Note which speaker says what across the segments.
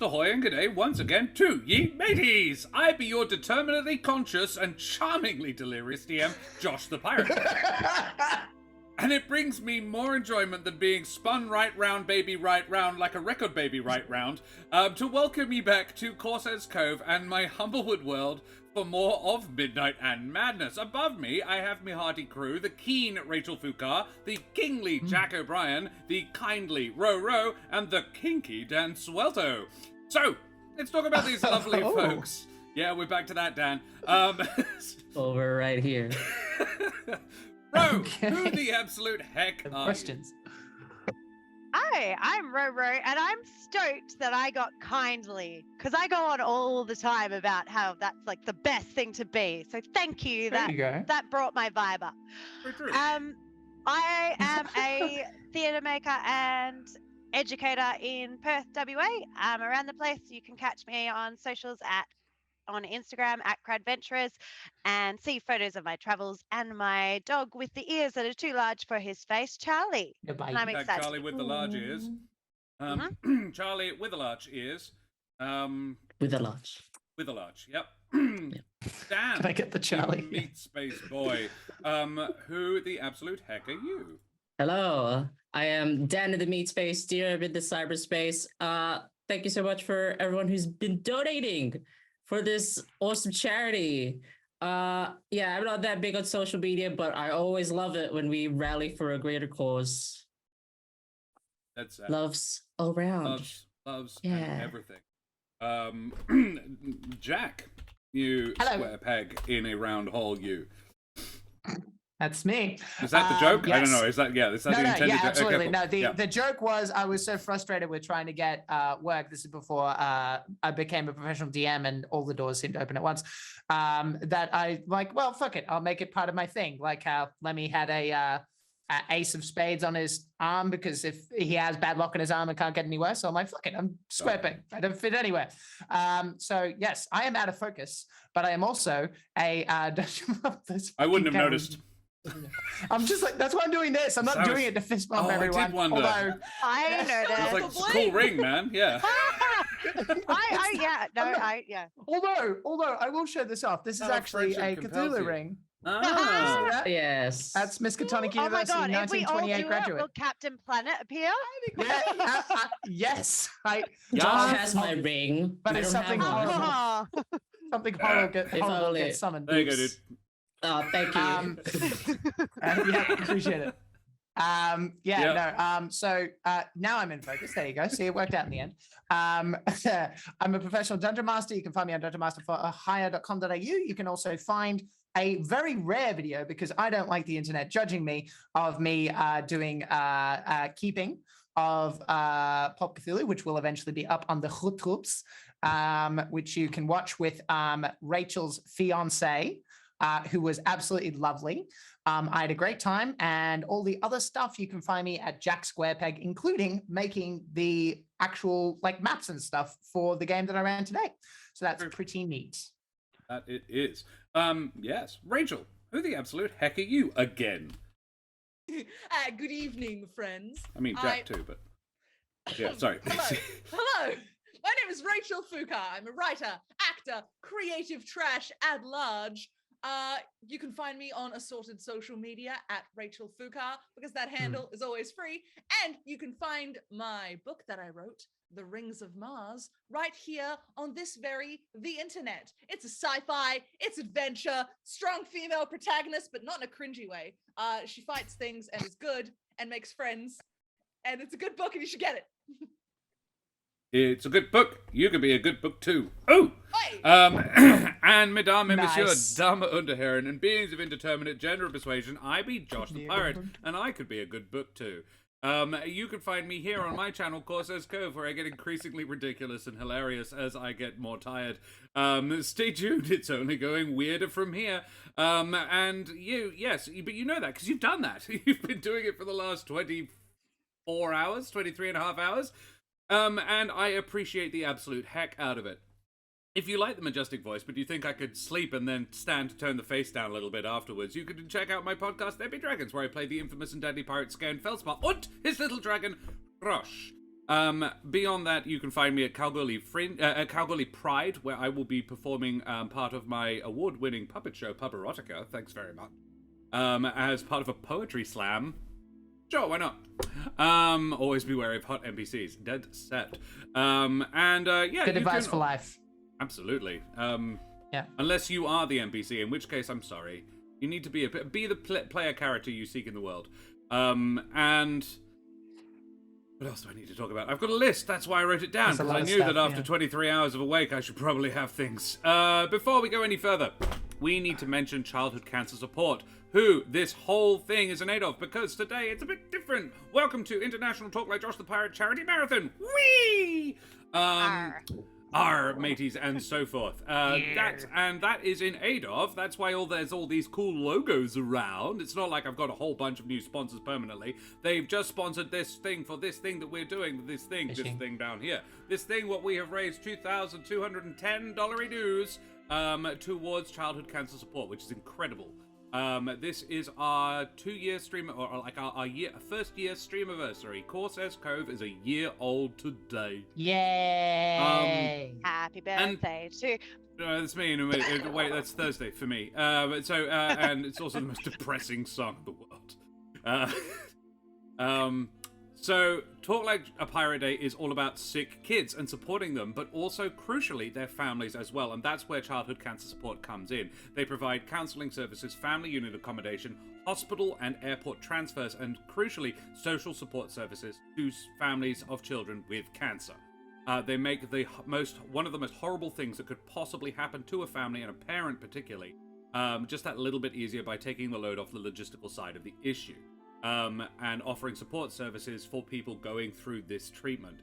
Speaker 1: Avast ahoy and g'day once again to ye mateys! I be your determinately conscious and charmingly delirious DM, Josh the Pirate. And it brings me more enjoyment than being spun right round like a record baby right round, to welcome you back to Corsair's Cove and my Humblewood world for more of Midnight and Madness. Above me, I have my hearty crew, the keen Rachel Foucar, the kingly Jack O'Brien, the kindly Roe Rowe, and the kinky Dan Suelto. So, let's talk about these lovely folks. Yeah, we're back to that, Dan.
Speaker 2: Over right here.
Speaker 1: Roe, who the absolute heck are
Speaker 3: questions?
Speaker 4: Hi, I'm Roe Rowe, and I'm stoked that I got kindly, because I go on all the time about how that's like the best thing to be. So thank you.
Speaker 3: There you go.
Speaker 4: That brought my vibe up. I am a theatre maker and educator in Perth, WA. I'm around the place. You can catch me on socials on Instagram at Cradventurers and see photos of my travels and my dog with the ears that are too large for his face, Charlie.
Speaker 3: Goodbye.
Speaker 4: And I'm excited.
Speaker 1: Charlie with the large ears. Charlie with the large ears.
Speaker 2: With a large.
Speaker 1: With a large, yep.
Speaker 2: Yep.
Speaker 1: Dan,
Speaker 3: Can I get the Charlie?
Speaker 1: Meat Space Boy. Who the absolute heck are you?
Speaker 2: Hello, I am Dan in the meat space, dear in the cyberspace. Thank you so much for everyone who's been donating for this awesome charity. Yeah, I'm not that big on social media, but I always love it when we rally for a greater cause.
Speaker 1: That's
Speaker 2: Loves all around.
Speaker 1: Loves,
Speaker 2: Yeah.
Speaker 1: and everything. Jack, you
Speaker 3: Hello.
Speaker 1: square peg in a round hole, you.
Speaker 3: That's me.
Speaker 1: Is that the joke? I don't
Speaker 3: Yes.
Speaker 1: know. Is that the intended
Speaker 3: Yeah,
Speaker 1: joke?
Speaker 3: absolutely.
Speaker 1: Okay,
Speaker 3: No,
Speaker 1: cool.
Speaker 3: the joke was I was so frustrated with trying to get work. This is before I became a professional DM and all the doors seemed to open at once. That I like, well, fuck it. I'll make it part of my thing. Like how Lemmy had a ace of spades on his arm because if he has bad luck in his arm, it can't get any worse. So I'm like, fuck it. I'm square peg. I don't fit anywhere. So yes, I am out of focus, but I am also a
Speaker 1: I wouldn't have noticed.
Speaker 3: I'm just like, that's why I'm doing this. I'm not doing it to fist bump everyone.
Speaker 1: I did wonder.
Speaker 3: Although,
Speaker 4: I know
Speaker 1: It's
Speaker 4: that.
Speaker 1: like, it's a cool ring, man. Yeah.
Speaker 3: although I will show this off. This is
Speaker 1: Oh,
Speaker 3: actually a
Speaker 1: friendship compels
Speaker 3: Cthulhu
Speaker 1: you.
Speaker 3: ring.
Speaker 1: Ah.
Speaker 3: See that?
Speaker 2: Yes.
Speaker 3: That's Miskatonic
Speaker 4: Oh my
Speaker 3: University,
Speaker 4: god, if we all
Speaker 3: 1928
Speaker 4: do
Speaker 3: graduate.
Speaker 4: it, will Captain Planet appear?
Speaker 3: Yeah, yes.
Speaker 2: Josh has my ring.
Speaker 3: But
Speaker 2: I
Speaker 3: it's
Speaker 2: don't have
Speaker 3: something
Speaker 2: one.
Speaker 3: horrible.
Speaker 4: Oh.
Speaker 3: Something horrible
Speaker 2: only.
Speaker 3: gets summoned.
Speaker 1: There you go, dude.
Speaker 2: Oh, thank you.
Speaker 3: Yeah, appreciate it. So now I'm in focus. There you go. See, it worked out in the end. I'm a professional dungeon master. You can find me on dungeonmasterforhire.com.au. You can also find a very rare video, because I don't like the internet judging me, of me doing keeping of Pop Cthulhu, which will eventually be up on the YouTubes, which you can watch with Rachel's fiance, who was absolutely lovely. I had a great time, and all the other stuff you can find me at Jack Squarepeg, including making the actual like maps and stuff for the game that I ran today. So that's pretty neat.
Speaker 1: That it is. Yes. Rachel, who the absolute heck are you again?
Speaker 5: Good evening, friends.
Speaker 1: I mean, Jack too, but... Yeah, sorry.
Speaker 5: Hello. My name is Rachel Foucar. I'm a writer, actor, creative trash at large. You can find me on assorted social media at Rachel Foucar, because that handle is always free. And you can find my book that I wrote, The Rings of Mars, right here on the internet. It's a sci-fi, it's adventure, strong female protagonist, but not in a cringy way. She fights things and is good and makes friends. And it's a good book and you should get it.
Speaker 1: It's a good book. You could be a good book too. Oh!
Speaker 5: Hey!
Speaker 1: And mesdames et messieurs,
Speaker 3: Nice.
Speaker 1: dames unterherren, and beings of indeterminate gender and persuasion, I be Josh the Pirate, and I could be a good book too. You can find me here on my channel, Corsair's Cove, where I get increasingly ridiculous and hilarious as I get more tired. Stay tuned, it's only going weirder from here. And yes, but you know that, because you've done that. You've been doing it for the last 24 hours, 23 and a half hours. And I appreciate the absolute heck out of it. If you like the majestic voice, but you think I could sleep and then stand to turn the face down a little bit afterwards, you could check out my podcast, There Be Dragons, where I play the infamous and deadly pirate Skern Felspar and his little dragon, Rosh. Beyond that, you can find me at Kalgoorlie Pride, where I will be performing part of my award-winning puppet show, Pupperotica. Thanks very much. As part of a poetry slam. Sure, why not? Always be wary of hot NPCs. Dead set. Yeah.
Speaker 3: Good advice for life.
Speaker 1: Absolutely.
Speaker 3: Yeah.
Speaker 1: Unless you are the NPC, in which case I'm sorry. You need to be the player character you seek in the world. And what else do I need to talk about? I've got a list. That's why I wrote it down, because I knew that after 23 hours of awake, I should probably have things. Before we go any further, we need to mention childhood cancer support, who this whole thing is in aid of, because today it's a bit different. Welcome to International Talk Like Josh the Pirate Charity Marathon. Whee! Our mateys and so forth. That is in aid of. That's why there's all these cool logos around. It's not like I've got a whole bunch of new sponsors permanently. They've just sponsored this thing for this thing that we're doing. This thing down here. This thing, what we have raised $2,210 dues towards childhood cancer support, which is incredible. This is our 2-year stream, or like our first year streamiversary. Corsair's Cove is a year old today.
Speaker 3: Yay!
Speaker 4: Happy birthday to.
Speaker 1: That's me. Wait, that's Thursday for me. And it's also the most depressing song in the world. So, Talk Like a Pirate Day is all about sick kids and supporting them, but also, crucially, their families as well, and that's where childhood cancer support comes in. They provide counselling services, family unit accommodation, hospital and airport transfers, and, crucially, social support services to families of children with cancer. They make one of the most horrible things that could possibly happen to a family, and a parent particularly, just that little bit easier by taking the load off the logistical side of the issue. And offering support services for people going through this treatment.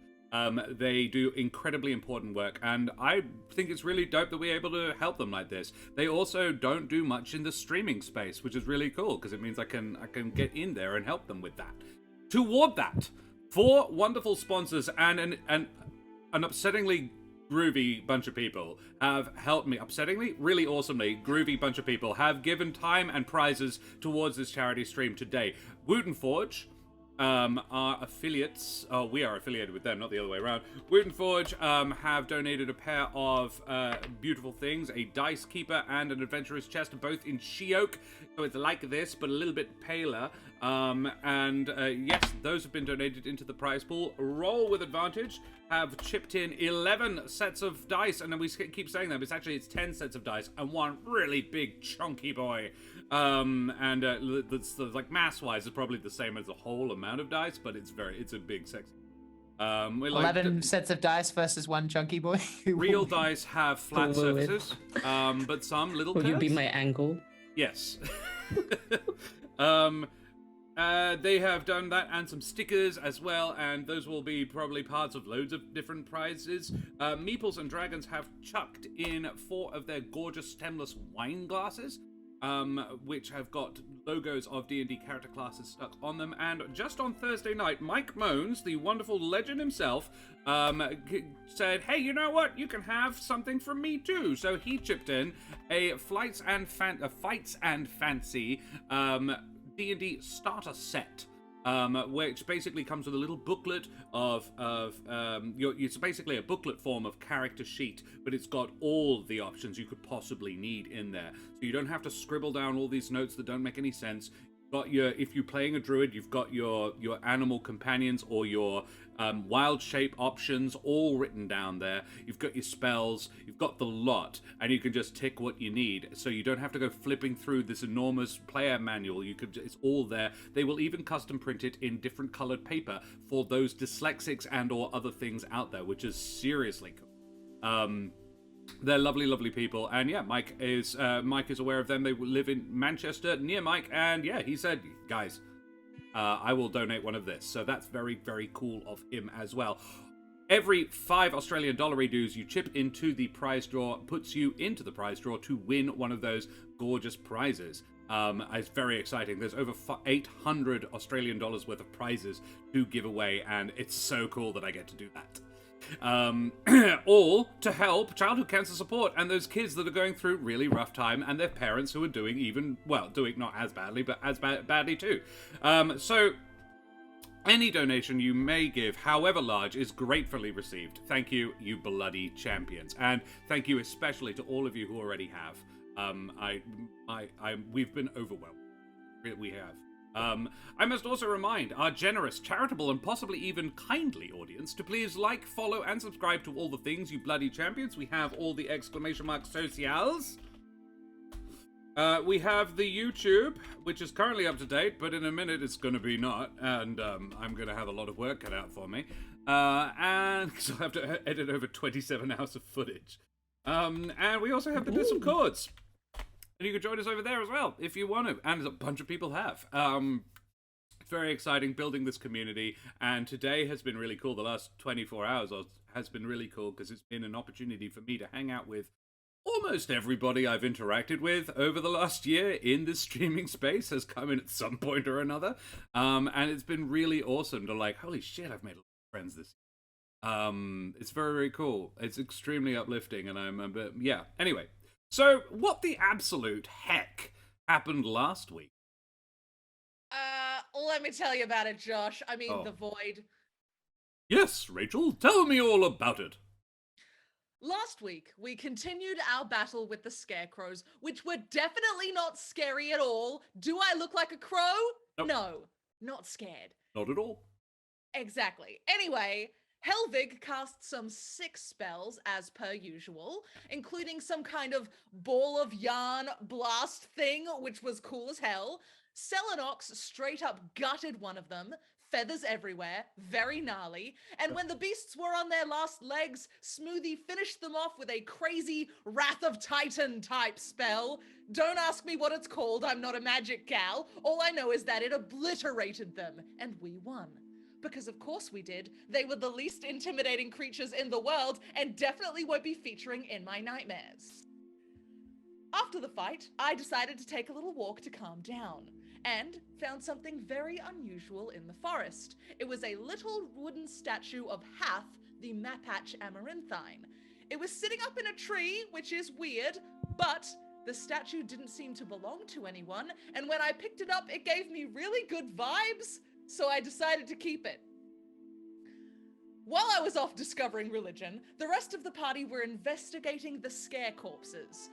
Speaker 1: They do incredibly important work, and I think it's really dope that we're able to help them like this. They also don't do much in the streaming space, which is really cool, because it means I can get in there and help them with that. Toward that, 4 wonderful sponsors and an upsettingly groovy bunch of people have helped me. Upsettingly, really awesomely groovy bunch of people have given time and prizes towards this charity stream today. Wooten Forge, our affiliates, we are affiliated with them, not the other way around. Wooten Forge have donated a pair of beautiful things, a dice keeper and an adventurer's chest, both in she oak, so it's like this, but a little bit paler. Yes, those have been donated into the prize pool. Roll with Advantage have chipped in 11 sets of dice, and then we keep saying that, but it's 10 sets of dice, and one really big chunky boy. That's like mass-wise, it's probably the same as the whole amount of dice, but it's a big sexy.
Speaker 3: 11 sets of dice versus one chunky boy.
Speaker 1: Real dice have flat surfaces, but some little
Speaker 2: Will you be
Speaker 1: curves.
Speaker 2: my angle?
Speaker 1: Yes. They have done that and some stickers as well, and those will be probably parts of loads of different prizes. Meeples and Dragons have chucked in 4 of their gorgeous stemless wine glasses, which have got logos of D&D character classes stuck on them. And just on Thursday night, Mike Moans, the wonderful legend himself, said, hey, you know what? You can have something from me too. So he chipped in a Fights and Fancy D&D starter set, which basically comes with a little booklet it's basically a booklet form of character sheet, but it's got all the options you could possibly need in there. So you don't have to scribble down all these notes that don't make any sense. If you're playing a druid, you've got your animal companions or your wild shape options all written down there. You've got your spells, you've got the lot, and you can just tick what you need. So you don't have to go flipping through this enormous player manual. It's all there. They will even custom print it in different colored paper for those dyslexics and or other things out there, which is seriously cool. They're lovely, lovely people, and yeah, Mike is aware of them. They live in Manchester near Mike, and yeah, he said, guys, I will donate one of this. So that's very, very cool of him as well. Every 5 Australian dollar dues you chip into the prize draw puts you into the prize draw to win one of those gorgeous prizes. It's very exciting. There's over 800 Australian dollars worth of prizes to give away, and it's so cool that I get to do that. All to help childhood cancer support and those kids that are going through really rough time, and their parents who are doing not as badly, but as badly too. So Any donation you may give, however large, is gratefully received. Thank you, you bloody champions. And thank you especially to all of you who already have. We've been overwhelmed. We have. I must also remind our generous, charitable, and possibly even kindly audience to please like, follow, and subscribe to all the things, you bloody champions. We have all the exclamation mark socials. We have the YouTube, which is currently up to date, but in a minute it's going to be not, and I'm going to have a lot of work cut out for me. And because I have to edit over 27 hours of footage. And we also have the Discords. And you can join us over there as well, if you want to. And a bunch of people have. It's very exciting building this community. And today has been really cool. The last 24 hours has been really cool because it's been an opportunity for me to hang out with almost everybody I've interacted with over the last year in this streaming space has come in at some point or another. And it's been really awesome to like, holy shit, I've made a lot of friends this year. It's very, very cool. It's extremely uplifting. And I'm a bit, yeah. Anyway. So, what the absolute heck happened last week?
Speaker 5: Let me tell you about it, Josh. I mean, the Void.
Speaker 1: Yes, Rachel, tell me all about it.
Speaker 5: Last week, we continued our battle with the scarecrows, which were definitely not scary at all. Do I look like a crow?
Speaker 1: Nope.
Speaker 5: No, not scared.
Speaker 1: Not at all.
Speaker 5: Exactly. Anyway, Helvig cast some 6 spells as per usual, including some kind of ball of yarn blast thing, which was cool as hell. Selenox straight up gutted one of them, feathers everywhere, very gnarly. And when the beasts were on their last legs, Smoothie finished them off with a crazy Wrath of Titan type spell. Don't ask me what it's called, I'm not a magic gal. All I know is that it obliterated them, and we won. Because of course we did. They were the least intimidating creatures in the world and definitely won't be featuring in my nightmares. After the fight, I decided to take a little walk to calm down and found something very unusual in the forest. It was a little wooden statue of Hath, the Mapatch Amaranthine. It was sitting up in a tree, which is weird, but the statue didn't seem to belong to anyone, and when I picked it up, it gave me really good vibes. So I decided to keep it. While I was off discovering religion, the rest of the party were investigating the scare corpses.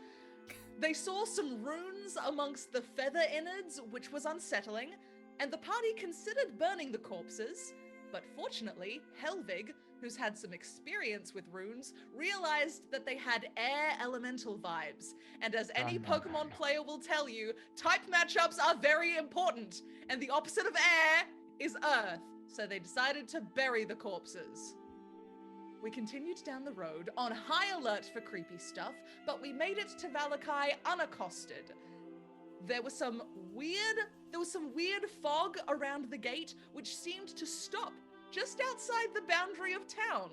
Speaker 5: They saw some runes amongst the feather innards, which was unsettling, and the party considered burning the corpses, but fortunately, Helvig, who's had some experience with runes, realized that they had air elemental vibes. And as any Pokemon player will tell you, type matchups are very important, and the opposite of air is earth, so they decided to bury the corpses. We continued down the road on high alert for creepy stuff, but we made it to Vallaki unaccosted. There was some weird fog around the gate, which seemed to stop just outside the boundary of town.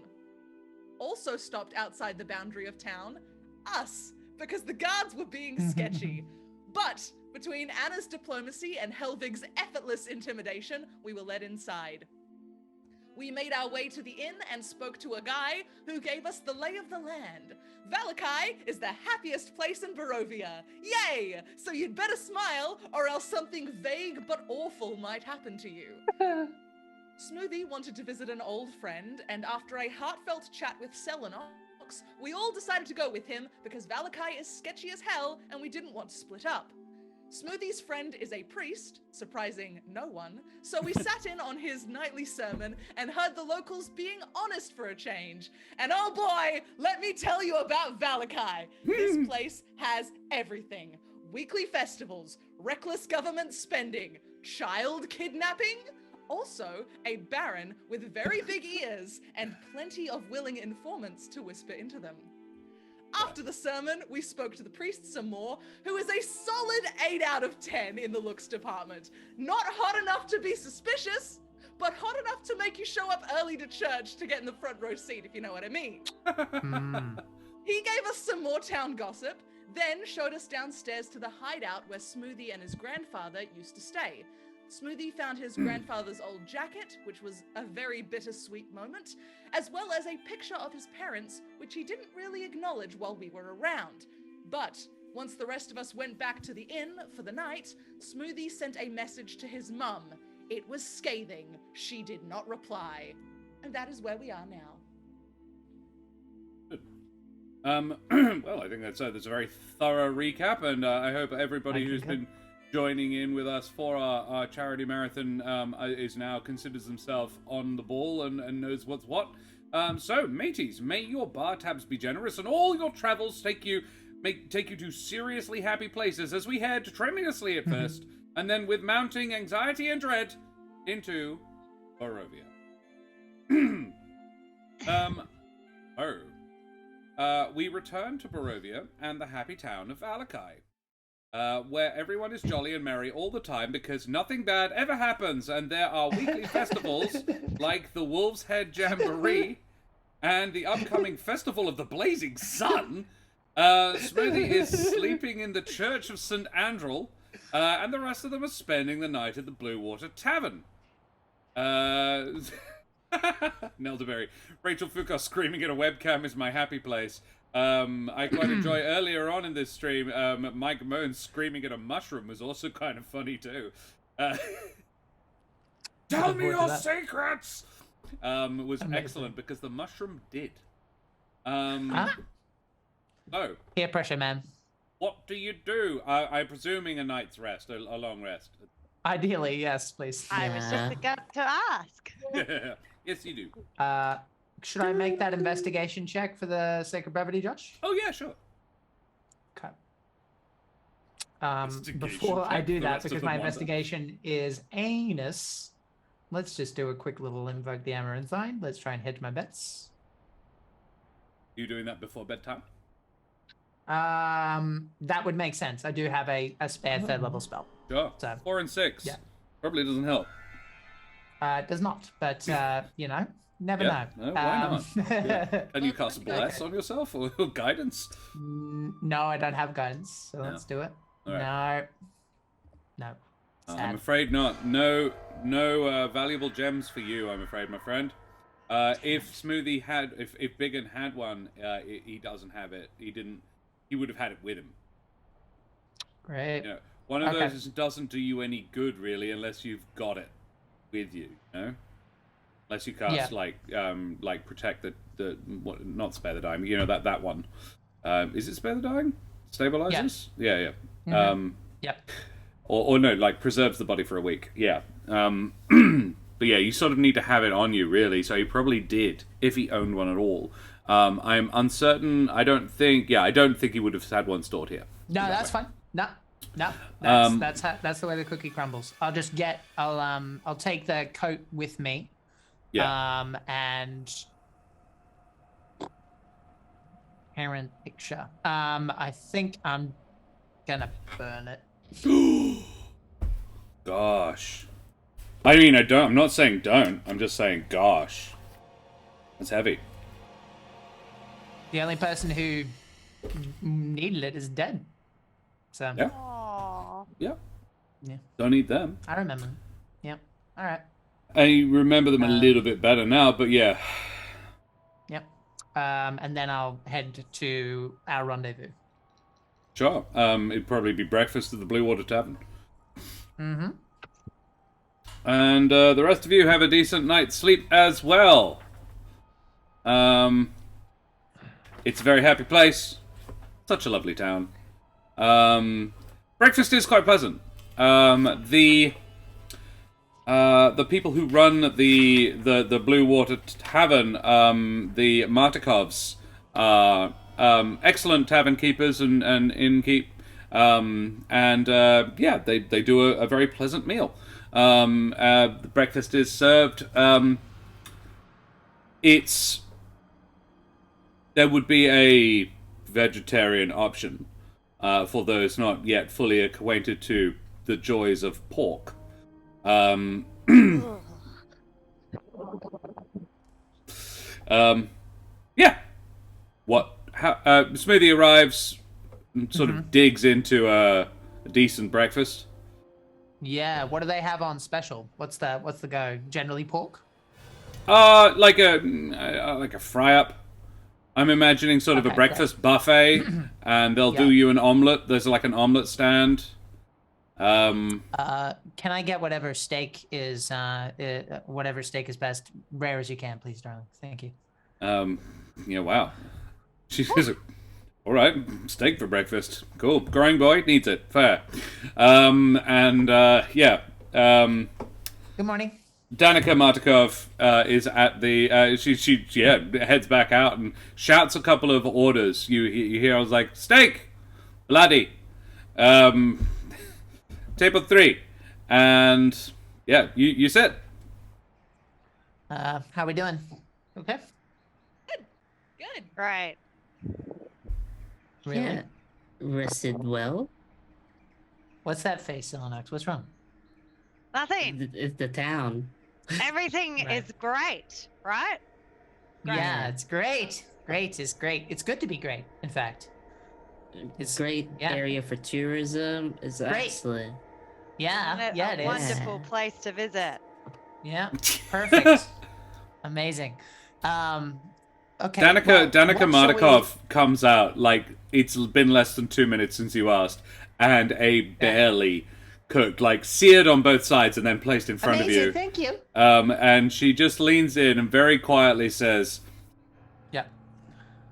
Speaker 5: Also stopped outside the boundary of town, us, because the guards were being sketchy. But between Anna's diplomacy and Helvig's effortless intimidation, we were led inside. We made our way to the inn and spoke to a guy who gave us the lay of the land. Vallaki is the happiest place in Barovia. Yay! So you'd better smile, or else something vague but awful might happen to you. Smoothie wanted to visit an old friend, and after a heartfelt chat with Selenox, we all decided to go with him because Vallaki is sketchy as hell and we didn't want to split up. Smoothie's friend is a priest, surprising no one, so we sat in on his nightly sermon and heard the locals being honest for a change. And oh boy, let me tell you about Vallaki. This place has everything. Weekly festivals, reckless government spending, child kidnapping, also a baron with very big ears and plenty of willing informants to whisper into them. After the sermon, we spoke to the priest some more, who is a solid 8 out of 10 in the looks department. Not hot enough to be suspicious, but hot enough to make you show up early to church to get in the front row seat, if you know what I mean. He gave us some more town gossip, then showed us downstairs to the hideout where Smoothie and his grandfather used to stay. Smoothie found his grandfather's old jacket, which was a very bittersweet moment, as well as a picture of his parents, which he didn't really acknowledge while we were around. But once the rest of us went back to the inn for the night, Smoothie sent a message to his mum. It was scathing. She did not reply. And that is where we are now.
Speaker 1: Well, I think that's a very thorough recap, and I hope everybody who's been joining in with us for our charity marathon is now considers themselves on the ball and knows what's what. So, mateys, may your bar tabs be generous and all your travels take you to seriously happy places as we head tremulously at first, and then with mounting anxiety and dread into Barovia. We return to Barovia and the happy town of Vallaki, where everyone is jolly and merry all the time because nothing bad ever happens, and there are weekly festivals like the Wolf's Head Jamboree and the upcoming Festival of the Blazing Sun. Smoothie is sleeping in the Church of St. Andrel, and the rest of them are spending the night at the Blue Water Tavern. Nelderberry. Rachel Foucar screaming at a webcam is my happy place. I quite enjoy earlier on in this stream, Mike Moan screaming at a mushroom was also kind of funny too. Tell me your secrets! Was excellent because the mushroom did. Oh.
Speaker 3: Peer pressure, man.
Speaker 1: What do you do? I'm presuming a night's rest, a long rest.
Speaker 3: Ideally, yes, please.
Speaker 4: I was just about to ask.
Speaker 1: Yes, you do.
Speaker 3: Should I make that investigation check for the sake of brevity, Josh?
Speaker 1: Oh, yeah, sure.
Speaker 3: Okay.
Speaker 1: Investigation
Speaker 3: Before I
Speaker 1: check
Speaker 3: do
Speaker 1: for the
Speaker 3: that,
Speaker 1: rest of
Speaker 3: because
Speaker 1: the
Speaker 3: my
Speaker 1: wonder.
Speaker 3: investigation is anus, let's just do a quick little invoke the Amaranth sign. Let's try and hedge my bets.
Speaker 1: You doing that before bedtime?
Speaker 3: That would make sense. I do have a spare third level spell.
Speaker 1: Sure.
Speaker 3: So,
Speaker 1: 4 and 6.
Speaker 3: yeah.
Speaker 1: Probably doesn't help.
Speaker 3: It does not, but you know, never
Speaker 1: Yeah,
Speaker 3: know.
Speaker 1: no, why not? Yeah. Can you cast
Speaker 3: Okay.
Speaker 1: Bless on yourself or guidance?
Speaker 3: No, I don't have guidance, so let's do it.
Speaker 1: All right.
Speaker 3: No.
Speaker 1: I'm
Speaker 3: Sad.
Speaker 1: afraid not. No valuable gems for you, I'm afraid, my friend. If Smoothie had, if Biggin had one, he doesn't have it. He would have had it with him.
Speaker 3: Great.
Speaker 1: You know, one of
Speaker 3: Okay.
Speaker 1: those doesn't do you any good, really, unless you've got it with you. You know, unless you cast like protect what, not spare the dying. You know that one. Is it spare the dying? Stabilizes? Yeah.
Speaker 3: Yep.
Speaker 1: Or no, like preserves the body for a week. Yeah. But yeah, you sort of need to have it on you, really. So he probably did, if he owned one at all. I'm uncertain. I don't think he would have had one stored here.
Speaker 3: No, that's fine. No. That's the way the cookie crumbles. I'll take the coat with me.
Speaker 1: Yeah.
Speaker 3: And parent picture. I think I'm gonna burn it.
Speaker 1: Gosh. I mean, I'm not saying don't. I'm just saying, gosh. That's heavy.
Speaker 3: The only person who needed it is dead. So
Speaker 1: Yeah.
Speaker 4: Aww.
Speaker 1: Yeah.
Speaker 3: Yeah.
Speaker 1: Don't eat them.
Speaker 3: I remember. Yep. All right.
Speaker 1: I remember them a little bit better now, but yeah.
Speaker 3: Yep. And then I'll head to our rendezvous.
Speaker 1: Sure. It'd probably be breakfast at the Blue Water Tavern.
Speaker 3: Mm-hmm.
Speaker 1: And the rest of you have a decent night's sleep as well. It's a very happy place. Such a lovely town. Breakfast is quite pleasant. The people who run the Blue Water Tavern, the Martikovs, are excellent tavern keepers and innkeep. They do a very pleasant meal. The breakfast is served. There would be a vegetarian option for those not yet fully acquainted to the joys of pork. Yeah. Smoothie arrives, and sort of digs into a decent breakfast.
Speaker 3: Yeah. What do they have on special? What's the go? Generally pork.
Speaker 1: Like a fry up. I'm imagining sort of a
Speaker 3: Okay,
Speaker 1: breakfast buffet, and they'll do you an omelet. There's like an omelet stand. Um,
Speaker 3: Can I get whatever steak is best, rare as you can, please, darling? Thank you.
Speaker 1: yeah, wow. She says, all right, steak for breakfast. Cool. Growing boy needs it. Fair. Yeah.
Speaker 3: Good morning.
Speaker 1: Danica Martikov is at the. She heads back out and shouts a couple of orders. You hear, I was like, steak, bloody, table 3, and yeah, you sit.
Speaker 3: How we doing? Okay.
Speaker 5: Good.
Speaker 4: Right.
Speaker 3: Really?
Speaker 2: Yeah. Rested well.
Speaker 3: What's that face, Onyx? What's wrong?
Speaker 4: Nothing.
Speaker 2: It's the town.
Speaker 4: Everything
Speaker 3: Right.
Speaker 4: is great, right? Great.
Speaker 3: Yeah, it's great. Great is great. It's good to be great, in fact.
Speaker 2: It's great
Speaker 3: yeah.
Speaker 2: area for tourism. It's
Speaker 3: Great.
Speaker 2: excellent.
Speaker 3: Yeah,
Speaker 4: Isn't it
Speaker 3: yeah,
Speaker 4: a
Speaker 3: it is.
Speaker 4: wonderful place to visit.
Speaker 3: Yeah, perfect. Amazing. Okay.
Speaker 1: Danica
Speaker 3: well, what shall
Speaker 1: Martikov comes out like it's been less than 2 minutes since you asked, and a barely cooked, like seared on both sides and then placed in front
Speaker 3: Amazing,
Speaker 1: of you.
Speaker 3: thank you.
Speaker 1: And she just leans in and very quietly says,
Speaker 3: Yeah.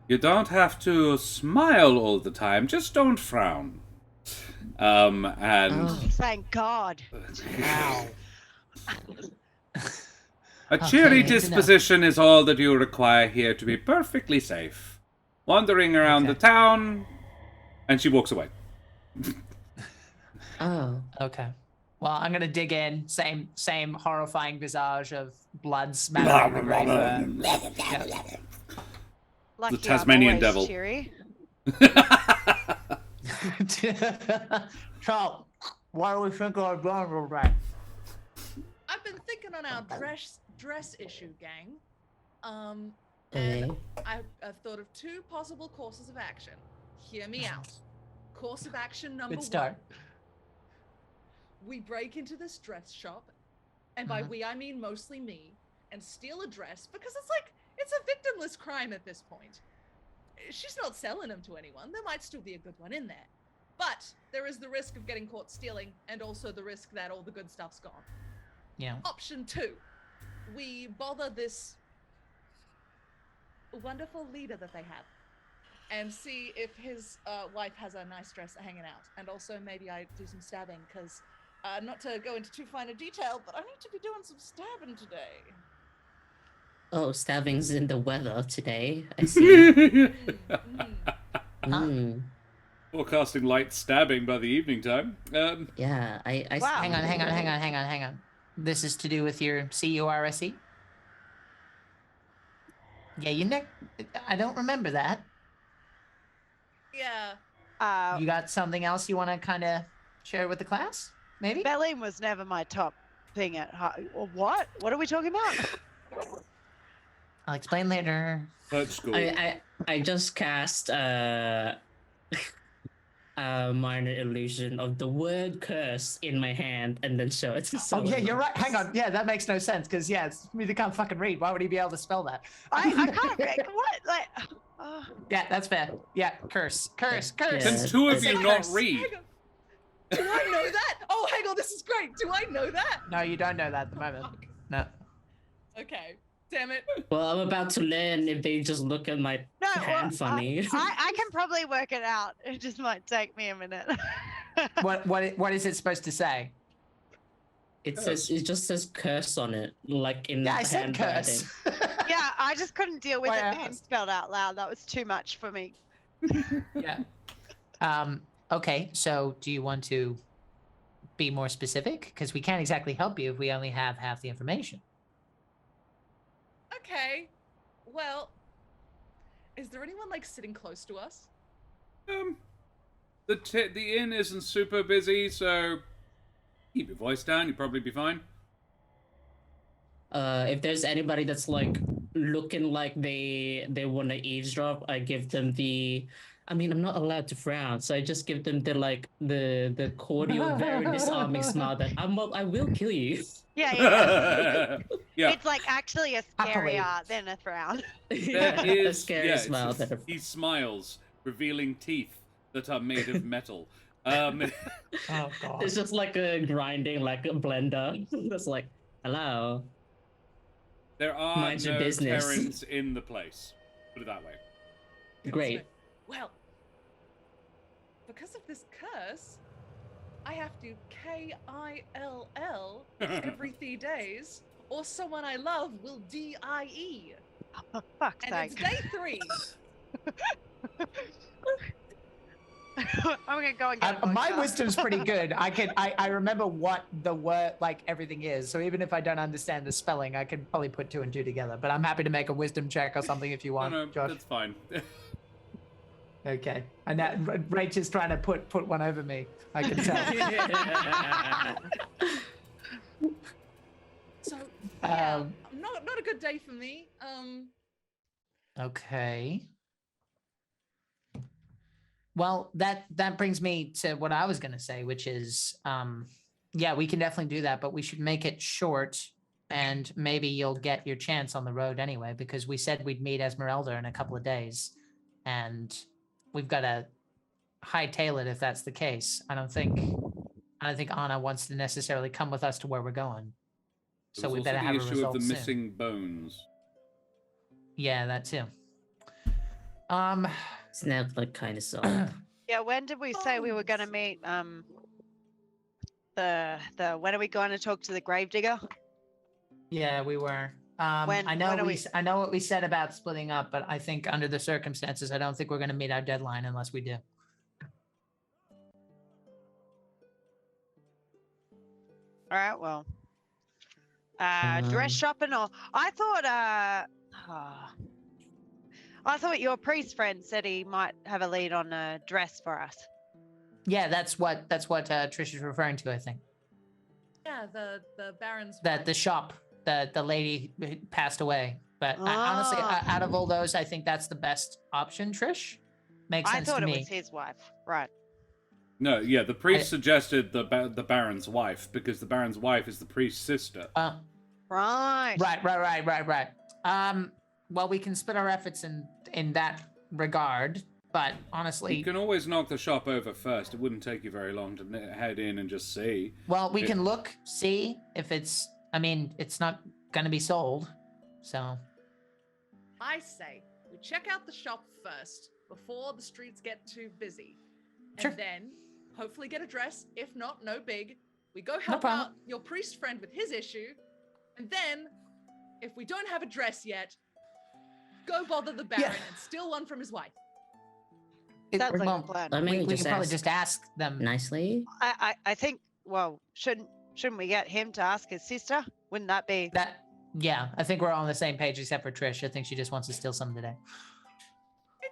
Speaker 1: "You don't have to smile all the time. Just don't frown." And
Speaker 2: Oh.
Speaker 4: Thank God.
Speaker 3: Wow.
Speaker 1: a cheery
Speaker 3: Okay, good to know.
Speaker 1: disposition is all that you require here to be perfectly safe. Wandering around the
Speaker 3: Okay.
Speaker 1: town, and she walks away.
Speaker 2: Oh.
Speaker 3: Okay. Well, I'm gonna dig in. Same horrifying visage of blood smattering the grey fur.
Speaker 4: Lucky
Speaker 1: Tasmanian
Speaker 4: I'm
Speaker 1: devil.
Speaker 4: always cheery.
Speaker 3: So, what do we think of going right?
Speaker 5: I've been thinking on our dress issue, gang.
Speaker 2: Okay.
Speaker 5: And I've thought of 2 possible courses of action. Hear me out. Course of action number
Speaker 3: Good start.
Speaker 5: 1. We break into this dress shop, and by we I mean mostly me, and steal a dress because it's a victimless crime at this point. She's not selling them to anyone. There might still be a good one in there. But there is the risk of getting caught stealing, and also the risk that all the good stuff's gone.
Speaker 3: Yeah.
Speaker 5: Option 2, we bother this wonderful leader that they have and see if his wife has a nice dress hanging out. And also maybe I do some stabbing because, not to go into too fine a detail, but I need to be doing some stabbing today.
Speaker 2: Oh, stabbing's in the weather today. I see. Mm.
Speaker 1: Forecasting light stabbing by the evening time.
Speaker 2: Yeah, I
Speaker 4: Wow.
Speaker 3: Hang on. This is to do with your CURSE? Yeah, I don't remember that.
Speaker 5: Yeah.
Speaker 3: You got something else you want to kind of share with the class? Maybe?
Speaker 4: Spelling was never my top thing at heart. What? What are we talking about?
Speaker 3: I'll explain later.
Speaker 1: At school.
Speaker 2: I just cast a minor illusion of the word curse in my hand and then show it to
Speaker 3: Oh,
Speaker 2: someone.
Speaker 3: yeah, you're right. Hang on. Yeah, that makes no sense because, yeah, it's me that can't fucking read. Why would he be able to spell that?
Speaker 4: I can't read. What? Like,
Speaker 3: Yeah, that's fair. Yeah, curse.
Speaker 2: Yeah.
Speaker 1: Can 2 of
Speaker 3: Say
Speaker 1: you not
Speaker 3: curse.
Speaker 1: read?
Speaker 5: Hang on. Do I know that? Oh, hang on, this is great. Do I know that?
Speaker 3: No, you don't know that at the moment. No.
Speaker 5: Okay. Damn it.
Speaker 2: Well, I'm about to learn if they just look at my
Speaker 4: no,
Speaker 2: hand
Speaker 4: well,
Speaker 2: funny.
Speaker 4: I can probably work it out. It just might take me a minute.
Speaker 3: What is it supposed to say?
Speaker 2: It just says curse on it, like in
Speaker 3: Yeah, I said
Speaker 2: handwriting.
Speaker 3: curse.
Speaker 4: Yeah, I just couldn't deal with
Speaker 3: Why
Speaker 4: it
Speaker 3: I
Speaker 4: being
Speaker 3: asked.
Speaker 4: spelled out loud. That was too much for me.
Speaker 3: Yeah. Okay, so do you want to be more specific? Because we can't exactly help you if we only have half the information.
Speaker 5: Okay. Well, is there anyone like sitting close to us?
Speaker 1: The inn isn't super busy, so keep your voice down. You'll probably be fine.
Speaker 2: If there's anybody that's like looking like they want to eavesdrop, I give them the. I mean, I'm not allowed to frown, so I just give them the cordial, very disarming smile that I will kill you.
Speaker 4: Yeah.
Speaker 1: Yeah.
Speaker 4: It's like actually a
Speaker 3: Happily.
Speaker 4: scarier than a frown.
Speaker 1: There
Speaker 2: a
Speaker 1: is
Speaker 2: scary
Speaker 1: yeah,
Speaker 2: smile.
Speaker 1: he smiles, revealing teeth that are made of metal.
Speaker 3: Oh god.
Speaker 2: It's just like a grinding, like a blender. It's like, hello.
Speaker 1: there are
Speaker 2: Mind your
Speaker 1: no
Speaker 2: business.
Speaker 1: Terrans in the place. Put it that way.
Speaker 2: Great.
Speaker 5: Well, because of this curse, I have to KILL every 3 days, or someone I love will DIE.
Speaker 4: For fuck's
Speaker 5: And
Speaker 4: sake.
Speaker 5: it's day 3.
Speaker 4: I'm gonna go and get a
Speaker 3: My
Speaker 4: vodka.
Speaker 3: wisdom's pretty good. I remember what the word, like everything is. So even if I don't understand the spelling, I can probably put 2 and 2 together. But I'm happy to make a wisdom check or something if you want,
Speaker 1: No,
Speaker 3: Josh.
Speaker 1: that's fine.
Speaker 3: Okay. And that Rach is trying to put one over me. I can tell.
Speaker 5: So yeah,
Speaker 3: Um,
Speaker 5: not a good day for me.
Speaker 3: Okay. Well, that brings me to what I was gonna say, which is, yeah, we can definitely do that, but we should make it short, and maybe you'll get your chance on the road anyway, because we said we'd meet Esmeralda in a couple of days, and we've got to hightail it if that's the case. I don't think Anna wants to necessarily come with us to where we're going,
Speaker 1: There
Speaker 3: so
Speaker 1: was
Speaker 3: we
Speaker 1: also
Speaker 3: better
Speaker 1: the
Speaker 3: have a
Speaker 1: issue
Speaker 3: result
Speaker 1: of the
Speaker 3: soon.
Speaker 1: missing bones.
Speaker 3: Yeah, that too.
Speaker 2: It's now like kind of solved.
Speaker 4: Yeah, when did we say we were gonna meet? When are we going to talk to the gravedigger?
Speaker 3: Yeah, we were.
Speaker 4: When-
Speaker 3: I know
Speaker 4: when are
Speaker 3: I know what we said about splitting up, but I think under the circumstances, I don't think we're going to meet our deadline unless we do.
Speaker 4: All right, well, dress
Speaker 2: Um,
Speaker 4: shopping or I thought your priest friend said he might have a lead on a dress for us.
Speaker 3: Yeah, that's what Trish is referring to. I think
Speaker 5: Yeah, the Baron's
Speaker 3: that
Speaker 5: wife.
Speaker 3: the shop, the lady who passed away. But honestly,
Speaker 4: Ah.
Speaker 3: out of all those, I think that's the best option. Trish makes
Speaker 4: I
Speaker 3: sense
Speaker 4: thought
Speaker 3: to
Speaker 4: it
Speaker 3: me.
Speaker 4: was his wife. Right.
Speaker 1: No, yeah, the priest suggested the Baron's wife because the Baron's wife is the priest's sister.
Speaker 4: Right.
Speaker 3: Right. Well, we can split our efforts in that regard, but honestly,
Speaker 1: You can always knock the shop over first. It wouldn't take you very long to head in and just see.
Speaker 3: well, we can look, see if it's. I mean, it's not gonna be sold, so.
Speaker 5: I say we check out the shop first before the streets get too busy,
Speaker 3: Sure.
Speaker 5: and then hopefully get a dress. If not, no big. We go
Speaker 3: No
Speaker 5: help
Speaker 3: problem.
Speaker 5: out your priest friend with his issue, and then if we don't have a dress yet, go bother the Baron and steal one from his wife.
Speaker 4: Sounds like
Speaker 3: well,
Speaker 4: a plan.
Speaker 2: I mean,
Speaker 3: we
Speaker 2: just
Speaker 3: can probably
Speaker 2: ask
Speaker 3: just ask them.
Speaker 2: nicely.
Speaker 4: I think. Well, shouldn't we get him to ask his sister? Wouldn't that be?
Speaker 3: Yeah, I think we're all on the same page except for Trish. I think she just wants to steal some today.
Speaker 5: It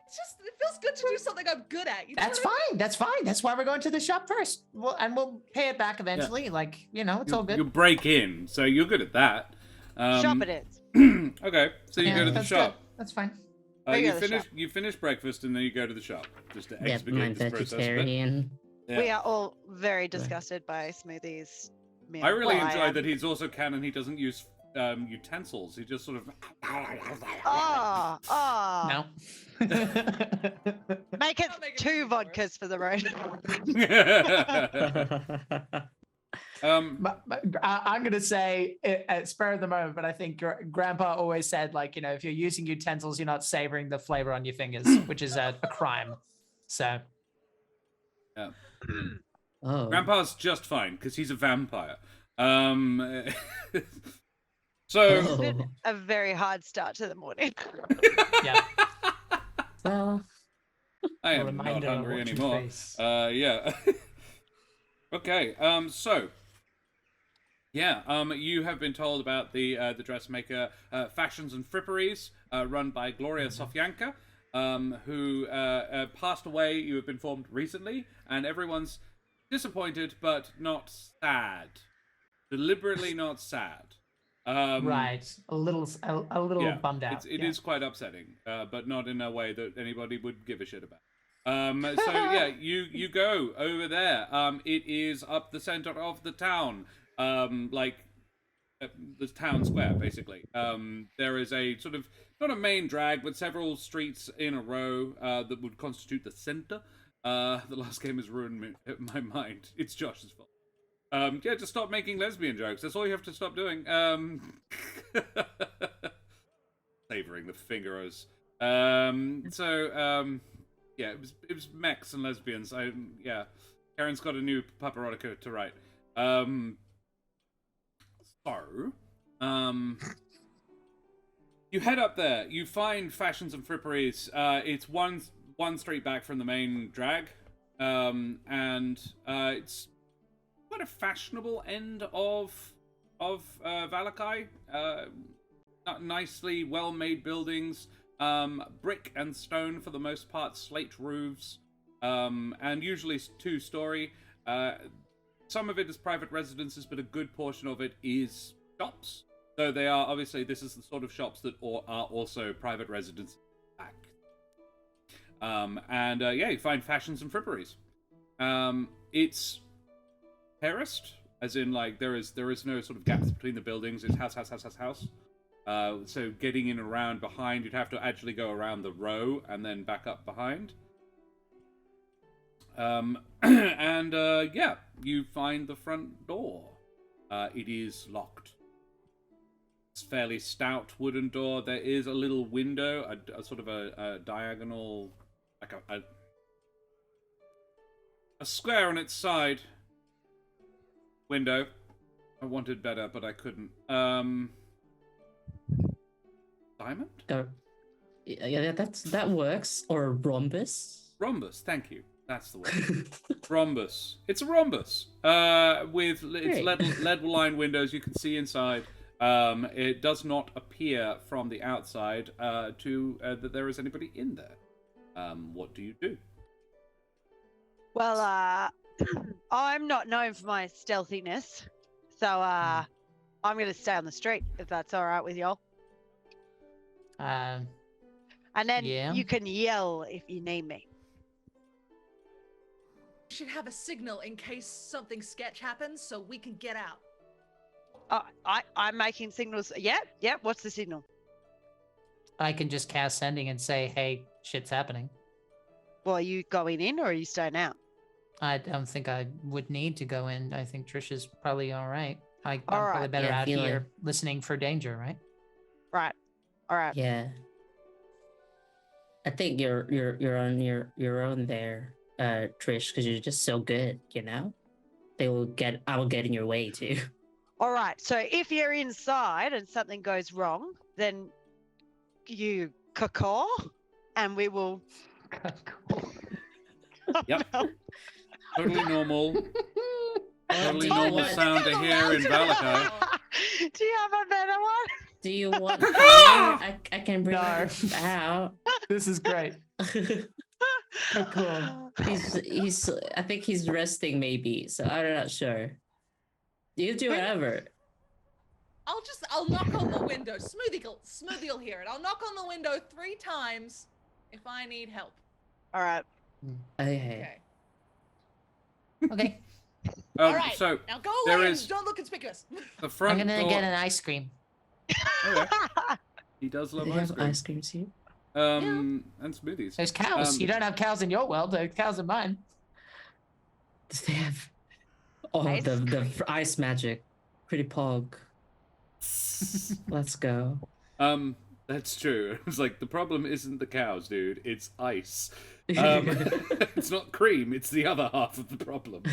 Speaker 5: feels good to do something I'm good at. You know
Speaker 3: That's
Speaker 5: what I
Speaker 3: fine. That's fine. That's why we're going to the shop first. We'll pay it back eventually. Like, it's all good.
Speaker 1: You break in, so you're good at that.
Speaker 4: Shop it is.
Speaker 1: Okay, so you
Speaker 3: Yeah,
Speaker 1: go to the
Speaker 3: that's
Speaker 1: shop.
Speaker 3: good. That's fine.
Speaker 4: We go to the shop.
Speaker 1: You finish breakfast and then you go to the shop just to
Speaker 2: Yeah,
Speaker 1: expedite
Speaker 2: my
Speaker 1: this process. a bit.
Speaker 2: vegetarian.
Speaker 1: Yeah.
Speaker 4: We are all very disgusted by Smoothies. meal.
Speaker 1: I really
Speaker 4: Well,
Speaker 1: enjoy
Speaker 4: am.
Speaker 1: that he's also canon. He doesn't use utensils. He just sort of.
Speaker 4: Oh.
Speaker 3: No.
Speaker 4: Make it
Speaker 5: Not making
Speaker 4: 2
Speaker 5: it worse.
Speaker 4: vodkas for the road.
Speaker 3: But I'm going to say at spur of the moment, but I think Grandpa always said, like, if you're using utensils, you're not savoring the flavor on your fingers, which is a crime. So.
Speaker 1: Yeah.
Speaker 2: Oh.
Speaker 1: Grandpa's just fine because he's a vampire. So
Speaker 2: Oh.
Speaker 4: Been a very hard start to the morning.
Speaker 3: Yeah.
Speaker 2: Well,
Speaker 1: I
Speaker 3: A
Speaker 1: am not
Speaker 3: reminder of
Speaker 1: hungry
Speaker 3: what you
Speaker 1: anymore.
Speaker 3: face.
Speaker 1: Yeah. Okay. So. Yeah. You have been told about the dressmaker fashions and fripperies run by Gloria Sofyanka, who passed away. You have been informed recently, and everyone's disappointed but not sad. Deliberately not sad.
Speaker 3: Right. A little
Speaker 1: Yeah,
Speaker 3: bummed out.
Speaker 1: It
Speaker 3: yeah.
Speaker 1: is quite upsetting, but not in a way that anybody would give a shit about. So yeah, you go over there. It is up the center of the town, like the town square, basically. There is a sort of not a main drag, but several streets in a row that would constitute the center. The last game has ruined my mind. It's Josh's fault. Yeah, just stop making lesbian jokes. That's all you have to stop doing. Savoring the fingers. Yeah, it was mechs and lesbians. Yeah, Karen's got a new paparotica to write. You head up there. You find Fashions and Fripperies. It's one street back from the main drag, and it's quite a fashionable end of Vallaki. Nicely well-made buildings, brick and stone for the most part, slate roofs, and usually two-story. Some of it is private residences, but a good portion of it is shops. So they are, obviously, this is the sort of shops that are also private residences back. Yeah, you find Fashions and Fripperies. It's terraced, as in, like, there is no sort of gaps between the buildings. It's house. So getting in around behind, you'd have to actually go around the row and then back up behind. Yeah, you find the front door. It is locked. It's a fairly stout wooden door. There is a little window, a sort of a diagonal, like a square on its side window. I wanted better, but I couldn't. Diamond?
Speaker 2: Yeah, that works. Or rhombus.
Speaker 1: Rhombus, thank you. That's the word. Rhombus. It's a rhombus. With its lead-lined windows, you can see inside. It does not appear from the outside that there is anybody in there. What do you do?
Speaker 4: Well, I'm not known for my stealthiness, so I'm going to stay on the street, if that's all right with y'all. And then you can yell if you need me.
Speaker 5: We should have a signal in case something sketch happens so we can get out.
Speaker 4: I'm making signals. Yeah, what's the signal?
Speaker 3: I can just cast sending and say, hey, shit's happening.
Speaker 4: Well, are you going in or are you staying out?
Speaker 3: I don't think I would need to go in. I think Trisha's probably all right. I'm probably better out here listening for danger, right?
Speaker 4: Right. All right.
Speaker 2: Yeah. I think you're on your own there, Trish, because you're just so good, you know? I will get in your way too.
Speaker 4: All right. So if you're inside and something goes wrong, then you caw and we will.
Speaker 1: Yep. Totally normal. Totally normal sound to hear in Vallaki.
Speaker 4: Do you have a better one?
Speaker 2: Do you want I can bring it out.
Speaker 3: This is great.
Speaker 2: Oh, cool. He's I think he's resting maybe, so I'm not sure. You do whatever.
Speaker 5: I'll knock on the window. Smoothie will hear it. I'll knock on the window 3 times if I need help.
Speaker 4: All right.
Speaker 2: Okay.
Speaker 3: Okay.
Speaker 5: All right.
Speaker 1: So
Speaker 5: now go away
Speaker 1: there
Speaker 5: and
Speaker 1: is
Speaker 5: don't look conspicuous.
Speaker 1: the front
Speaker 3: I'm gonna
Speaker 1: door.
Speaker 3: get an ice cream.
Speaker 1: Okay. He does love
Speaker 2: They
Speaker 1: ice
Speaker 2: have
Speaker 1: cream.
Speaker 2: ice creams here.
Speaker 1: And smoothies.
Speaker 3: There's cows. You don't have cows in your world. There's cows in mine.
Speaker 2: They have the ice magic. Pretty pog. Let's go.
Speaker 1: That's true. It's like the problem isn't the cows, dude. It's ice. It's not cream. It's the other half of the problem.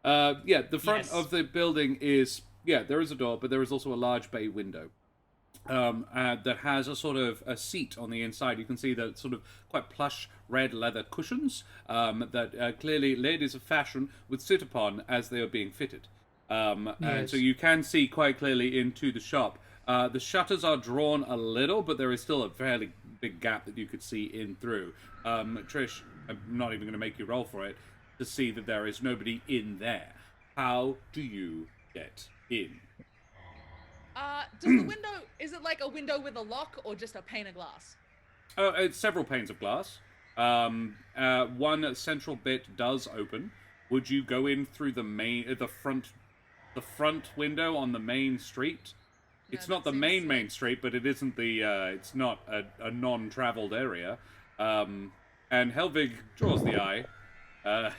Speaker 1: Yeah, the front of the building is there is a door, but there is also a large bay window. That has a sort of a seat on the inside. You can see the sort of quite plush red leather cushions that clearly ladies of fashion would sit upon as they are being fitted. And so you can see quite clearly into the shop. The shutters are drawn a little, but there is still a fairly big gap that you could see in through. Trish, I'm not even going to make you roll for it to see that there is nobody in there. How do you get in?
Speaker 5: Does the window, is it like a window with a lock or just a pane of glass?
Speaker 1: Oh, it's several panes of glass. One central bit does open. Would you go in through the front window on the main street? It's not the main street, but it isn't it's not a non-traveled area. And Helvig draws the eye.
Speaker 5: And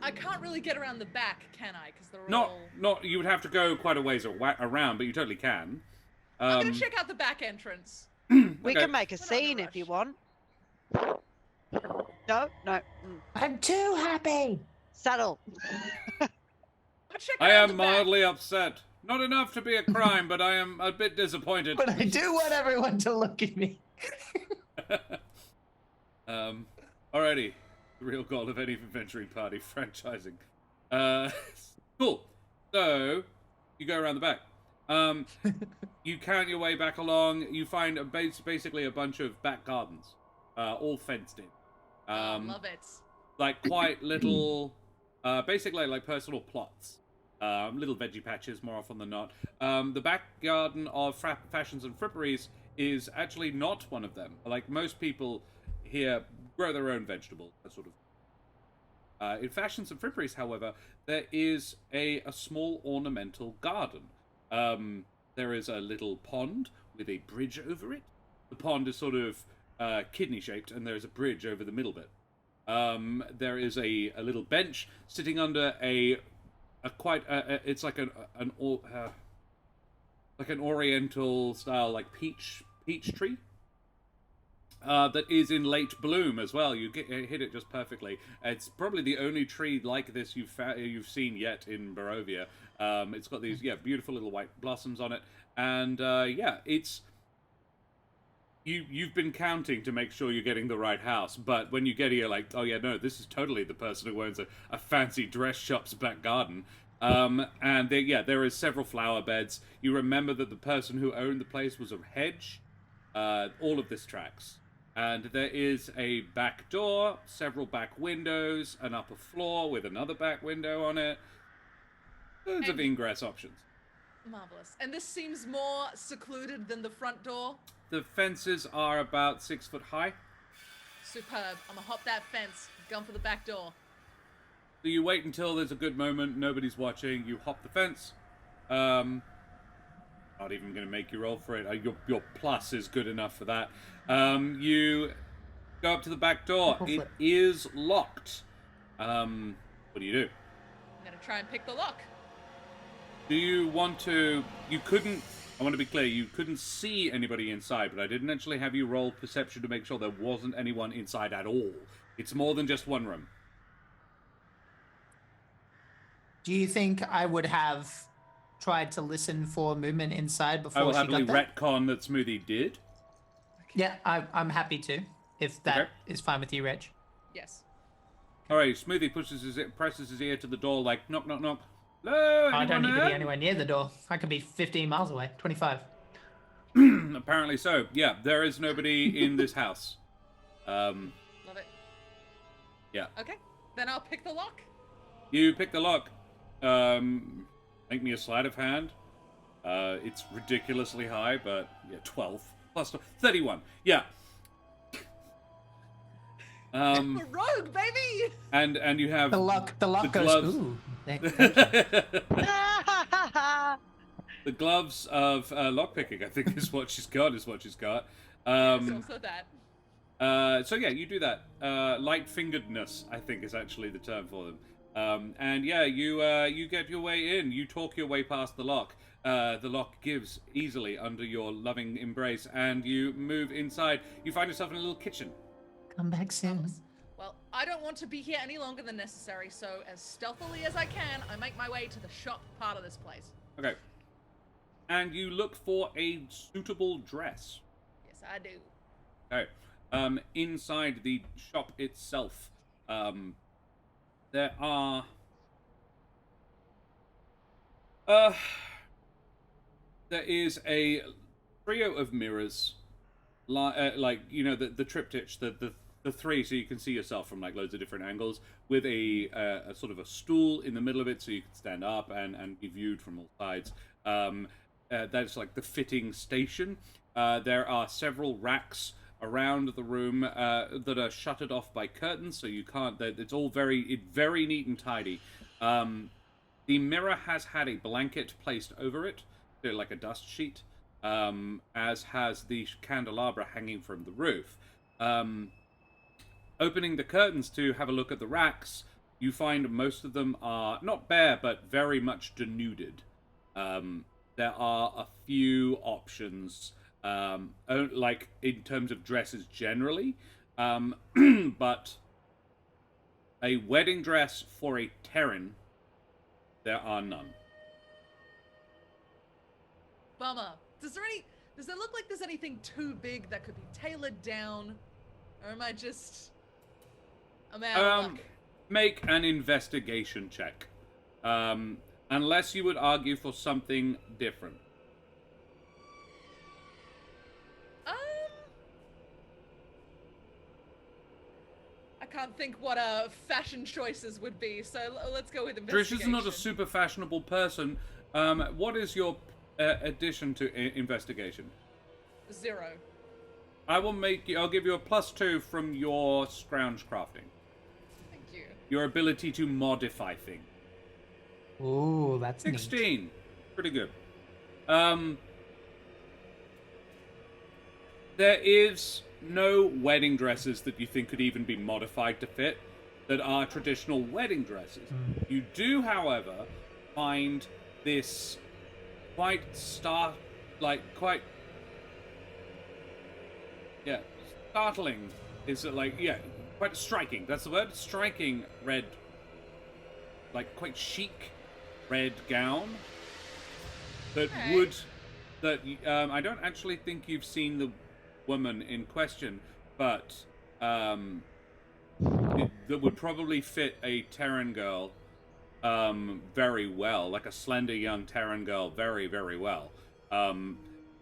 Speaker 5: I can't really get around the back, can I? Because they're
Speaker 1: Not,
Speaker 5: all...
Speaker 1: not. You would have to go quite a ways around, but you totally can.
Speaker 5: I'm gonna check out the back entrance.
Speaker 4: We
Speaker 1: Okay.
Speaker 4: can make a
Speaker 5: We're not in a
Speaker 4: scene if you
Speaker 5: rush.
Speaker 4: want. No, no.
Speaker 3: I'm too happy.
Speaker 4: Saddle.
Speaker 5: I'm checking
Speaker 1: I
Speaker 5: out
Speaker 1: am
Speaker 5: the back.
Speaker 1: mildly upset. Not enough to be a crime, but I am a bit disappointed.
Speaker 3: But I do want everyone to look at me.
Speaker 1: Alrighty. The real goal of any adventuring party, franchising. Cool. So, you go around the back. You count your way back along. You find basically a bunch of back gardens, all fenced in.
Speaker 5: Love it.
Speaker 1: Like quite little, basically like personal plots. Little veggie patches more often than not. The back garden of Fashions and Fripperies is actually not one of them. Like most people here grow their own vegetables, that sort of. In Fashions and Fripperies, however, there is a small ornamental garden. There is a little pond with a bridge over it. The pond is sort of kidney-shaped, and there is a bridge over the middle bit. There is a little bench sitting under it's like an oriental style like peach tree. That is in late bloom as well. You hit it just perfectly. It's probably the only tree like this you've seen yet in Barovia. It's got these beautiful little white blossoms on it, and it's you've been counting to make sure you're getting the right house. But when you get here, like, oh yeah, no, this is totally the person who owns a fancy dress shop's back garden. And there is several flower beds. You remember that the person who owned the place was a hedge. All of this tracks. And there is a back door, several back windows, an upper floor with another back window on it. Loads of ingress options.
Speaker 5: Marvelous. And this seems more secluded than the front door.
Speaker 1: The fences are about 6 foot high.
Speaker 5: Superb. I'm gonna hop that fence, gun for the back door.
Speaker 1: So you wait until there's a good moment, nobody's watching, you hop the fence. Not even going to make you roll for it. Your plus is good enough for that. You go up to the back door. It is locked. What do you do?
Speaker 5: I'm gonna try and pick the lock.
Speaker 1: Do you want to... You couldn't... I want to be clear, you couldn't see anybody inside, but I didn't actually have you roll perception to make sure there wasn't anyone inside at all. It's more than just one room.
Speaker 3: Do you think I would have tried to listen for movement inside before
Speaker 1: I will
Speaker 3: she
Speaker 1: happily
Speaker 3: got there?
Speaker 1: retcon that Smoothie did.
Speaker 3: Yeah, I'm happy to, if that is fine with you, Reg.
Speaker 5: Yes.
Speaker 1: Alright, Smoothie presses his ear to the door like, knock, knock, knock. Hello,
Speaker 3: I don't need
Speaker 1: anyone
Speaker 3: to be
Speaker 1: there?
Speaker 3: anywhere near the door. I could be 15 miles away, 25.
Speaker 1: Apparently so. Yeah, there is nobody in this house.
Speaker 5: Love it.
Speaker 1: Yeah.
Speaker 5: Okay. Then I'll pick the lock.
Speaker 1: You pick the lock. Make me a sleight of hand. It's ridiculously high, but yeah, 12 plus 31. Yeah.
Speaker 5: We're rogue, baby.
Speaker 1: And you have
Speaker 3: The lock goes.
Speaker 1: gloves.
Speaker 3: Ooh.
Speaker 1: The gloves of lockpicking, I think, is what she's got.
Speaker 5: It's also that.
Speaker 1: So yeah, you do that. Light-fingeredness, I think, is actually the term for them. And yeah, you get your way in. You talk your way past the lock. The lock gives easily under your loving embrace, and you move inside. You find yourself in a little kitchen.
Speaker 3: Come back soon.
Speaker 5: Well, I don't want to be here any longer than necessary, so as stealthily as I can, I make my way to the shop part of this place.
Speaker 1: Okay. And you look for a suitable dress.
Speaker 5: Yes, I do.
Speaker 1: Okay. Inside the shop itself, there are... there is a trio of mirrors, like, you know, the triptych, the three, so you can see yourself from like loads of different angles, with a sort of a stool in the middle of it, so you can stand up and be viewed from all sides. That's like the fitting station. There are several racks around the room that are shuttered off by curtains, so you can't. It's all very neat and tidy. The mirror has had a blanket placed over it, like a dust sheet, as has the candelabra hanging from the roof. Opening the curtains to have a look at the racks, you find most of them are not bare, but very much denuded. There are a few options, like in terms of dresses generally, but a wedding dress for a Terran, there are none.
Speaker 5: Bummer. Does it look like there's anything too big that could be tailored down? Or am I just... I'm out of luck?
Speaker 1: Make an investigation check. Unless you would argue for something different.
Speaker 5: I can't think what fashion choices would be, so let's go with
Speaker 1: Trish
Speaker 5: investigation.
Speaker 1: is not a super fashionable person. What is your addition to investigation?
Speaker 5: 0.
Speaker 1: I'll give you a +2 from your scrounge crafting.
Speaker 5: Thank you.
Speaker 1: Your ability to modify things.
Speaker 3: Ooh, that's
Speaker 1: 16.
Speaker 3: neat.
Speaker 1: Pretty good. There is no wedding dresses that you think could even be modified to fit that are traditional wedding dresses. You do, however, find this quite startling. Is it quite striking? That's the word. Striking red, quite chic red gown that I don't actually think you've seen the woman in question, but that would probably fit a Terran girl very well, like a slender young Terran girl very, very well.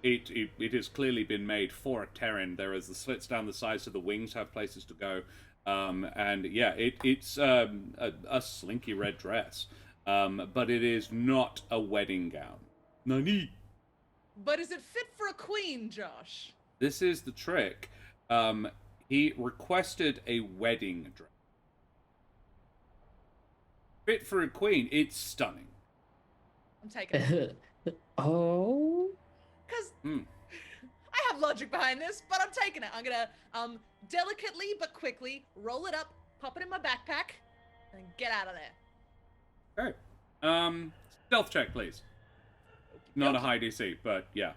Speaker 1: It has clearly been made for a Terran. There is the slits down the sides so the wings have places to go. And yeah, it's a slinky red dress. But it is not a wedding gown. Nani?
Speaker 5: But is it fit for a queen, Josh?
Speaker 1: This is the trick. He requested a wedding dress. Fit for a queen. It's stunning.
Speaker 5: I'm taking it.
Speaker 2: Oh?
Speaker 5: Because I have logic behind this, but I'm taking it. I'm gonna delicately but quickly roll it up, pop it in my backpack, and get out of there.
Speaker 1: Okay. Stealth check, please. Not a high DC, but yeah.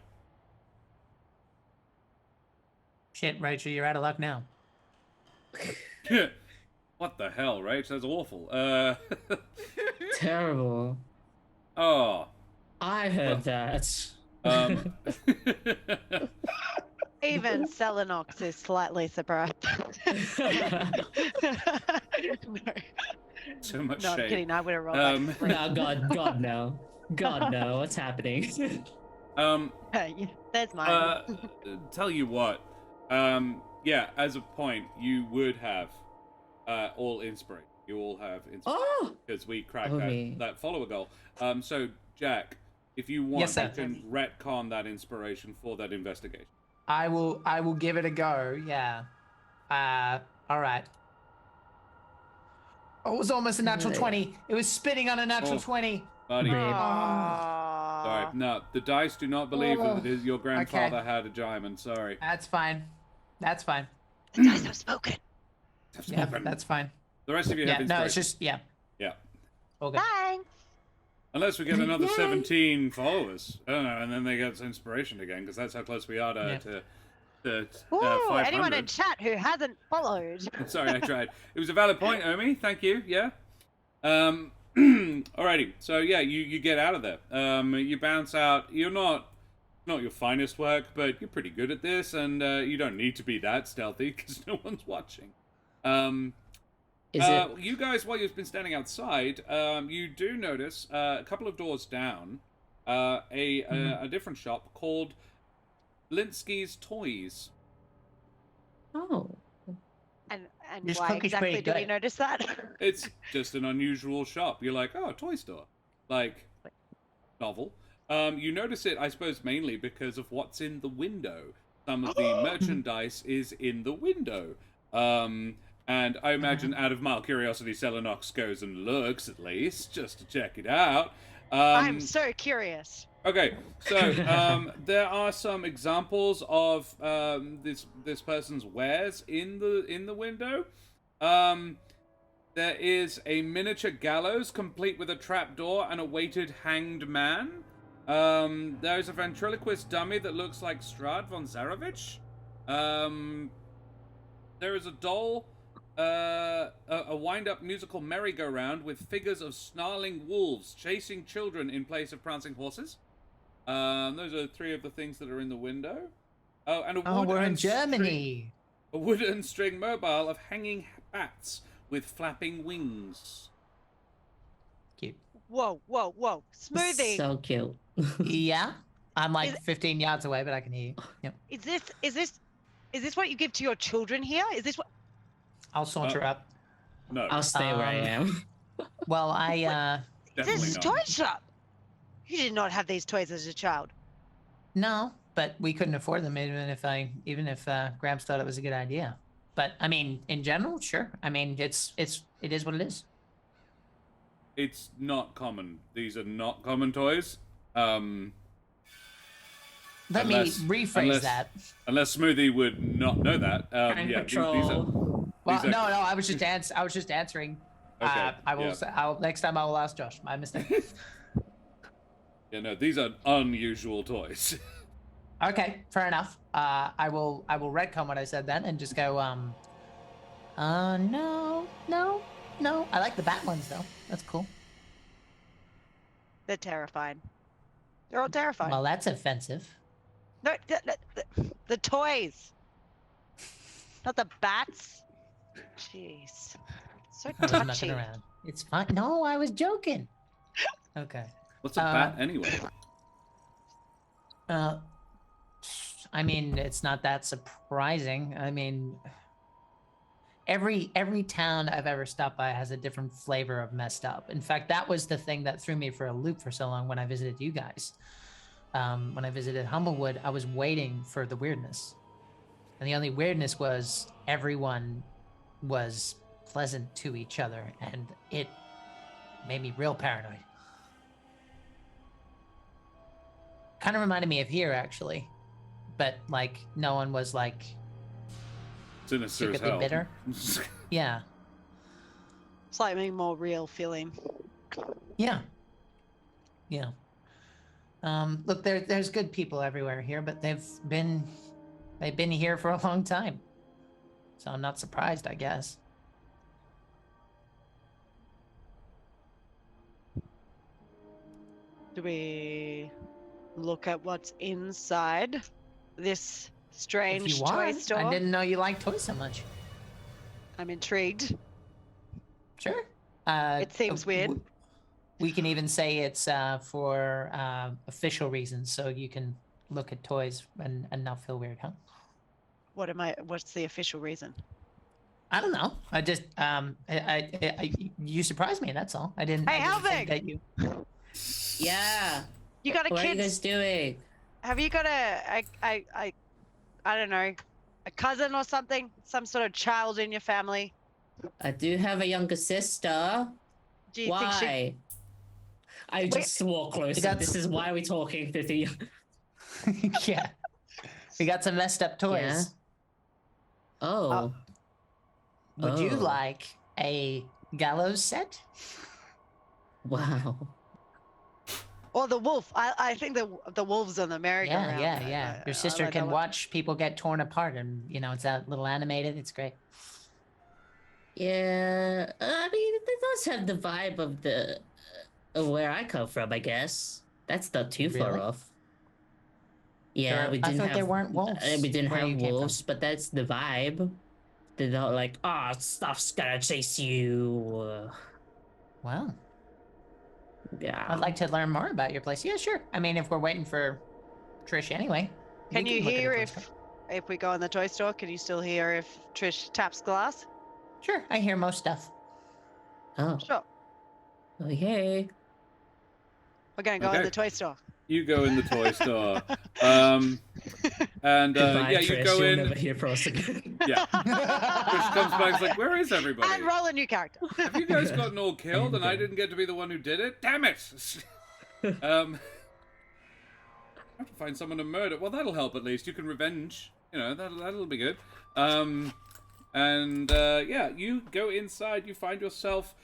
Speaker 3: Shit, Rachel, you're out of luck now.
Speaker 1: What the hell, Rach? That's awful.
Speaker 2: Terrible.
Speaker 1: Oh.
Speaker 2: I heard that.
Speaker 4: Even Selenox is slightly surprised.
Speaker 1: So much
Speaker 4: No, I'm
Speaker 1: shade.
Speaker 4: kidding. I would have rolled like 3.
Speaker 2: No, God, no. God, no. What's happening?
Speaker 4: There's mine.
Speaker 1: Tell you what. Yeah, as a point, you would have all inspiration. You all have inspiration.
Speaker 2: Oh!
Speaker 1: Because we cracked
Speaker 2: Okay.
Speaker 1: that follower goal. So, Jack, if you want,
Speaker 3: Yes, sir.
Speaker 1: you can retcon that inspiration for that investigation.
Speaker 3: I will give it a go. Yeah. All right. Oh, it was almost a natural 20. It was spitting on a natural 20.
Speaker 1: Buddy.
Speaker 2: Babe.
Speaker 4: Aww.
Speaker 1: Sorry. No, the dice do not believe that your grandfather had a diamond. Sorry.
Speaker 3: That's fine. That's fine.
Speaker 4: The dice have spoken.
Speaker 3: Yeah, that's fine.
Speaker 1: The rest of you
Speaker 3: Yeah,
Speaker 1: have inspiration.
Speaker 3: no, it's just, yeah.
Speaker 1: Yeah.
Speaker 3: Okay.
Speaker 4: Thanks.
Speaker 1: Unless we get another 17 followers. I don't know, and then they get inspiration again, because that's how close we are to
Speaker 4: Ooh,
Speaker 1: 500.
Speaker 4: anyone in chat who hasn't followed.
Speaker 1: Sorry, I tried. It was a valid point, Omi. Thank you. Yeah. Alrighty. So yeah, you get out of there. You bounce out. You're not your finest work, but you're pretty good at this, and you don't need to be that stealthy because no one's watching. You guys, while you've been standing outside, you do notice a couple of doors down, a different shop called Linsky's Toys.
Speaker 2: Oh.
Speaker 4: And
Speaker 3: This
Speaker 4: why
Speaker 3: cookie's
Speaker 4: exactly
Speaker 3: pretty
Speaker 4: do we
Speaker 3: good.
Speaker 4: notice that?
Speaker 1: It's just an unusual shop. You're like, oh, a toy store. Like, novel. You notice it, I suppose, mainly because of what's in the window. Some of the merchandise is in the window. And I imagine, out of mild curiosity, Selenox goes and looks, at least, just to check it out.
Speaker 4: I'm so curious.
Speaker 1: Okay, so there are some examples of this person's wares in the window. There is a miniature gallows complete with a trapdoor and a weighted hanged man. There is a ventriloquist dummy that looks like Strad von Zarevich. There is a doll, a wind-up musical merry-go-round with figures of snarling wolves chasing children in place of prancing horses. Those are 3 of the things that are in the window. Oh, and
Speaker 3: we're in Germany.
Speaker 1: A wooden string mobile of hanging bats with flapping wings.
Speaker 3: Cute.
Speaker 4: Whoa, whoa, whoa. Smoothie.
Speaker 2: So cute.
Speaker 3: Yeah, I'm like 15 yards away, but I can hear you. Yep.
Speaker 4: Is this what you give to your children here? Is this what?
Speaker 3: I'll saunter up.
Speaker 1: No.
Speaker 2: I'll stay where I am.
Speaker 3: Well,
Speaker 1: Definitely
Speaker 4: This is
Speaker 1: not.
Speaker 4: toy shop. You did not have these toys as a child.
Speaker 3: no, but we couldn't afford them even if Gramps thought it was a good idea. But I mean, in general, sure. I mean, it is what it is.
Speaker 1: It's not common. These are not common toys.
Speaker 3: Let me rephrase that.
Speaker 1: Unless Smoothie would not know that.
Speaker 2: Time
Speaker 1: yeah,
Speaker 2: Patrol.
Speaker 3: Well,
Speaker 1: these
Speaker 3: no,
Speaker 1: are-
Speaker 3: I was just answering.
Speaker 1: Okay,
Speaker 3: I will.
Speaker 1: yeah.
Speaker 3: Next time I will ask Josh. My mistake.
Speaker 1: Yeah, no, these are unusual toys.
Speaker 3: Okay, fair enough. I will retcon what I said then and just go. No. I like the bat ones though. That's cool.
Speaker 4: They're terrifying. They're all terrifying.
Speaker 3: Well, that's offensive.
Speaker 4: No, the toys. Not the bats. Jeez. So
Speaker 3: I'm not
Speaker 4: touchy.
Speaker 3: around. It's fine. No, I was joking. Okay.
Speaker 1: What's a bat anyway?
Speaker 3: I mean, it's not that surprising. I mean, every town I've ever stopped by has a different flavor of messed up. In fact, that was the thing that threw me for a loop for so long when I visited you guys. When I visited Humblewood, I was waiting for the weirdness. And the only weirdness was everyone was pleasant to each other, and it made me real paranoid. Kind of reminded me of here, actually. But, like, no one was, like,
Speaker 1: Sinister as
Speaker 3: secretly
Speaker 1: hell.
Speaker 3: bitter. Yeah.
Speaker 4: Slightly more real feeling.
Speaker 3: Yeah. Yeah. Look, there's good people everywhere here, but they've been here for a long time. So I'm not surprised, I guess.
Speaker 4: Do we look at what's inside this
Speaker 3: If
Speaker 4: strange
Speaker 3: you
Speaker 4: toy
Speaker 3: want,
Speaker 4: store?
Speaker 3: I didn't know you liked toys so much.
Speaker 4: I'm intrigued.
Speaker 3: Sure.
Speaker 4: It seems weird.
Speaker 3: We can even say it's for official reasons, so you can look at toys and not feel weird, huh?
Speaker 4: What's the official reason?
Speaker 3: I don't know. I just you surprised me. That's all. I didn't.
Speaker 4: Hey,
Speaker 3: I didn't think
Speaker 4: Helvig!
Speaker 3: that you.
Speaker 2: Yeah.
Speaker 4: You got a
Speaker 2: What are you
Speaker 4: kid?
Speaker 2: guys doing?
Speaker 4: Have you got I don't know, a cousin or something? Some sort of child in your family?
Speaker 2: I do have a younger sister.
Speaker 4: Do you think she?
Speaker 2: Why? I just walk closer.
Speaker 3: got
Speaker 2: This is why we're talking to the.
Speaker 3: Yeah. We got some messed up toys.
Speaker 2: Yeah. Oh.
Speaker 3: Would you
Speaker 2: Oh.
Speaker 3: like a gallows set?
Speaker 2: Wow.
Speaker 4: Or the wolf? I think the wolves on the merry-go-round.
Speaker 3: Yeah. Your sister
Speaker 4: like
Speaker 3: can
Speaker 4: that one.
Speaker 3: watch people get torn apart, and it's that little animated. It's great.
Speaker 2: Yeah. I mean, it does have the vibe of the where I come from, I guess. That's not too far
Speaker 3: Really?
Speaker 2: off. Yeah,
Speaker 3: Sure.
Speaker 2: we
Speaker 3: I
Speaker 2: didn't
Speaker 3: thought
Speaker 2: have.
Speaker 3: there weren't wolves
Speaker 2: We didn't
Speaker 3: where you
Speaker 2: have
Speaker 3: came from.
Speaker 2: wolves, but that's the vibe. They're not like, stuff's gonna chase you.
Speaker 3: Well,
Speaker 2: Yeah.
Speaker 3: I'd like to learn more about your place. Yeah, sure. I mean, if we're waiting for Trish anyway.
Speaker 4: Can
Speaker 3: we
Speaker 4: you
Speaker 3: look at
Speaker 4: hear
Speaker 3: a toy
Speaker 4: if
Speaker 3: store.
Speaker 4: we go in the toy store? Can you still hear if Trish taps glass?
Speaker 3: Sure, I hear most stuff.
Speaker 2: Oh.
Speaker 4: Sure.
Speaker 2: Okay.
Speaker 4: We're gonna go in
Speaker 1: Okay.
Speaker 4: the toy store.
Speaker 1: You go in the toy store. And
Speaker 2: Goodbye,
Speaker 1: yeah, you
Speaker 2: Trish.
Speaker 1: go
Speaker 2: You'll
Speaker 1: in.
Speaker 2: never hear from us again.
Speaker 1: Yeah. Trish comes back, it's like, where is everybody?
Speaker 4: And roll a new character.
Speaker 1: Have you guys gotten all killed and I
Speaker 2: Okay.
Speaker 1: didn't get to be the one who did it? Damn it! um, have to find someone to murder. Well, that'll help at least. You can revenge. You know, that'll be good. Yeah, you go inside. You find yourself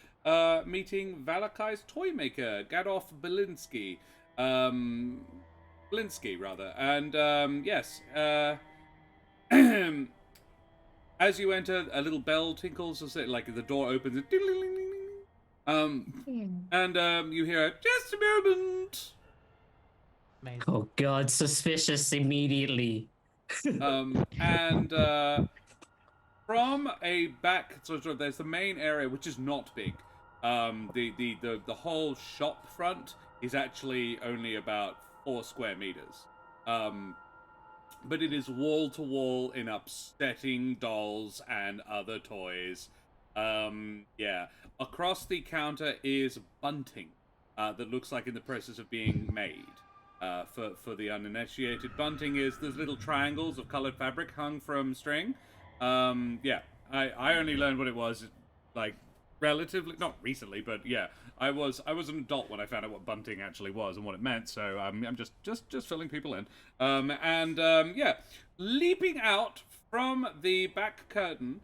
Speaker 1: meeting Vallaki's toymaker, Gadolf Belinsky. Belinsky, rather. And yes, as you enter, a little bell tinkles, like the door opens. And you hear, "Just a moment."
Speaker 3: Amazing.
Speaker 2: Oh God, suspicious immediately.
Speaker 1: From a back sort of, there's the main area which is not big. The whole shop front is actually only about 4 square meters. But it is wall to wall in upsetting dolls and other toys. Yeah. Across the counter is bunting that looks like in the process of being made. For the uninitiated, bunting is those little triangles of colored fabric hung from string. Yeah, I only learned what it was, like, relatively, not recently, but yeah, I was an adult when I found out what bunting actually was and what it meant, so I'm just filling people in. Yeah, leaping out from the back curtain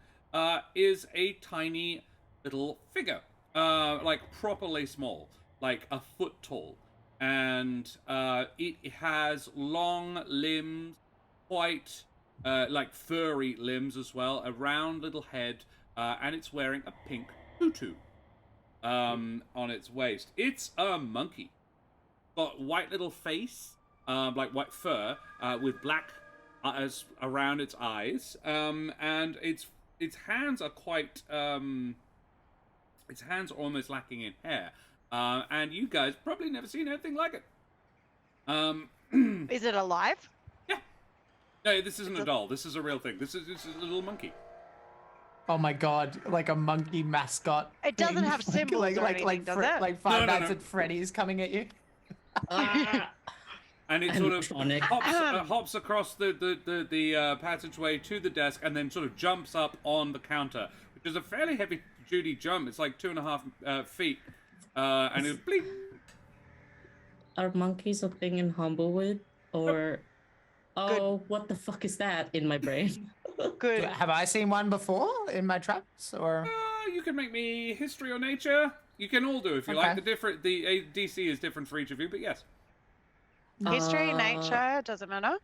Speaker 1: is a tiny little figure, like properly small, like a foot tall. And it has long limbs, quite like furry limbs as well, a round little head, and it's wearing a pink tutu on its waist. It's a monkey. Got white little face, like white fur, with black around its eyes, and its hands are quite its hands are almost lacking in hair. And you guys probably never seen anything like it.
Speaker 4: Is it alive?
Speaker 1: Yeah. No, this isn't a doll. This is a real thing. This is a little monkey.
Speaker 3: Oh my God, like a monkey mascot.
Speaker 4: It doesn't
Speaker 3: thing.
Speaker 4: have symbols or anything, does it?
Speaker 3: Like Five
Speaker 1: No.
Speaker 3: Nights at Freddy's coming at you.
Speaker 1: And it sort of
Speaker 2: Animatronic.
Speaker 1: hops across the passageway to the desk and then sort of jumps up on the counter, which is a fairly heavy-duty jump. It's like 2.5 feet. And it blink.
Speaker 2: Are monkeys a thing in Humblewood? Or what the fuck is that in my brain?
Speaker 4: Good.
Speaker 3: Have I seen one before in my traps, or?
Speaker 1: You can make me history or nature. You can all do if you like. The DC is different for each of you, but yes.
Speaker 4: History, nature, doesn't matter.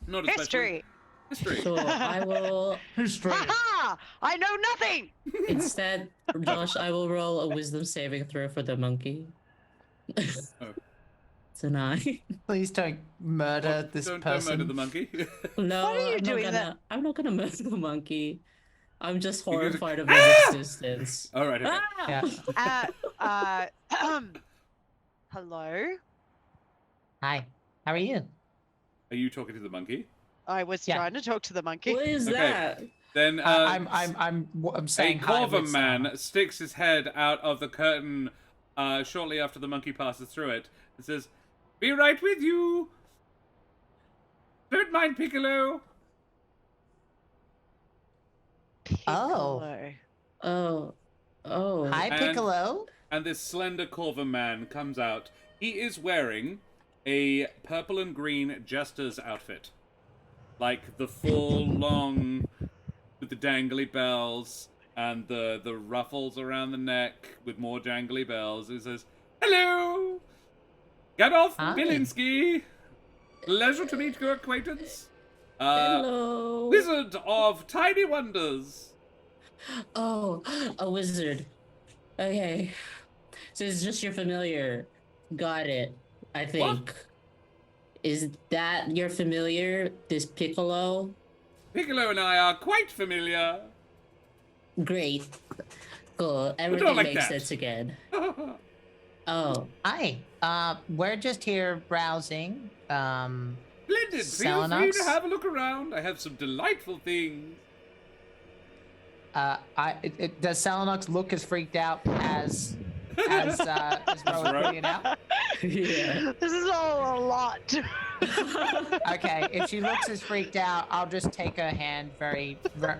Speaker 1: Not especially.
Speaker 4: History.
Speaker 1: History.
Speaker 2: So I will
Speaker 3: History.
Speaker 4: Haha! I know nothing!
Speaker 2: instead, Josh, I will roll a wisdom saving throw for the monkey.
Speaker 1: Oh.
Speaker 2: It's an eye.
Speaker 3: Please don't murder this
Speaker 1: Don't
Speaker 3: person.
Speaker 1: murder the monkey.
Speaker 2: No,
Speaker 4: What are you
Speaker 2: I'm
Speaker 4: doing
Speaker 2: not
Speaker 4: then?
Speaker 2: gonna, I'm not gonna murder the monkey. I'm just
Speaker 1: You're gonna-
Speaker 2: horrified of his existence.
Speaker 1: All right. Okay.
Speaker 2: Ah!
Speaker 3: Yeah.
Speaker 4: Hello?
Speaker 3: Hi. How are you?
Speaker 1: Are you talking to the monkey?
Speaker 4: I was
Speaker 3: Yeah.
Speaker 4: trying to talk to the monkey.
Speaker 2: What is
Speaker 1: Okay.
Speaker 2: that?
Speaker 1: Then
Speaker 3: I'm
Speaker 1: a
Speaker 3: saying hi
Speaker 1: Corva
Speaker 3: with
Speaker 1: man
Speaker 3: someone.
Speaker 1: sticks his head out of the curtain shortly after the monkey passes through it and says, "Be right with you. Don't mind Piccolo."
Speaker 4: Piccolo.
Speaker 2: Oh.
Speaker 3: Hi,
Speaker 1: And-
Speaker 3: Piccolo.
Speaker 1: And this slender Corva man comes out. He is wearing a purple and green jester's outfit. Like the full long with the dangly bells and the ruffles around the neck with more jangly bells. He says, "Hello! Gadolf
Speaker 3: Hi.
Speaker 1: Belinsky! Pleasure to meet your acquaintance.
Speaker 2: Hello.
Speaker 1: Wizard of Tiny Wonders."
Speaker 2: Oh, a wizard. Okay. So it's just your familiar. Got it. I think. Is that your familiar? This Piccolo?
Speaker 1: Piccolo and I are quite familiar.
Speaker 2: Great. Cool. Everything
Speaker 1: like
Speaker 2: makes
Speaker 1: that.
Speaker 2: sense again. Oh.
Speaker 3: Hi. We're just here browsing.
Speaker 1: Splendid. Feel free
Speaker 3: Selenox?
Speaker 1: to have a look around. I have some delightful things.
Speaker 3: Does Selenox look as freaked out as Roe
Speaker 1: Roe?
Speaker 3: putting it out?
Speaker 2: Yeah.
Speaker 4: This is all a lot.
Speaker 3: Okay, if she looks as freaked out, I'll just take her hand very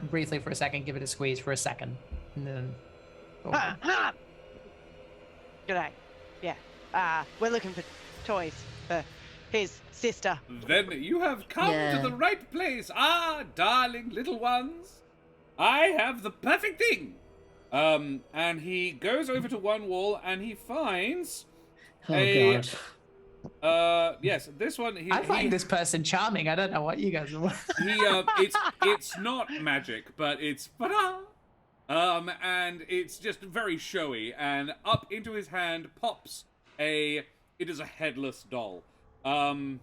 Speaker 3: briefly for a second, give it a squeeze for a second, and then.
Speaker 4: G'day. Yeah. We're looking for toys for his sister.
Speaker 1: Then you have come
Speaker 2: Yeah.
Speaker 1: to the right place. Ah, darling little ones. I have the perfect thing. And he goes over to one wall and he finds
Speaker 2: Oh
Speaker 1: a-
Speaker 2: god.
Speaker 1: yes, this one.
Speaker 3: I find this person charming. I don't know what you guys are.
Speaker 1: It's not magic, but it's and it's just very showy. And up into his hand pops it is a headless doll.
Speaker 3: Oh,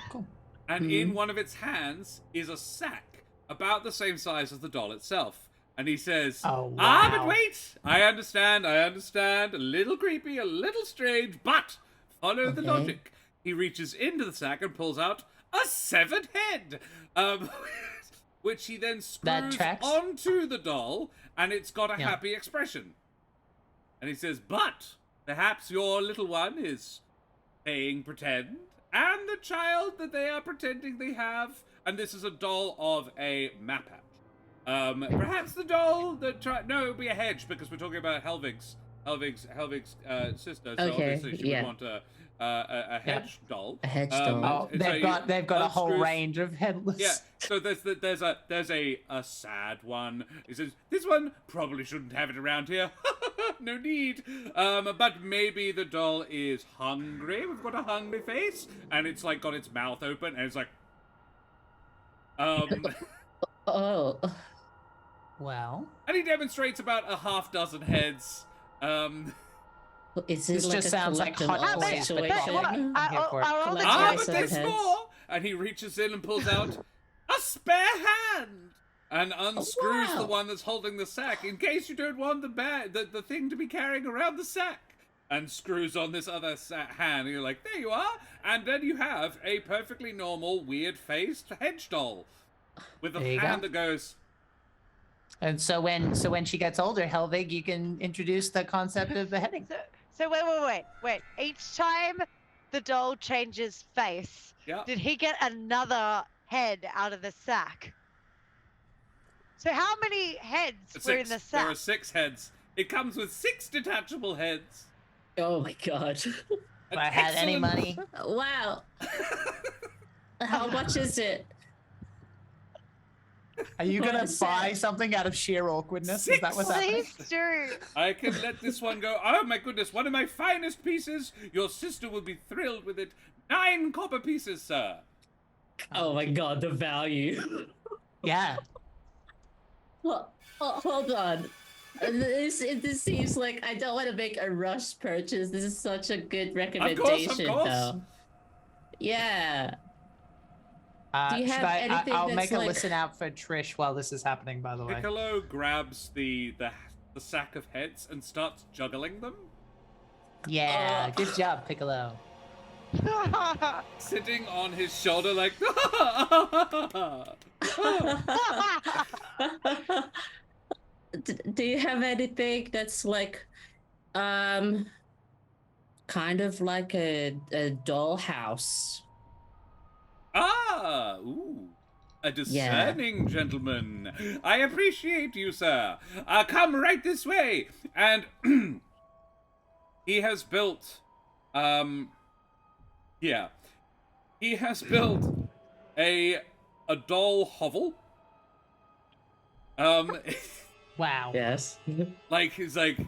Speaker 3: cool.
Speaker 1: And in one of its hands is a sack about the same size as the doll itself. And he says,
Speaker 3: Oh,
Speaker 1: Ah,
Speaker 3: wow.
Speaker 1: but wait! I understand. A little creepy, a little strange, but follow the
Speaker 2: Okay.
Speaker 1: logic. He reaches into the sack and pulls out a severed head, which he then
Speaker 3: That
Speaker 1: screws
Speaker 3: tracks.
Speaker 1: onto the doll, and it's got a
Speaker 3: Yeah.
Speaker 1: happy expression. And he says, but perhaps your little one is playing pretend, and the child that they are pretending they have, and this is a doll of a map hatch. Perhaps the doll that no, it would be a hedge because we're talking about Helvig's sister. So
Speaker 2: Okay,
Speaker 1: obviously she
Speaker 2: yeah.
Speaker 1: would want a hedge doll.
Speaker 2: A hedge doll.
Speaker 3: Oh,
Speaker 1: and so
Speaker 3: they've got a whole
Speaker 1: unscrews-
Speaker 3: range of headless.
Speaker 1: Yeah, so there's a sad one. He says this one probably shouldn't have it around here. No need. But maybe the doll is hungry. We've got a hungry face, and it's like got its mouth open, and it's like,
Speaker 2: Oh.
Speaker 3: Well,
Speaker 1: and he demonstrates about a half dozen heads.
Speaker 2: Is it
Speaker 3: This
Speaker 2: like
Speaker 3: just
Speaker 2: a
Speaker 3: sounds like
Speaker 2: collect
Speaker 3: hot
Speaker 2: all
Speaker 3: toys, but
Speaker 2: situation?
Speaker 3: what- I'm here for it.
Speaker 4: Are all the
Speaker 2: Collect
Speaker 1: Ah,
Speaker 2: all
Speaker 1: but
Speaker 2: severed
Speaker 1: there's
Speaker 2: heads.
Speaker 1: more! And he reaches in and pulls out a spare hand and unscrews the
Speaker 2: wow.
Speaker 1: one that's holding the sack in case you don't want the thing to be carrying around the sack. And screws on this other hand, and you're like, there you are! And then you have a perfectly normal, weird-faced hedge doll with a
Speaker 3: There you
Speaker 1: hand
Speaker 3: go.
Speaker 1: that goes,
Speaker 3: and so when she gets older, Helvig, you can introduce the concept of beheading.
Speaker 4: So wait. Each time the doll changes face,
Speaker 1: yeah.
Speaker 4: did he get another head out of the sack? So how many heads were in the
Speaker 1: There are
Speaker 4: sack?
Speaker 1: 6 heads. It comes with 6 detachable heads.
Speaker 2: Oh my god.
Speaker 3: If I had any
Speaker 1: Excellent-
Speaker 3: money,
Speaker 2: Wow. How much is it?
Speaker 3: are you gonna
Speaker 2: What is
Speaker 3: buy
Speaker 2: it?
Speaker 3: something out of sheer awkwardness? Is that what's happening?
Speaker 4: Please do.
Speaker 1: I can let this one go. Oh my goodness, one of my finest pieces. Your sister will be thrilled with it. 9 copper pieces, sir.
Speaker 2: Oh my god, the value.
Speaker 3: Yeah.
Speaker 2: Hold on. This seems like I don't want to make a rush purchase. This is such a good recommendation,
Speaker 1: course.
Speaker 2: though. Yeah. Do you
Speaker 3: Should
Speaker 2: have anything
Speaker 3: I'll
Speaker 2: that's
Speaker 3: make a
Speaker 2: like-
Speaker 3: listen out for Trish while this is happening, by the way.
Speaker 1: Piccolo grabs the sack of heads and starts juggling them,
Speaker 3: Yeah, good job, Piccolo.
Speaker 1: sitting on his shoulder like.
Speaker 2: Do you have anything that's like, kind of like a dollhouse?
Speaker 1: Ah, ooh. A discerning gentleman. I appreciate you, sir. Come right this way. And he has built, yeah. He has built a doll hovel.
Speaker 3: Wow.
Speaker 2: Yes.
Speaker 1: Like, he's like,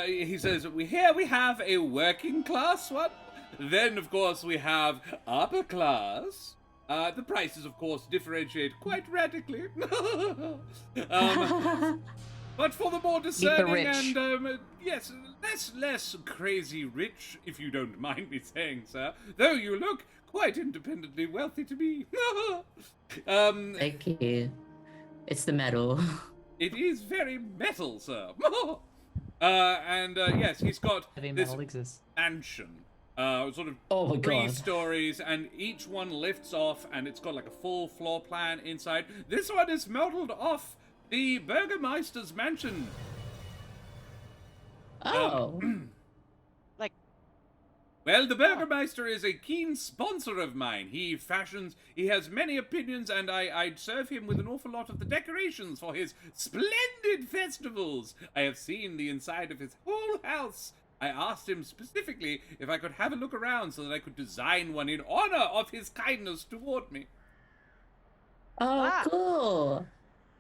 Speaker 1: he says, here we have a working class one. Then, of course, we have upper class. The prices, of course, differentiate quite radically. But for the more discerning
Speaker 3: rich.
Speaker 1: and, yes, less crazy rich, if you don't mind me saying, sir, though you look quite independently wealthy to me.
Speaker 2: Thank you. It's the metal.
Speaker 1: It is very metal, sir. Yes, he's got
Speaker 3: Heavy
Speaker 1: this
Speaker 3: metal exists.
Speaker 1: mansion. Sort of
Speaker 2: Oh my
Speaker 1: 3
Speaker 2: god.
Speaker 1: stories, and each one lifts off, and it's got like a full floor plan inside. This one is modeled off the Burgermeister's mansion.
Speaker 2: Oh.
Speaker 1: Well, the Burgermeister is a keen sponsor of mine. He has many opinions, and I'd serve him with an awful lot of the decorations for his splendid festivals. I have seen the inside of his whole house, I asked him specifically if I could have a look around so that I could design one in honor of his kindness toward me.
Speaker 2: Oh,
Speaker 4: Wow.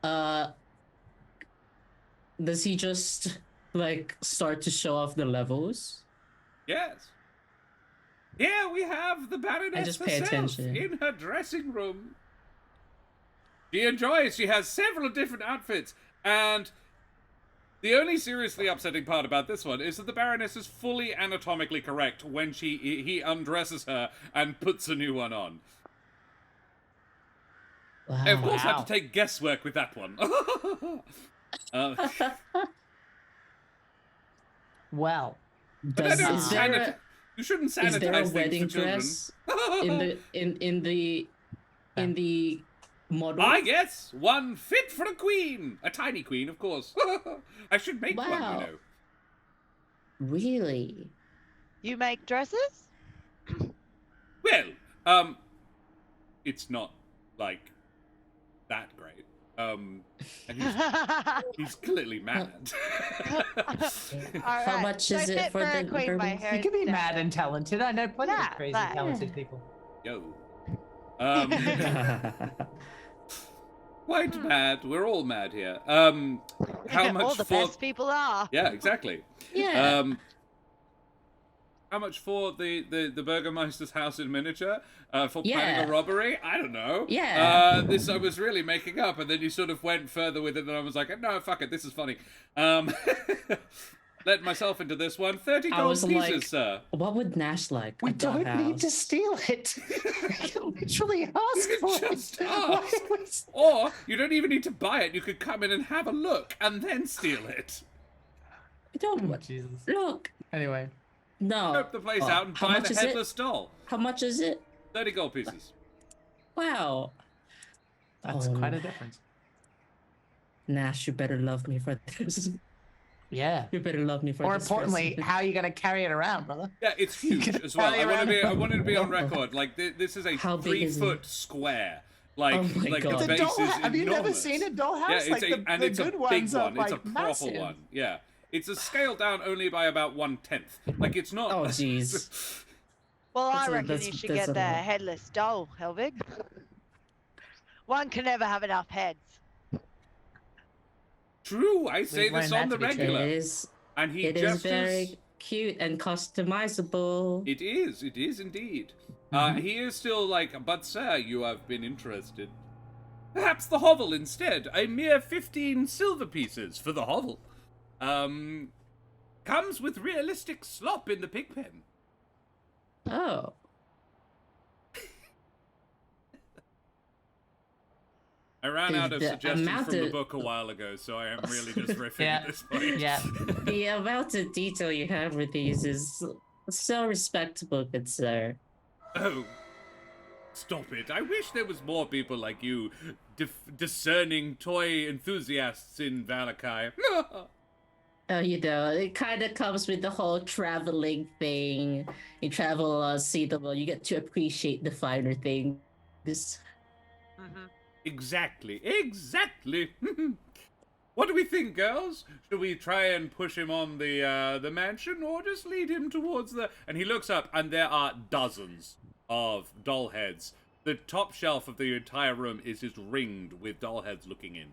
Speaker 2: cool. Does he just like start to show off the levels?
Speaker 1: Yes. Here we have the Baroness
Speaker 2: just pay
Speaker 1: herself
Speaker 2: attention.
Speaker 1: in her dressing room. She enjoys. She has several different outfits, and the only seriously upsetting part about this one is that the Baroness is fully anatomically correct when he undresses her and puts a new one on.
Speaker 2: Wow.
Speaker 1: I, of course, had
Speaker 3: Wow.
Speaker 1: to take guesswork with that one.
Speaker 3: Well,
Speaker 1: But I
Speaker 2: Does,
Speaker 1: don't
Speaker 2: is there
Speaker 1: sanitize. You shouldn't sanitize
Speaker 2: is there a
Speaker 1: things
Speaker 2: wedding
Speaker 1: for children.
Speaker 2: dress in the model?
Speaker 1: Ah, yes, one fit for a queen. A tiny queen, of course. I should make one,
Speaker 2: Wow.
Speaker 1: you know.
Speaker 2: Really?
Speaker 4: You make dresses?
Speaker 1: Well, it's not, like, that great. And he's clearly mad.
Speaker 2: How much is it for the bourbon?
Speaker 3: you can be mad and talented. I know plenty
Speaker 4: Yeah,
Speaker 3: of crazy
Speaker 4: but-
Speaker 3: talented people.
Speaker 1: Yo. Quite mad. We're all mad here. How much
Speaker 4: All the
Speaker 1: for...
Speaker 4: best people are.
Speaker 1: Yeah, exactly.
Speaker 2: Yeah.
Speaker 1: How much for the Burgermeister's house in miniature? For planning
Speaker 2: Yeah.
Speaker 1: a robbery? I don't know.
Speaker 2: Yeah.
Speaker 1: This I was really making up, and then you sort of went further with it, and I was like, no, fuck it, this is funny. Let myself into this one. 30
Speaker 2: I
Speaker 1: gold
Speaker 2: was
Speaker 1: pieces,
Speaker 2: like-
Speaker 1: sir.
Speaker 2: What would Nash like?
Speaker 3: We
Speaker 2: at the
Speaker 3: don't need to
Speaker 2: house?
Speaker 3: steal it. We can literally ask
Speaker 1: You
Speaker 3: for
Speaker 1: can just
Speaker 3: it.
Speaker 1: ask.
Speaker 3: Why would-
Speaker 1: Or you don't even need to buy it. You could come in and have a look, and then steal it.
Speaker 2: I don't.
Speaker 3: Oh, Jesus.
Speaker 2: Look.
Speaker 3: Anyway,
Speaker 2: No.
Speaker 1: Scope the place
Speaker 2: Oh,
Speaker 1: out and
Speaker 2: how
Speaker 1: buy
Speaker 2: much
Speaker 1: the
Speaker 2: is it?
Speaker 1: headless doll.
Speaker 2: How much is it?
Speaker 1: 30 gold pieces.
Speaker 2: Wow.
Speaker 3: that's
Speaker 2: Oh,
Speaker 3: quite a difference.
Speaker 2: Nash, you better love me for this.
Speaker 3: Yeah.
Speaker 2: You better love me for
Speaker 3: More
Speaker 2: this.
Speaker 3: importantly,
Speaker 2: recipe.
Speaker 3: how are you going to carry it around, brother?
Speaker 1: Yeah, it's
Speaker 3: You
Speaker 1: huge
Speaker 3: can
Speaker 1: as well.
Speaker 3: carry around
Speaker 1: I wanted to be on
Speaker 2: Oh.
Speaker 1: record. Like this is a
Speaker 2: How big is it?
Speaker 1: 3-foot square. Like,
Speaker 2: Oh my
Speaker 1: like
Speaker 2: God.
Speaker 1: the
Speaker 3: The
Speaker 1: base
Speaker 3: doll,
Speaker 1: is
Speaker 3: have you never
Speaker 1: enormous.
Speaker 3: seen a dollhouse?
Speaker 1: Yeah, it's
Speaker 3: like
Speaker 1: a and
Speaker 3: the
Speaker 1: it's
Speaker 3: good
Speaker 1: a big
Speaker 3: ones are
Speaker 1: one. It's a
Speaker 3: like
Speaker 1: proper
Speaker 3: massive.
Speaker 1: one. Yeah, it's a scaled down only by about 1/10. Like it's not.
Speaker 2: Oh, jeez.
Speaker 4: Well, I
Speaker 2: That's a-
Speaker 4: reckon
Speaker 2: that's-
Speaker 4: you should
Speaker 2: that's
Speaker 4: get
Speaker 2: a
Speaker 4: the
Speaker 2: lot.
Speaker 4: headless doll, Helvig. One can never have enough heads.
Speaker 1: True, I say
Speaker 3: We've
Speaker 1: this
Speaker 3: learned
Speaker 1: on the
Speaker 3: that to be true.
Speaker 2: It
Speaker 1: regular.
Speaker 2: is.
Speaker 1: And he
Speaker 2: It is
Speaker 1: gestures.
Speaker 2: very cute and customizable.
Speaker 1: It is indeed. He is still like, but sir, you have been interested. Perhaps the hovel instead. A mere 15 silver pieces for the hovel. Comes with realistic slop in the pig pen.
Speaker 2: Oh.
Speaker 1: I ran
Speaker 2: Is
Speaker 1: out of
Speaker 2: the
Speaker 1: suggestions
Speaker 2: amount
Speaker 1: from the
Speaker 2: of-
Speaker 1: book a while ago, so I am really just riffing
Speaker 3: Yeah.
Speaker 1: at this point.
Speaker 3: Yeah.
Speaker 2: The amount of detail you have with these is so respectable, good sir.
Speaker 1: Oh, stop it. I wish there was more people like you, discerning toy enthusiasts in Vallaki.
Speaker 2: Oh, you know, it kind of comes with the whole traveling thing. You travel, see the world, you get to appreciate the finer things.
Speaker 4: Hmm.
Speaker 1: Exactly. What do we think, girls? Should we try and push him on the mansion, or just lead him towards the... And he looks up, and there are dozens of doll heads. The top shelf of the entire room is just ringed with doll heads looking in.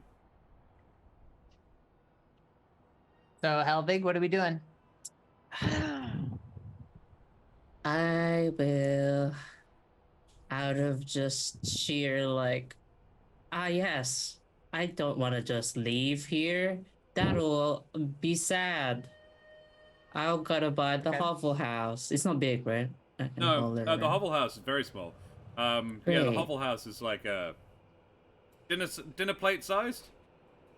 Speaker 3: So, Helvig, what are we doing?
Speaker 2: I will, out of just sheer like, yes, I don't want to just leave here. That'll be sad. I'll gotta buy the
Speaker 3: Okay.
Speaker 2: Hovel House. It's not big, right? I can hold
Speaker 1: No,
Speaker 2: it
Speaker 1: the
Speaker 2: around.
Speaker 1: Hovel House is very small. Yeah, the
Speaker 2: Great.
Speaker 1: Hovel House is like a dinner plate sized.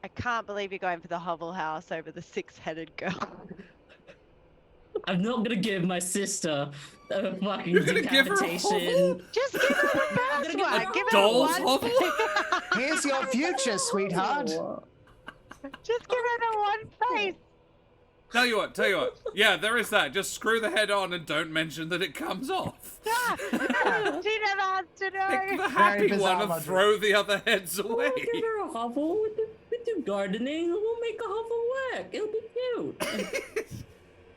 Speaker 4: I can't believe you're going for the hovel house over the 6-headed girl.
Speaker 2: I'm not gonna give my sister a fucking
Speaker 1: You're gonna give her a
Speaker 2: decapitation.
Speaker 4: Just give her the first
Speaker 2: give her
Speaker 4: one.
Speaker 2: a
Speaker 4: Give her
Speaker 1: doll's
Speaker 4: one.
Speaker 1: hovel?
Speaker 3: Here's your future, sweetheart.
Speaker 4: Just give her the one face.
Speaker 1: Tell you what. Yeah, there is that. Just screw the head on and don't mention that it comes off.
Speaker 4: Yeah. She never has to
Speaker 1: Pick
Speaker 4: know.
Speaker 1: the happy
Speaker 3: bizarre
Speaker 1: one and
Speaker 3: logic.
Speaker 1: throw the other heads
Speaker 2: We'll
Speaker 1: away.
Speaker 2: give her a hovel. We do gardening. We'll make a hovel work. It'll be cute.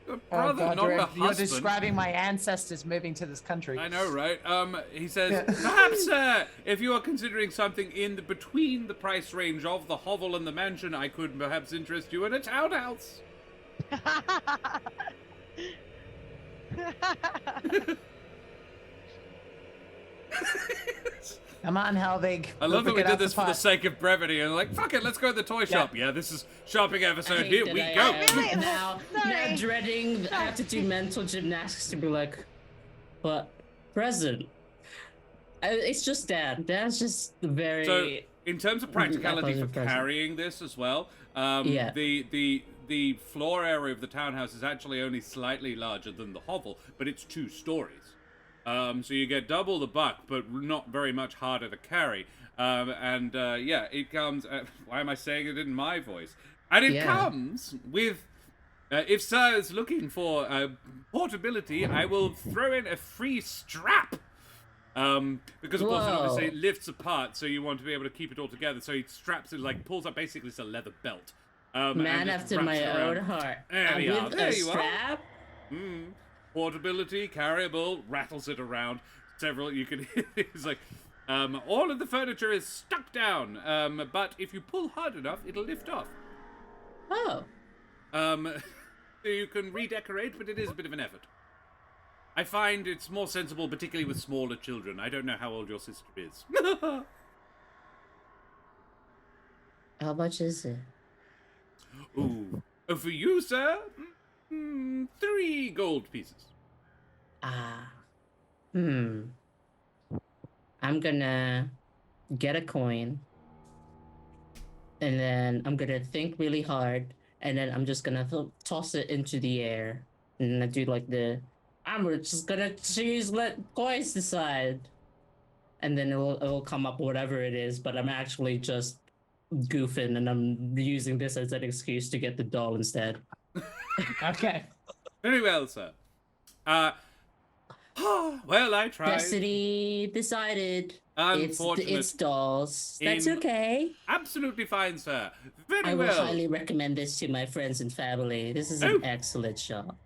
Speaker 1: A
Speaker 3: Oh
Speaker 1: brother,
Speaker 3: God,
Speaker 1: not a
Speaker 3: you're
Speaker 1: husband.
Speaker 3: describing my ancestors moving to this country.
Speaker 1: I know, right? He says,
Speaker 3: Yeah.
Speaker 1: perhaps, if you are considering something between the price range of the hovel and the mansion, I could perhaps interest you in a townhouse.
Speaker 3: Come on, Helvig.
Speaker 1: I love that we
Speaker 3: Get
Speaker 1: did
Speaker 3: out the
Speaker 1: this for the
Speaker 3: pot.
Speaker 1: sake of brevity and like, fuck it, let's go to the toy shop. Yeah, this is shopping episode. Here we go.
Speaker 4: Really?
Speaker 2: Now
Speaker 4: Sorry.
Speaker 2: dreading, I have to do mental gymnastics to be like, but present. It's just Dad. Dad's just very.
Speaker 1: So, in terms of practicality for
Speaker 2: present.
Speaker 1: carrying this as well,
Speaker 2: Yeah.
Speaker 1: the floor area of the townhouse is actually only slightly larger than the hovel, but it's 2 stories. So you get double the buck, but not very much harder to carry. Yeah, it comes. Why am I saying it in my voice? And it comes with. If Sir is looking for portability, I will throw in a free strap. Because of course it obviously lifts apart, so you want to be able to keep it all together. So he straps it, like pulls up basically it's a leather belt.
Speaker 2: Man after my own heart.
Speaker 1: There you are.
Speaker 2: With
Speaker 1: There
Speaker 2: a
Speaker 1: you
Speaker 2: strap?
Speaker 1: are. Portability, carryable, rattles it around. Several, you can. It's like, all of the furniture is stuck down. But if you pull hard enough, it'll lift off.
Speaker 2: Oh.
Speaker 1: So you can redecorate, but it is a bit of an effort. I find it's more sensible, particularly with smaller children. I don't know how old your sister is.
Speaker 2: How much is it?
Speaker 1: Ooh. For you, sir? 3 gold pieces.
Speaker 2: I'm gonna get a coin. And then I'm gonna think really hard. And then I'm just gonna toss it into the air. And then I do like I'm just gonna let coins decide. And then it'll come up whatever it is, but I'm actually just goofing and I'm using this as an excuse to get the doll instead.
Speaker 3: Okay.
Speaker 1: Very well, sir. Well, I tried.
Speaker 2: Destiny decided.
Speaker 1: Unfortunate.
Speaker 2: It's dolls. That's
Speaker 1: In-
Speaker 2: okay.
Speaker 1: Absolutely fine, sir. Very
Speaker 2: I will
Speaker 1: well.
Speaker 2: highly recommend this to my friends and family. This is an excellent shop.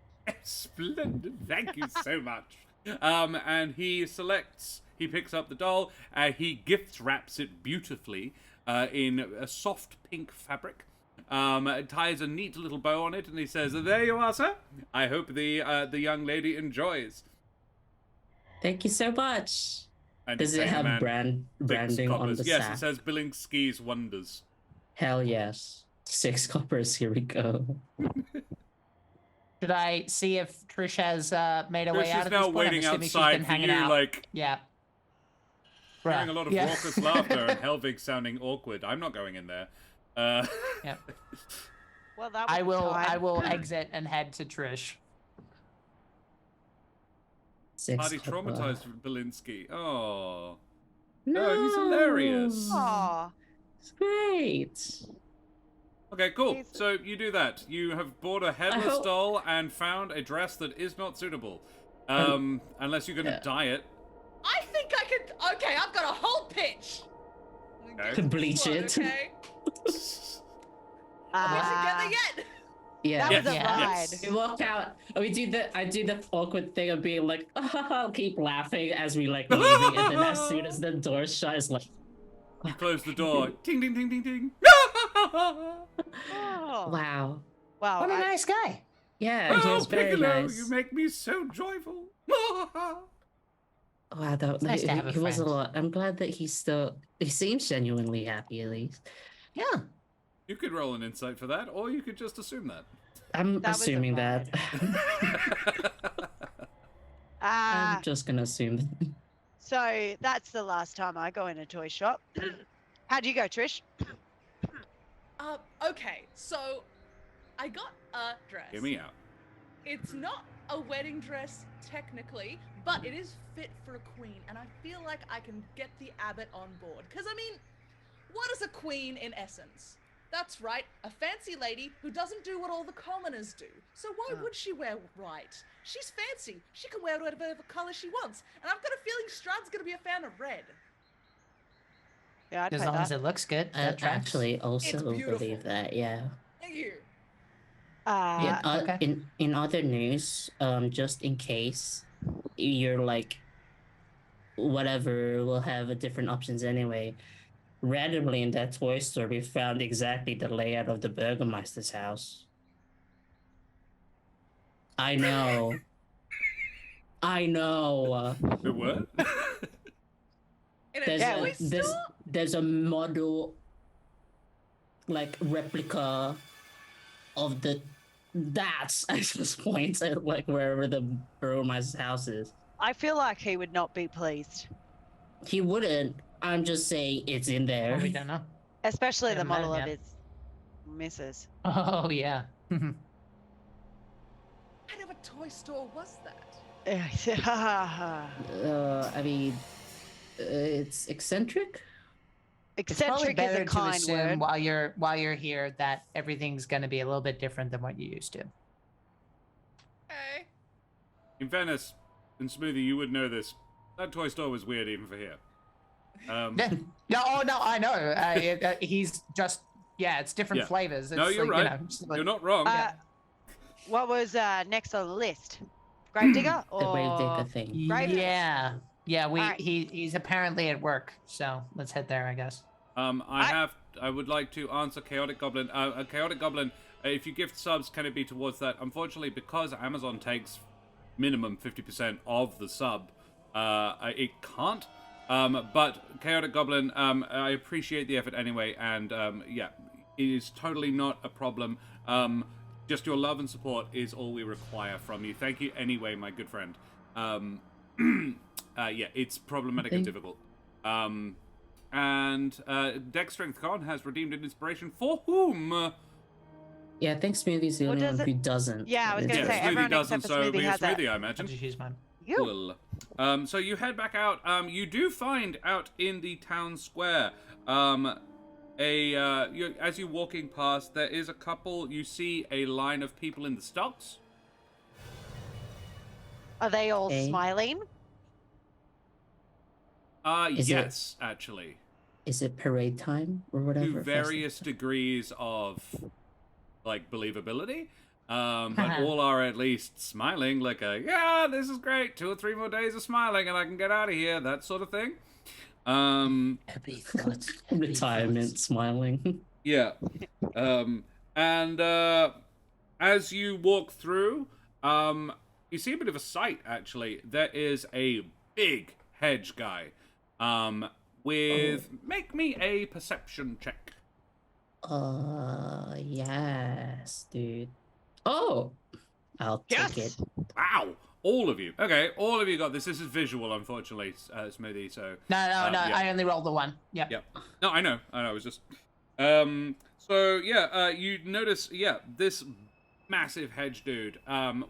Speaker 1: Splendid. Thank you so much. And he picks up the doll, he gift wraps it beautifully in a soft pink fabric, ties a neat little bow on it, and he says, there you are, sir. I hope the young lady enjoys.
Speaker 2: Thank you so much.
Speaker 1: And
Speaker 2: Does it have branding on the
Speaker 1: Yes,
Speaker 2: sack?
Speaker 1: it says Billingski's Wonders.
Speaker 2: Hell yes. 6 coppers, here we go.
Speaker 3: Should I see if Trish has made her way
Speaker 1: Trish
Speaker 3: out
Speaker 1: is
Speaker 3: of
Speaker 1: now
Speaker 3: this point? I'm
Speaker 1: waiting
Speaker 3: assuming she's
Speaker 1: outside
Speaker 3: been
Speaker 1: for
Speaker 3: hanging
Speaker 1: you,
Speaker 3: out.
Speaker 1: like,
Speaker 3: Yeah.
Speaker 1: hearing a lot of
Speaker 3: Yeah.
Speaker 1: raucous laughter and Helvig sounding awkward. I'm not going in there.
Speaker 3: Yeah.
Speaker 4: Well, that was
Speaker 3: I
Speaker 4: time.
Speaker 3: will exit and head to Trish.
Speaker 2: 6
Speaker 1: Party
Speaker 2: copper.
Speaker 1: traumatized with Belinsky. Oh.
Speaker 2: No,
Speaker 1: he's hilarious.
Speaker 4: Aw.
Speaker 2: It's great.
Speaker 1: Okay, cool.
Speaker 4: He's-
Speaker 1: So you do that. You have bought a headless
Speaker 2: hope-
Speaker 1: doll and found a dress that is not suitable. Unless you're going to dye it.
Speaker 5: I think I could. Okay, I've got a whole pitch.
Speaker 1: Okay.
Speaker 2: To bleach
Speaker 5: What,
Speaker 2: it.
Speaker 5: Okay. Are we together yet?
Speaker 2: Yeah.
Speaker 4: That was a
Speaker 3: Yeah.
Speaker 4: ride.
Speaker 2: We walk out. I do the awkward thing of being like, I'll keep laughing as we like leaving, and then as soon as the door shut, it's like,
Speaker 1: You close the door. Ting, ting, ting, ting, ting.
Speaker 4: Oh.
Speaker 2: wow.
Speaker 4: Wow.
Speaker 3: What a nice guy.
Speaker 2: Yeah, he
Speaker 1: Oh,
Speaker 2: was very
Speaker 1: Piccolo,
Speaker 2: nice.
Speaker 1: you make me so joyful.
Speaker 2: Wow,
Speaker 3: nice to have a
Speaker 2: he was a
Speaker 3: friend.
Speaker 2: lot. I'm glad that he seems genuinely happy at least.
Speaker 3: Yeah.
Speaker 1: You could roll an insight for that, or you could just assume that.
Speaker 2: I'm
Speaker 4: That was a
Speaker 2: assuming that.
Speaker 4: Ah,
Speaker 2: I'm just gonna assume that.
Speaker 4: so that's the last time I go in a toy shop. How'd you go, Trish?
Speaker 5: Okay, so I got a dress.
Speaker 1: Hear me out.
Speaker 5: It's not a wedding dress technically, but it is fit for a queen, and I feel like I can get the abbot on board. Because, I mean, what is a queen in essence? That's right, a fancy lady who doesn't do what all the commoners do. So why would she wear white? She's fancy. She can wear whatever color she wants. And I've got a feeling Strahd's going to be a fan of red.
Speaker 4: Yeah, I'd
Speaker 3: As
Speaker 4: pay
Speaker 3: long
Speaker 4: that.
Speaker 3: as it looks good.
Speaker 2: I
Speaker 3: that tracks.
Speaker 2: actually also
Speaker 5: beautiful.
Speaker 2: believe that, yeah.
Speaker 5: Thank you.
Speaker 3: okay.
Speaker 2: In other news, just in case you're like whatever, we'll have different options anyway. Randomly in that toy store, we found exactly the layout of the Burgermeister's house. I know. I know.
Speaker 1: Wait, what?
Speaker 5: In a
Speaker 2: There's
Speaker 4: Yeah,
Speaker 5: toy
Speaker 2: a
Speaker 5: store?
Speaker 2: there's a model like replica of the that's I just points at like wherever the Burgermeister's house is.
Speaker 4: I feel like he would not be pleased,
Speaker 2: He wouldn't. I'm just saying it's in there.
Speaker 3: Well, we don't know.
Speaker 4: especially
Speaker 3: Haven't
Speaker 4: the
Speaker 3: met him
Speaker 4: model of
Speaker 3: yet.
Speaker 4: his missus.
Speaker 3: Oh yeah.
Speaker 5: What kind of a toy store was that?
Speaker 2: I mean, it's eccentric.
Speaker 3: It's probably
Speaker 4: Eccentric is
Speaker 3: better
Speaker 4: a
Speaker 3: to
Speaker 4: kind
Speaker 3: assume
Speaker 4: word.
Speaker 3: while you're here that everything's going to be a little bit different than what you used to.
Speaker 5: Okay.
Speaker 1: In fairness, and Smoothie, you would know this. That toy store was weird even for here.
Speaker 3: Yeah. No, oh no, I know. He's just it's different
Speaker 1: Yeah.
Speaker 3: flavors. It's
Speaker 1: No, you're
Speaker 3: like,
Speaker 1: right.
Speaker 3: You know, just like-
Speaker 1: You're not wrong.
Speaker 4: What was next on the list? Gravedigger
Speaker 2: The Gravedigger
Speaker 4: or
Speaker 2: thing.
Speaker 4: Grave-
Speaker 3: yeah.
Speaker 4: Alright.
Speaker 3: He's apparently at work, so let's head there, I guess.
Speaker 1: I would like to answer Chaotic Goblin. Chaotic Goblin, if you gift subs, can it be towards that? Unfortunately, because Amazon takes minimum 50% of the sub, it can't. But Chaotic Goblin, I appreciate the effort anyway, and it is totally not a problem. Just your love and support is all we require from you. Thank you anyway, my good friend. It's problematic and difficult. And Dex Strength Con has redeemed an inspiration for whom?
Speaker 2: Yeah, I think Smoothie's the
Speaker 4: What
Speaker 2: only
Speaker 4: does
Speaker 2: one
Speaker 4: it-
Speaker 2: who doesn't.
Speaker 4: Yeah, I was gonna
Speaker 1: Yeah,
Speaker 4: say,
Speaker 1: Smoothie
Speaker 4: everyone
Speaker 1: doesn't,
Speaker 4: except for
Speaker 1: so it'll
Speaker 4: Smoothie
Speaker 1: be a
Speaker 4: has it.
Speaker 1: Smoothie, I
Speaker 3: I'll
Speaker 1: imagine.
Speaker 3: just use mine.
Speaker 4: You.
Speaker 1: Cool. So you head back out. You do find out in the town square, as you're walking past, there is a couple. You see a line of people in the stocks.
Speaker 4: Are they all
Speaker 2: Okay.
Speaker 4: smiling?
Speaker 2: Is it-
Speaker 1: Yes, actually,
Speaker 2: Is it parade time or whatever?
Speaker 1: to various degrees of like believability. But all are at least smiling, like this is great. 2 or 3 more days of smiling, and I can get out of here. That sort of thing.
Speaker 3: Happy thoughts.
Speaker 2: Retirement smiling.
Speaker 1: Yeah. And as you walk through, you see a bit of a sight, actually. There is a big hedge guy. Make me a perception check.
Speaker 2: Yes, dude. Oh, I'll take it.
Speaker 1: Wow. All of you. Okay, all of you got this. This is visual, unfortunately, Smoothie, so...
Speaker 3: No,
Speaker 1: yeah.
Speaker 3: I only rolled the one. Yeah.
Speaker 1: Yep. No, I know. It was just... you notice, this massive hedge dude,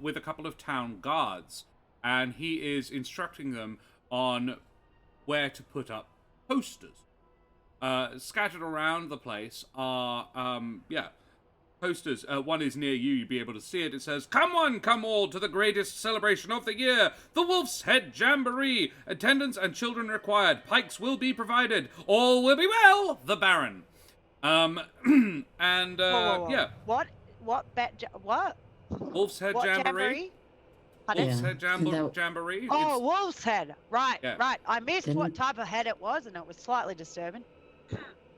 Speaker 1: with a couple of town guards, and he is instructing them on where to put up posters. Scattered around the place are, posters. One is near you, you'll be able to see it. It says, "Come one, come all to the greatest celebration of the year, the Wolf's Head Jamboree. Attendants and children required. Pikes will be provided. All will be well, the Baron."
Speaker 4: Whoa. What? What? What?
Speaker 1: Wolf's Head
Speaker 4: What
Speaker 1: Jamboree.
Speaker 4: Pardon?
Speaker 1: Wolf's
Speaker 2: Yeah.
Speaker 1: Head Jamboree.
Speaker 4: Oh, wolf's head. Right,
Speaker 1: Yeah.
Speaker 4: right. I missed what
Speaker 2: Didn't-
Speaker 4: type of head it was, and it was slightly disturbing.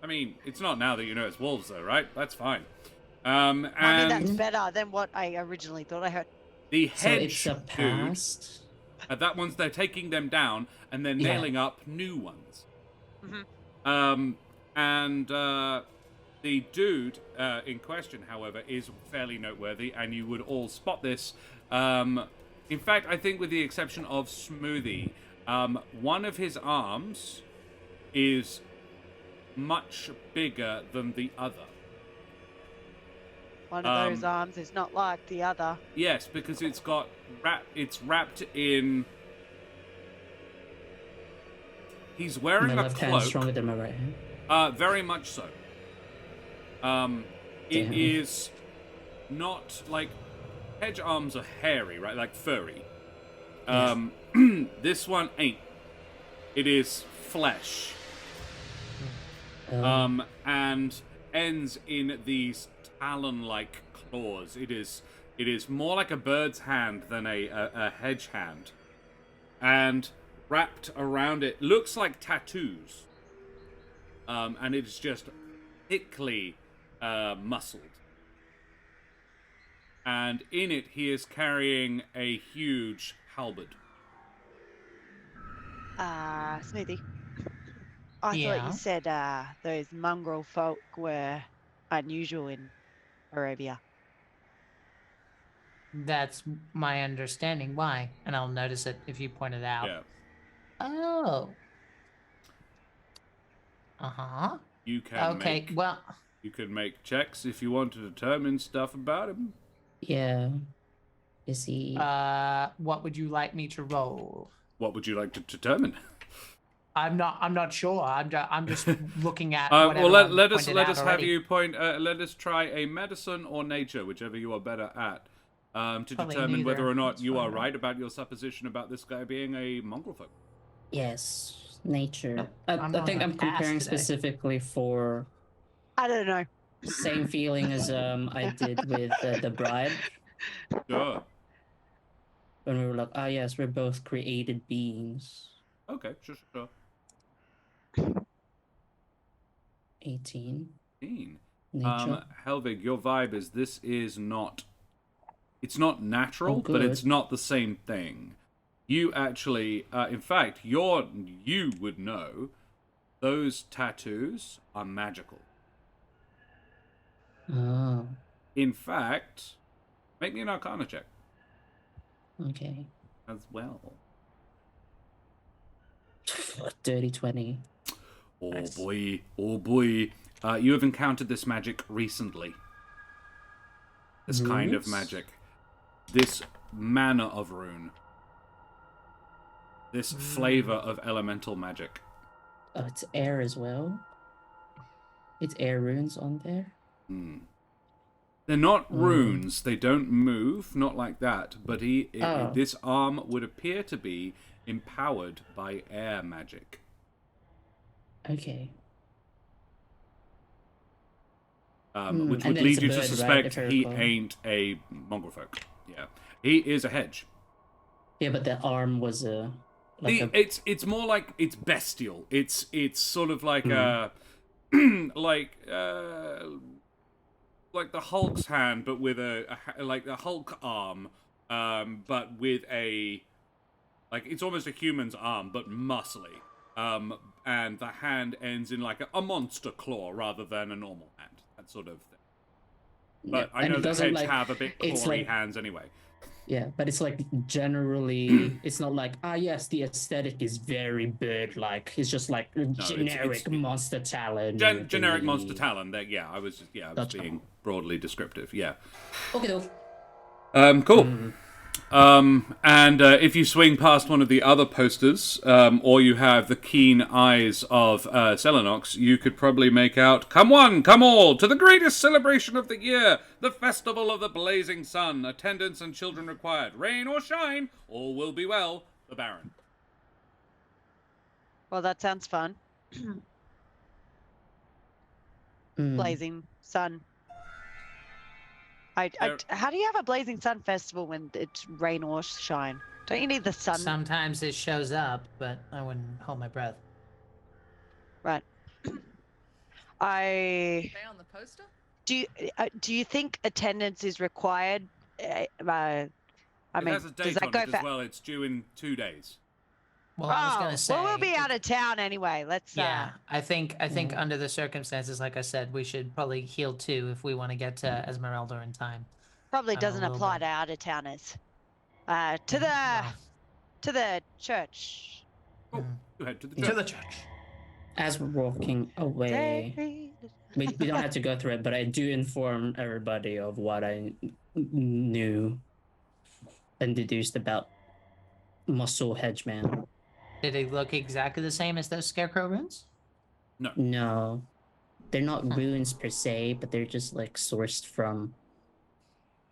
Speaker 1: I mean, it's not now that you know it's wolves, though, right? That's fine.
Speaker 4: I mean,
Speaker 1: And
Speaker 4: that's better than what I originally thought I heard.
Speaker 1: the
Speaker 2: So
Speaker 1: hedge
Speaker 2: it's a
Speaker 1: dude,
Speaker 2: past.
Speaker 1: that one's they're taking them down and they're
Speaker 2: Yeah.
Speaker 1: nailing up new ones.
Speaker 4: Mhm.
Speaker 1: The dude in question, however, is fairly noteworthy, and you would all spot this. In fact, I think with the exception of Smoothie, one of his arms is much bigger than the other.
Speaker 4: One of those arms is not like the other.
Speaker 1: Yes, because it's wrapped in. He's wearing
Speaker 2: My
Speaker 1: a
Speaker 2: left hand
Speaker 1: cloak.
Speaker 2: stronger than my right hand.
Speaker 1: Very much so. It
Speaker 2: Damn.
Speaker 1: is not like hedge arms are hairy, right? Like furry. This one ain't. It is flesh. And ends in these talon-like claws. It is more like a bird's hand than a hedge hand. And wrapped around it looks like tattoos. And it's just thickly muscled. And in it, he is carrying a huge halberd.
Speaker 4: Smoothie. I thought
Speaker 3: Yeah.
Speaker 4: you said those mongrel folk were unusual in Arabia.
Speaker 3: That's my understanding. Why? And I'll notice it if you point it out.
Speaker 1: Yeah.
Speaker 3: Oh. Uh-huh.
Speaker 1: You can
Speaker 3: Okay, well,
Speaker 1: you can make checks if you want to determine stuff about him.
Speaker 2: Yeah. Is he?
Speaker 3: what would you like me to roll?
Speaker 1: What would you like to determine?
Speaker 3: I'm not sure. I'm just looking at
Speaker 1: Well,
Speaker 3: whatever
Speaker 1: let us
Speaker 3: pointed out
Speaker 1: have
Speaker 3: already.
Speaker 1: you point. Let us try a medicine or nature, whichever you are better at, to
Speaker 3: Probably
Speaker 1: determine whether
Speaker 3: neither.
Speaker 1: or not
Speaker 3: That's
Speaker 1: you are
Speaker 3: fine.
Speaker 1: right about your supposition about this guy being a mongrel folk.
Speaker 2: Yes, nature.
Speaker 3: Nope,
Speaker 2: I
Speaker 3: I'm
Speaker 2: think
Speaker 3: on a
Speaker 2: I'm
Speaker 3: pass
Speaker 2: comparing
Speaker 3: today.
Speaker 2: specifically for
Speaker 4: I don't know.
Speaker 2: same feeling as I did with the bribe
Speaker 1: Sure.
Speaker 2: when we were like, oh yes, we're both created beings.
Speaker 1: Okay. Sure.
Speaker 2: 18.
Speaker 1: 18.
Speaker 2: Nature.
Speaker 1: Helvig, your vibe is this is not. It's not natural,
Speaker 2: Oh,
Speaker 1: but it's
Speaker 2: good.
Speaker 1: not the same thing. You actually, in fact, you would know those tattoos are magical.
Speaker 2: Oh,
Speaker 1: In fact, make me an Arcana check
Speaker 2: okay.
Speaker 1: as well.
Speaker 2: Dirty 20.
Speaker 1: Oh
Speaker 3: Nice.
Speaker 1: boy, oh boy. You have encountered this magic recently. This kind of
Speaker 2: Runes?
Speaker 1: magic. This manner of rune. This flavor of elemental magic.
Speaker 2: Oh, it's air as well. It's air runes on there.
Speaker 1: They're not runes. They don't move, not like that. But
Speaker 2: Oh.
Speaker 1: this arm would appear to be empowered by air magic.
Speaker 2: Okay.
Speaker 1: Which
Speaker 2: And
Speaker 1: would
Speaker 2: then
Speaker 1: lead
Speaker 2: it's a
Speaker 1: you to
Speaker 2: bird, right,
Speaker 1: suspect
Speaker 2: if I
Speaker 1: he
Speaker 2: recall.
Speaker 1: ain't a mongrel folk. Yeah, he is a hedge.
Speaker 2: Yeah, but the arm was a like
Speaker 1: It's more like it's bestial. It's sort of like like the Hulk's hand, but with like the Hulk arm, but with a like it's almost a human's arm, but muscly. And the hand ends in like a monster claw rather than a normal hand. That sort of thing. But I
Speaker 2: and
Speaker 1: know
Speaker 2: it
Speaker 1: the
Speaker 2: doesn't,
Speaker 1: hedge
Speaker 2: like-
Speaker 1: have a bit
Speaker 2: it's
Speaker 1: clawy
Speaker 2: like-
Speaker 1: hands anyway.
Speaker 2: Yeah, but it's like generally, it's not like, yes, the aesthetic is very bird-like. It's just like a generic monster talon.
Speaker 1: Generic
Speaker 2: thingy.
Speaker 1: monster talon. That I was
Speaker 2: Gotcha.
Speaker 1: being broadly descriptive. Yeah.
Speaker 2: Okay, though.
Speaker 1: Cool. And if you swing past one of the other posters, or you have the keen eyes of Selenox, you could probably make out, "Come one, come all, to the greatest celebration of the year, the Festival of the Blazing Sun. Attendants and children required. Rain or shine, all will be well. The Baron."
Speaker 4: Well, that sounds fun. Blazing sun. How do you have a blazing sun festival when it's rain or shine? Don't you need the sun?
Speaker 3: Sometimes it shows up, but I wouldn't hold my breath.
Speaker 4: Right.
Speaker 5: Stay on the poster?
Speaker 4: Do you think attendance is required? I
Speaker 1: It
Speaker 4: mean,
Speaker 1: has a
Speaker 4: does
Speaker 1: date
Speaker 4: that
Speaker 1: on
Speaker 4: go
Speaker 1: it
Speaker 4: for?
Speaker 1: as well. It's due in 2 days.
Speaker 3: Well, I was gonna say.
Speaker 4: well, we'll be out of town anyway. Let's.
Speaker 3: Yeah, I think under the circumstances, like I said, we should probably heal too if we want to get to Esmeralda in time.
Speaker 4: Probably
Speaker 3: I'm a
Speaker 4: doesn't
Speaker 3: little
Speaker 4: apply
Speaker 3: bit-
Speaker 4: to out of towners. To the church.
Speaker 1: Oh, you head to the
Speaker 3: To
Speaker 1: church.
Speaker 3: the church.
Speaker 2: As we're walking away, we don't have to go through it, but I do inform everybody of what I knew and deduced about Muscle Hedgeman.
Speaker 3: Did it look exactly the same as those scarecrow runes?
Speaker 2: No, they're not runes per se, but they're just like sourced from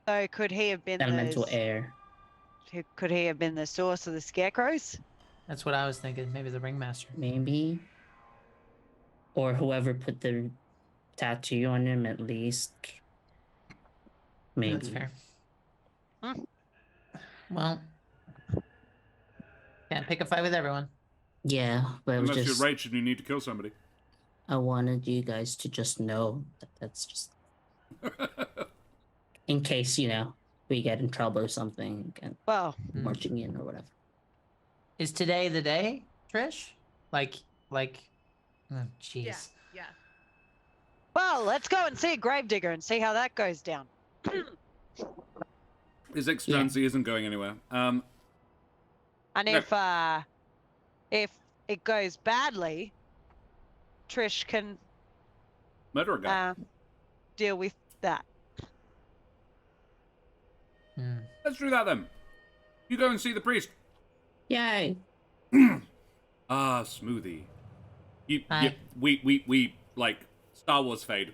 Speaker 4: So could he have been
Speaker 2: elemental air.
Speaker 4: Could he have been the source of the scarecrows?
Speaker 3: That's what I was thinking. Maybe the ringmaster.
Speaker 2: Maybe. Or whoever put the tattoo on him, at least Maybe.
Speaker 3: That's fair.
Speaker 4: Hmm.
Speaker 3: Well, can't pick a fight with everyone.
Speaker 2: Yeah, but it was
Speaker 1: Unless
Speaker 2: just
Speaker 1: you're Rach and you need to kill somebody.
Speaker 2: I wanted you guys to just know that that's just in case we get in trouble or something and
Speaker 4: Well,
Speaker 2: marching in or whatever.
Speaker 3: Is today the day, Trish? Like, oh, jeez.
Speaker 5: Yeah, yeah.
Speaker 4: well, let's go and see a gravedigger and see how that goes down.
Speaker 1: His excellency isn't going anywhere.
Speaker 4: And
Speaker 1: No.
Speaker 4: if it goes badly, Trish can
Speaker 1: Murder a guy.
Speaker 4: deal with that.
Speaker 1: Let's do that then. You go and see the priest.
Speaker 2: Yay!
Speaker 1: Ah, Smoothie.
Speaker 3: Hi.
Speaker 1: We like Star Wars fade.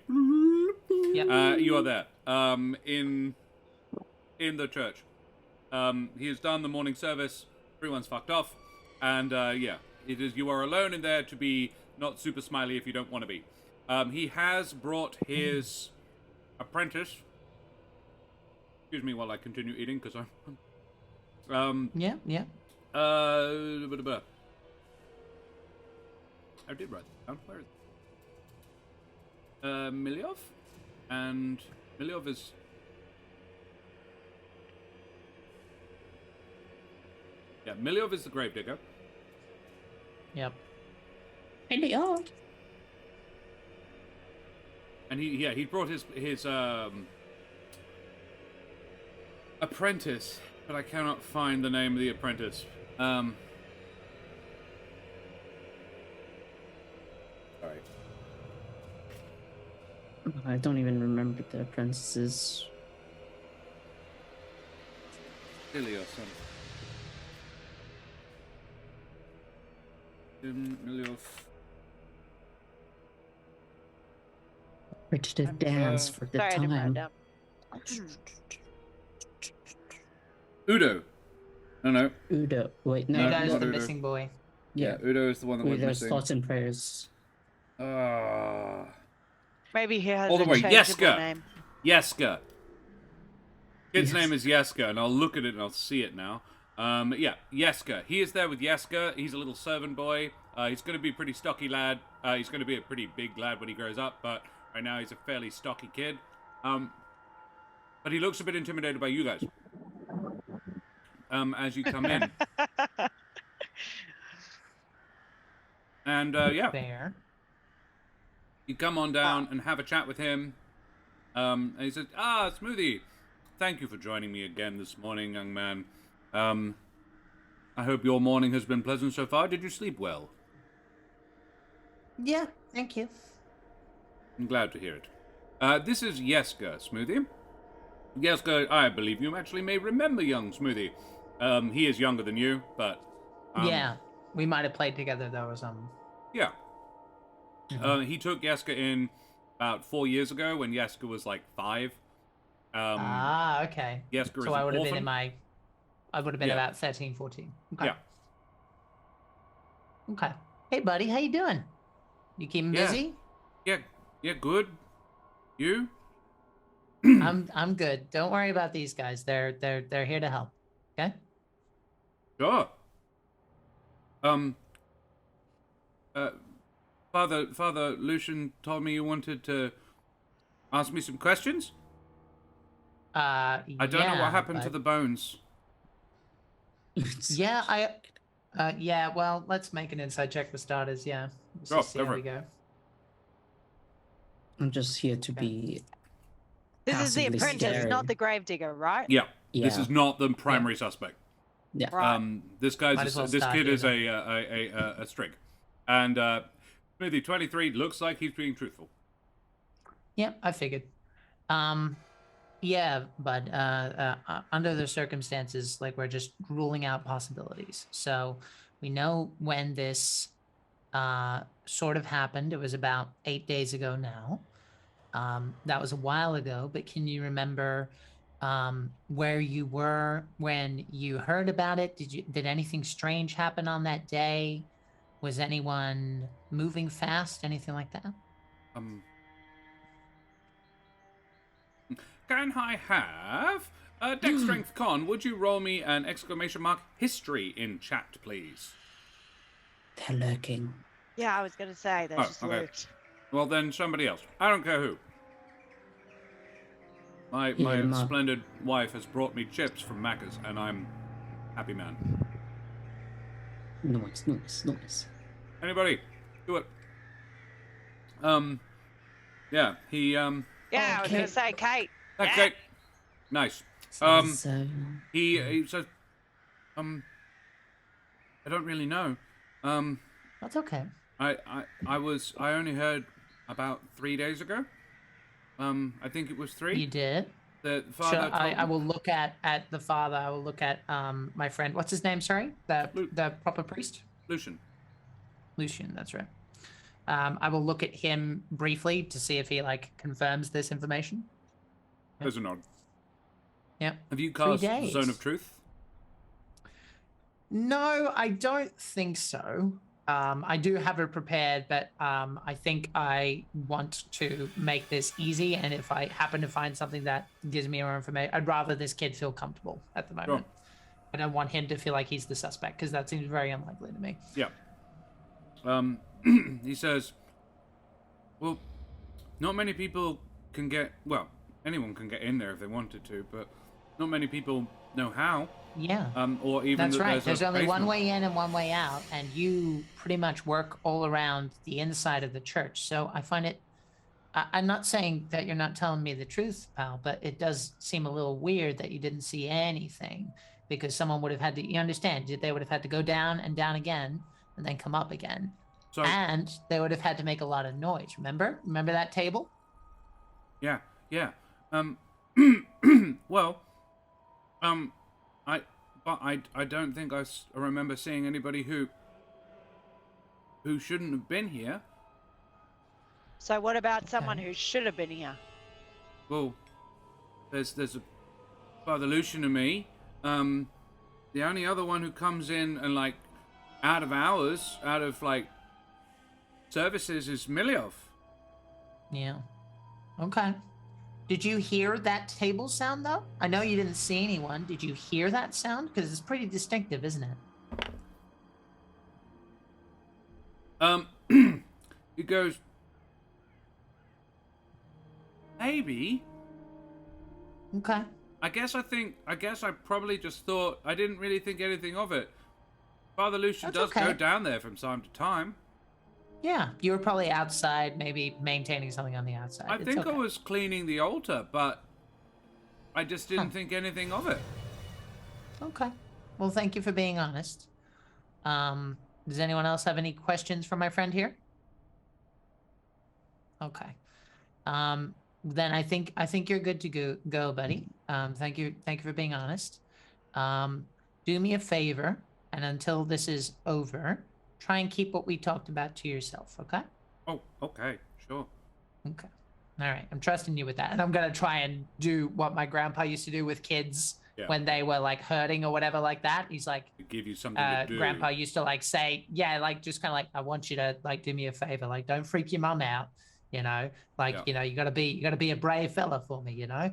Speaker 3: Yep.
Speaker 1: You are there. In the church. He has done the morning service. Everyone's fucked off, and yeah, it is. You are alone in there to be not super smiley if you don't want to be. He has brought his apprentice. Excuse me while I continue eating because I'm.
Speaker 3: Yeah.
Speaker 1: I did write it down. Where is it? Miliov? And Miliov is... Yeah, Miliov is the gravedigger.
Speaker 3: Yep.
Speaker 2: In the yard.
Speaker 1: And he brought his apprentice, but I cannot find the name of the apprentice. Sorry.
Speaker 2: I don't even remember the apprentices.
Speaker 1: Ilios. Miliov.
Speaker 2: Ready to dance for the
Speaker 4: Sorry, I didn't write it
Speaker 2: time.
Speaker 4: down.
Speaker 1: Udo. No.
Speaker 2: Udo. Wait, no.
Speaker 3: Udo's
Speaker 1: not
Speaker 3: the
Speaker 1: Udo.
Speaker 3: missing boy.
Speaker 1: Yeah, Udo is the one that went
Speaker 2: Udo's
Speaker 1: missing.
Speaker 2: thoughts and prayers.
Speaker 4: Maybe he has
Speaker 1: All the
Speaker 4: a
Speaker 1: way,
Speaker 4: changeable
Speaker 1: Yeska.
Speaker 4: name.
Speaker 1: Yeska. Kid's
Speaker 2: Yes.
Speaker 1: name is Yeska, and I'll look at it and I'll see it now. Yeah, Yeska. He is there with Yeska. He's a little servant boy. He's going to be a pretty stocky lad. He's going to be a pretty big lad when he grows up, but right now he's a fairly stocky kid. But he looks a bit intimidated by you guys. As you come in. And, yeah.
Speaker 3: There.
Speaker 1: You come on down and have a chat with him. And he says, Smoothie, thank you for joining me again this morning, young man. I hope your morning has been pleasant so far. Did you sleep well?
Speaker 3: Yeah, thank you.
Speaker 1: I'm glad to hear it. This is Yeska, Smoothie. Yeska, I believe you actually may remember young Smoothie. He is younger than you, but...
Speaker 3: Yeah, we might have played together though or something.
Speaker 1: Yeah. He took Yeska in about 4 years ago when Yeska was like 5.
Speaker 3: Okay.
Speaker 1: Yeska is
Speaker 3: So I
Speaker 1: an
Speaker 3: would have been
Speaker 1: orphan.
Speaker 3: I would have been
Speaker 1: Yeah.
Speaker 3: about 13, 14. Okay.
Speaker 1: Yeah.
Speaker 3: Okay. Hey buddy, how you doing? You keeping
Speaker 1: Yeah.
Speaker 3: busy?
Speaker 1: Yeah, good. You?
Speaker 3: I'm good. Don't worry about these guys. They're here to help. Okay?
Speaker 1: Sure. Father Lucian told me you wanted to ask me some questions. I don't know what happened to the bones.
Speaker 3: Yeah, yeah, well, let's make an inside check for starters, yeah. Let's
Speaker 1: Oh,
Speaker 3: just see
Speaker 1: go
Speaker 3: how
Speaker 1: for
Speaker 3: we
Speaker 1: it.
Speaker 3: go.
Speaker 2: I'm just here to be.
Speaker 4: This is the
Speaker 2: passively
Speaker 4: apprentice,
Speaker 2: scary.
Speaker 4: not the gravedigger, right?
Speaker 1: Yeah. This
Speaker 2: Yeah.
Speaker 1: is not the primary suspect.
Speaker 2: Yeah.
Speaker 4: Right.
Speaker 1: This
Speaker 3: Might as well
Speaker 1: this
Speaker 3: start
Speaker 1: kid
Speaker 3: here
Speaker 1: is a strig, and Smoothie 23 looks like he's being truthful.
Speaker 3: Yeah, I figured. Yeah, but under the circumstances, like we're just ruling out possibilities. So we know when this sort of happened. It was about 8 days ago now. That was a while ago, but can you remember where you were when you heard about it? Did anything strange happen on that day? Was anyone moving fast? Anything like that?
Speaker 1: can I have Dex Strength Con? Would you roll me an !history in chat, please?
Speaker 2: They're lurking.
Speaker 4: Yeah, I was going to say they just
Speaker 1: okay.
Speaker 4: lurked.
Speaker 1: Well, then somebody else. I don't care who. My splendid wife has brought me chips from Macca's, and I'm happy man.
Speaker 2: Nice.
Speaker 1: Anybody? Do it. Yeah, he,
Speaker 4: Yeah, I was going to say Kate.
Speaker 1: That's
Speaker 4: Yeah.
Speaker 1: Kate. Nice.
Speaker 2: So,
Speaker 1: He says, I don't really know.
Speaker 3: That's okay.
Speaker 1: I only heard about 3 days ago. I think it was 3.
Speaker 3: You did.
Speaker 1: The father.
Speaker 3: Sure, I will look at the father. I will look at my friend. What's his name? Sorry, the proper priest.
Speaker 1: Lucian.
Speaker 3: Lucian. That's right. I will look at him briefly to see if he confirms this information.
Speaker 1: There's a nod.
Speaker 3: Yep.
Speaker 1: Have you cast
Speaker 3: days.
Speaker 1: Zone of Truth?
Speaker 3: No, I don't think so. I do have it prepared, but I think I want to make this easy. And if I happen to find something that gives me more information, I'd rather this kid feel comfortable at the moment.
Speaker 1: Sure.
Speaker 3: I don't want him to feel like he's the suspect because that seems very unlikely to me.
Speaker 1: Yeah. He says, well, not many people can get, well, anyone can get in there if they wanted to, but not many people know how.
Speaker 3: Yeah.
Speaker 1: Or even
Speaker 3: That's right. There's only one
Speaker 1: basement.
Speaker 3: way in and one way out, and you pretty much work all around the inside of the church. So I find it. I'm not saying that you're not telling me the truth, pal, but it does seem a little weird that you didn't see anything, because someone would have had to. You understand? They would have had to go down and down again, and then come up again,
Speaker 1: So,
Speaker 3: and they would have had to make a lot of noise. Remember that table?
Speaker 1: yeah. Well, I don't think I remember seeing anybody who shouldn't have been here.
Speaker 4: So what about someone who should have been here?
Speaker 1: Well, there's a Father Lucian and me. The only other one who comes in and out of hours, out of services is Miliov.
Speaker 3: Yeah. Okay. Did you hear that table sound, though? I know you didn't see anyone. Did you hear that sound? Because it's pretty distinctive, isn't it?
Speaker 1: He goes, maybe.
Speaker 3: Okay.
Speaker 1: I guess I probably just thought, I didn't really think anything of it. Father Lucian
Speaker 3: That's
Speaker 1: does go
Speaker 3: okay.
Speaker 1: down there from time to time.
Speaker 3: Yeah, you were probably outside, maybe maintaining something on the outside.
Speaker 1: I
Speaker 3: It's
Speaker 1: think
Speaker 3: okay.
Speaker 1: I was cleaning the altar, but I just didn't think anything of it.
Speaker 3: Okay. Well, thank you for being honest. Does anyone else have any questions for my friend here? Okay. Then I think you're good to go, buddy. Thank you for being honest. Do me a favor, and until this is over, try and keep what we talked about to yourself, okay?
Speaker 1: Oh, okay, sure.
Speaker 3: Okay. All right. I'm trusting you with that. And I'm going to try and do what my grandpa used to do with kids when they were hurting or whatever like that. He's like,
Speaker 1: Give you something to do.
Speaker 3: grandpa used to say, just kind of I want you to do me a favor. Don't freak your mum out, you know, you gotta be a brave fella for me, you know,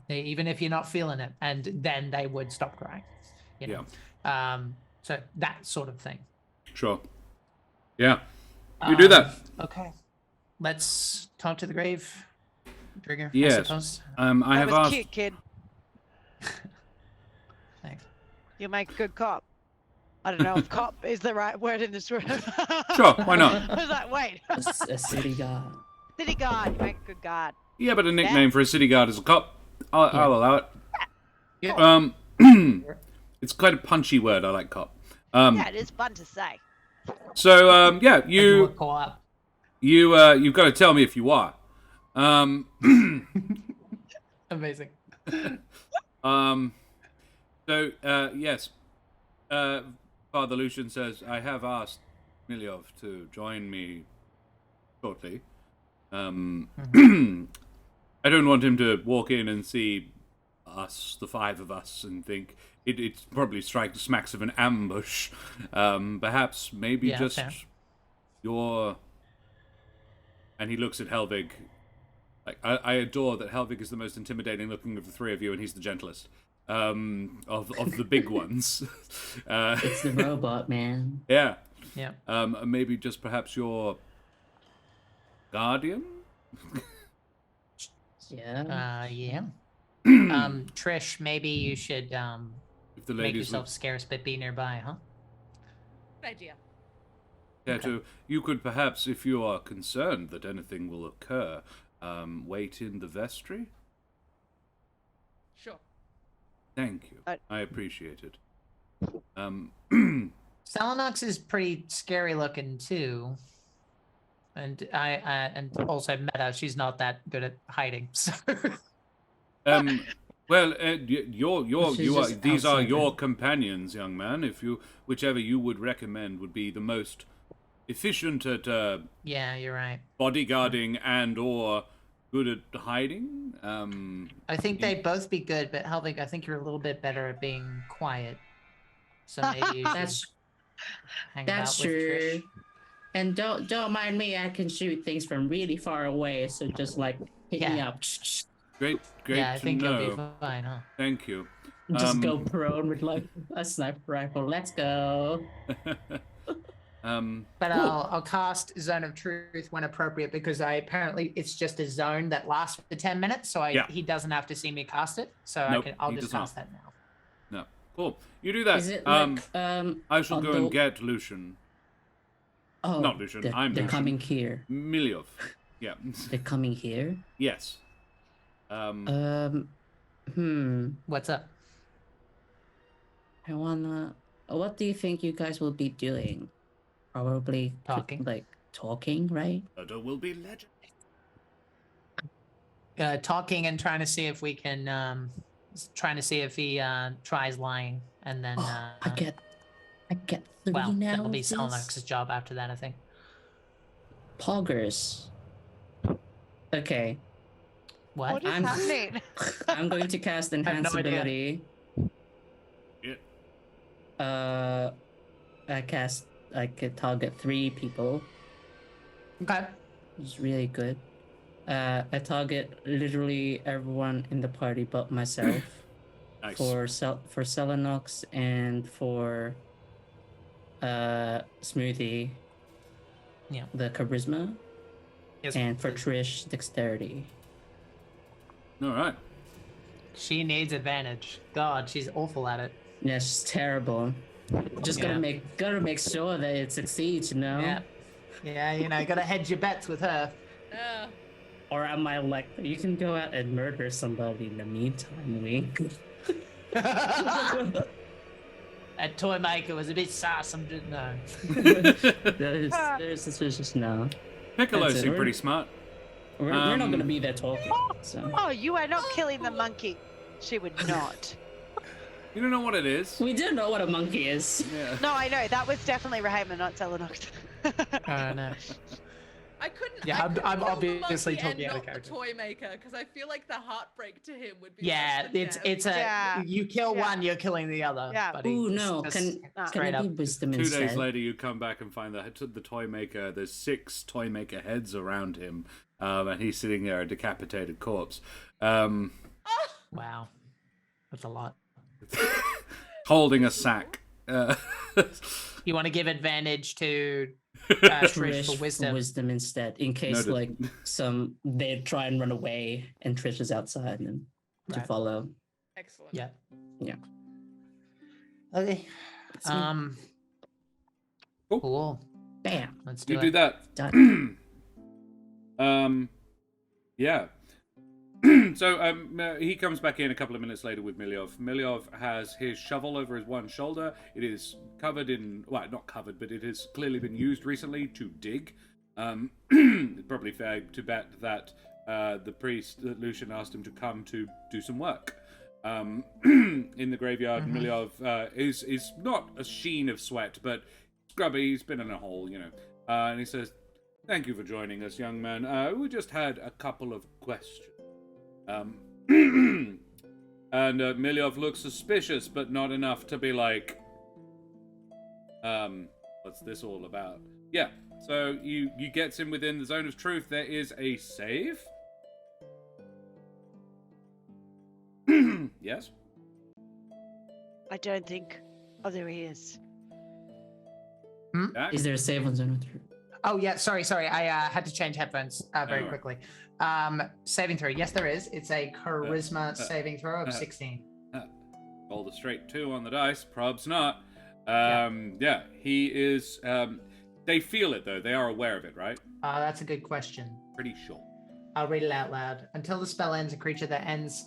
Speaker 3: even if you're not feeling it. And then they would stop crying, you know? So that sort of thing.
Speaker 1: Sure. Yeah. You do that.
Speaker 3: Okay. Let's talk to the grave digger.
Speaker 1: Yes.
Speaker 3: I suppose.
Speaker 1: I
Speaker 4: That
Speaker 1: have
Speaker 4: was
Speaker 1: asked.
Speaker 4: cute, kid.
Speaker 3: Thanks.
Speaker 4: You make a good cop. I don't know if cop is the right word in this room.
Speaker 1: Sure, why not?
Speaker 4: I was like, wait.
Speaker 2: a city guard.
Speaker 4: City guard. You make a good guard.
Speaker 1: Yeah, but a nickname for a city guard is a cop. I'll allow it.
Speaker 3: Yeah.
Speaker 1: It's quite a punchy word. I like cop.
Speaker 4: Yeah, it is fun to say.
Speaker 1: So yeah,
Speaker 3: You've
Speaker 1: you've got to tell me if you are.
Speaker 3: Amazing.
Speaker 1: So yes, Father Lucian says I have asked Miliov to join me shortly. I don't want him to walk in and see us, the 5 of us, and think it probably smacks of an ambush. Perhaps, maybe just
Speaker 3: fair.
Speaker 1: your. And he looks at Helvig. Like, I adore that Helvig is the most intimidating looking of the three of you, and he's the gentlest of the big ones.
Speaker 2: It's the robot, man.
Speaker 1: Yeah.
Speaker 3: Yeah.
Speaker 1: Maybe just perhaps your guardian.
Speaker 2: Yeah.
Speaker 3: Yeah. Trish, maybe you should
Speaker 1: If the
Speaker 3: make
Speaker 1: ladies
Speaker 3: yourself scarce, but be nearby, huh?
Speaker 5: Good idea.
Speaker 1: would care to, you could perhaps, if you are concerned that anything will occur, wait in the vestry.
Speaker 5: Sure.
Speaker 1: Thank you. I appreciate it.
Speaker 3: Salanox is pretty scary looking too. And and also Meta, she's not that good at hiding. So
Speaker 1: Well, you are.
Speaker 2: just
Speaker 1: These are
Speaker 2: outside
Speaker 1: your
Speaker 2: it.
Speaker 1: companions, young man. If you, whichever you would recommend, would be the most efficient at
Speaker 3: yeah, you're right.
Speaker 1: bodyguarding and or good at hiding.
Speaker 3: I think they'd both be good, but Helvig, I think you're a little bit better at being quiet. So maybe you should
Speaker 2: That's
Speaker 3: hang
Speaker 2: that's
Speaker 3: about with Trish.
Speaker 2: true. And don't mind me. I can shoot things from really far away. So just like pick me
Speaker 3: Yeah.
Speaker 2: up.
Speaker 1: Great
Speaker 3: Yeah, I
Speaker 1: to
Speaker 3: think
Speaker 1: know.
Speaker 3: you'll be fine, huh?
Speaker 1: Thank you.
Speaker 2: Just go prone with like a sniper rifle. Let's go.
Speaker 3: But I'll cast Zone of Truth when appropriate because it's just a zone that lasts for 10 minutes, so he doesn't have to see me cast it. So
Speaker 1: Nope,
Speaker 3: I'll
Speaker 1: he
Speaker 3: just
Speaker 1: does
Speaker 3: cast
Speaker 1: not.
Speaker 3: that now.
Speaker 1: No, cool. You do that.
Speaker 2: Is it like
Speaker 1: I shall go and
Speaker 2: although-
Speaker 1: get Lucian.
Speaker 2: Oh,
Speaker 1: Not Lucian,
Speaker 2: They're,
Speaker 1: I'm
Speaker 2: they're
Speaker 1: Lucian.
Speaker 2: coming here.
Speaker 1: Miliov. Yeah.
Speaker 2: They're coming here.
Speaker 1: Yes.
Speaker 3: What's up?
Speaker 2: I wanna. What do you think you guys will be doing? Probably
Speaker 3: Talking.
Speaker 2: like talking, right?
Speaker 1: Murder will be legend.
Speaker 3: Talking and trying to see if we can trying to see if he tries lying, and then
Speaker 2: I get 3
Speaker 3: well,
Speaker 2: now.
Speaker 3: that'll be
Speaker 2: of this?
Speaker 3: Salanox's job after that, I think.
Speaker 2: Poggers. Okay,
Speaker 3: What?
Speaker 4: What is
Speaker 2: I'm-
Speaker 4: happening?
Speaker 2: I'm going to cast
Speaker 3: have no idea.
Speaker 2: enhanceability.
Speaker 1: Yeah.
Speaker 2: I could target 3 people.
Speaker 3: Okay.
Speaker 2: It's really good. I target literally everyone in the party but myself.
Speaker 1: Nice.
Speaker 2: for Selenox and for Smoothie.
Speaker 3: Yeah.
Speaker 2: The charisma.
Speaker 3: Yes,
Speaker 2: And for
Speaker 3: please.
Speaker 2: Trish, dexterity.
Speaker 1: All right.
Speaker 3: She needs advantage. God, she's awful at it.
Speaker 2: Yeah, she's terrible. Just
Speaker 3: Yeah.
Speaker 2: gotta make sure that it succeeds, you know?
Speaker 3: Yeah. Yeah, you know, you gotta hedge your bets with her.
Speaker 2: Or am I like, you can go out and murder somebody in the meantime, wink.
Speaker 3: That toymaker was a bit sus. No.
Speaker 2: There's suspicious now.
Speaker 1: Piccolo
Speaker 2: That's it.
Speaker 1: seemed pretty smart.
Speaker 2: We're not
Speaker 1: Um,
Speaker 2: gonna be there talking. So
Speaker 4: Oh, you are not killing the monkey. She would not.
Speaker 1: You don't know what it is.
Speaker 2: we do know what a monkey is.
Speaker 1: Yeah.
Speaker 4: No, I know. That was definitely Raheem, not Selenox.
Speaker 3: No.
Speaker 5: I couldn't.
Speaker 3: Yeah,
Speaker 5: I
Speaker 3: I'm
Speaker 5: couldn't kill the
Speaker 3: obviously
Speaker 5: monkey
Speaker 3: talking
Speaker 5: and
Speaker 3: out of
Speaker 5: not the
Speaker 3: character.
Speaker 5: toy maker because I feel like the heartbreak to him would be.
Speaker 3: Yeah,
Speaker 5: worse than
Speaker 3: it's
Speaker 5: death.
Speaker 3: a
Speaker 4: Yeah.
Speaker 3: you kill
Speaker 4: Yeah.
Speaker 3: one, you're killing the other.
Speaker 4: Yeah.
Speaker 3: buddy.
Speaker 2: Ooh,
Speaker 3: Just-
Speaker 2: no.
Speaker 3: just
Speaker 2: Can
Speaker 3: straight
Speaker 2: it be
Speaker 3: up.
Speaker 2: wisdom
Speaker 1: 2
Speaker 2: instead?
Speaker 1: days later, you come back and find the toy maker. There's 6 toy maker heads around him, and he's sitting there, a decapitated corpse,
Speaker 3: Wow, that's a lot.
Speaker 1: holding a sack.
Speaker 3: You want to give advantage to Trish for wisdom.
Speaker 2: Instead, in case
Speaker 1: Noted.
Speaker 2: like they try and run away and Trish is outside and to
Speaker 3: Right.
Speaker 2: follow.
Speaker 5: Excellent.
Speaker 3: Yeah.
Speaker 2: Yeah.
Speaker 3: Okay.
Speaker 2: So,
Speaker 3: Cool.
Speaker 2: bam.
Speaker 3: Let's do
Speaker 1: You
Speaker 3: it.
Speaker 1: do that.
Speaker 2: Done.
Speaker 1: Yeah. So he comes back in a couple of minutes later with Miliov. Miliov has his shovel over his one shoulder. It is covered in, well, not covered, but it has clearly been used recently to dig. Probably fair to bet that the priest, that Lucian asked him to come to do some work. In the graveyard, Miliov is not a sheen of sweat, but scrubby. He's been in a hole, you know. And he says, "Thank you for joining us, young man. We just had a couple of questions." And Miliov looks suspicious, but not enough to be like, what's this all about? Yeah, so you gets him within the zone of truth. There is a save. Yes?
Speaker 4: I don't think. Oh, there he is.
Speaker 1: Jack?
Speaker 2: Is there a save on zone 3?
Speaker 3: Oh yeah, sorry. I had to change headphones very
Speaker 1: Oh.
Speaker 3: quickly. Saving throw. Yes, there is. It's a charisma saving throw of 16.
Speaker 1: Roll the straight 2 on the dice. Prob's not. Yeah, he is. They feel it, though. They are aware of it, right?
Speaker 3: That's a good question.
Speaker 1: Pretty sure.
Speaker 3: I'll read it out loud. Until the spell ends, a creature that enters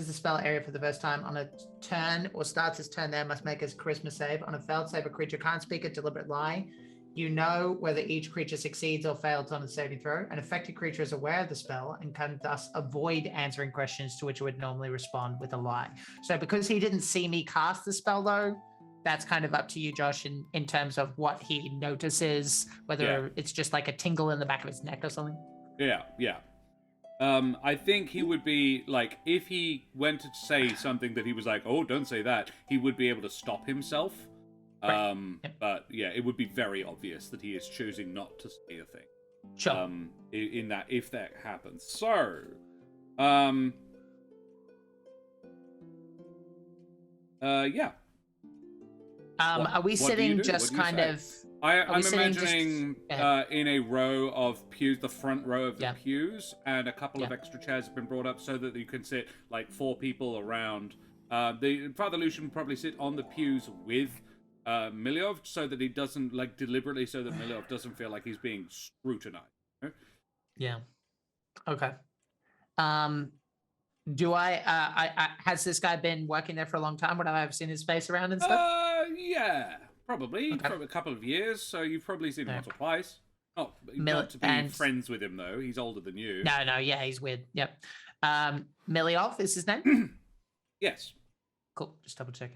Speaker 3: the spell area for the first time on a turn or starts its turn there must make a charisma save. On a failed save, a creature can't speak a deliberate lie. You know whether each creature succeeds or fails on a saving throw. An affected creature is aware of the spell and can thus avoid answering questions to which it would normally respond with a lie. So because he didn't see me cast the spell, though, that's kind of up to you, Josh, in terms of what he notices, whether it's just like a tingle in the back of his neck or something.
Speaker 1: Yeah. I think he would be, like, if he went to say something that he was like, oh, don't say that, he would be able to stop himself.
Speaker 3: Right.
Speaker 1: But yeah, it would be very obvious that he is choosing not to say a thing.
Speaker 3: Sure.
Speaker 1: In that, if that happens. So, yeah.
Speaker 3: Are we
Speaker 1: what do you
Speaker 3: sitting
Speaker 1: do?
Speaker 3: just
Speaker 1: What do you
Speaker 3: kind
Speaker 1: say?
Speaker 3: of?
Speaker 1: I'm
Speaker 3: sitting just-
Speaker 1: imagining in a row of pews, the front row of the pews, and a couple of extra chairs have been brought up so that you can sit like 4 people around. Father Lucian will probably sit on the pews with Miliov so that he doesn't, like, deliberately so that Miliov doesn't feel like he's being scrutinized. You know?
Speaker 3: Yeah. Okay. Do has this guy been working there for a long time? Would I have seen his face around and stuff?
Speaker 1: Yeah, probably.
Speaker 3: Okay.
Speaker 1: For a couple of years, so you've probably seen him once or twice. Not to be friends with him, though. He's older than you.
Speaker 3: No, yeah, he's weird. Yep. Miliov is his name?
Speaker 1: Yes.
Speaker 3: Cool. Just double check.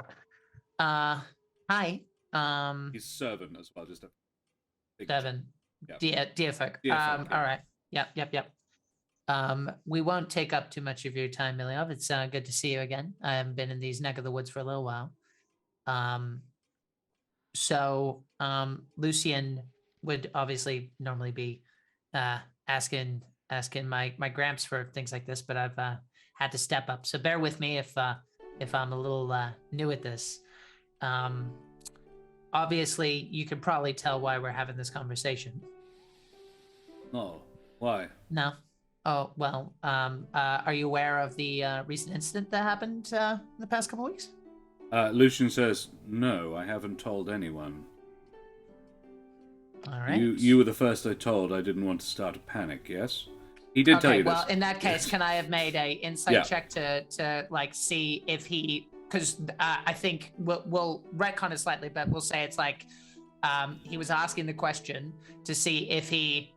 Speaker 3: Hi.
Speaker 1: He's servant as well, just a big
Speaker 3: Devin.
Speaker 1: Yep.
Speaker 3: Dear folk.
Speaker 1: Dear folk, yeah.
Speaker 3: All right. Yep. We won't take up too much of your time, Miliov. It's good to see you again. I haven't been in these neck of the woods for a little while. So Lucian would obviously normally be asking my gramps for things like this, but I've had to step up. So bear with me if I'm a little new at this. Obviously, you can probably tell why we're having this conversation.
Speaker 1: Oh, why?
Speaker 3: No. Oh, well, are you aware of the recent incident that happened in the past couple of weeks?
Speaker 1: Lucian says, no, I haven't told anyone.
Speaker 3: All right.
Speaker 1: You were the first I told. I didn't want to start a panic, yes? He did tell you this.
Speaker 3: Well, in that case, can I have made a insight check to like see if he... Because I think we'll retcon it slightly, but we'll say it's like he was asking the question to see if he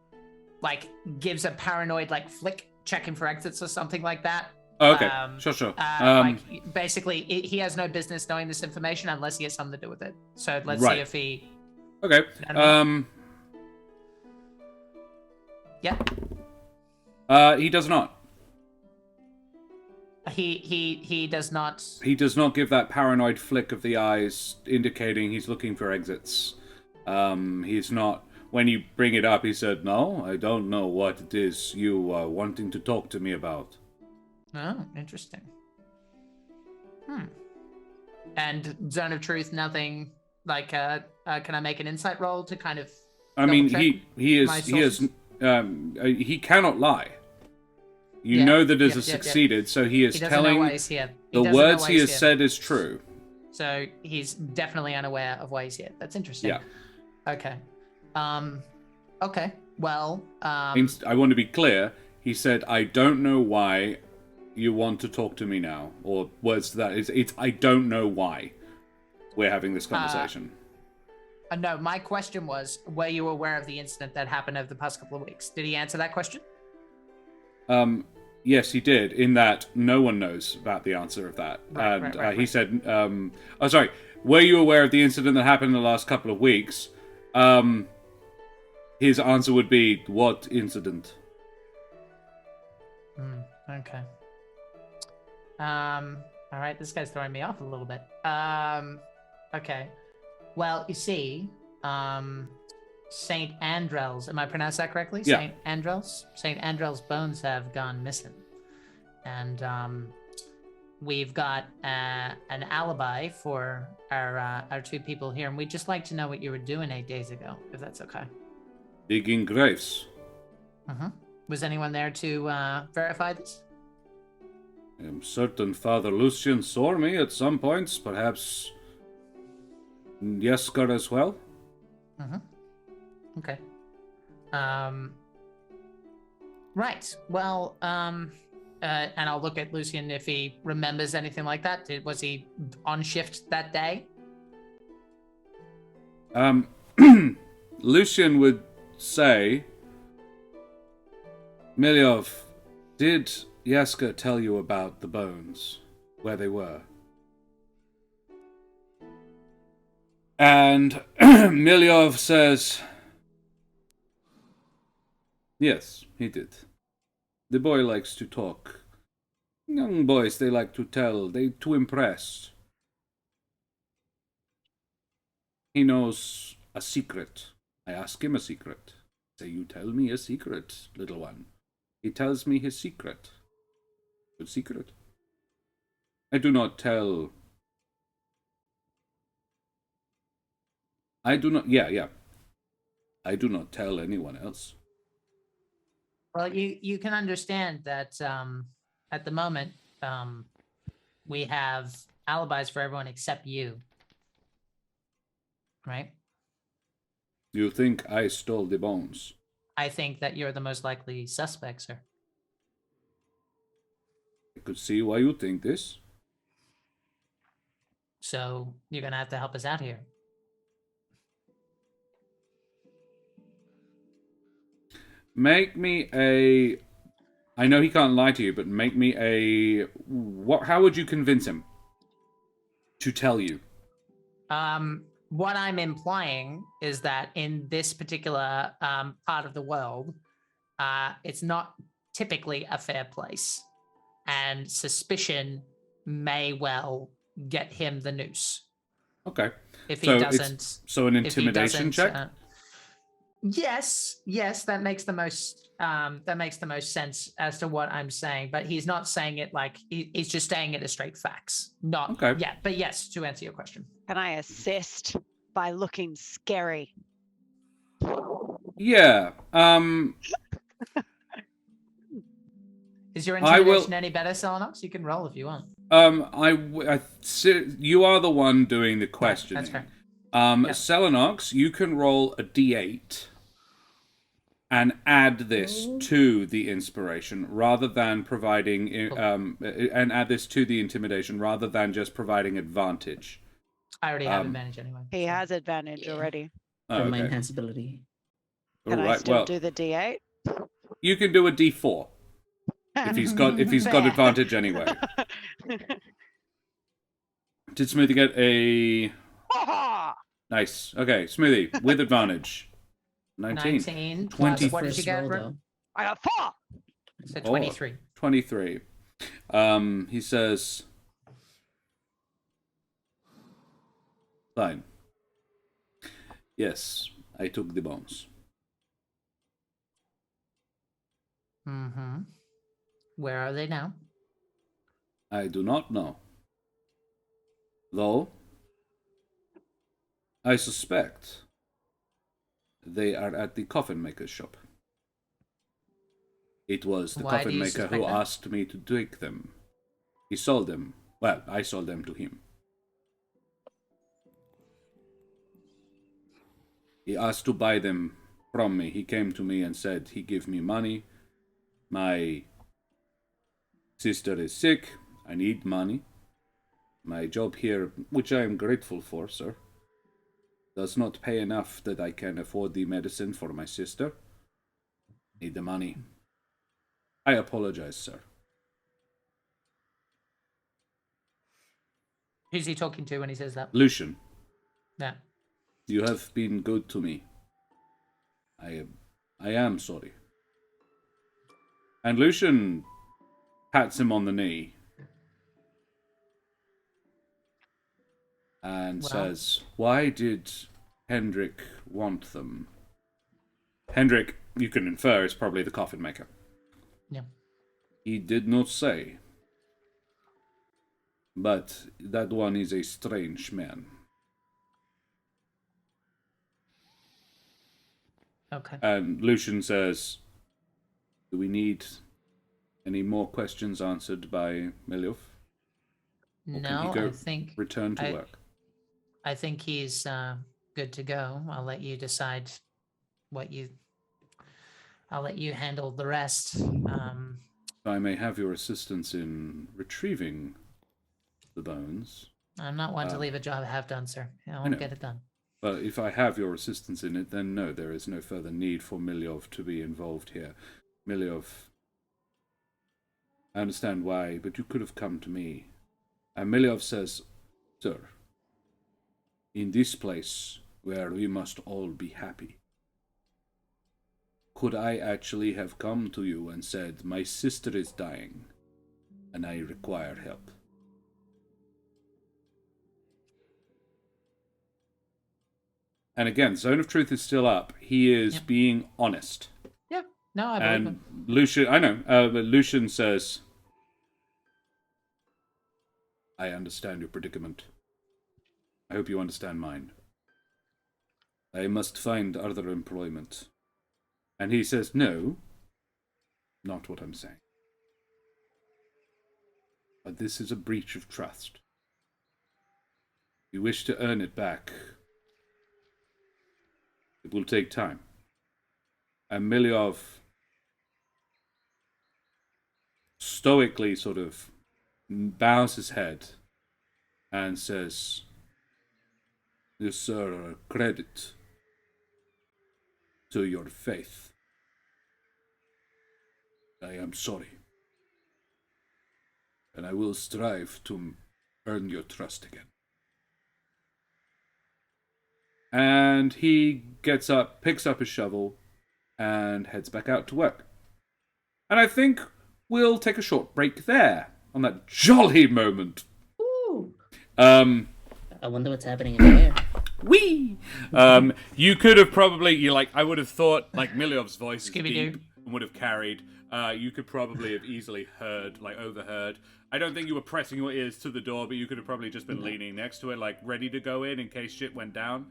Speaker 3: like gives a paranoid like flick checking for exits or something like that.
Speaker 1: Okay, sure.
Speaker 3: Like basically, he has no business knowing this information unless he has something to do with it. So let's see if he.
Speaker 1: Okay.
Speaker 3: Yeah.
Speaker 1: He does not.
Speaker 3: He does not.
Speaker 1: He does not give that paranoid flick of the eyes, indicating he's looking for exits. He's not. When you bring it up, he said, "No, I don't know what it is you are wanting to talk to me about."
Speaker 3: Oh, interesting. And Zone of Truth, nothing like. Can I make an insight roll to kind of?
Speaker 1: I mean, he cannot lie. You know that it has succeeded, so he is telling the words he has said is true.
Speaker 3: So he's definitely unaware of why he's here. That's interesting.
Speaker 1: Yeah.
Speaker 3: Okay. Okay. Well.
Speaker 1: I want to be clear. He said, "I don't know why you want to talk to me now," or words to that. It's I don't know why we're having this conversation.
Speaker 3: No, my question was, were you aware of the incident that happened over the past couple of weeks? Did he answer that question?
Speaker 1: Yes, he did, in that no one knows about the answer of that. Right. He said, were you aware of the incident that happened in the last couple of weeks? His answer would be, what incident?
Speaker 3: Okay. All right, this guy's throwing me off a little bit. Okay. Well, you see, Saint Andrel's, am I pronounced that correctly?
Speaker 1: Yeah.
Speaker 3: Saint Andrel's bones have gone missing. And we've got an alibi for our two people here, and we'd just like to know what you were doing 8 days ago, if that's okay.
Speaker 1: Digging graves.
Speaker 3: Was anyone there to verify this?
Speaker 1: I am certain Father Lucian saw me at some points, perhaps Jesker as well.
Speaker 3: Okay. Right. Well, and I'll look at Lucian if he remembers anything like that. Was he on shift that day?
Speaker 1: Lucian would say, Milyov, did Jesker tell you about the bones, where they were? And Milyov says, yes, he did. The boy likes to talk. Young boys, they like to tell, they too impressed. He knows a secret. I ask him a secret. Say, you tell me a secret, little one. He tells me his secret. Good secret. I do not tell. I do not. Yeah. I do not tell anyone else.
Speaker 3: Well, you can understand that at the moment we have alibis for everyone except you, right?
Speaker 1: You think I stole the bones?
Speaker 3: I think that you're the most likely suspect, sir.
Speaker 1: I could see why you think this.
Speaker 3: So you're gonna have to help us out here.
Speaker 1: Make me a. I know he can't lie to you, but make me a. What? How would you convince him to tell you?
Speaker 3: What I'm implying is that in this particular part of the world, it's not typically a fair place, and suspicion may well get him the noose.
Speaker 1: Okay.
Speaker 3: If he doesn't,
Speaker 1: so an intimidation check.
Speaker 3: Yes, that makes the most sense as to what I'm saying. But he's not saying it like he's just saying it as straight facts. Not
Speaker 1: okay.
Speaker 3: Yeah, but yes, to answer your question.
Speaker 4: Can I assist by looking scary?
Speaker 1: Yeah.
Speaker 3: Is your intimidation any better, Selenox? You can roll if you want.
Speaker 1: You are the one doing the questioning.
Speaker 3: That's fair.
Speaker 1: Selenox, you can roll a d8 and add this to the inspiration rather than providing and add this to the intimidation rather than just providing advantage.
Speaker 3: I already have advantage anyway.
Speaker 4: He has advantage already.
Speaker 2: For my enhanceability.
Speaker 4: Can I still do the D8?
Speaker 1: You can do a D4 if he's got advantage anyway. Did Smoothie get a? Nice. Okay, Smoothie with advantage. 19.
Speaker 3: 20. What did you get?
Speaker 4: I got 4.
Speaker 3: So 23.
Speaker 1: 23. He says, fine. Yes, I took the bones.
Speaker 3: Where are they now?
Speaker 1: I do not know. Though, I suspect they are at the coffin maker's shop. It was the coffin maker who asked me to take them. He sold them. Well, I sold them to him. He asked to buy them from me. He came to me and said he give me money. My sister is sick. I need money. My job here, which I am grateful for, sir, does not pay enough that I can afford the medicine for my sister. Need the money. I apologize, sir.
Speaker 3: Who's he talking to when he says that?
Speaker 1: Lucian.
Speaker 3: Yeah.
Speaker 1: You have been good to me. I am sorry. And Lucian pats him on the knee and says, why did Hendrik want them? Hendrik, you can infer, is probably the coffin maker.
Speaker 3: Yeah.
Speaker 1: He did not say. But that one is a strange man.
Speaker 3: Okay.
Speaker 1: And Lucian says, do we need any more questions answered by Meliov? Or can he
Speaker 3: No,
Speaker 1: go
Speaker 3: I think
Speaker 1: return to work?
Speaker 3: I think he's good to go. I'll let you decide I'll let you handle the rest.
Speaker 1: I may have your assistance in retrieving the bones.
Speaker 3: I'm not one to leave a job I have done, sir. I
Speaker 1: know.
Speaker 3: won't get it done.
Speaker 1: But if I have your assistance in it, then no, there is no further need for Meliov to be involved here. Meliov, I understand why, but you could have come to me. And Meliov says, sir, in this place where we must all be happy, could I actually have come to you and said, my sister is dying, and I require help? And again, Zone of Truth is still up. He is being honest.
Speaker 3: Yeah, no, I believe him.
Speaker 1: And Lucian, I know, but Lucian says, I understand your predicament. I hope you understand mine. I must find other employment. And he says, no, not what I'm saying. But this is a breach of trust. You wish to earn it back. It will take time. And Meliov stoically sort of bows his head and says, you, sir, are a credit to your faith. I am sorry. And I will strive to earn your trust again. And he gets up, picks up his shovel, and heads back out to work. And I think we'll take a short break there, on that jolly moment.
Speaker 2: Ooh.
Speaker 1: I
Speaker 2: wonder what's happening in there.
Speaker 1: Wee! You could have probably, I would have thought, Miliov's voice is deep and would have carried. You could probably have easily heard, overheard. I don't think you were pressing your ears to the door, but you could have probably just been leaning next to it, ready to go in case shit went down.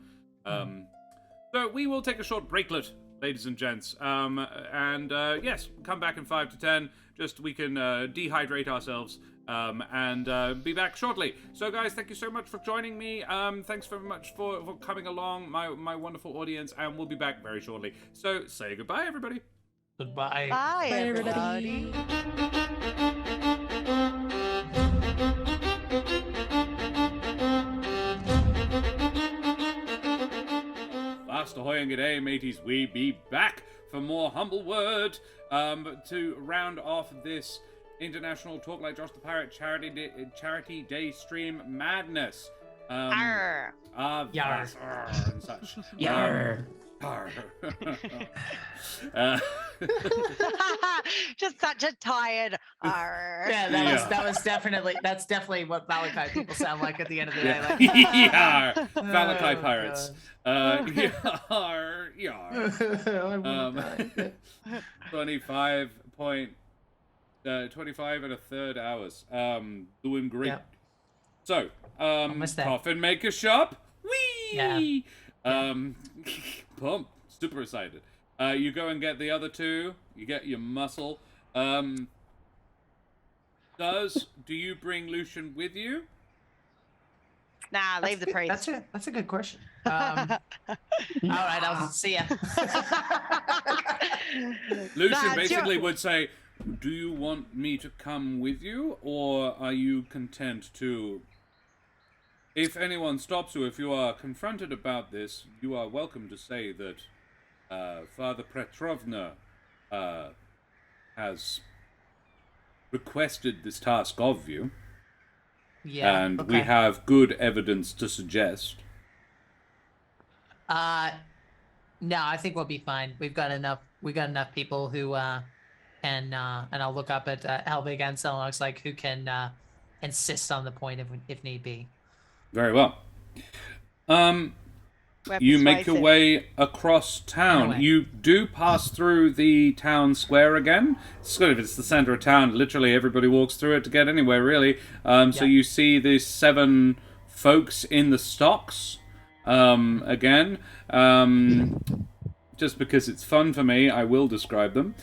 Speaker 1: So we will take a short breaklet, ladies and gents. Yes, come back in 5 to 10. Just we can dehydrate ourselves and be back shortly. So guys, thank you so much for joining me. Thanks very much for coming along, my wonderful audience, and we'll be back very shortly. So say goodbye, everybody.
Speaker 3: Goodbye.
Speaker 4: Bye,
Speaker 2: everybody.
Speaker 1: Fast ahoy and g'day, mateys. We be back for more Humblewood to round off this International Talk Like Josh the Pirate Charity Day stream madness.
Speaker 4: Arr.
Speaker 3: Yar.
Speaker 1: And such.
Speaker 2: Yarr.
Speaker 4: Just such a tired arr.
Speaker 3: Yeah, that's definitely what Vallaki people sound like at the end of the day. Like,
Speaker 1: Yar. Vallaki pirates.
Speaker 3: God.
Speaker 1: Yar. 25 and a third hours. Doing great.
Speaker 3: Yep.
Speaker 1: So,
Speaker 3: Almost there.
Speaker 1: coffin maker shop. Whee!
Speaker 3: Yeah.
Speaker 1: Pump. Super excited. You go and get the other two. You get your muscle. Do you bring Lucian with you?
Speaker 4: Nah, leave the priest.
Speaker 3: That's a good question. All right, I'll see ya.
Speaker 1: Lucian basically would say, do you want me to come with you, or are you content to... If anyone stops you, if you are confronted about this, you are welcome to say that Father Petrovna has requested this task of you.
Speaker 3: Yeah.
Speaker 1: And
Speaker 3: okay.
Speaker 1: we have good evidence to suggest.
Speaker 3: No, I think we'll be fine. We got enough people who can, and I'll look up at Helvig and Selenox, who can insist on the point if need be.
Speaker 1: Very well.
Speaker 4: We're
Speaker 1: You make your
Speaker 4: persuasive.
Speaker 1: way across town.
Speaker 3: Anyway.
Speaker 1: You do pass through the town square again. It's the center of town. Literally everybody walks through it to get anywhere, really. So
Speaker 3: Yeah.
Speaker 1: you see these 7 folks in the stocks again. Just because it's fun for me, I will describe them.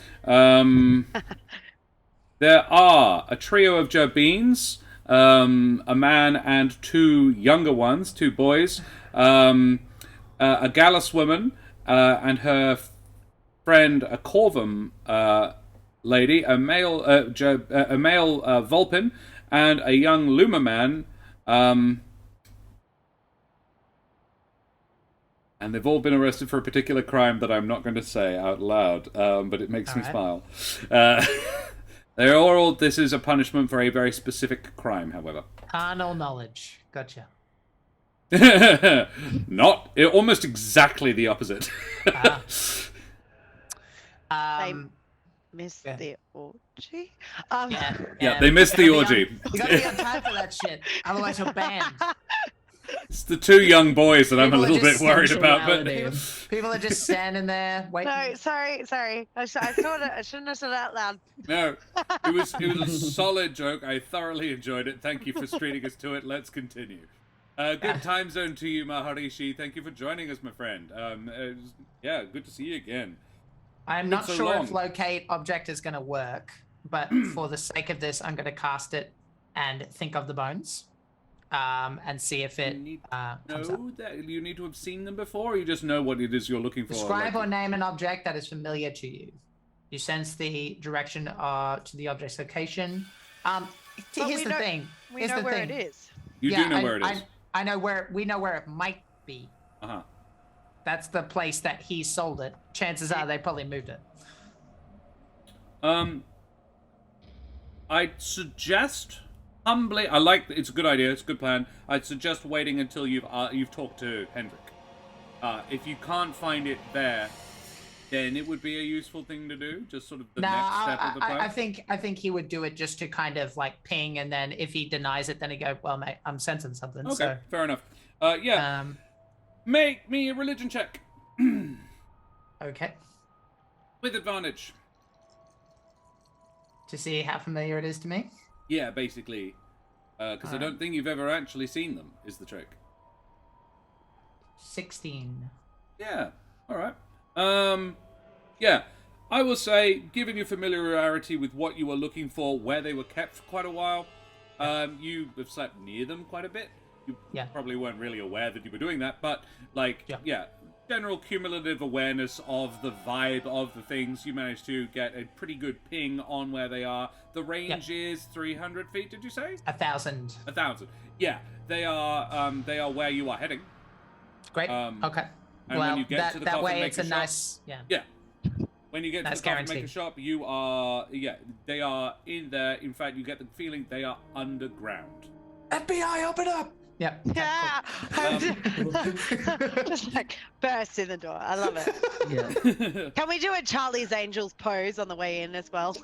Speaker 1: There are a trio of Jabines, a man and 2 younger ones, 2 boys. A Gallus woman and her friend, a Corvum lady, a male Vulpin, and a young Luma man. And they've all been arrested for a particular crime that I'm not going to say out loud, but it makes me smile. They're all. This is a punishment for a very specific crime, however.
Speaker 3: Carnal knowledge. Gotcha.
Speaker 1: Almost exactly the opposite.
Speaker 4: Missed
Speaker 3: Yeah.
Speaker 4: the orgy.
Speaker 3: Yeah,
Speaker 1: They missed the
Speaker 3: You gotta be
Speaker 1: orgy.
Speaker 3: You gotta be on time for that shit, otherwise you're banned.
Speaker 1: It's the 2 young boys that I'm a
Speaker 3: People are
Speaker 1: little bit
Speaker 3: just
Speaker 1: worried about, but
Speaker 2: sensuality.
Speaker 3: People are just standing there waiting.
Speaker 4: No, sorry. I shouldn't have said it out loud.
Speaker 1: no, it was a solid joke. I thoroughly enjoyed it. Thank you for treating us to it. Let's continue. Good time zone to you, Maharishi. Thank you for joining us, my friend. Good to see you again.
Speaker 3: I'm not
Speaker 1: so
Speaker 3: sure if
Speaker 1: long.
Speaker 3: locate object is going to work, but for the sake of this, I'm going to cast it and think of the bones, and see if it comes up.
Speaker 1: That you need to have seen them before, or you just know what it is you're looking for.
Speaker 3: Describe or name an object that is familiar to you. You sense the direction to the object's location. Here's the thing.
Speaker 4: We
Speaker 3: Here's
Speaker 4: know
Speaker 3: the
Speaker 4: where
Speaker 3: thing.
Speaker 4: it is.
Speaker 1: You do know where it is.
Speaker 3: I know where. We know where it might be.
Speaker 1: Uh-huh.
Speaker 3: That's the place that he sold it. Chances are they probably moved it.
Speaker 1: I'd suggest humbly. It's a good idea. It's a good plan. I'd suggest waiting until you've talked to Hendrik. If you can't find it there, then it would be a useful thing to do. Just sort of the next step of the plan.
Speaker 3: I think he would do it just to kind of like ping, and then if he denies it, then he go, "Well, mate, I'm sensing something."
Speaker 1: Okay,
Speaker 3: So,
Speaker 1: fair enough. Make me a religion check
Speaker 3: okay,
Speaker 1: with advantage.
Speaker 3: to see how familiar it is to me.
Speaker 1: Yeah, basically, because I don't think you've ever actually seen them. Is the trick?
Speaker 3: 16.
Speaker 1: Yeah. All right. Yeah. I will say, given your familiarity with what you were looking for, where they were kept for quite a while, you have slept near them quite a bit. You probably weren't really aware that you were doing that, but general cumulative awareness of the vibe of the things. You managed to get a pretty good ping on where they are. The range is 300 feet. Did you say?
Speaker 3: 1,000.
Speaker 1: 1,000. Yeah, they are where you are heading.
Speaker 3: Great. Okay.
Speaker 1: And
Speaker 3: Well,
Speaker 1: when you get to the
Speaker 3: that
Speaker 1: coffin
Speaker 3: way
Speaker 1: maker
Speaker 3: it's a
Speaker 1: shop,
Speaker 3: nice. Yeah.
Speaker 1: when you get to
Speaker 3: That's
Speaker 1: the coffin maker
Speaker 3: guaranteed.
Speaker 1: shop, you are they are in there. In fact, you get the feeling they are underground.
Speaker 3: FBI, open up. Yeah.
Speaker 4: Yeah.
Speaker 3: Cool.
Speaker 4: Just like burst in the door. I love it.
Speaker 2: Yeah.
Speaker 4: Can we do a Charlie's Angels pose on the way in as well?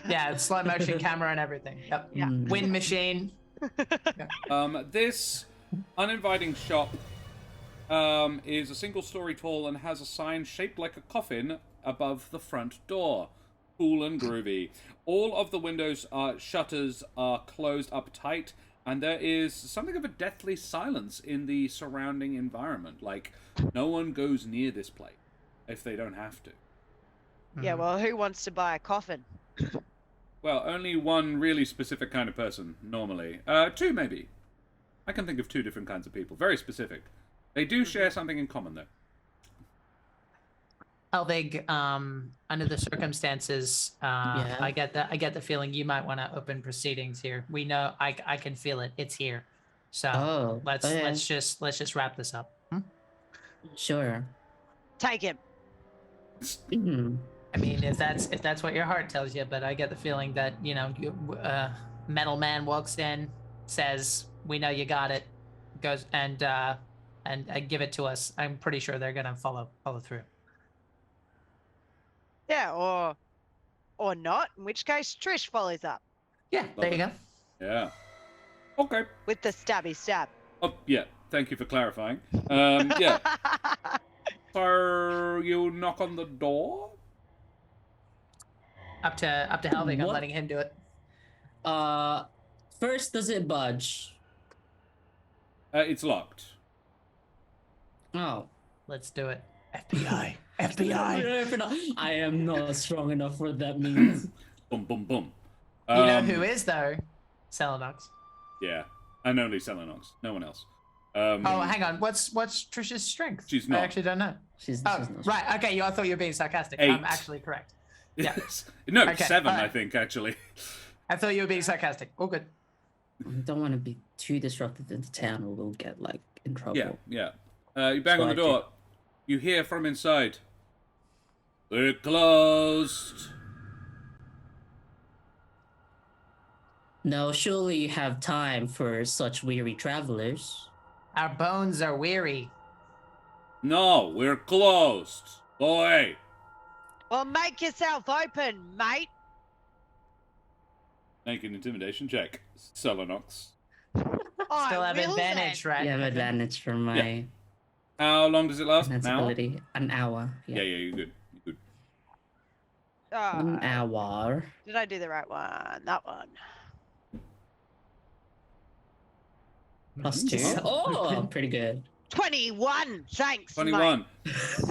Speaker 3: Yeah, it's slow motion camera and everything. Yep.
Speaker 4: Yeah.
Speaker 3: Wind machine.
Speaker 1: This uninviting shop is a single story tall and has a sign shaped like a coffin above the front door. Cool and groovy. All of the windows shutters are closed up tight, and there is something of a deathly silence in the surrounding environment. Like, no one goes near this place if they don't have to.
Speaker 4: Yeah, well, who wants to buy a coffin?
Speaker 1: Well, only one really specific kind of person, normally. 2, maybe. I can think of 2 different kinds of people. Very specific. They do share something in common, though.
Speaker 3: Helvig, under the circumstances, I get the feeling you might want to open proceedings here. We know I can feel it. It's here. So let's just wrap this up.
Speaker 2: Sure.
Speaker 4: Take him.
Speaker 2: Mhm.
Speaker 3: I mean, if that's what your heart tells you, but I get the feeling that Metal Man walks in, says, "We know you got it," goes and give it to us. I'm pretty sure they're gonna follow through.
Speaker 4: Yeah, or not. In which case, Trish follows up
Speaker 3: Yeah, there you go.
Speaker 1: Yeah. Okay.
Speaker 4: with the stabby stab.
Speaker 1: Oh, yeah. Thank you for clarifying. Yeah. So you knock on the door?
Speaker 3: Up to Helvig. I'm
Speaker 2: What?
Speaker 3: letting him do it.
Speaker 2: First, does it budge?
Speaker 1: It's locked.
Speaker 2: Oh.
Speaker 3: Let's do it. FBI. FBI.
Speaker 2: I am not strong enough for what that means.
Speaker 1: Boom, boom, boom.
Speaker 3: You know who is though? Selenox.
Speaker 1: Yeah, and only Selenox. No one else.
Speaker 3: Oh, hang on. What's Trisha's strength?
Speaker 1: She's
Speaker 3: I
Speaker 1: not.
Speaker 3: actually don't know.
Speaker 2: She's
Speaker 3: Oh,
Speaker 2: not
Speaker 3: right. Okay. I thought you were being sarcastic.
Speaker 1: 8.
Speaker 3: I'm actually correct. Yeah.
Speaker 1: No,
Speaker 3: Okay,
Speaker 1: 7,
Speaker 3: alright.
Speaker 1: I think, actually.
Speaker 3: I thought you were being sarcastic. All good.
Speaker 2: I don't want to be too disruptive in the town, or we'll get like in trouble.
Speaker 1: Yeah. You bang
Speaker 2: So
Speaker 1: on the
Speaker 2: I
Speaker 1: door. You hear from inside. We're closed.
Speaker 2: No, surely you have time for such weary travelers.
Speaker 3: Our bones are weary.
Speaker 1: No, we're closed. Go away.
Speaker 4: Well, make yourself open, mate.
Speaker 1: Make an intimidation check. Selenox.
Speaker 3: Still have advantage, right?
Speaker 2: You have advantage for my
Speaker 1: How long does it last? An hour?
Speaker 2: ability. An hour.
Speaker 1: Yeah, you're good. You're good.
Speaker 2: An hour.
Speaker 4: Did I do the right one? That one.
Speaker 2: Plus 2. Oh, pretty good.
Speaker 4: 21. Thanks.
Speaker 1: 21.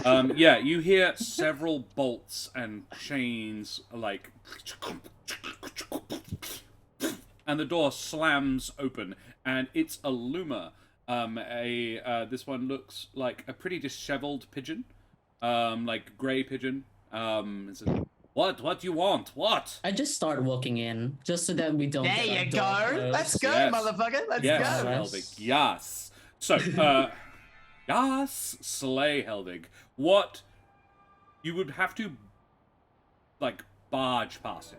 Speaker 4: Mate.
Speaker 1: Yeah, you hear several bolts and chains, like, and the door slams open, and it's a luma. This one looks like a pretty disheveled pigeon, like grey pigeon. It says, what do you want? What?
Speaker 2: I just start walking in, just so that we don't.
Speaker 3: There
Speaker 2: get our
Speaker 3: you
Speaker 2: door
Speaker 3: go.
Speaker 2: closed.
Speaker 3: Let's go,
Speaker 1: Yes.
Speaker 3: motherfucker. Let's
Speaker 1: Yes,
Speaker 3: go.
Speaker 1: Helvig. Yes. So, yes, slay Helvig. What? You would have to, like, barge past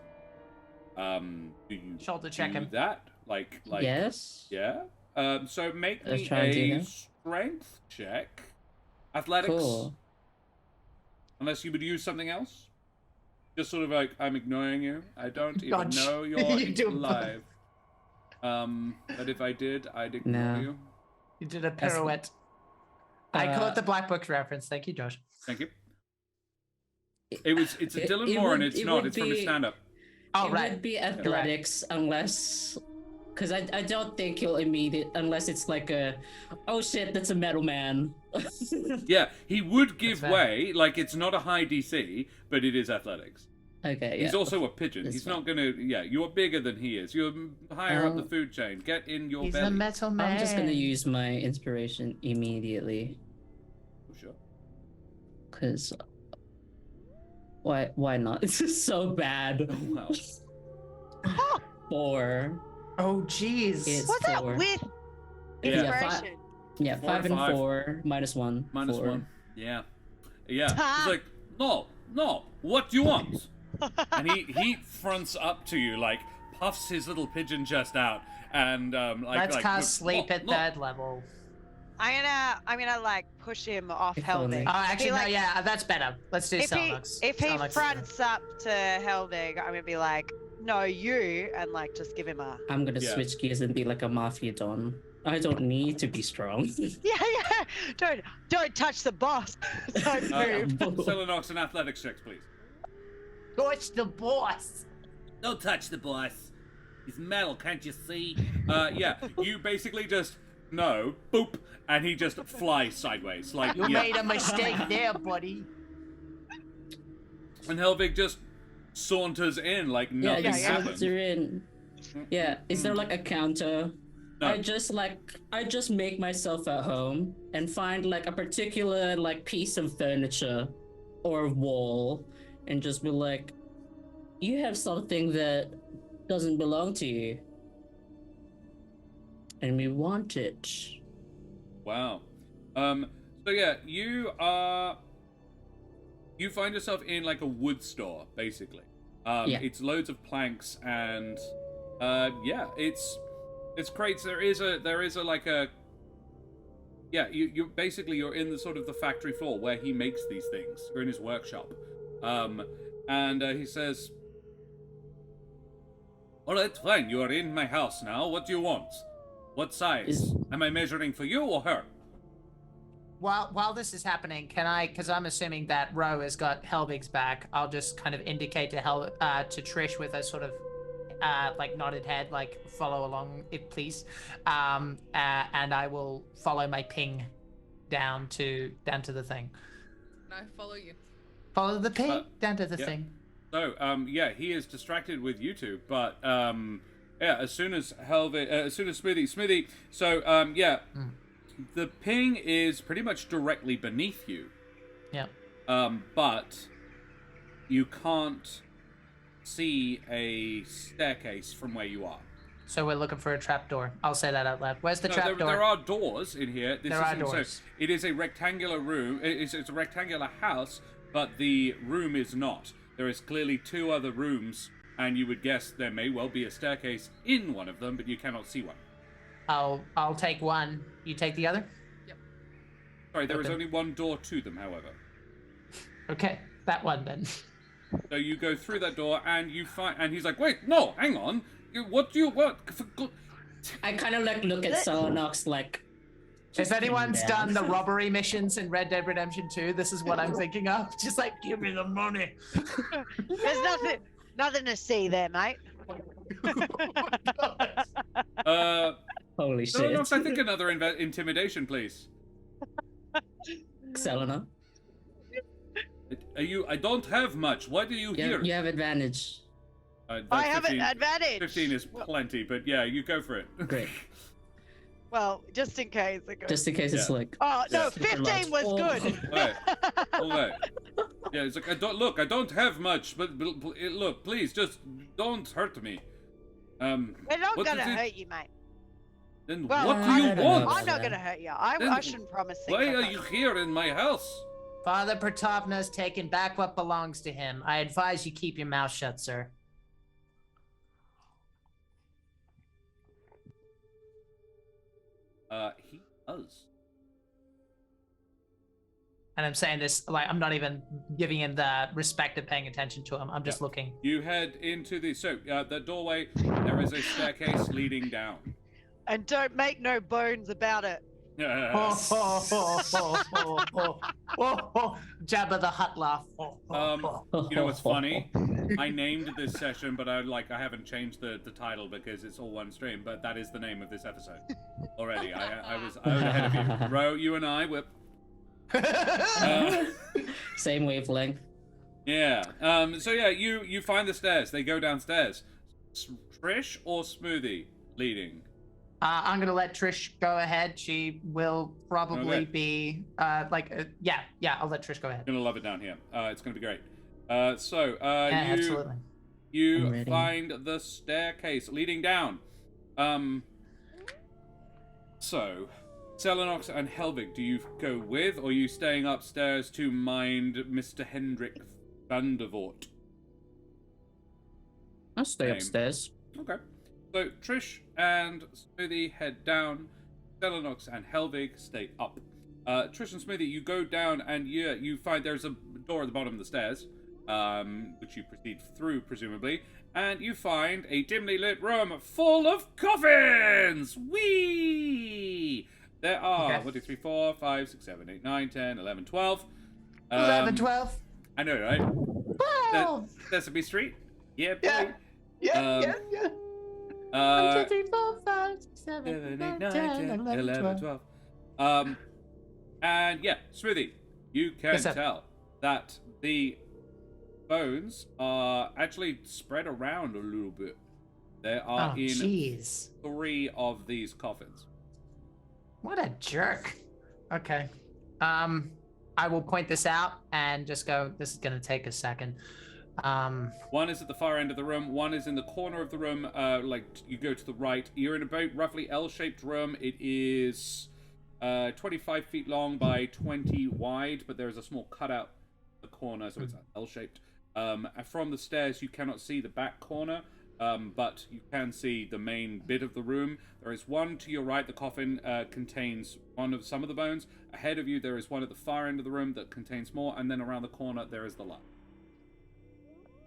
Speaker 1: him. Do you
Speaker 3: Shoulder check
Speaker 1: do
Speaker 3: him.
Speaker 1: that? Like,
Speaker 2: Yes.
Speaker 1: yeah. So make
Speaker 2: Let's
Speaker 1: me
Speaker 2: try and do
Speaker 1: a
Speaker 2: that.
Speaker 1: strength check. Athletics.
Speaker 2: Cool.
Speaker 1: Unless you would use something else. Just sort of like, I'm ignoring you. I don't even
Speaker 3: Dodge.
Speaker 1: know you're
Speaker 3: You do both.
Speaker 1: alive. But if I did, I'd ignore
Speaker 2: No.
Speaker 1: you.
Speaker 3: You did a pirouette. I caught the Black Book reference. Thank you, Josh.
Speaker 1: Thank you. It's a
Speaker 2: It-
Speaker 1: Dylan
Speaker 2: it
Speaker 1: Moore,
Speaker 2: would-
Speaker 1: and it's
Speaker 2: it
Speaker 1: not.
Speaker 2: would
Speaker 1: It's from his
Speaker 2: be-
Speaker 1: stand-up.
Speaker 3: Oh,
Speaker 2: It
Speaker 3: right.
Speaker 2: would be athletics unless, because I don't think you'll immediate unless it's like a, oh shit, that's a metal man.
Speaker 1: Yeah, he would give
Speaker 3: fair.
Speaker 1: way. Like, it's not a high DC, but it is athletics.
Speaker 2: Okay.
Speaker 1: He's
Speaker 2: yeah.
Speaker 1: also a pigeon.
Speaker 2: That's
Speaker 1: He's not gonna. Yeah, you're bigger than he is. You're higher up the food chain. Get in your
Speaker 3: He's
Speaker 1: belly.
Speaker 3: a metal man.
Speaker 2: I'm just gonna use my inspiration immediately,
Speaker 1: Sure.
Speaker 2: cause why not? This is so bad.
Speaker 1: Oh, wow.
Speaker 2: 4.
Speaker 3: Oh, jeez.
Speaker 2: It's
Speaker 4: What's that
Speaker 2: 4.
Speaker 4: with
Speaker 1: Yeah.
Speaker 4: inspiration?
Speaker 2: Yeah,
Speaker 1: 4
Speaker 2: 5
Speaker 1: and
Speaker 2: and
Speaker 1: 5.
Speaker 2: 4 minus 1.
Speaker 1: Minus
Speaker 2: 4.
Speaker 1: 1. Yeah. Yeah.
Speaker 4: Ah.
Speaker 1: He's like, no. What do you want? And he fronts up to you, like puffs his little pigeon chest out, and
Speaker 3: Let's
Speaker 1: like,
Speaker 3: cast sleep
Speaker 1: "No,
Speaker 3: at
Speaker 1: no."
Speaker 3: third level.
Speaker 4: I'm gonna like push him off
Speaker 2: If only.
Speaker 4: Helvig.
Speaker 3: Oh, actually,
Speaker 4: like-
Speaker 3: no, yeah, that's better. Let's do
Speaker 4: If he
Speaker 3: Selnox. Selnox is
Speaker 4: fronts up to Helvig, I'm gonna be like, no, you, and like just give him a
Speaker 2: I'm gonna
Speaker 1: Yeah.
Speaker 2: switch gears and be like a mafia don. I don't need to be strong.
Speaker 4: yeah. Don't touch the boss. Don't move.
Speaker 1: Selenox and athletics checks, please.
Speaker 3: Touch the boss.
Speaker 1: Don't touch the boss. He's metal, can't you see? Yeah, you basically just boop, and he just flies sideways, like
Speaker 3: You
Speaker 1: yeah.
Speaker 3: made a mistake there, buddy.
Speaker 1: And Helvig just saunters in like
Speaker 2: Yeah,
Speaker 1: nothing
Speaker 2: just
Speaker 1: happened.
Speaker 2: filter in. Yeah, is there like a counter?
Speaker 1: No.
Speaker 2: I just make myself at home and find like a particular like piece of furniture or wall and just be like, you have something that doesn't belong to you. And we want it.
Speaker 1: Wow. So yeah, you find yourself in like a wood store, basically.
Speaker 2: Yeah.
Speaker 1: It's loads of planks and yeah, it's crates. There is a like a yeah. You basically you're in the sort of the factory floor where he makes these things. You're in his workshop, and he says, "All right, fine. You are in my house now. What do you want?" What size?
Speaker 2: Is-
Speaker 1: Am I measuring for you or her?
Speaker 3: While this is happening, can I? Because I'm assuming that Roe has got Helvig's back. I'll just kind of indicate to to Trish with a sort of like nodded head, like follow along, if please. And I will follow my ping down to the thing.
Speaker 5: And I follow you.
Speaker 3: Follow the ping down to the
Speaker 1: yeah.
Speaker 3: thing.
Speaker 1: So, yeah, he is distracted with you two, but, yeah, as soon as Smoothie, so, yeah, the ping is pretty much directly beneath you.
Speaker 3: Yeah.
Speaker 1: But you can't see a staircase from where you are.
Speaker 3: So we're looking for a trapdoor. I'll say that out loud. Where's the trapdoor?
Speaker 1: There are doors in here.
Speaker 3: There are doors.
Speaker 1: So it is a rectangular room. It's a rectangular house, but the room is not. There is clearly 2 other rooms, and you would guess there may well be a staircase in one of them, but you cannot see one.
Speaker 3: I'll take one. You take the other?
Speaker 5: Yep.
Speaker 1: Sorry, there is only one door to them, however.
Speaker 3: Okay, that one then.
Speaker 1: So you go through that door, and you find, and he's like, "Wait, no, hang on. What?
Speaker 2: I kind of like look at Solonox like.
Speaker 3: If anyone's
Speaker 2: down.
Speaker 3: done the robbery missions in Red Dead Redemption 2, this is what I'm thinking of. Just like, give me the money.
Speaker 4: There's nothing to see there, mate.
Speaker 2: Holy shit.
Speaker 1: No, I think another intimidation, please.
Speaker 2: Selena.
Speaker 1: I don't have much. What do you hear?
Speaker 2: You have advantage.
Speaker 4: I have an advantage.
Speaker 1: 15 is plenty, but yeah, you go for it.
Speaker 2: Great.
Speaker 4: Well, just in case. It goes.
Speaker 2: Just in case it's like.
Speaker 4: Oh no,
Speaker 2: super
Speaker 4: 15 was
Speaker 2: large.
Speaker 4: good.
Speaker 1: All right. Yeah, it's like I don't have much, but look, please, just don't hurt me.
Speaker 4: We're not gonna hurt you, mate.
Speaker 1: Then
Speaker 4: Well,
Speaker 1: what do you want?
Speaker 4: I'm not gonna hurt you. I shouldn't promise things.
Speaker 1: Why
Speaker 4: I
Speaker 1: are
Speaker 4: can't.
Speaker 1: you here in my house?
Speaker 3: Father Pratapna's taking back what belongs to him. I advise you keep your mouth shut, sir.
Speaker 1: He does.
Speaker 3: And I'm saying this like I'm not even giving him the respect of paying attention to him. I'm just looking.
Speaker 1: You head into the doorway. There is a staircase leading down.
Speaker 4: And don't make no bones about it.
Speaker 1: Yes.
Speaker 3: Jabba the Hutt laugh.
Speaker 1: You know what's funny? I named this session, but I haven't changed the title because it's all one stream. But that is the name of this episode already. I was ahead of you. Ro, you and I were.
Speaker 2: Same wavelength.
Speaker 1: Yeah. So yeah, you find the stairs. They go downstairs. Trish or Smoothie leading?
Speaker 3: I'm gonna let Trish go ahead. She will probably be I'll let Trish go ahead.
Speaker 1: You're gonna love it down here. It's gonna be great.
Speaker 3: Absolutely.
Speaker 1: You find the staircase leading down. So, Selenox and Helvig, do you go with, or are you staying upstairs to mind Mr. Hendrik Vandervoort?
Speaker 2: I'll stay upstairs.
Speaker 1: Okay. So, Trish and Smoothie head down. Selenox and Helvig stay up. Trish and Smoothie, you go down, and you find there's a door at the bottom of the stairs, which you proceed through, presumably, and you find a dimly lit room full of coffins! Whee! There are 1, 2, 3, 4, 5, 6, 7, 8, 9, 10, 11, 12.
Speaker 3: 11, 12.
Speaker 1: I know, right?
Speaker 3: 12.
Speaker 1: Sesame Street? Yeah, boy.
Speaker 3: Yeah. 1, 2, 3, 4, 5, 6, 7, 8, 9, 10, 11, 12.
Speaker 1: And yeah, Smoothie, you can tell that the bones are actually spread around a little bit. There are in 3 of these coffins.
Speaker 3: What a jerk. Okay. I will point this out and just go, this is going to take a second.
Speaker 1: One is at the far end of the room, one is in the corner of the room, like you go to the right. You're in a about roughly L-shaped room. It is 25 feet long by 20 wide, but there is a small cutout in the corner, so it's L-shaped. From the stairs, you cannot see the back corner, but you can see the main bit of the room. There is one to your right. The coffin contains some of the bones. Ahead of you, there is one at the far end of the room that contains more, and then around the corner, there is the light.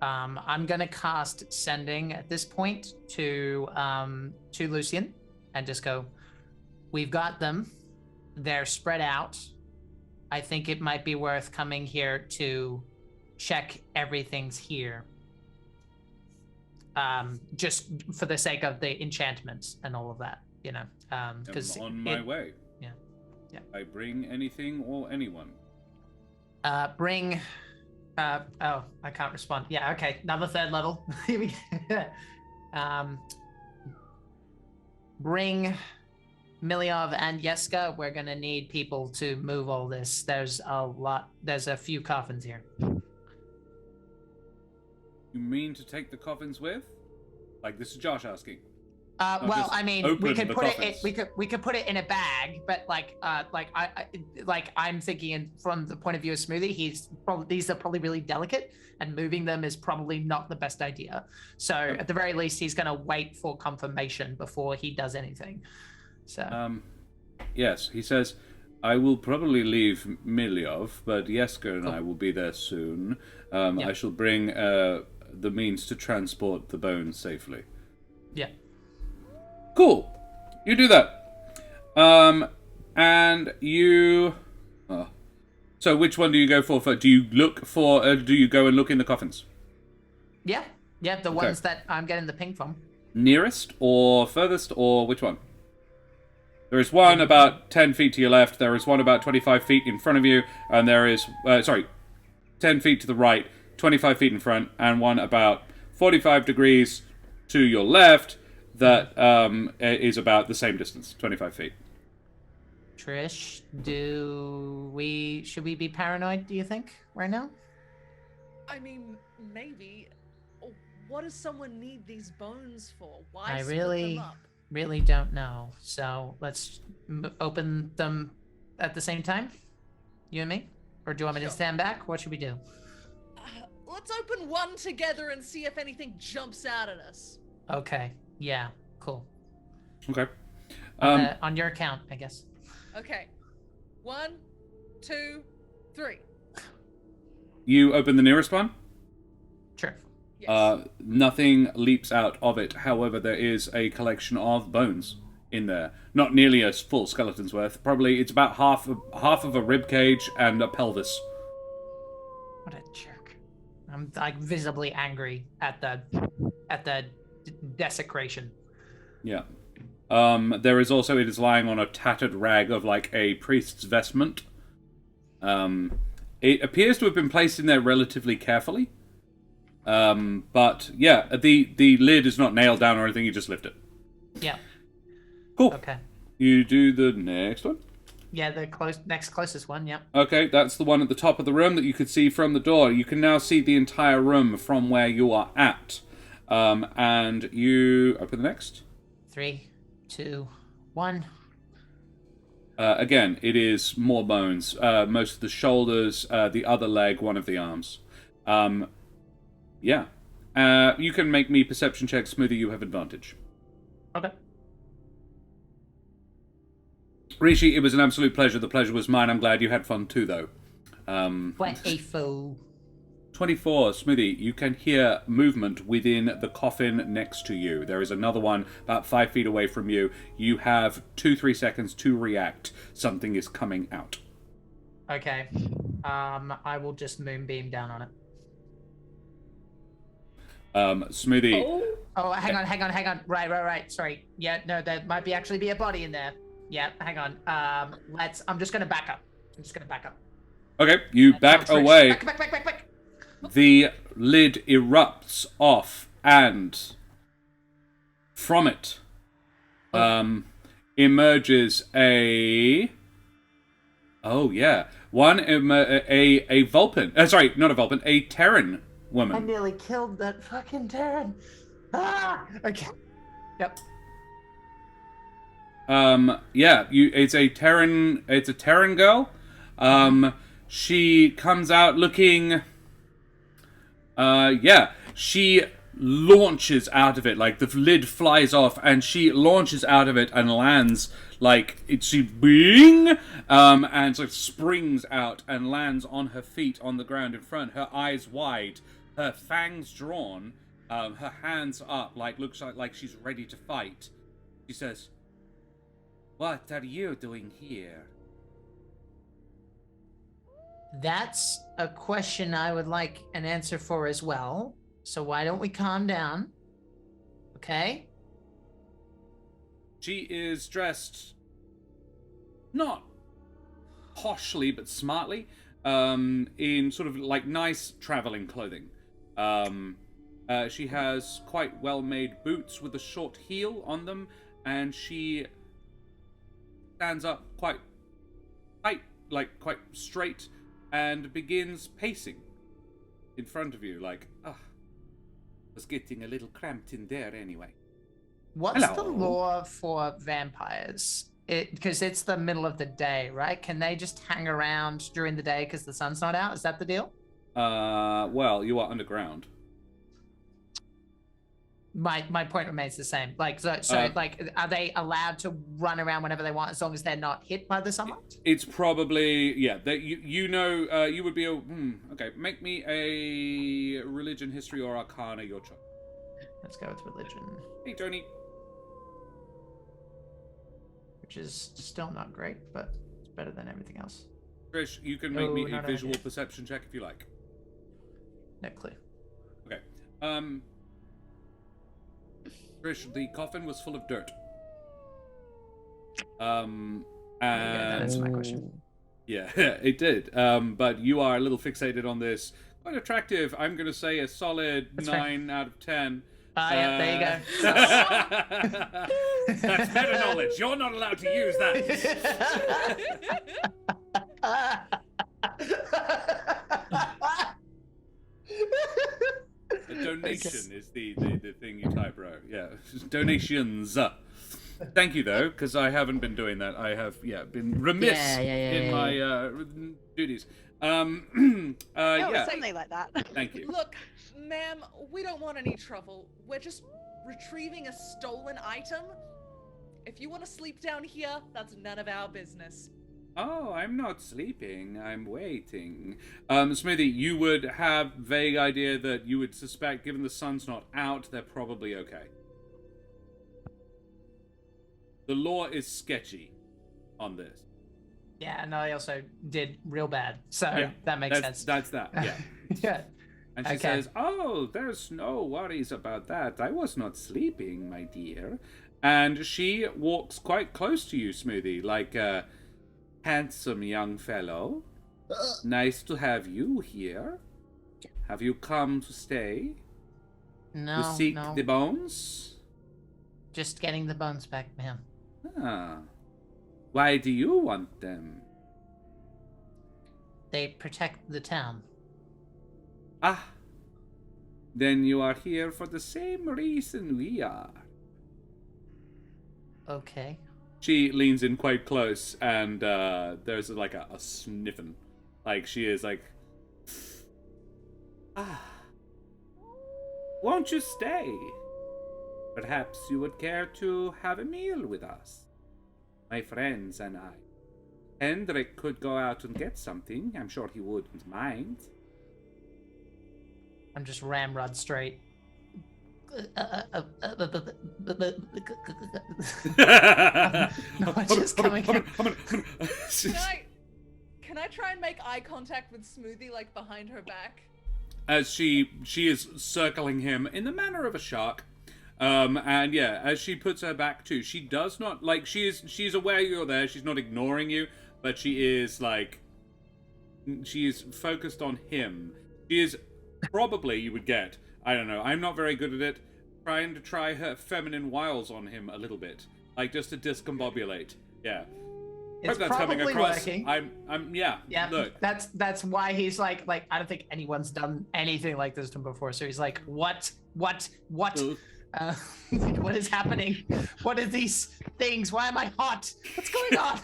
Speaker 3: I'm gonna cast sending at this point to Lucian and just go, we've got them. They're spread out. I think it might be worth coming here to check everything's here. Just for the sake of the enchantments and all of that, you know. Because
Speaker 1: I'm on my way.
Speaker 3: Yeah.
Speaker 1: I bring anything or anyone.
Speaker 3: Bring. Oh, I can't respond. Yeah. Okay. Another third level. Here we go. Bring Miliov and Yeska. We're gonna need people to move all this. There's a few coffins here.
Speaker 1: You mean to take the coffins with? Like, this is Josh asking.
Speaker 3: Well,
Speaker 1: just
Speaker 3: I mean,
Speaker 1: open
Speaker 3: we could
Speaker 1: the
Speaker 3: put
Speaker 1: coffins.
Speaker 3: we could put it in a bag, but I'm thinking from the point of view of Smoothie, these are probably really delicate, and moving them is probably not the best idea. So at the very least, he's gonna wait for confirmation before he does anything. So
Speaker 1: yes, he says, I will probably leave Miliov, but Yeska and I will be there soon. I shall bring the means to transport the bones safely.
Speaker 3: yeah.
Speaker 1: Cool. You do that. And you... So which one do you go for first? Do you look for... do you go and look in the coffins?
Speaker 3: Yeah, the ones that I'm getting the ping from.
Speaker 1: Nearest or furthest, or which one? There is one about 10 feet to your left, there is one about 25 feet in front of you, and there is... 10 feet to the right, 25 feet in front, and one about 45 degrees to your left that is about the same distance, 25 feet.
Speaker 3: Trish, should we be paranoid, do you think, right now?
Speaker 5: I mean, maybe. What does someone need these bones for? Why
Speaker 3: I
Speaker 5: split them up?
Speaker 3: really don't know. So let's open them at the same time, you and me? Or do you want me to
Speaker 5: Sure.
Speaker 3: stand back? What should we do?
Speaker 5: Let's open one together and see if anything jumps out at us.
Speaker 3: Okay, yeah, cool.
Speaker 1: Okay.
Speaker 3: On your account, I guess.
Speaker 5: Okay. 1, 2, 3.
Speaker 1: You open the nearest one.
Speaker 3: Sure.
Speaker 5: Yes.
Speaker 1: Nothing leaps out of it. However, there is a collection of bones in there. Not nearly a full skeleton's worth. Probably it's about half of a rib cage and a pelvis.
Speaker 3: What a jerk. I'm like visibly angry at the desecration.
Speaker 1: Yeah. There is also, it is lying on a tattered rag of like a priest's vestment. It appears to have been placed in there relatively carefully. But yeah, the lid is not nailed down or anything, you just lift it.
Speaker 3: Yeah.
Speaker 1: Cool.
Speaker 3: Okay.
Speaker 1: You do the next one.
Speaker 3: Yeah, the next closest one, yeah.
Speaker 1: Okay, that's the one at the top of the room that you could see from the door. You can now see the entire room from where you are at. And you open the next.
Speaker 3: 3, 2, 1.
Speaker 1: Again, it is more bones. Most of the shoulders, the other leg, one of the arms. Yeah. You can make me perception checks. Smoothie, you have advantage.
Speaker 3: Okay.
Speaker 1: Rishi, it was an absolute pleasure. The pleasure was mine. I'm glad you had fun too, though.
Speaker 3: What a fool.
Speaker 1: 24, Smoothie, you can hear movement within the coffin next to you. There is another one about 5 feet away from you. You have 2-3 seconds to react. Something is coming out.
Speaker 3: Okay. I will just moonbeam down on it.
Speaker 1: Smoothie.
Speaker 3: Oh, hang on. Right. Sorry. Yeah, no, there might actually be a body in there. Yeah, hang on. I'm just gonna back up.
Speaker 1: Okay, you back
Speaker 3: Trish.
Speaker 1: away.
Speaker 3: Back.
Speaker 1: The lid erupts off, and from it emerges a... Oh, yeah. A Vulpin. Sorry, not a Vulpin. A Terran woman.
Speaker 3: I nearly killed that fucking Terran. Ah! Okay. Yep.
Speaker 1: Yeah, it's a Terran girl. She comes out looking... she launches out of it, like the lid flies off, and she launches out of it and lands like she bing, and sort of springs out and lands on her feet on the ground in front, her eyes wide, her fangs drawn, her hands up, looks like she's ready to fight. She says, What are you doing here?
Speaker 3: That's a question I would like an answer for as well. So why don't we calm down? Okay?
Speaker 1: She is dressed not poshly but smartly, in sort of like nice traveling clothing. She has quite well-made boots with a short heel on them, and she stands up quite tight, like quite straight, and begins pacing in front of you, like, was getting a little cramped in there anyway.
Speaker 3: What's
Speaker 1: Hello.
Speaker 3: the law for vampires? Because it's the middle of the day, right? Can they just hang around during the day because the sun's not out? Is that the deal?
Speaker 1: Well, you are underground.
Speaker 3: My point remains the same. Like, so like, are they allowed to run around whenever they want as long as they're not hit by the sunlight?
Speaker 1: It's probably, yeah, that you know, you would be okay, make me a religion, history, or arcana, your choice.
Speaker 3: Let's go with religion,
Speaker 1: Hey, Tony.
Speaker 3: which is still not great, but it's better than everything else.
Speaker 1: Trish, you can make me a
Speaker 3: not an
Speaker 1: visual
Speaker 3: idea.
Speaker 1: perception check if you like.
Speaker 3: No clue.
Speaker 1: Okay. Trish, the coffin was full of dirt. And
Speaker 3: That answers my question.
Speaker 1: yeah, it did. But you are a little fixated on this. Quite attractive. I'm going to say a solid
Speaker 3: That's fair.
Speaker 1: 9 out of 10.
Speaker 3: Yeah, there you go.
Speaker 1: That's meta knowledge. You're not allowed to use that. A donation is the thing you type, bro. Yeah, donations. Thank you though, because I haven't been doing that. I have been remiss in my duties.
Speaker 4: Something like that.
Speaker 1: Thank you.
Speaker 5: Look, ma'am, we don't want any trouble. We're just retrieving a stolen item. If you want to sleep down here, that's none of our business.
Speaker 1: Oh, I'm not sleeping. I'm waiting. Smoothie, you would have vague idea that you would suspect, given the sun's not out, they're probably okay. The law is sketchy on this.
Speaker 3: Yeah, and I also did real bad, so
Speaker 1: Yeah,
Speaker 3: that makes sense.
Speaker 1: That's that, yeah.
Speaker 3: Yeah.
Speaker 1: And she
Speaker 3: Okay.
Speaker 1: says, oh, there's no worries about that. I was not sleeping, my dear. And she walks quite close to you, Smoothie, like a handsome young fellow. Nice to have you here. Have you come to stay?
Speaker 3: No,
Speaker 1: To seek
Speaker 3: no.
Speaker 1: the bones?
Speaker 3: Just getting the bones back, ma'am.
Speaker 1: Ah. Why do you want them?
Speaker 3: They protect the town.
Speaker 1: Ah. Then you are here for the same reason we are.
Speaker 3: Okay.
Speaker 1: She leans in quite close, and there's like a sniffing. Like she is like, won't you stay? Perhaps you would care to have a meal with us, my friends and I. Hendrik could go out and get something. I'm sure he wouldn't mind.
Speaker 3: I'm just ramrod straight. Just coming in.
Speaker 5: Can I try and make eye contact with Smoothie, like behind her back?
Speaker 1: As she is circling him in the manner of a shark. And yeah, as she puts her back to, she does not, like, she's aware you're there, she's not ignoring you, but she is, like, she is focused on him. She is probably, you would get, I don't know, I'm not very good at it, try her feminine wiles on him a little bit. Like, just to discombobulate. Yeah.
Speaker 3: It's
Speaker 1: Hope that's coming
Speaker 3: probably
Speaker 1: across.
Speaker 3: working.
Speaker 1: Yeah,
Speaker 3: Yeah,
Speaker 1: look.
Speaker 3: that's why he's like I don't think anyone's done anything like this to him before. So he's like, what?
Speaker 1: Ugh.
Speaker 3: What is happening? What are these things? Why am I hot? What's going on?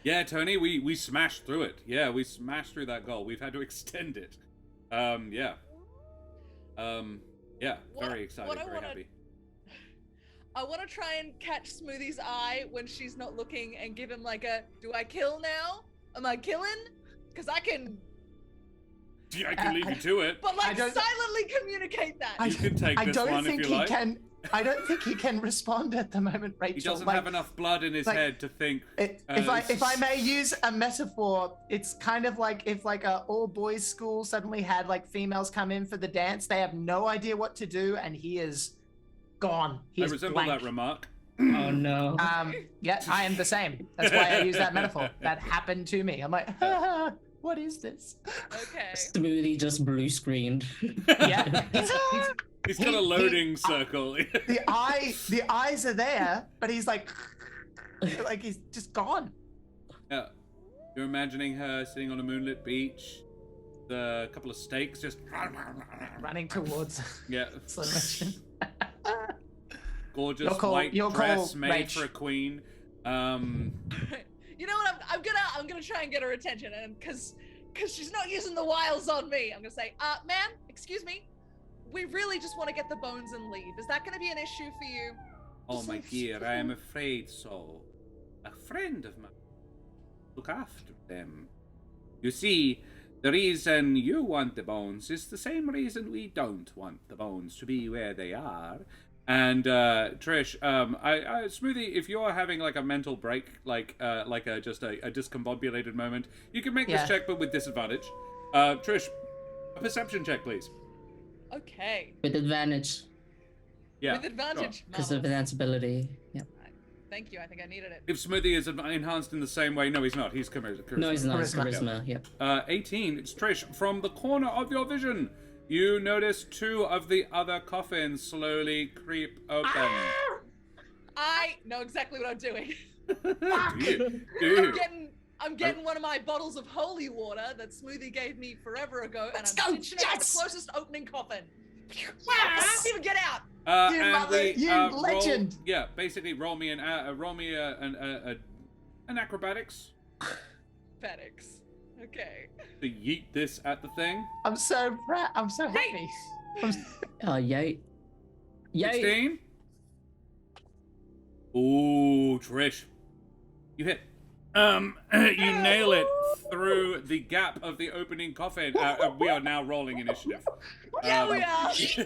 Speaker 1: Yeah, Tony, we smashed through it. Yeah, we smashed through that goal. We've had to extend it. Yeah. Yeah, very excited, very happy.
Speaker 5: I want to try and catch Smoothie's eye when she's not looking and give him like a, do I kill now? Am I killing? Because I can,
Speaker 1: Yeah, I can leave you to it.
Speaker 5: but like
Speaker 3: I don't-
Speaker 5: silently communicate that.
Speaker 1: You can take
Speaker 3: I
Speaker 1: this
Speaker 3: don't
Speaker 1: one
Speaker 3: think
Speaker 1: if you
Speaker 3: he
Speaker 1: like.
Speaker 3: can. I don't think he can respond at the moment, Rachel.
Speaker 1: He doesn't have enough blood in his head to think.
Speaker 3: If I may use a metaphor, it's kind of like if like a all boys school suddenly had like females come in for the dance. They have no idea what to do, and he is gone. He
Speaker 1: I
Speaker 3: is
Speaker 1: resemble
Speaker 3: blank.
Speaker 1: that remark.
Speaker 2: Oh no.
Speaker 3: Yeah, I am the same. That's why I use that metaphor. That happened to me. I'm like, what is this?
Speaker 5: Okay.
Speaker 2: Smoothie just blue screened.
Speaker 3: Yeah,
Speaker 1: He's got a loading circle.
Speaker 3: the eyes are there, but he's like he's just gone.
Speaker 1: Yeah. You're imagining her sitting on a moonlit beach, a couple of steaks just
Speaker 3: Running towards
Speaker 1: yeah,
Speaker 3: slow motion.
Speaker 1: gorgeous
Speaker 3: Your call-
Speaker 1: white
Speaker 3: your
Speaker 1: dress
Speaker 3: call,
Speaker 1: made
Speaker 3: Rach.
Speaker 1: for a queen.
Speaker 5: You know what? I'm gonna try and get her attention, and because she's not using the wiles on me, I'm gonna say, ma'am, excuse me, we really just want to get the bones and leave. Is that gonna be an issue for you?
Speaker 1: Oh my dear, I am afraid so. A friend of mine. Look after them. You see, the reason you want the bones is the same reason we don't want the bones to be where they are. And Trish, Smoothie, if you're having like a mental break, like a discombobulated moment, you can make this check, but with disadvantage. Trish, a perception check, please.
Speaker 5: Okay.
Speaker 2: With advantage.
Speaker 1: Yeah.
Speaker 5: With advantage.
Speaker 2: Because of
Speaker 5: Marvelous.
Speaker 2: enhance ability. Yep.
Speaker 5: Thank you. I think I needed it.
Speaker 1: If Smoothie is enhanced in the same way, no, he's not. He's charisma.
Speaker 2: No, he's not.
Speaker 3: Charisma.
Speaker 2: Charisma. Yep.
Speaker 1: 18. It's Trish. From the corner of your vision, you notice 2 of the other coffins slowly creep open.
Speaker 5: I know exactly what I'm doing.
Speaker 1: Do you?
Speaker 5: I'm getting one of my bottles of holy water that Smoothie gave me forever ago, and
Speaker 3: Let's
Speaker 5: I'm
Speaker 3: go,
Speaker 5: ditching it at the
Speaker 3: yes!
Speaker 5: closest opening coffin. Wow! I can't even get out.
Speaker 3: You
Speaker 1: And
Speaker 3: mother-
Speaker 1: we,
Speaker 3: you legend.
Speaker 1: Basically roll me an acrobatics
Speaker 5: FedEx. Okay.
Speaker 1: to yeet this at the thing.
Speaker 3: I'm so proud. I'm so happy.
Speaker 2: Yay. Yay.
Speaker 1: 16. Ooh, Trish, you hit. You nail it through the gap of the opening coffin. We are now rolling initiative.
Speaker 5: Yeah, we are.
Speaker 1: Trish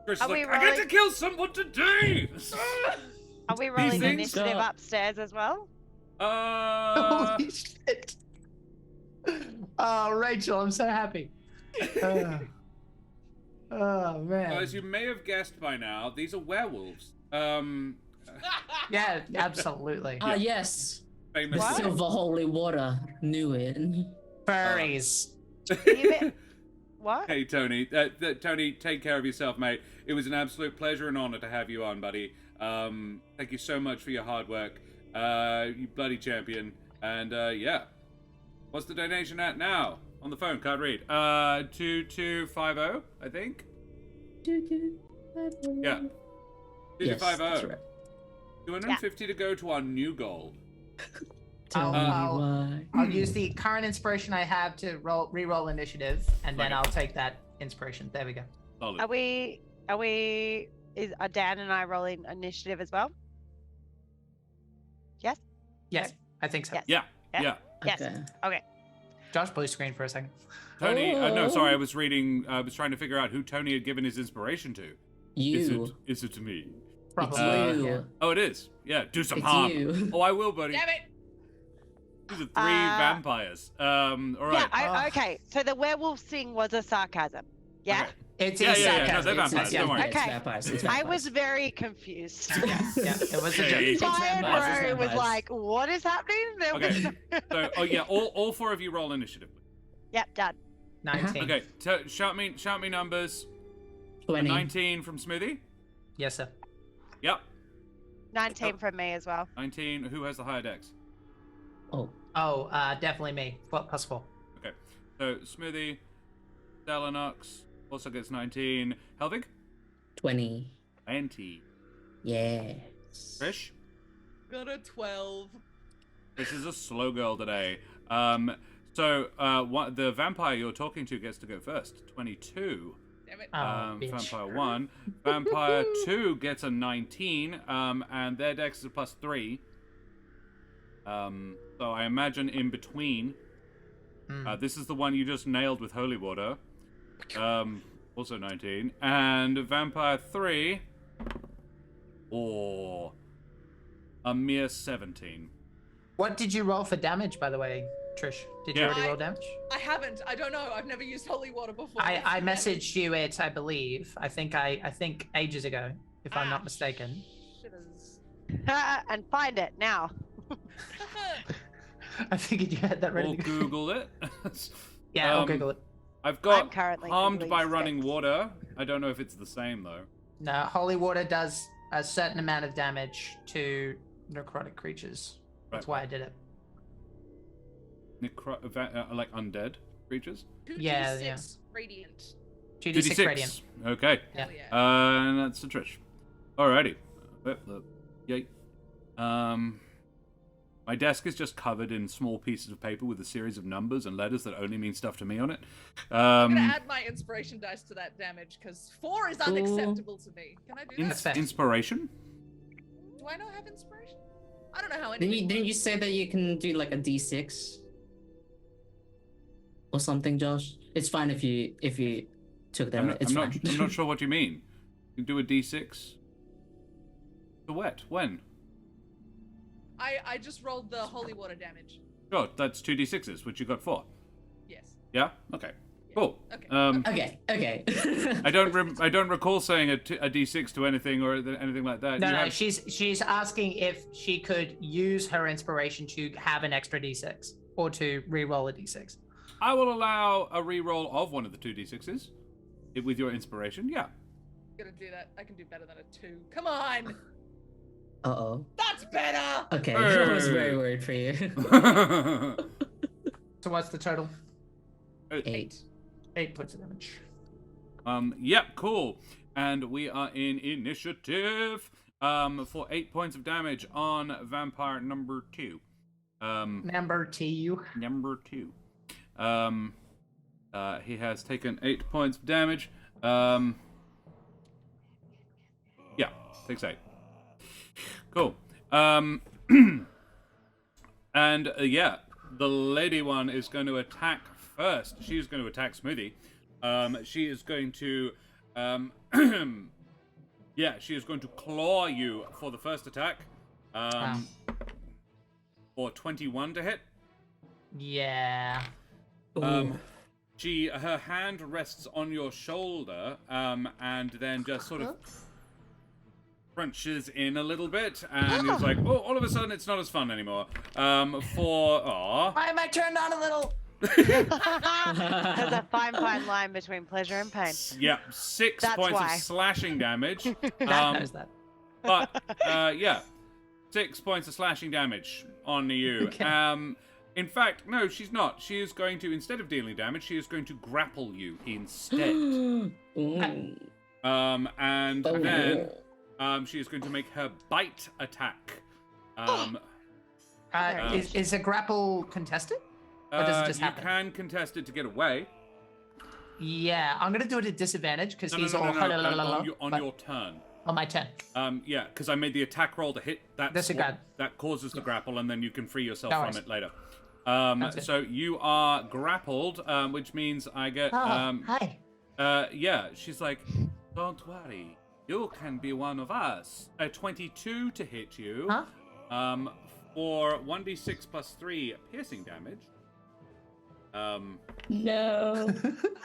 Speaker 1: is
Speaker 4: Are we
Speaker 1: like, I get to
Speaker 4: rolling?
Speaker 1: kill someone today.
Speaker 4: Are we rolling
Speaker 1: things-
Speaker 4: initiative upstairs as well?
Speaker 3: Holy shit. Oh, Rachel, I'm so happy. Oh man.
Speaker 1: As you may have guessed by now, these are werewolves.
Speaker 3: Yeah, absolutely.
Speaker 2: Yes.
Speaker 1: Famous.
Speaker 4: What?
Speaker 2: Silver holy water. Knew it.
Speaker 3: Furries.
Speaker 4: What?
Speaker 1: Hey Tony, Tony, take care of yourself, mate. It was an absolute pleasure and honor to have you on, buddy. Thank you so much for your hard work, you bloody champion. And yeah, what's the donation at now? On the phone, can't read. 2250, I think. Yeah. 2250.
Speaker 2: Yes, that's right.
Speaker 1: 250 to go to our new goal.
Speaker 2: Tell me
Speaker 3: I'll-
Speaker 2: why.
Speaker 3: I'll use the current inspiration I have to re-roll initiative, and then
Speaker 1: Okay.
Speaker 3: I'll take that inspiration. There we go.
Speaker 1: Solid.
Speaker 4: Are Dan and I rolling initiative as well? Yes?
Speaker 3: Yes, I think so.
Speaker 4: Yes.
Speaker 1: Yeah,
Speaker 4: Yeah.
Speaker 1: yeah.
Speaker 4: Yes.
Speaker 2: Okay.
Speaker 3: Josh, blue screen for a second.
Speaker 1: Tony, no,
Speaker 2: Oh.
Speaker 1: sorry, I was reading, I was trying to figure out who Tony had given his inspiration to.
Speaker 2: You.
Speaker 1: Is it to me?
Speaker 3: Probably.
Speaker 2: you.
Speaker 3: yeah.
Speaker 1: Oh, it is. Yeah, do some
Speaker 2: It's
Speaker 1: harm.
Speaker 2: you.
Speaker 1: Oh, I will, buddy.
Speaker 5: Damn it!
Speaker 1: These are 3 vampires. All right.
Speaker 4: Yeah, okay. So the werewolf thing was a sarcasm. Yeah?
Speaker 1: Okay.
Speaker 3: It's
Speaker 1: Yeah,
Speaker 3: in
Speaker 1: yeah, yeah, no,
Speaker 3: sarcasm.
Speaker 1: they're
Speaker 3: It's-
Speaker 1: vampires,
Speaker 3: yeah,
Speaker 1: don't worry.
Speaker 2: It's
Speaker 4: Okay.
Speaker 2: vampires, it's
Speaker 4: I
Speaker 2: vampires.
Speaker 4: was very confused.
Speaker 3: Yeah, it was a
Speaker 1: Hey.
Speaker 3: joke.
Speaker 4: My
Speaker 2: vampires,
Speaker 4: brain was
Speaker 2: vampires.
Speaker 4: like, what is happening? There was
Speaker 1: Okay. So, oh yeah, all 4 of you roll initiative.
Speaker 4: Yep, done.
Speaker 3: 19.
Speaker 1: Okay, shout me numbers.
Speaker 2: 20.
Speaker 1: 19 from Smoothie.
Speaker 3: Yes, sir.
Speaker 1: Yep.
Speaker 4: 19 from me as well.
Speaker 1: 19. Who has the higher dex?
Speaker 2: Oh.
Speaker 3: Oh, definitely me. What +4?
Speaker 1: Okay. So Smoothie, Delanox also gets 19. Helvig?
Speaker 2: 20.
Speaker 1: 20.
Speaker 2: Yes.
Speaker 1: Trish?
Speaker 5: Got a 12.
Speaker 1: This is a slow girl today. The vampire you're talking to gets to go first. 22.
Speaker 5: Damn it.
Speaker 3: Oh, bitch.
Speaker 1: Vampire 1. Vampire 2 gets a 19, and their dex is a +3. So I imagine in between, this is the one you just nailed with holy water. Also 19. And Vampire 3 or a mere 17.
Speaker 3: What did you roll for damage, by the way, Trish? Did you
Speaker 1: Yeah.
Speaker 3: already roll damage?
Speaker 5: I haven't. I don't know. I've never used holy water before.
Speaker 3: I messaged you it, I believe. I think ages ago, if I'm
Speaker 5: Ah,
Speaker 3: not mistaken.
Speaker 5: Shitters.
Speaker 4: And find it now.
Speaker 3: I figured you had that ready
Speaker 1: We'll
Speaker 3: to go.
Speaker 1: Google it.
Speaker 3: Yeah, I'll
Speaker 1: Um,
Speaker 3: Google it.
Speaker 1: I've
Speaker 4: I'm
Speaker 1: got
Speaker 4: currently
Speaker 1: harmed
Speaker 4: Googling
Speaker 1: by running
Speaker 4: sticks.
Speaker 1: water. I don't know if it's the same though.
Speaker 3: No, holy water does a certain amount of damage to necrotic creatures. That's
Speaker 1: Right.
Speaker 3: why I did it.
Speaker 1: Like undead creatures.
Speaker 5: 2d6
Speaker 3: Yeah.
Speaker 5: radiant.
Speaker 3: 2d6 radiant.
Speaker 1: Okay.
Speaker 3: Yeah.
Speaker 5: Hell yeah.
Speaker 1: And that's a Trish. Alrighty. Yay. My desk is just covered in small pieces of paper with a series of numbers and letters that only mean stuff to me on it.
Speaker 5: I'm gonna add my inspiration dice to that damage because 4 is unacceptable to me. Can I do that?
Speaker 3: That's fair.
Speaker 1: Inspiration?
Speaker 5: Do I not have inspiration? I don't know how
Speaker 2: Didn't
Speaker 5: anything.
Speaker 2: you say that you can do like a D6 or something, Josh? It's fine if you took that.
Speaker 1: I'm
Speaker 2: It's
Speaker 1: not
Speaker 2: fine.
Speaker 1: sure what you mean. You do a d6? The wet? When?
Speaker 5: I just rolled the holy water damage.
Speaker 1: Sure, that's 2d6s, which you got 4.
Speaker 5: Yes.
Speaker 1: Yeah? Okay.
Speaker 5: Yeah.
Speaker 1: Cool.
Speaker 5: Okay.
Speaker 2: Okay.
Speaker 1: I don't recall saying a d6 to anything or anything like that.
Speaker 3: No,
Speaker 1: You
Speaker 3: no,
Speaker 1: have-
Speaker 3: she's asking if she could use her inspiration to have an extra d6 or to re-roll a d6.
Speaker 1: I will allow a reroll of one of the 2d6s with your inspiration. Yeah.
Speaker 5: Gonna do that. I can do better than a 2. Come on.
Speaker 2: Uh-oh.
Speaker 5: That's better.
Speaker 2: Okay, I was very
Speaker 1: Hey.
Speaker 2: worried for you.
Speaker 3: So what's the total?
Speaker 2: 8.
Speaker 3: 8 points of damage.
Speaker 1: Yep, cool. And we are in initiative for 8 points of damage on vampire number 2.
Speaker 3: Number T.
Speaker 1: Number 2. He has taken 8 points of damage. Yeah, takes 8. Cool. And yeah, the lady one is going to attack first. She's going to attack Smoothie. She is going to, yeah, she is going to claw you for the first attack. For 21 to hit.
Speaker 3: Yeah.
Speaker 2: Ooh.
Speaker 1: Her hand rests on your shoulder, and then just sort of crunches in a little bit, and it's like, oh, all of a sudden it's not as fun anymore.
Speaker 3: Why am I turned on a little?
Speaker 4: There's a fine line between pleasure and pain.
Speaker 1: Yeah, 6
Speaker 4: That's
Speaker 1: points
Speaker 4: why.
Speaker 1: of slashing damage.
Speaker 3: That knows that.
Speaker 1: But yeah, 6 points of slashing damage on you.
Speaker 3: Okay.
Speaker 1: In fact, no, she's not. She is going to, instead of dealing damage, she is going to grapple you instead.
Speaker 2: Ooh.
Speaker 1: And
Speaker 2: Oh.
Speaker 1: then she is going to make her bite attack.
Speaker 3: Is a grapple contested? Or does it just
Speaker 1: you
Speaker 3: happen?
Speaker 1: can contest it to get away.
Speaker 3: Yeah, I'm gonna do it at disadvantage because
Speaker 1: No,
Speaker 3: he's
Speaker 1: no,
Speaker 3: all
Speaker 1: on your turn.
Speaker 3: on my turn.
Speaker 1: Yeah, because I made the attack roll to hit.
Speaker 3: Disregard.
Speaker 1: That causes the grapple, and then you can free yourself
Speaker 3: No
Speaker 1: from
Speaker 3: worries.
Speaker 1: it later.
Speaker 3: Sounds good.
Speaker 1: So you are grappled, which means I get.
Speaker 3: Hi.
Speaker 1: Yeah, she's like, don't worry, you can be one of us. A 22 to hit you.
Speaker 3: Huh?
Speaker 1: For 1d6 plus 3 piercing damage.
Speaker 2: No.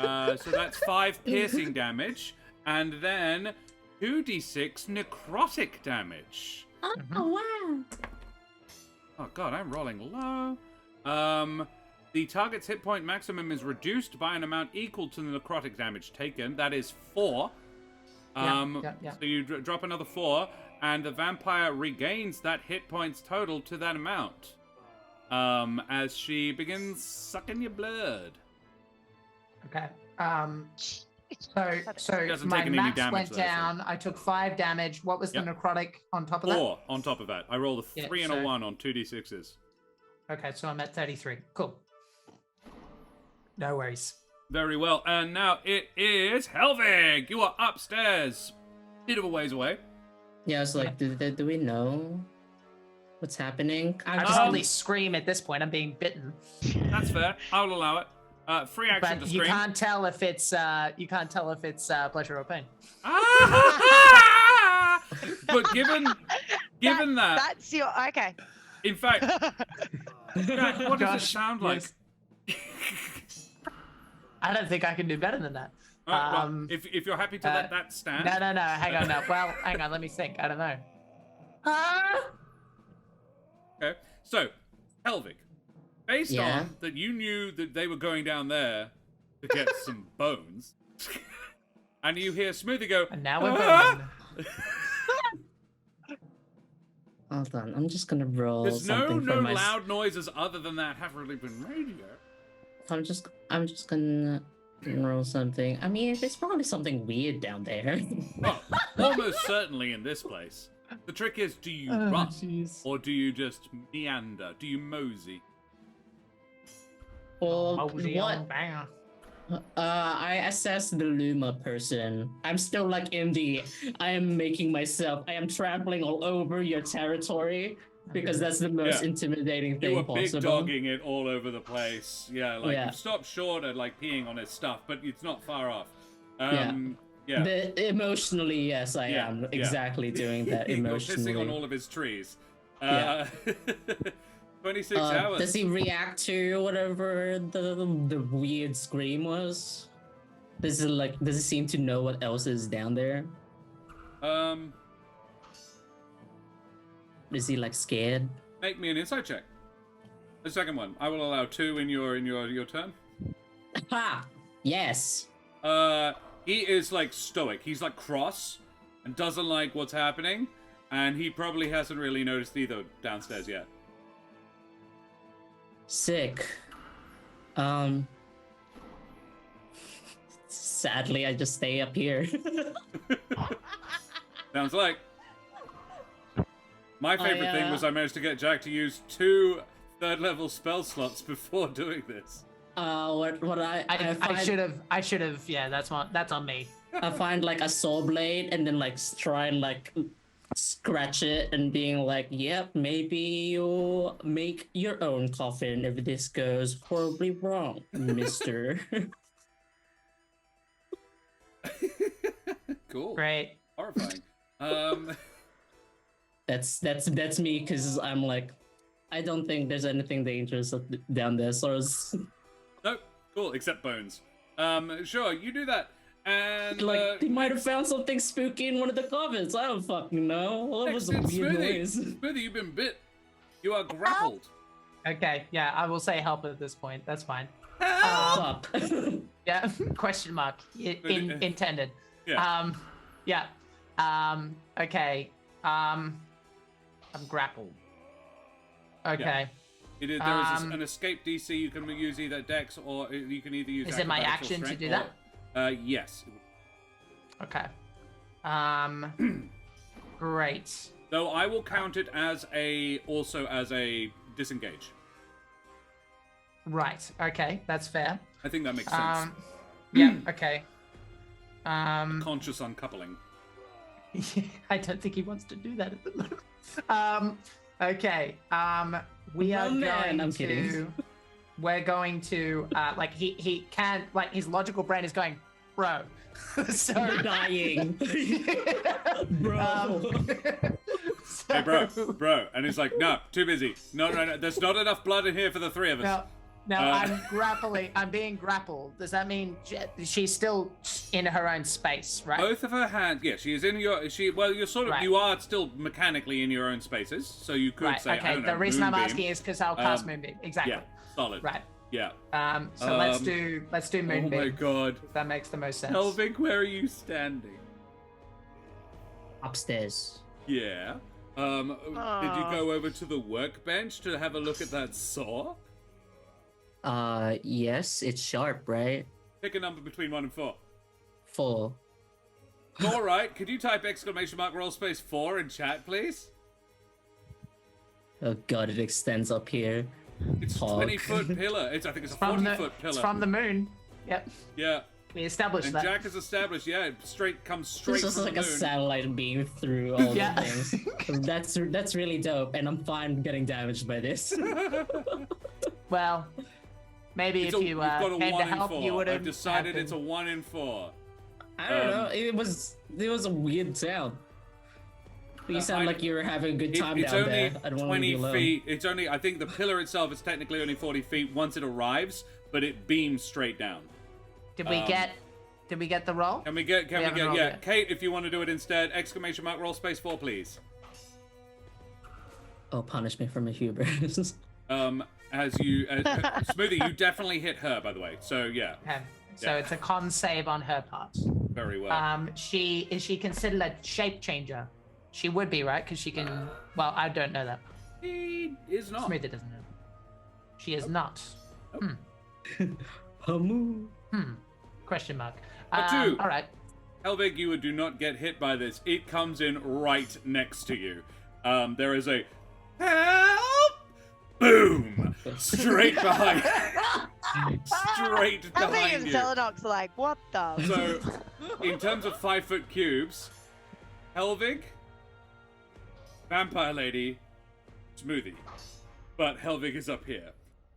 Speaker 1: So that's 5 piercing damage, and then 2d6 necrotic damage.
Speaker 2: Oh, wow.
Speaker 1: Oh god, I'm rolling low. The target's hit point maximum is reduced by an amount equal to the necrotic damage taken. That is 4.
Speaker 3: Yeah.
Speaker 1: So you drop another 4, and the vampire regains that hit points total to that amount. As she begins sucking your blood.
Speaker 3: Okay. So
Speaker 1: doesn't
Speaker 3: my
Speaker 1: take any
Speaker 3: max
Speaker 1: damage,
Speaker 3: went
Speaker 1: though, so-
Speaker 3: down. I took 5 damage. What was
Speaker 1: Yep.
Speaker 3: the necrotic on top of that?
Speaker 1: 4 on top of that. I rolled a
Speaker 3: Yeah,
Speaker 1: 3 and a
Speaker 3: so-
Speaker 1: 1 on 2d6s.
Speaker 3: Okay, so I'm at 33. Cool. No worries.
Speaker 1: Very well. And now it is Helvig. You are upstairs. Bit of a ways away.
Speaker 2: Yeah, I was like, do we know what's happening?
Speaker 3: I
Speaker 2: just
Speaker 3: probably scream at this point. I'm being bitten.
Speaker 1: That's fair. I'll allow it. Free action
Speaker 3: But
Speaker 1: to
Speaker 3: you
Speaker 1: scream.
Speaker 3: can't tell if it's pleasure or pain.
Speaker 1: But given that,
Speaker 4: That's your okay.
Speaker 1: in fact, Jack, what does it
Speaker 3: Josh,
Speaker 1: sound like?
Speaker 3: yes. I don't think I can do better than that.
Speaker 1: Well, if you're happy to let that stand.
Speaker 3: No, hang on, no. Well, hang on, let me think. I don't know.
Speaker 1: Okay, so Helvig, based
Speaker 2: Yeah.
Speaker 1: on that, you knew that they were going down there to get some bones, and you hear Smoothie go,
Speaker 3: And now we're
Speaker 1: "Ah!"
Speaker 3: boning.
Speaker 2: Hold on, I'm just gonna roll
Speaker 1: There's
Speaker 2: something
Speaker 1: no
Speaker 2: for my.
Speaker 1: loud noises other than that have really been made yet.
Speaker 2: I'm just gonna roll something. I mean, there's probably something weird down there.
Speaker 1: Well, almost certainly in this place. The trick is, do you run,
Speaker 3: jeez.
Speaker 1: or do you just meander? Do you mosey?
Speaker 2: Or
Speaker 3: Mosey on
Speaker 2: what?
Speaker 3: down.
Speaker 2: I assess the Luma person. I'm still like in the. I am making myself. I am trampling all over your territory because that's the most
Speaker 1: Yeah.
Speaker 2: intimidating
Speaker 1: You
Speaker 2: thing
Speaker 1: were big
Speaker 2: possible.
Speaker 1: dogging it all over the place. Yeah, like
Speaker 2: Yeah.
Speaker 1: you've stopped short of like peeing on his stuff, but it's not far off.
Speaker 2: Yeah.
Speaker 1: Yeah.
Speaker 2: Emotionally, yes, I
Speaker 1: Yeah,
Speaker 2: am
Speaker 1: yeah.
Speaker 2: exactly doing that
Speaker 1: You're
Speaker 2: emotionally.
Speaker 1: pissing on all of his trees.
Speaker 2: Yeah.
Speaker 1: 26 hours.
Speaker 2: Does he react to whatever the weird scream was? Does he seem to know what else is down there? Is he like scared?
Speaker 1: Make me an insight check. The second one. I will allow 2 in your turn.
Speaker 2: Ha! Yes.
Speaker 1: He is like stoic. He's like cross and doesn't like what's happening, and he probably hasn't really noticed either downstairs yet.
Speaker 2: Sick. Sadly, I just stay up here.
Speaker 1: Sounds like. My favorite thing was I managed to get Jack to use 2 third-level spell slots before doing this.
Speaker 2: What I
Speaker 3: should have. Yeah, that's on me.
Speaker 2: I find like a saw blade and then like try and like scratch it and being like, yep, maybe you'll make your own coffin if this goes horribly wrong, mister.
Speaker 1: Cool.
Speaker 3: Great.
Speaker 1: Horrifying.
Speaker 2: That's me because I'm like, I don't think there's anything dangerous down there, so
Speaker 1: Nope. Cool, except bones. Sure, you do that. And
Speaker 2: like they might have found something spooky in one of the coffins. I don't fucking know. That was a weird noise.
Speaker 1: Smoothie, you've been bit. You are grappled.
Speaker 3: Okay, yeah, I will say help at this point. That's fine.
Speaker 2: Fuck.
Speaker 3: Yeah, question mark. Intended.
Speaker 1: Yeah.
Speaker 3: Yeah. Okay. I'm grappled. Okay.
Speaker 1: There is an escape DC. You can use either Dex or you can either use.
Speaker 3: Is it my
Speaker 1: acrobatics or
Speaker 3: action to
Speaker 1: strength
Speaker 3: do that?
Speaker 1: Yes.
Speaker 3: Okay. Great.
Speaker 1: Though I will count it as a disengage.
Speaker 3: Right. Okay, that's fair.
Speaker 1: I think that makes sense.
Speaker 3: Yeah. Okay.
Speaker 1: Conscious uncoupling.
Speaker 3: I don't think he wants to do that at the moment. Okay. We are going
Speaker 2: I'm
Speaker 3: to.
Speaker 2: kidding.
Speaker 3: We're going to like he can't like his logical brain is going, bro. So
Speaker 2: You're dying. Bro.
Speaker 1: Hey, bro. And he's like, no, too busy. No. There's not enough blood in here for the 3 of us.
Speaker 3: No, I'm grappling. I'm being grappled. Does that mean she's still in her own space, right?
Speaker 1: Both of her hands, yeah, she is in your. Well, you're sort of.
Speaker 3: Right.
Speaker 1: You are still mechanically in your own spaces, so you could
Speaker 3: Right.
Speaker 1: say. I
Speaker 3: Okay.
Speaker 1: don't know,
Speaker 3: The reason I'm
Speaker 1: Moonbeam.
Speaker 3: asking is because I'll cast Moonbeam. Exactly.
Speaker 1: Yeah, solid.
Speaker 3: Right.
Speaker 1: Yeah.
Speaker 3: So let's do Moonbeam.
Speaker 1: Oh my god.
Speaker 3: If that makes the most sense.
Speaker 1: Helvig, where are you standing?
Speaker 2: Upstairs.
Speaker 1: Yeah. Did you go over to the workbench to have a look at that saw?
Speaker 2: Yes, it's sharp, right?
Speaker 1: Pick a number between 1 and 4.
Speaker 2: 4.
Speaker 1: All right. Could you type !roll space 4 in chat, please?
Speaker 2: Oh god, it extends up here.
Speaker 1: It's a
Speaker 2: Hog.
Speaker 1: 20-foot pillar. I think it's a
Speaker 3: from
Speaker 1: 40-foot pillar.
Speaker 3: It's from the moon. Yep.
Speaker 1: Yeah.
Speaker 3: We established
Speaker 1: And
Speaker 3: that.
Speaker 1: Jack has established, yeah, it comes straight
Speaker 2: It's just
Speaker 1: from
Speaker 2: like
Speaker 1: the
Speaker 2: a
Speaker 1: moon.
Speaker 2: satellite beam through all
Speaker 3: Yeah.
Speaker 2: the things. That's really dope, and I'm fine getting damaged by this.
Speaker 3: Well, maybe
Speaker 1: It's
Speaker 3: if
Speaker 1: a-
Speaker 3: you
Speaker 1: we've got a
Speaker 3: came
Speaker 1: 1
Speaker 3: to help,
Speaker 1: in 4.
Speaker 3: you would have.
Speaker 1: I've decided it's a 1 in 4.
Speaker 2: I don't know. It was a weird sound. You sound like you were having a good time
Speaker 1: it's
Speaker 2: down
Speaker 1: only
Speaker 2: there. I don't want to leave
Speaker 1: 20
Speaker 2: you alone.
Speaker 1: feet. It's only, I think the pillar itself is technically only 40 feet once it arrives, but it beams straight down.
Speaker 3: Did we get the roll?
Speaker 1: Can we get,
Speaker 3: haven't rolled
Speaker 1: yeah.
Speaker 3: yet.
Speaker 1: Kate, if you want to do it instead, ! roll space 4, please.
Speaker 2: Oh, punish me for my hubris.
Speaker 1: As you, Smoothie, you definitely hit her, by the way. So, yeah,
Speaker 3: Okay. So
Speaker 1: Yeah.
Speaker 3: it's a con save on her part.
Speaker 1: very well.
Speaker 3: Is she considered a shape changer? She would be, right? Because she can. Well, I don't know that.
Speaker 1: He is not.
Speaker 3: Smoother doesn't know. She is not.
Speaker 2: Hamu.
Speaker 3: Question mark.
Speaker 1: But two.
Speaker 3: All right.
Speaker 1: Helvig, you do not get hit by this. It comes in right next to you. There is a help! Boom! Straight behind. Straight
Speaker 4: Helvig
Speaker 1: behind
Speaker 4: and
Speaker 1: you.
Speaker 4: Zelenox are like, what the?
Speaker 1: So, in terms of 5-foot cubes, Helvig, Vampire Lady, Smoothie. But Helvig is up here.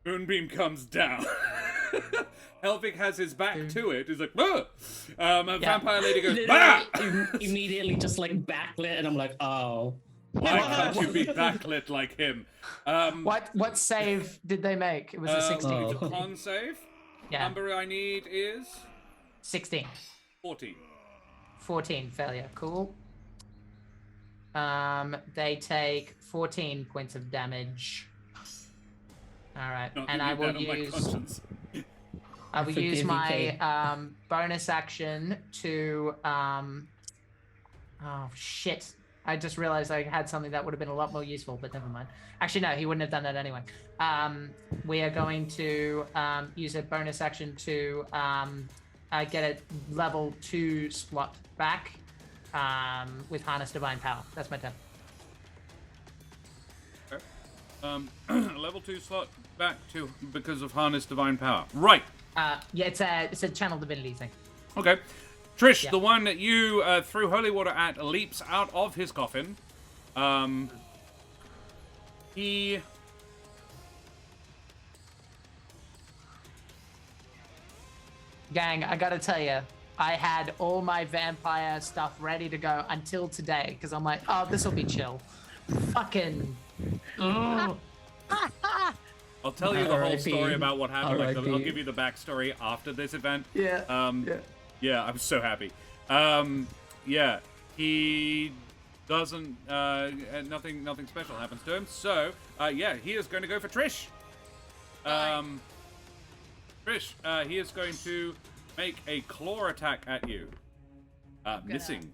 Speaker 1: Moonbeam comes down. Helvig has his back to it. He's like, "Bah!" Vampire Lady goes, "Bah!"
Speaker 2: Immediately just like backlit, and I'm like, oh.
Speaker 1: Why can't you be backlit like him?
Speaker 3: What save did they make? It was a 16.
Speaker 2: Oh.
Speaker 1: It's a con save.
Speaker 3: Yeah.
Speaker 1: Number I need is
Speaker 3: 16.
Speaker 1: 14.
Speaker 3: 14 failure. Cool. They take 14 points of damage. All right,
Speaker 1: Not
Speaker 3: and
Speaker 1: gonna
Speaker 3: I
Speaker 1: get
Speaker 3: will
Speaker 1: that on my
Speaker 3: use
Speaker 1: conscience.
Speaker 3: use
Speaker 2: forgive you,
Speaker 3: my
Speaker 2: Kate.
Speaker 3: bonus action to oh shit. I just realized I had something that would have been a lot more useful, but never mind. Actually, no, he wouldn't have done that anyway. We are going to use a bonus action to get a level 2 slot back with Harness Divine Power. That's my turn.
Speaker 1: Level 2 slot back to because of Harness Divine Power. Right.
Speaker 3: Yeah, it's a channel divinity thing.
Speaker 1: Okay. Trish,
Speaker 3: Yeah.
Speaker 1: the one that you threw holy water at, leaps out of his coffin. He...
Speaker 3: Gang, I gotta tell you, I had all my vampire stuff ready to go until today because I'm like, oh, this will be chill. Fucking. Ugh.
Speaker 1: I'll tell you the whole
Speaker 2: R.I.P.
Speaker 1: story about what happened. Like, I'll
Speaker 2: R.I.P.
Speaker 1: give you the backstory after this event.
Speaker 3: Yeah.
Speaker 1: Yeah, I'm so happy. Yeah, he doesn't. Nothing special happens to him. So, yeah, he is going to go for Trish. Trish, he is going to make a claw attack at you. Missing.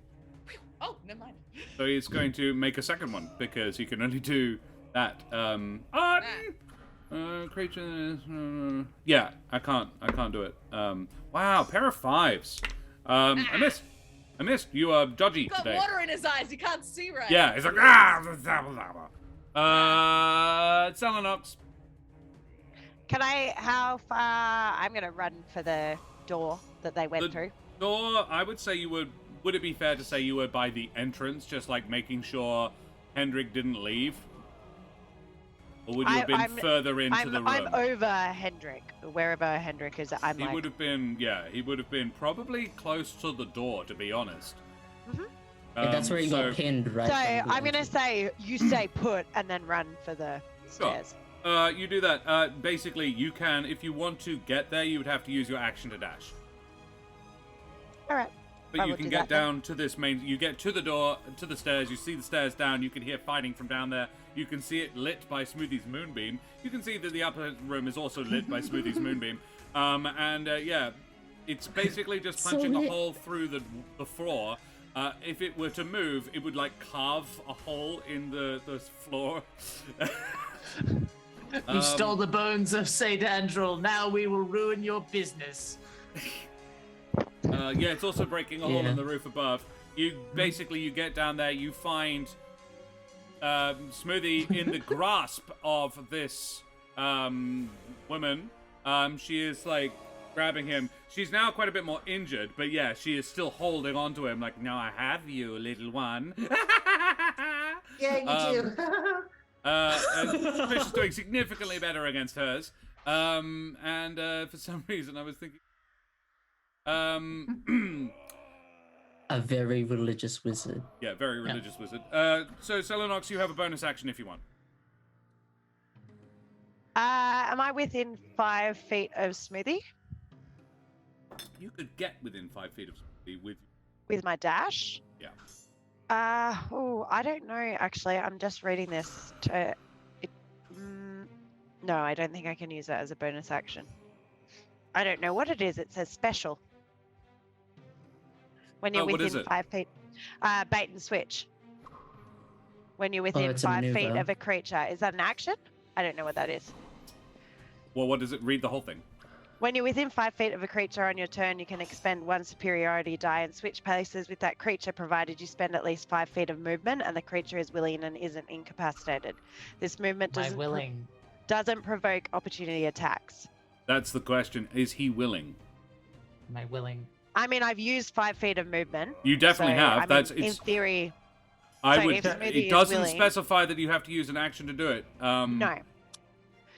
Speaker 5: Oh, never mind.
Speaker 1: So he's going to make a second one because he can only do that. Creature. Yeah, I can't do it. Wow, pair of 5s. I missed. You are dodgy
Speaker 5: Got
Speaker 1: today.
Speaker 5: water in his eyes. He can't see right.
Speaker 1: Yeah, he's like Selenox.
Speaker 4: Can I, how far? I'm going to run for the door that they went through.
Speaker 1: Or I would say you would. Would it be fair to say you were by the entrance, just like making sure didn't leave? Or would you have been further into the room?
Speaker 4: I'm over Hendrik. Wherever Hendrik is, I'm
Speaker 1: He
Speaker 4: like...
Speaker 1: would have been, he would have been probably close to the door, to be honest.
Speaker 2: Yeah, that's where you got pinned, right?
Speaker 4: So I'm going to say, you stay put and then run for the stairs.
Speaker 1: You do that. Basically, you can, if you want to get there, you would have to use your action to dash.
Speaker 4: All right.
Speaker 1: But
Speaker 4: I
Speaker 1: you
Speaker 4: will
Speaker 1: can
Speaker 4: do
Speaker 1: get
Speaker 4: that then.
Speaker 1: down to this main. You get to the door, to the stairs. You see the stairs down. You can hear fighting from down there. You can see it lit by Smoothie's moonbeam. You can see that the upper room is also lit by Smoothie's moonbeam. Yeah, it's basically just punching a hole through the floor. If it were to move, it would like carve a hole in the floor.
Speaker 3: You stole the bones of Saint Andrel. Now we will ruin your business.
Speaker 1: Yeah, it's also breaking a hole in the roof above. You basically you get down there, you find Smoothie in the grasp of this woman. She is like grabbing him. She's now quite a bit more injured, but yeah, she is still holding on to him. Like, now I have you, little one.
Speaker 3: Yeah, you do.
Speaker 1: And Trish is doing significantly better against hers. For some reason, I was thinking.
Speaker 2: A very religious wizard.
Speaker 1: Yeah, very religious wizard. So Selenox, you have a bonus action if you want.
Speaker 4: Am I within 5 feet of Smoothie
Speaker 1: You could get within 5 feet of Smoothie
Speaker 4: with my dash?
Speaker 1: Yeah.
Speaker 4: I don't know. Actually, I'm just reading this. No, I don't think I can use that as a bonus action. I don't know what it is. It says special. When you're
Speaker 1: what is
Speaker 4: within
Speaker 1: it?
Speaker 4: 5 feet, bait and switch. When you're within
Speaker 2: it's a
Speaker 4: 5 feet
Speaker 2: maneuver.
Speaker 4: of a creature, is that an action? I don't know what that is.
Speaker 1: Well, what does it? Read the whole thing.
Speaker 4: When you're within 5 feet of a creature on your turn, you can expend 1 superiority die and switch places with that creature, provided you spend at least 5 feet of movement and the creature is willing and isn't incapacitated. This movement doesn't provoke opportunity attacks.
Speaker 1: That's the question. Is he willing?
Speaker 3: Am I willing?
Speaker 4: I mean, I've used 5 feet of movement.
Speaker 1: You definitely
Speaker 4: so,
Speaker 1: have.
Speaker 4: I mean,
Speaker 1: That's
Speaker 4: in theory.
Speaker 1: I
Speaker 4: so
Speaker 1: would.
Speaker 4: if Smoothie
Speaker 1: It
Speaker 4: is
Speaker 1: doesn't
Speaker 4: willing-
Speaker 1: specify that you have to use an action to do it.
Speaker 4: No,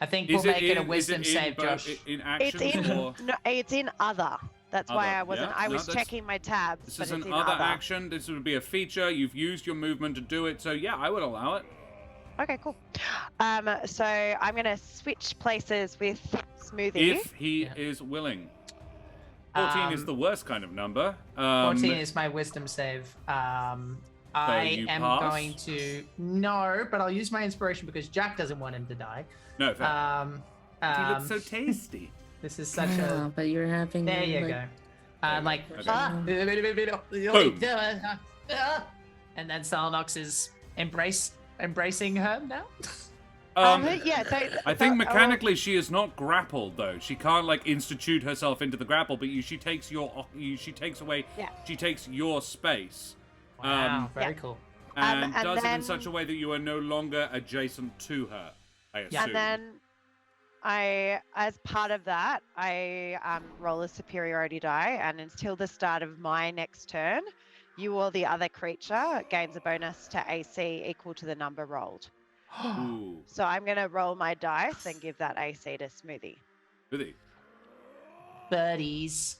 Speaker 3: I think
Speaker 1: Is
Speaker 3: we'll make it a
Speaker 1: is
Speaker 3: wisdom
Speaker 1: in
Speaker 3: save,
Speaker 1: bo-
Speaker 3: Josh.
Speaker 1: In
Speaker 4: it's
Speaker 1: action
Speaker 4: in
Speaker 1: or
Speaker 4: no, it's in other. That's why
Speaker 1: Other,
Speaker 4: I wasn't.
Speaker 1: yeah.
Speaker 4: I
Speaker 1: No,
Speaker 4: was
Speaker 1: that's-
Speaker 4: checking my tabs,
Speaker 1: this
Speaker 4: but
Speaker 1: is
Speaker 4: it's
Speaker 1: an
Speaker 4: in
Speaker 1: other
Speaker 4: other.
Speaker 1: action. This would be a feature. You've used your movement to do it. So yeah, I would allow it.
Speaker 4: Okay, cool. So I'm gonna switch places with Smoothie.
Speaker 1: If he is willing. 14 is the worst kind of number.
Speaker 3: 14 is my wisdom save. I
Speaker 1: you
Speaker 3: am
Speaker 1: pass?
Speaker 3: going to no, but I'll use my inspiration because Jack doesn't want him to die.
Speaker 1: No, fair. He looks so
Speaker 3: Um,
Speaker 1: tasty.
Speaker 3: this is such
Speaker 2: Oh,
Speaker 3: a.
Speaker 2: but you're having.
Speaker 3: There you
Speaker 2: like,
Speaker 3: go. Like. And then Selenox is embracing her now.
Speaker 4: Yeah. So
Speaker 1: I think mechanically she is not grappled though. She can't like institute herself into the grapple, but she takes away.
Speaker 4: Yeah.
Speaker 1: She takes your space.
Speaker 3: Wow, very
Speaker 4: yeah.
Speaker 3: cool.
Speaker 1: And
Speaker 4: and
Speaker 1: does it in
Speaker 4: then-
Speaker 1: such a way that you are no longer adjacent to her. I assume.
Speaker 4: And then as part of that, I roll a superiority die, and until the start of my next turn, you or the other creature gains a bonus to AC equal to the number rolled.
Speaker 1: Ooh,
Speaker 4: So I'm going to roll my dice and give that AC to Smoothie.
Speaker 1: really?
Speaker 3: Buddies.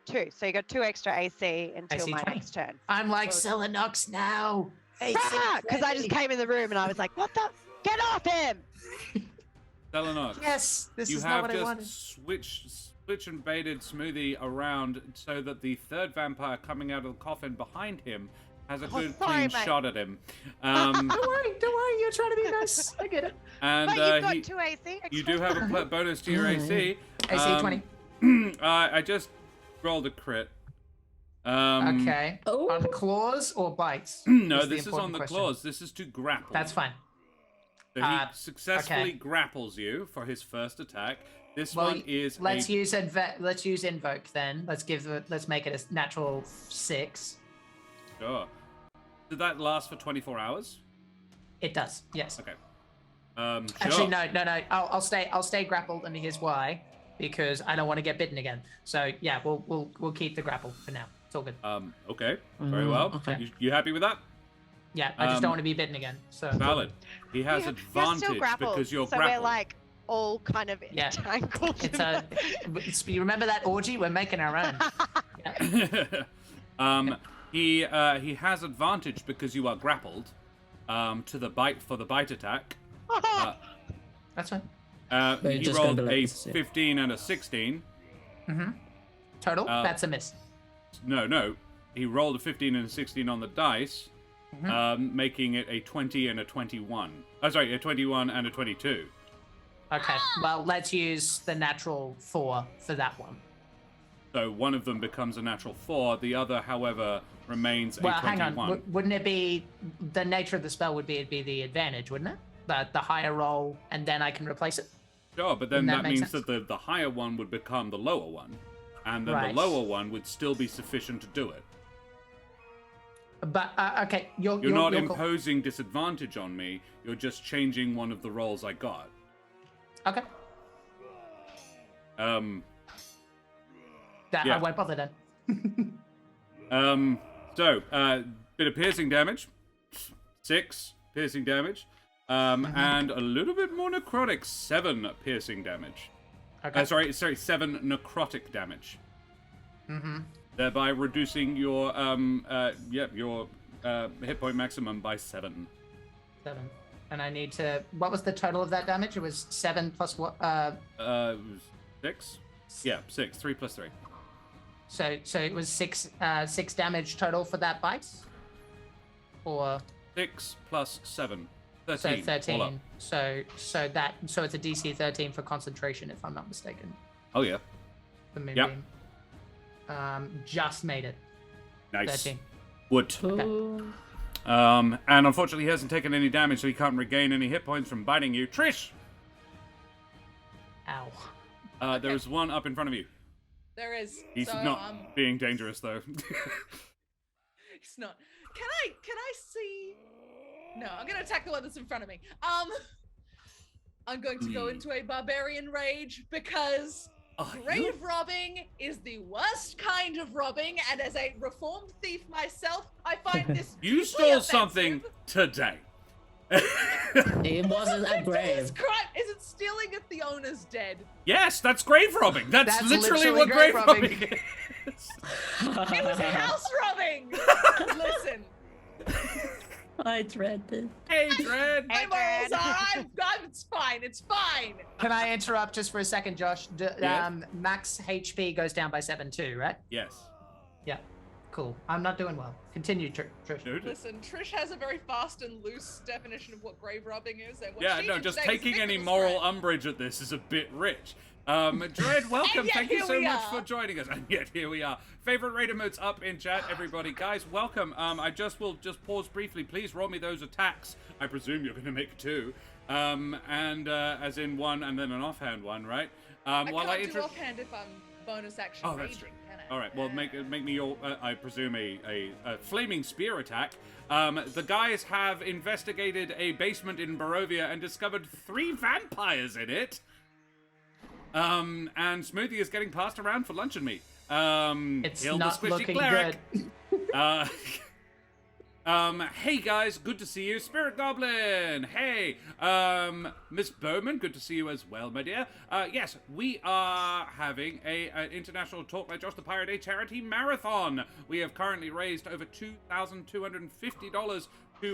Speaker 4: 2. So you got 2 extra AC until
Speaker 3: AC
Speaker 4: my
Speaker 3: 20.
Speaker 4: next turn.
Speaker 3: I'm like Selenox now.
Speaker 4: Because I just came in the room and I was like, what the? Get off him!
Speaker 1: Selenox.
Speaker 3: Yes, this
Speaker 1: You
Speaker 3: is not
Speaker 1: have
Speaker 3: what I wanted.
Speaker 1: just switch and baited Smoothie around so that the third vampire coming out of the coffin behind him has a good
Speaker 4: sorry,
Speaker 1: clean
Speaker 4: mate.
Speaker 1: shot at him.
Speaker 3: Don't worry. You're trying to be nice. I get it.
Speaker 1: And
Speaker 4: But you've got
Speaker 1: he-
Speaker 4: 2 AC.
Speaker 1: you do have a bonus to your AC.
Speaker 3: AC 20.
Speaker 1: I just rolled a crit.
Speaker 3: Okay.
Speaker 2: Oh.
Speaker 3: On claws or bites?
Speaker 1: No,
Speaker 3: the
Speaker 1: this is on
Speaker 3: important
Speaker 1: the
Speaker 3: question.
Speaker 1: claws. This is to grapple.
Speaker 3: That's fine.
Speaker 1: So he successfully
Speaker 3: okay.
Speaker 1: grapples you for his first attack. This
Speaker 3: Well,
Speaker 1: one is
Speaker 3: let's use invoke then. Let's make it a natural 6.
Speaker 1: Sure. Did that last for 24 hours?
Speaker 3: It does. Yes.
Speaker 1: Okay. Sure.
Speaker 3: Actually, no. I'll stay grappled, and here's why. Because I don't want to get bitten again. So yeah, we'll keep the grapple for now. It's all good.
Speaker 1: Okay. Very well.
Speaker 2: Okay.
Speaker 1: You happy with that?
Speaker 3: Yeah, I just don't want to be bitten again. So
Speaker 1: Valid. He has
Speaker 4: You're
Speaker 1: advantage
Speaker 4: still grappled,
Speaker 1: because you're
Speaker 4: so
Speaker 1: grappled.
Speaker 4: we're like all kind of
Speaker 3: Yeah.
Speaker 4: entangled.
Speaker 3: You remember that orgy? We're making our own. Yeah.
Speaker 1: He has advantage because you are grappled. To the bite attack.
Speaker 3: That's fine.
Speaker 2: But
Speaker 1: He
Speaker 2: it's just gonna
Speaker 1: rolled
Speaker 2: be like
Speaker 1: a
Speaker 2: this, yeah.
Speaker 1: 15 and a 16.
Speaker 3: Total. That's a miss.
Speaker 1: No. He rolled a 15 and a 16 on the dice, making it a 20 and a 21. Oh, sorry, a 21 and a 22.
Speaker 3: Okay. Well, let's use the natural 4 for that one.
Speaker 1: So one of them becomes a natural 4. The other, however, remains
Speaker 3: Well,
Speaker 1: a 21.
Speaker 3: hang on. Wouldn't it be the nature of the spell? Would be it'd be the advantage, wouldn't it? The higher roll, and then I can replace it.
Speaker 1: Sure, but then
Speaker 3: Wouldn't that
Speaker 1: that
Speaker 3: make
Speaker 1: means
Speaker 3: sense?
Speaker 1: that the higher one would become the lower one. And then
Speaker 3: Right.
Speaker 1: the lower one would still be sufficient to do it.
Speaker 3: But okay, you're
Speaker 1: You're not
Speaker 3: cool.
Speaker 1: imposing disadvantage on me. You're just changing one of the rolls I got.
Speaker 3: Okay.
Speaker 1: Yeah.
Speaker 3: I won't bother then.
Speaker 1: Bit of piercing damage. 6 piercing damage. And a little bit more necrotic. 7 piercing damage.
Speaker 3: Okay.
Speaker 1: Sorry, 7 necrotic damage. thereby reducing your hit point maximum by 7.
Speaker 3: 7. And I need to. What was the total of that damage? It was 7 plus what?
Speaker 1: It was 6. Yeah, 6. 3 plus 3.
Speaker 3: So it was 6 damage total for that bite, or
Speaker 1: 6 plus 7. 13.
Speaker 3: so
Speaker 1: all up.
Speaker 3: 13. So it's a DC 13 for concentration, if I'm not mistaken.
Speaker 1: Oh yeah.
Speaker 3: The
Speaker 1: Yep.
Speaker 3: moonbeam. Just made it.
Speaker 1: Nice.
Speaker 3: 13.
Speaker 1: Wood.
Speaker 2: Ooh.
Speaker 1: And unfortunately, he hasn't taken any damage, so he can't regain any hit points from biting you. Trish,
Speaker 3: Ow.
Speaker 1: there's one up in front of you.
Speaker 5: There is.
Speaker 1: He's
Speaker 5: so,
Speaker 1: not being dangerous though.
Speaker 5: He's not. Can I see? No, I'm gonna attack the one that's in front of me. I'm going to go into a barbarian rage because grave robbing is the worst kind of robbing, and as a reformed thief myself, I find this
Speaker 1: You
Speaker 5: deeply
Speaker 1: stole something
Speaker 5: offensive.
Speaker 1: today.
Speaker 2: It wasn't a
Speaker 5: This
Speaker 2: grave.
Speaker 5: crime isn't stealing if the owner's dead.
Speaker 1: Yes, that's grave robbing. That's
Speaker 3: That's
Speaker 1: literally
Speaker 3: literally
Speaker 1: what grave
Speaker 3: grave
Speaker 1: robbing
Speaker 3: robbing.
Speaker 1: is.
Speaker 5: It was house robbing. Listen,
Speaker 2: I dread this.
Speaker 1: Hey, Dread.
Speaker 5: my morals are. It's fine. It's fine.
Speaker 3: Can I interrupt just for a second, Josh?
Speaker 1: Yeah.
Speaker 3: Max HP goes down by 7 too, right?
Speaker 1: Yes.
Speaker 3: Yeah. Cool. I'm not doing well. Continue, Trish.
Speaker 1: Noted.
Speaker 5: Listen, Trish has a very fast and loose definition of what grave robbing is. And what
Speaker 1: Yeah,
Speaker 5: she
Speaker 1: no,
Speaker 5: did
Speaker 1: just
Speaker 5: today was
Speaker 1: taking any
Speaker 5: victimless
Speaker 1: moral
Speaker 5: crime.
Speaker 1: umbrage at this is a bit rich. Dread, welcome.
Speaker 5: And yet
Speaker 1: Thank you
Speaker 5: here
Speaker 1: so
Speaker 5: we
Speaker 1: much
Speaker 5: are.
Speaker 1: for joining us. And yet here we are. Favorite raid emotes up in chat, everybody. Guys, welcome. I will just pause briefly. Please roll me those attacks. I presume you're going to make 2. As in 1 and then an offhand one, right?
Speaker 5: I can't do offhand if I'm bonus action.
Speaker 1: Oh, that's
Speaker 5: raging,
Speaker 1: true.
Speaker 5: can I?
Speaker 1: All right, well, make me your, I presume, a flaming spear attack. The guys have investigated a basement in Barovia and discovered 3 vampires in it. And Smoothie is getting passed around for luncheon meat.
Speaker 3: It's
Speaker 1: Kill
Speaker 3: not
Speaker 1: the squishy
Speaker 3: looking
Speaker 1: cleric.
Speaker 3: good.
Speaker 1: Hey guys, good to see you. Spirit Goblin, hey. Miss Bowman, good to see you as well, my dear. Yes, we are having an International Talk Like Josh the Pirate Day charity marathon. We have currently raised over $2,250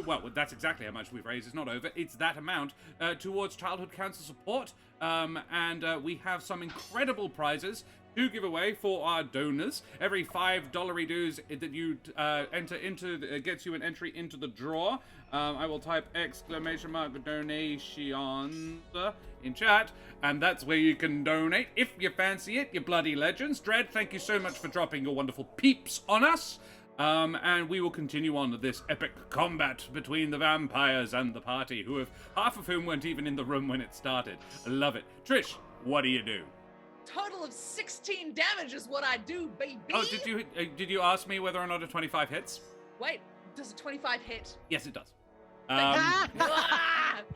Speaker 1: well, that's exactly how much we've raised. It's not over. It's that amount towards childhood cancer support. We have some incredible prizes to give away for our donors. Every $5 dues that you enter into gets you an entry into the draw. I will type !donations in chat, and that's where you can donate if you fancy it, you bloody legends. Dread, thank you so much for dropping your wonderful peeps on us. And we will continue on this epic combat between the vampires and the party, half of whom weren't even in the room when it started. I love it. Trish, what do you do?
Speaker 5: Total of 16 damage is what I do, baby.
Speaker 1: Oh, did you ask me whether or not a 25 hits?
Speaker 5: Wait, does a 25 hit?
Speaker 1: Yes, it does.
Speaker 5: Ah!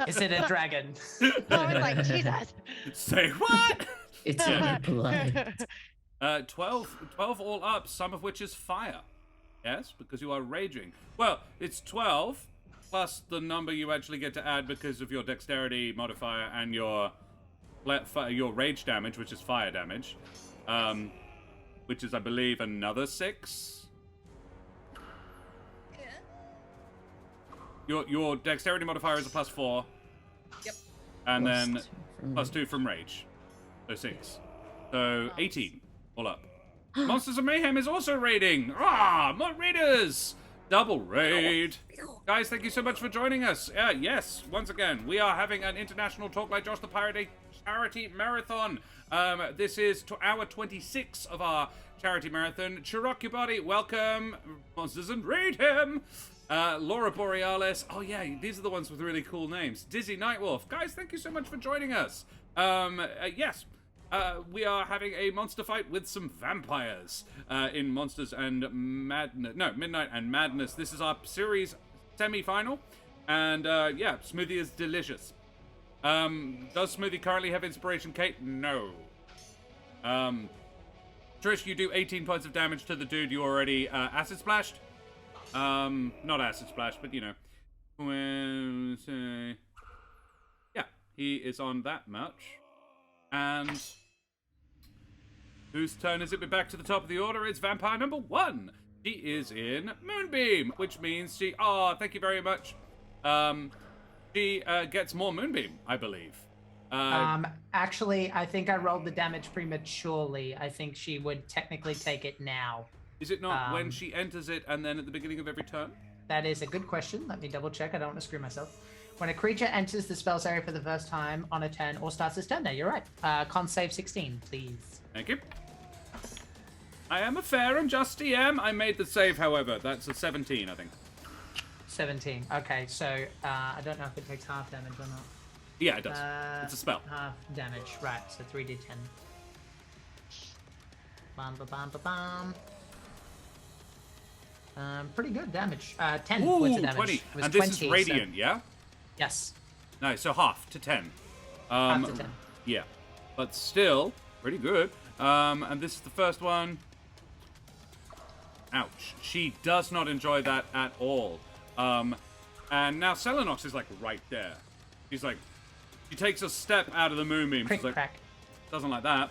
Speaker 3: Is it a dragon?
Speaker 4: I was like, Jesus.
Speaker 1: Say what?
Speaker 2: It's in blood.
Speaker 1: 12 all up, some of which is fire. Yes, because you are raging. Well, it's 12 plus the number you actually get to add because of your dexterity modifier and your rage damage, which is fire damage, which is, I believe, another 6.
Speaker 5: Yeah.
Speaker 1: Your dexterity modifier is a +4.
Speaker 5: Yep.
Speaker 1: And
Speaker 2: Plus
Speaker 1: then
Speaker 2: 2 from
Speaker 1: +2 from rage. So 6. So 18 all up. Monsters of Mayhem is also raiding. More raiders! Double raid. Guys, thank you so much for joining us. Yes, once again, we are having an International Talk Like Josh the Pirate Day charity marathon. This is to hour 26 of our charity marathon. Chirocubody, welcome. Monsters and raid him. Laura Borealis. Oh yeah, these are the ones with really cool names. Dizzy Nightwolf. Guys, thank you so much for joining us. Yes. We are having a monster fight with some vampires in Monsters and Midnight and Madness. This is our series semi-final, and Smoothie is delicious. Does Smoothie currently have Inspiration Kate? No. Trish, you do 18 points of damage to the dude you already acid splashed. Not acid splashed, but you know. Yeah, he is on that much. And Whose turn is it? We're back to the top of the order. It's vampire number 1. She is in Moonbeam, which means she... Oh, thank you very much. She gets more Moonbeam, I believe.
Speaker 3: Actually, I think I rolled the damage prematurely. I think she would technically take it now.
Speaker 1: Is it not when she enters it and then at the beginning of every turn?
Speaker 3: That is a good question. Let me double check. I don't want to screw myself. When a creature enters the spell's area for the first time on a turn or starts its turn, no, you're right. Con save 16, please.
Speaker 1: Thank you. I am a fair and just DM. I made the save, however. That's a 17, I think.
Speaker 3: 17. Okay, so I don't know if it takes half damage or not.
Speaker 1: Yeah, it does. It's a spell.
Speaker 3: Half damage, right? So 3d10. Bam, ba, bam, ba, bam. Pretty good damage. 10 points of damage.
Speaker 1: 20.
Speaker 3: It was
Speaker 1: And this
Speaker 3: 20,
Speaker 1: is radiant,
Speaker 3: so...
Speaker 1: yeah?
Speaker 3: Yes.
Speaker 1: No, so half to 10.
Speaker 3: Half to 10.
Speaker 1: Yeah, but still pretty good. And this is the first one. Ouch. She does not enjoy that at all. And now Selenox is like right there. She's like, she takes a step out of the moonbeam.
Speaker 3: Crick,
Speaker 1: She's like,
Speaker 3: crack.
Speaker 1: doesn't like that.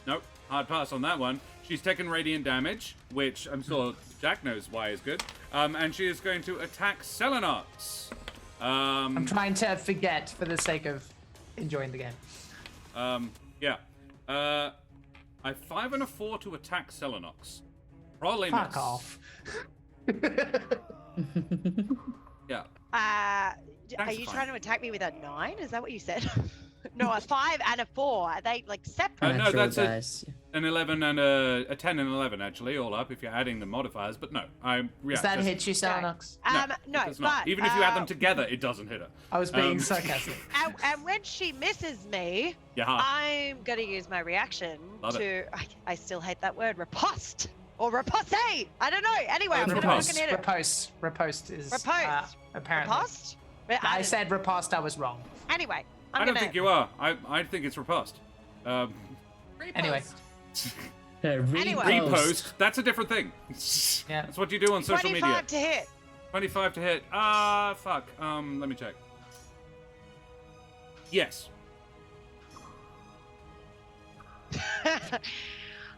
Speaker 1: Nope, hard pass on that one. She's taken radiant damage, which I'm sure Jack knows why is good. And she is going to attack Selenox.
Speaker 3: I'm trying to forget for the sake of enjoying the game.
Speaker 1: Yeah. I 5 and a 4 to attack Selenox. Probably
Speaker 3: Fuck
Speaker 1: miss.
Speaker 3: off.
Speaker 1: Yeah.
Speaker 4: Are you trying to attack me with a 9? Is that what you said? No, a 5 and a 4. Are they like separate?
Speaker 1: No,
Speaker 2: Natural
Speaker 1: that's
Speaker 2: dice.
Speaker 1: an 11 and a 10 and 11 actually, all up if you're adding the modifiers. But no, yeah,
Speaker 3: Does that hit you, Selenox?
Speaker 4: No,
Speaker 1: it does not.
Speaker 4: but
Speaker 1: Even if you add them together, it doesn't hit her.
Speaker 3: I was being sarcastic.
Speaker 4: and when she misses me,
Speaker 1: Yeah.
Speaker 4: I'm gonna use my reaction
Speaker 1: Love
Speaker 4: to. I still hate that word, riposte or riposte. I don't know. Anyway, I'm gonna
Speaker 1: riposte.
Speaker 4: fucking hit it.
Speaker 3: Riposte is
Speaker 4: Riposte.
Speaker 3: apparently.
Speaker 4: Riposte? But
Speaker 3: I said riposte. I was wrong.
Speaker 4: Anyway,
Speaker 1: I don't think you are. I think it's riposte.
Speaker 3: Anyway.
Speaker 4: Anyway.
Speaker 1: Repost. That's a different thing.
Speaker 3: Yeah.
Speaker 1: That's what you do on social
Speaker 4: 25
Speaker 1: media.
Speaker 4: to hit.
Speaker 1: 25 to hit. Fuck. Let me check. Yes.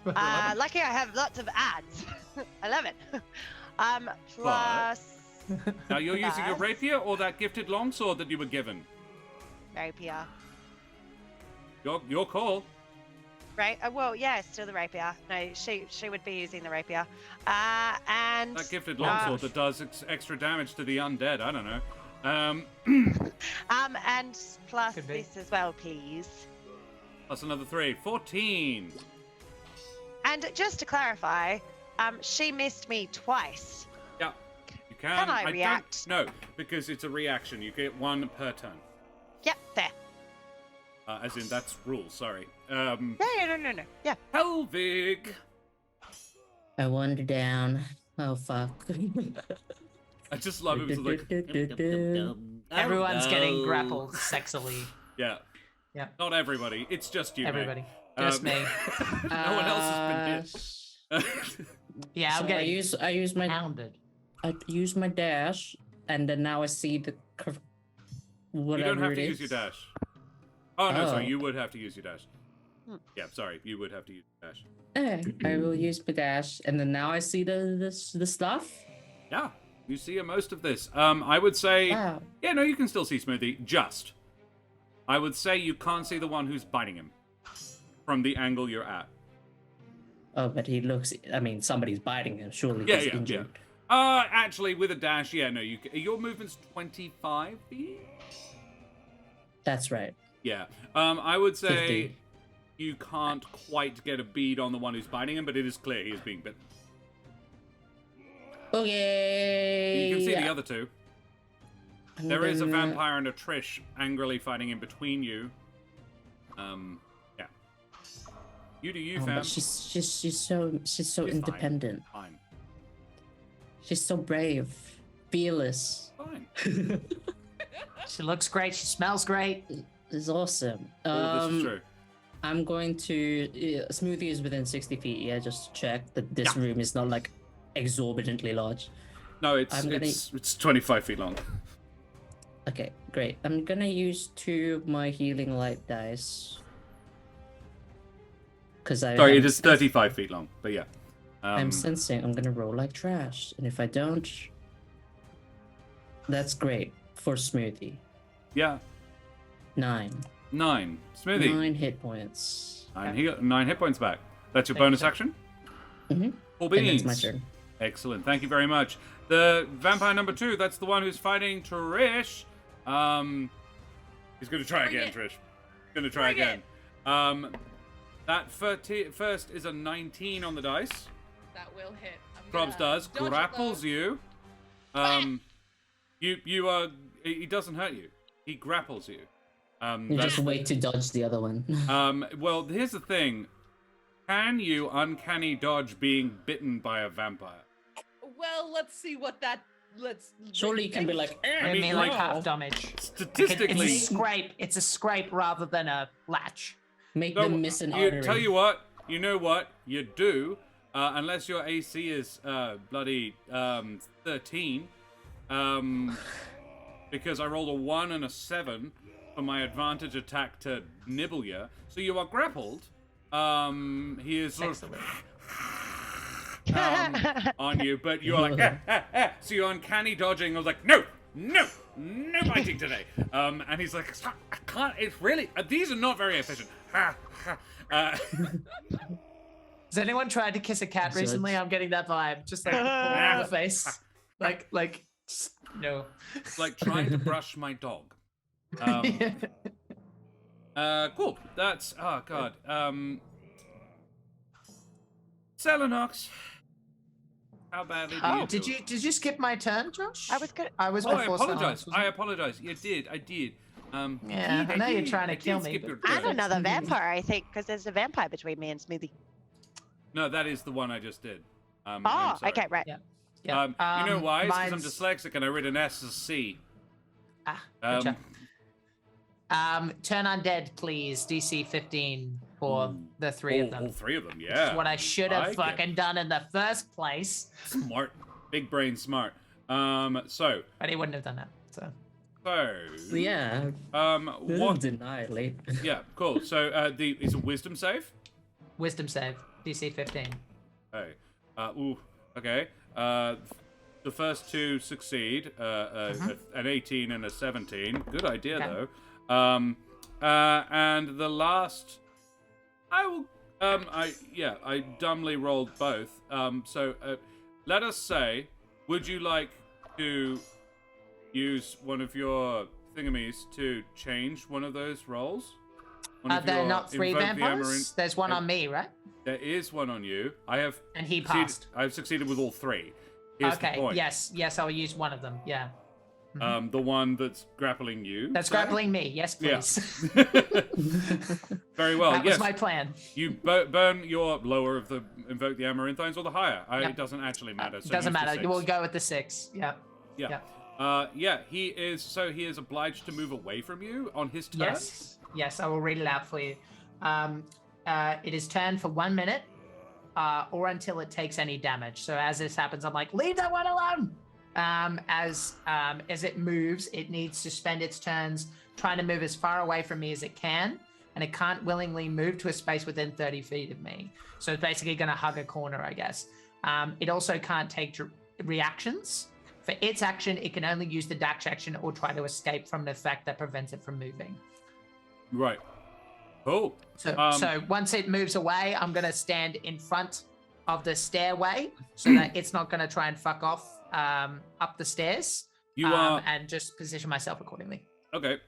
Speaker 4: Lucky I have lots of ads. 11. Plus
Speaker 1: Now you're using a
Speaker 4: plus
Speaker 1: rapier or that gifted longsword that you were given.
Speaker 4: rapier.
Speaker 1: Your call.
Speaker 4: Right. Well, yeah, still the rapier. No, she would be using the rapier. And
Speaker 1: That gifted longsword that does extra damage to the undead. I don't know.
Speaker 4: and plus
Speaker 3: Could be.
Speaker 4: this as well, please.
Speaker 1: Plus another 3. 14.
Speaker 4: And just to clarify, she missed me twice.
Speaker 1: Yeah. You can.
Speaker 4: Can I react?
Speaker 1: No, because it's a reaction. You get 1 per turn.
Speaker 4: Yep, there.
Speaker 1: As in, that's rules. Sorry.
Speaker 4: No. Yeah.
Speaker 1: Helvig.
Speaker 2: I wander down. Oh fuck.
Speaker 1: I just love it. It's like,
Speaker 3: Everyone's getting grappled sexily.
Speaker 1: yeah.
Speaker 3: Yeah.
Speaker 1: Not everybody. It's just you. mate.
Speaker 3: Everybody. Just me.
Speaker 1: No one else has been hit.
Speaker 3: Yeah, I'm
Speaker 2: So
Speaker 3: getting
Speaker 2: I use my
Speaker 3: pounded.
Speaker 2: I use my dash, and then now I see the
Speaker 1: You
Speaker 2: whatever
Speaker 1: don't have
Speaker 2: it
Speaker 1: to
Speaker 2: is.
Speaker 1: use your dash. Oh, no, sorry.
Speaker 2: Oh.
Speaker 1: You would have to use your dash. Yeah, sorry. You would have to use your dash.
Speaker 2: I will use my dash, and then now I see the stuff.
Speaker 1: Yeah, you see most of this. I would say...
Speaker 2: Wow.
Speaker 1: Yeah, no, you can still see Smoothie. Just. I would say you can't see the one who's biting him. From the angle you're at.
Speaker 2: Oh, but he looks. I mean, somebody's biting him. Surely
Speaker 1: Yeah,
Speaker 2: he's
Speaker 1: yeah,
Speaker 2: injured.
Speaker 1: yeah. Actually, with a dash, yeah, no, your movement's 25 feet?
Speaker 2: That's right.
Speaker 1: Yeah. I would say
Speaker 2: 50.
Speaker 1: you can't quite get a bead on the one who's biting him, but it is clear he is being bitten.
Speaker 2: Okay.
Speaker 1: You can see the other two.
Speaker 2: I'm
Speaker 1: There is a
Speaker 2: gonna-
Speaker 1: vampire and a Trish angrily fighting in between you. Yeah. You do you,
Speaker 2: Oh,
Speaker 1: fam.
Speaker 2: but she's so
Speaker 1: She's fine.
Speaker 2: independent.
Speaker 1: Fine.
Speaker 2: She's so brave, fearless.
Speaker 1: Fine.
Speaker 3: She looks great. She smells great.
Speaker 2: It's awesome.
Speaker 1: All of this is true.
Speaker 2: I'm going to Smoothie is within 60 feet. Yeah, just to check that this
Speaker 1: Yeah.
Speaker 2: room is not like exorbitantly large.
Speaker 1: No,
Speaker 2: I'm gonna-
Speaker 1: it's 25 feet long.
Speaker 2: Okay, great. I'm gonna use 2 of my healing light dice. because I.
Speaker 1: Sorry, it
Speaker 2: haven't
Speaker 1: is 35 feet long, but yeah.
Speaker 2: I'm sensing I'm gonna roll like trash, and if I don't, that's great for Smoothie.
Speaker 1: Yeah.
Speaker 2: 9.
Speaker 1: 9. Smoothie.
Speaker 2: 9 hit points.
Speaker 1: 9. He got 9 hit points back. That's your
Speaker 3: Thank you,
Speaker 1: bonus
Speaker 3: sir.
Speaker 1: action?
Speaker 2: Mm-hmm.
Speaker 1: Cool
Speaker 2: And
Speaker 1: beans.
Speaker 2: that's my turn.
Speaker 1: Excellent. Thank you very much. The vampire number 2, that's the one who's fighting Trish. He's going to try
Speaker 5: Bring
Speaker 1: again,
Speaker 5: it.
Speaker 1: Trish. Going to try
Speaker 5: Bring it.
Speaker 1: again. That first is a 19 on the dice.
Speaker 5: That will hit.
Speaker 1: Probs does. Grapples you. You are... He doesn't hurt you. He grapples you.
Speaker 2: You just wait to dodge the other one.
Speaker 1: Well, here's the thing. Can you uncanny dodge being bitten by a vampire?
Speaker 5: Well, let's see what that.
Speaker 2: Surely you can be like,
Speaker 1: I mean,
Speaker 3: like
Speaker 1: no.
Speaker 3: half damage.
Speaker 1: Statistically,
Speaker 3: It's a scrape. It's a scrape rather than a latch.
Speaker 2: make
Speaker 1: no,
Speaker 2: them miss an artery.
Speaker 1: tell you what, you know what, you do, unless your AC is bloody 13, because I rolled a 1 and a 7 for my advantage attack to nibble you. So you are grappled. He is sort of on you, but you're like, so you're uncanny dodging. I was like, no biting today. And he's like, I can't, it's really, these are not very efficient.
Speaker 3: Has anyone tried to kiss a cat
Speaker 2: So
Speaker 3: recently?
Speaker 2: it's-
Speaker 3: I'm getting that vibe. Just like in the face. Like, no.
Speaker 1: It's like trying to brush my dog. Cool. That's, oh god. Selenox. How badly do you do?
Speaker 3: Did you skip my turn, Josh?
Speaker 4: I was good.
Speaker 3: I was
Speaker 1: Oh, I
Speaker 3: before
Speaker 1: apologize.
Speaker 3: Selenox, wasn't
Speaker 1: I
Speaker 3: it?
Speaker 1: apologize. You did. I did.
Speaker 3: Yeah, I know you're trying to
Speaker 1: I did
Speaker 3: kill me,
Speaker 1: skip
Speaker 3: but-
Speaker 1: your
Speaker 4: And
Speaker 1: turn.
Speaker 4: another vampire, I think, because there's a vampire between me and Smoothie.
Speaker 1: No, that is the one I just did. I'm
Speaker 4: Oh,
Speaker 1: sorry.
Speaker 4: okay, right.
Speaker 3: Yeah. Yeah.
Speaker 1: You know why? It's because I'm
Speaker 3: mine's-
Speaker 1: dyslexic and I read an S as C.
Speaker 3: Ah,
Speaker 1: Um,
Speaker 3: gotcha. Turn undead, please. DC 15 for the three of them.
Speaker 1: All 3 of them,
Speaker 3: Which
Speaker 1: yeah.
Speaker 3: is what I should
Speaker 1: I
Speaker 3: have
Speaker 1: get-
Speaker 3: fucking done in the first place.
Speaker 1: Smart. Big brain smart. So,
Speaker 3: But he wouldn't have done that. So
Speaker 2: Yeah,
Speaker 1: what?
Speaker 2: deny it late.
Speaker 1: Yeah, cool. So, it's a wisdom save?
Speaker 3: wisdom save, DC 15.
Speaker 1: Okay. Okay. The first 2 succeed. An 18 and a 17. Good idea,
Speaker 3: Okay.
Speaker 1: though. And the last, I will. I dumbly rolled both. So let us say, would you like to use one of your thingamies to change one of those rolls? One of
Speaker 3: They're
Speaker 1: your
Speaker 3: not 3
Speaker 1: invoke the
Speaker 3: vampires?
Speaker 1: Amaranth-
Speaker 3: There's one on me, right?
Speaker 1: There is one on you. I have.
Speaker 3: And he
Speaker 1: succeeded-
Speaker 3: passed.
Speaker 1: I've succeeded with all 3. Here's
Speaker 3: Okay,
Speaker 1: the point.
Speaker 3: yes, I'll use one of them. Yeah.
Speaker 1: The one that's grappling you.
Speaker 3: That's
Speaker 1: so-
Speaker 3: grappling me. Yes,
Speaker 1: Yeah.
Speaker 3: please.
Speaker 1: Very well.
Speaker 3: That
Speaker 1: yes.
Speaker 3: was my plan.
Speaker 1: You burn your lower of the invoke the amaranthines or the higher.
Speaker 3: Yeah.
Speaker 1: It doesn't actually matter. So
Speaker 3: Doesn't
Speaker 1: use the
Speaker 3: matter.
Speaker 1: 6.
Speaker 3: We'll go with the 6. Yeah.
Speaker 1: Yeah. He is obliged to move away from you on his turn.
Speaker 3: Yes, I will read it out for you. It is turn for 1 minute, or until it takes any damage. So as this happens, I'm like, leave that one alone. As it moves, it needs to spend its turns trying to move as far away from me as it can, and it can't willingly move to a space within 30 feet of me. So it's basically going to hug a corner, I guess. It also can't take reactions. For its action, it can only use the dash action or try to escape from an effect that prevents it from moving.
Speaker 1: Right. Cool.
Speaker 3: So once it moves away, I'm going to stand in front of the stairway so that it's not going to try and fuck off up the stairs.
Speaker 1: You are
Speaker 3: and just position myself accordingly.
Speaker 1: okay.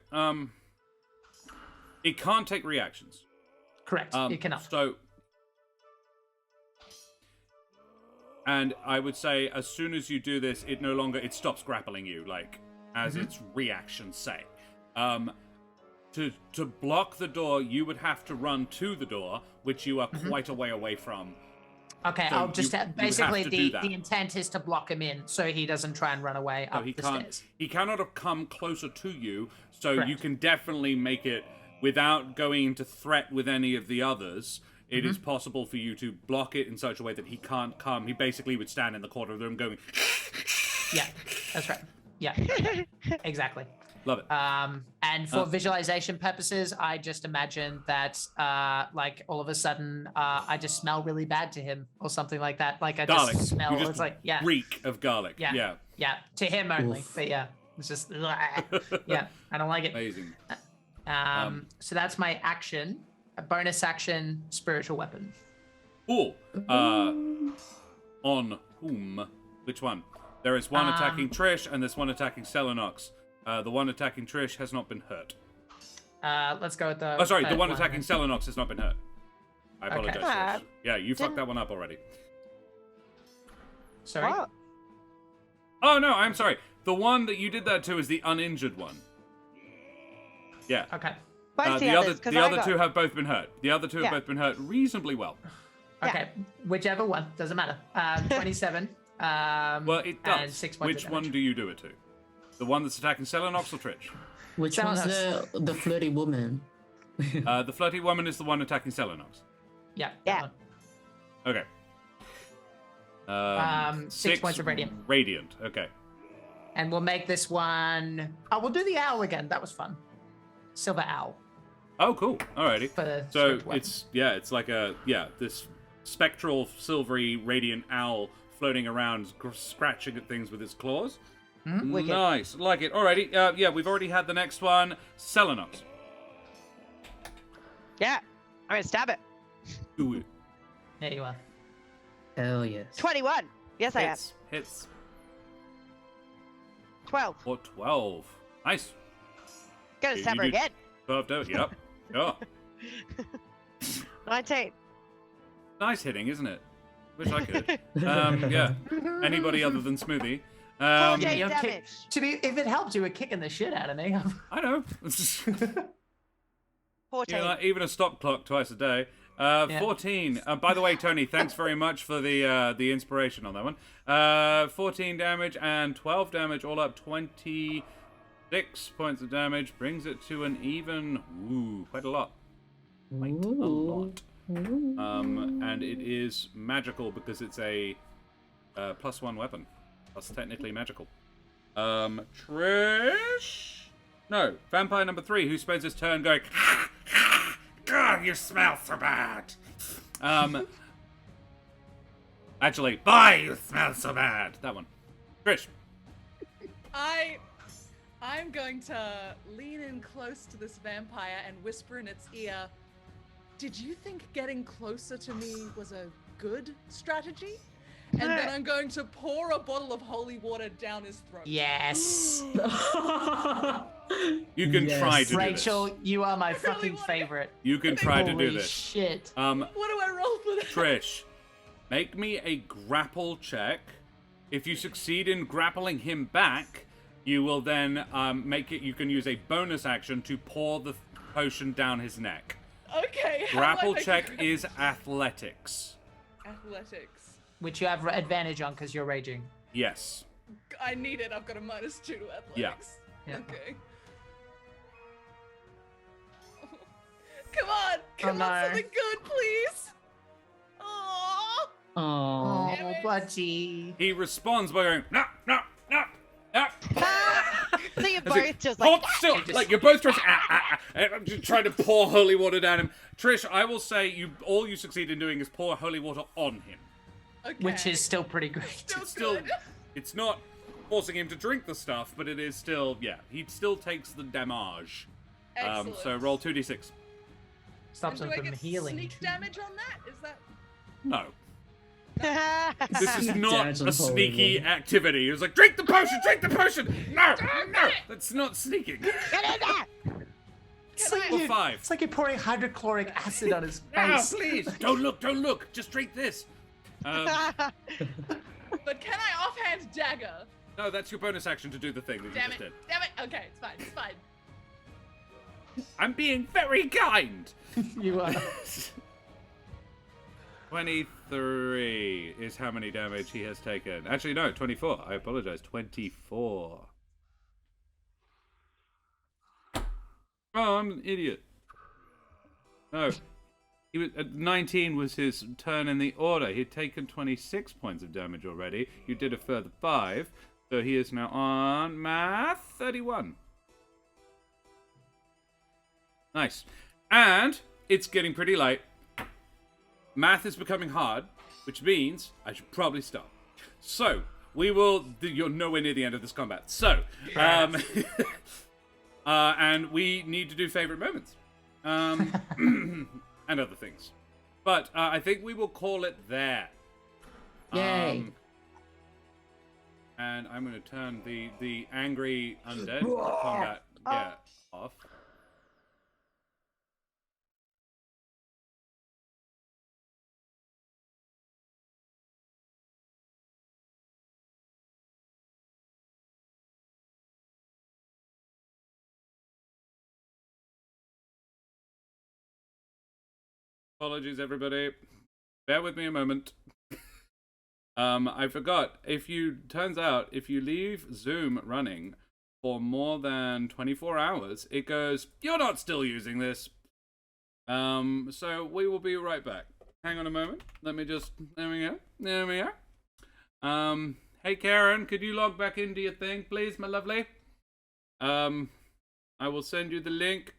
Speaker 1: It can't take reactions.
Speaker 3: Correct. It cannot.
Speaker 1: So, and I would say as soon as you do this, it stops grappling you, like as its reactions say. To block the door, you would have to run to the door, which you are quite a way away from.
Speaker 3: Okay,
Speaker 1: So
Speaker 3: I'll just
Speaker 1: you would
Speaker 3: basically
Speaker 1: have to do that.
Speaker 3: the intent is to block him in so he doesn't try and run away
Speaker 1: No,
Speaker 3: up
Speaker 1: he
Speaker 3: the
Speaker 1: can't.
Speaker 3: stairs.
Speaker 1: He cannot have come closer to you, so you
Speaker 3: Correct.
Speaker 1: can definitely make it without going into threat with any of the others. It is possible for you to block it in such a way that he can't come. He basically would stand in the corner of the room going.
Speaker 3: Yeah, that's right. Yeah, exactly.
Speaker 1: Love it.
Speaker 3: And for visualization purposes, I just imagine that, like, all of a sudden, I just smell really bad to him or something like that. Like, I
Speaker 1: Garlic.
Speaker 3: just smell.
Speaker 1: You just
Speaker 3: It's like, yeah,
Speaker 1: reek of garlic.
Speaker 3: Yeah. yeah, to him only.
Speaker 2: Oof.
Speaker 3: But yeah, it's just, yeah, I don't like it.
Speaker 1: Amazing.
Speaker 3: So that's my action. A bonus action, spiritual weapon.
Speaker 1: Ooh. On whom? Which one? There is one attacking Trish, and there's one attacking Selenox. The one attacking Trish has not been hurt.
Speaker 3: Let's go with the.
Speaker 1: Oh, sorry, the
Speaker 3: third
Speaker 1: one attacking Selenox has not been hurt. I apologize,
Speaker 3: Okay.
Speaker 1: Trish. Yeah, you fucked that one up already.
Speaker 3: Sorry.
Speaker 4: What?
Speaker 1: Oh, no, I'm sorry. The one that you did that to is the uninjured one. Yeah.
Speaker 3: Okay.
Speaker 4: Both
Speaker 1: The
Speaker 4: others, 'cause I
Speaker 1: other
Speaker 4: got-
Speaker 1: two have both been hurt. The other two have
Speaker 4: Yeah.
Speaker 1: both been hurt reasonably well.
Speaker 3: Okay. Whichever one doesn't matter. 27.
Speaker 1: Well, it
Speaker 3: And
Speaker 1: does.
Speaker 3: 6 points
Speaker 1: Which
Speaker 3: of
Speaker 1: one
Speaker 3: damage.
Speaker 1: do you do it to? The one that's attacking Selenox or Trish?
Speaker 2: Which
Speaker 3: Sounds
Speaker 2: one's the flirty woman?
Speaker 1: The flirty woman is the one attacking Selenox.
Speaker 3: Yeah.
Speaker 4: Yeah.
Speaker 3: that
Speaker 1: Okay.
Speaker 3: 6 points of radiant.
Speaker 1: Radiant. Okay.
Speaker 3: And we'll make this one. Oh, we'll do the owl again. That was fun. Silver owl.
Speaker 1: Oh, cool. Alrighty.
Speaker 3: For the
Speaker 1: So
Speaker 3: spiritual
Speaker 1: it's like this spectral silvery radiant owl floating around, scratching at things with its claws.
Speaker 3: Wicked.
Speaker 1: Nice, like it. Alrighty. Yeah, we've already had the next one. Selenox.
Speaker 4: Yeah, I'm gonna stab it.
Speaker 1: Do it.
Speaker 3: There you are.
Speaker 2: Hell yes.
Speaker 4: 21. Yes, I am.
Speaker 1: Hits.
Speaker 4: 12.
Speaker 1: Or 12. Nice.
Speaker 4: Gonna
Speaker 1: You
Speaker 4: stab her
Speaker 1: do-
Speaker 4: again.
Speaker 1: 12 damage. Yep. Sure.
Speaker 4: 19.
Speaker 1: Nice hitting, isn't it? Wish I could. Yeah. Anybody other than Smoothie.
Speaker 4: 14
Speaker 3: you're
Speaker 4: damage.
Speaker 3: If it helps, you were kicking the shit out of me.
Speaker 1: I know.
Speaker 4: 14.
Speaker 1: You know, even a stop clock twice a day. 14. By the way, Tony, thanks very much for the inspiration on that one. 14 damage and 12 damage, all up 26 points of damage, brings it to an even. Ooh, quite a lot. Quite a lot. And it is magical because it's a +1 weapon. That's technically magical. Trish? No, vampire number 3, who spends his turn going, God, you smell so bad. Actually, bye, you smell so bad. That one. Trish.
Speaker 5: I'm going to lean in close to this vampire and whisper in its ear, did you think getting closer to me was a good strategy? And then I'm going to pour a bottle of holy water down his throat.
Speaker 3: Yes.
Speaker 1: You can try to do
Speaker 3: Rachel,
Speaker 1: this.
Speaker 3: you are my
Speaker 5: really
Speaker 3: fucking
Speaker 5: wanna-
Speaker 3: favorite.
Speaker 1: You can try to do
Speaker 3: Holy
Speaker 1: this.
Speaker 3: shit.
Speaker 5: What do I roll for that?
Speaker 1: Trish, make me a grapple check. If you succeed in grappling him back, you will then make it. You can use a bonus action to pour the potion down his neck.
Speaker 5: Okay. how do I
Speaker 1: Grapple
Speaker 5: make a
Speaker 1: check
Speaker 5: grapple-
Speaker 1: is athletics.
Speaker 5: Athletics.
Speaker 3: Which you have advantage on because you're raging.
Speaker 1: Yes.
Speaker 5: I need it. I've got a -2 to athletics.
Speaker 3: Yeah.
Speaker 5: Okay. Come on. Come
Speaker 3: no.
Speaker 5: on, something good, please. Aww.
Speaker 2: Aww.
Speaker 5: Damn
Speaker 3: Oh,
Speaker 5: it.
Speaker 3: budgie.
Speaker 1: He responds by going, no, no, no, no.
Speaker 4: So you're
Speaker 1: As it-
Speaker 4: both just
Speaker 1: hold
Speaker 4: like,
Speaker 1: still, like you're both just and I'm just trying to pour holy water down him. Trish, I will say all you succeed in doing is pour holy water on him.
Speaker 5: Okay.
Speaker 3: Which is still pretty great.
Speaker 1: Still,
Speaker 5: good.
Speaker 1: it's not forcing him to drink the stuff, but it is still, he still takes the damage.
Speaker 5: Excellent.
Speaker 1: So roll 2d6.
Speaker 3: Stops
Speaker 5: And
Speaker 3: him
Speaker 5: do I
Speaker 3: from
Speaker 5: get
Speaker 3: healing.
Speaker 5: sneak damage on that? Is that?
Speaker 1: No, this is
Speaker 2: Sneak
Speaker 1: not
Speaker 2: damage on
Speaker 1: a
Speaker 2: holy
Speaker 1: sneaky
Speaker 2: water.
Speaker 1: activity. It's like drink the potion, drink the potion. No, no, that's not sneaking.
Speaker 4: get in there.
Speaker 3: It's like,
Speaker 1: Or
Speaker 3: you,
Speaker 1: 5.
Speaker 3: it's like you're pouring hydrochloric acid on his
Speaker 1: No,
Speaker 3: face.
Speaker 1: please, don't look. Just drink this.
Speaker 5: But can I offhand dagger?
Speaker 1: No, that's your bonus action to do the thing that you
Speaker 5: Damn
Speaker 1: just
Speaker 5: it.
Speaker 1: did.
Speaker 5: Damn it. Okay, it's fine. It's fine.
Speaker 1: I'm being very kind.
Speaker 3: You are.
Speaker 1: 23 is how many damage he has taken. Actually, no, 24. I apologize. 24. Oh, I'm an idiot. No. He was, 19 was his turn in the order. He'd taken 26 points of damage already. You did a further 5. So he is now on math 31. Nice. And it's getting pretty late. Math is becoming hard, which means I should probably stop. So, we will... You're nowhere near the end of this combat. So, and we need to do favorite moments. And other things. But I think we will call it there.
Speaker 2: Yay.
Speaker 1: And I'm going to turn the angry undead combat off. Apologies, everybody. Bear with me a moment. I forgot. Turns out, if you leave Zoom running for more than 24 hours, it goes, you're not still using this. So we will be right back. Hang on a moment. Let me just, there we go. Hey Karen, could you log back into your thing, please, my lovely? I will send you the link.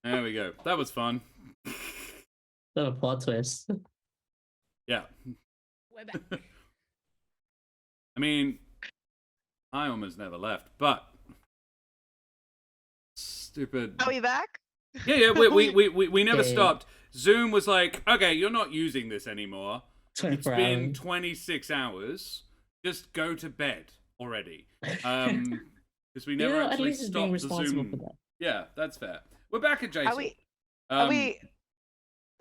Speaker 1: There we go. That was fun.
Speaker 2: Little plot twist.
Speaker 1: Yeah.
Speaker 5: We're back.
Speaker 1: I mean, I almost never left, but stupid.
Speaker 4: Are we back?
Speaker 1: Yeah, we never
Speaker 2: Yeah.
Speaker 1: stopped. Zoom was like, okay, you're not using this anymore. It's
Speaker 2: 24
Speaker 1: been
Speaker 2: hours.
Speaker 1: 26 hours. Just go to bed already. Because we never
Speaker 2: At
Speaker 1: actually
Speaker 2: least it's being
Speaker 1: stopped the
Speaker 2: responsible
Speaker 1: Zoom.
Speaker 2: for that.
Speaker 1: Yeah, that's fair. We're back at Jason.
Speaker 4: Are we? Oh,
Speaker 1: we-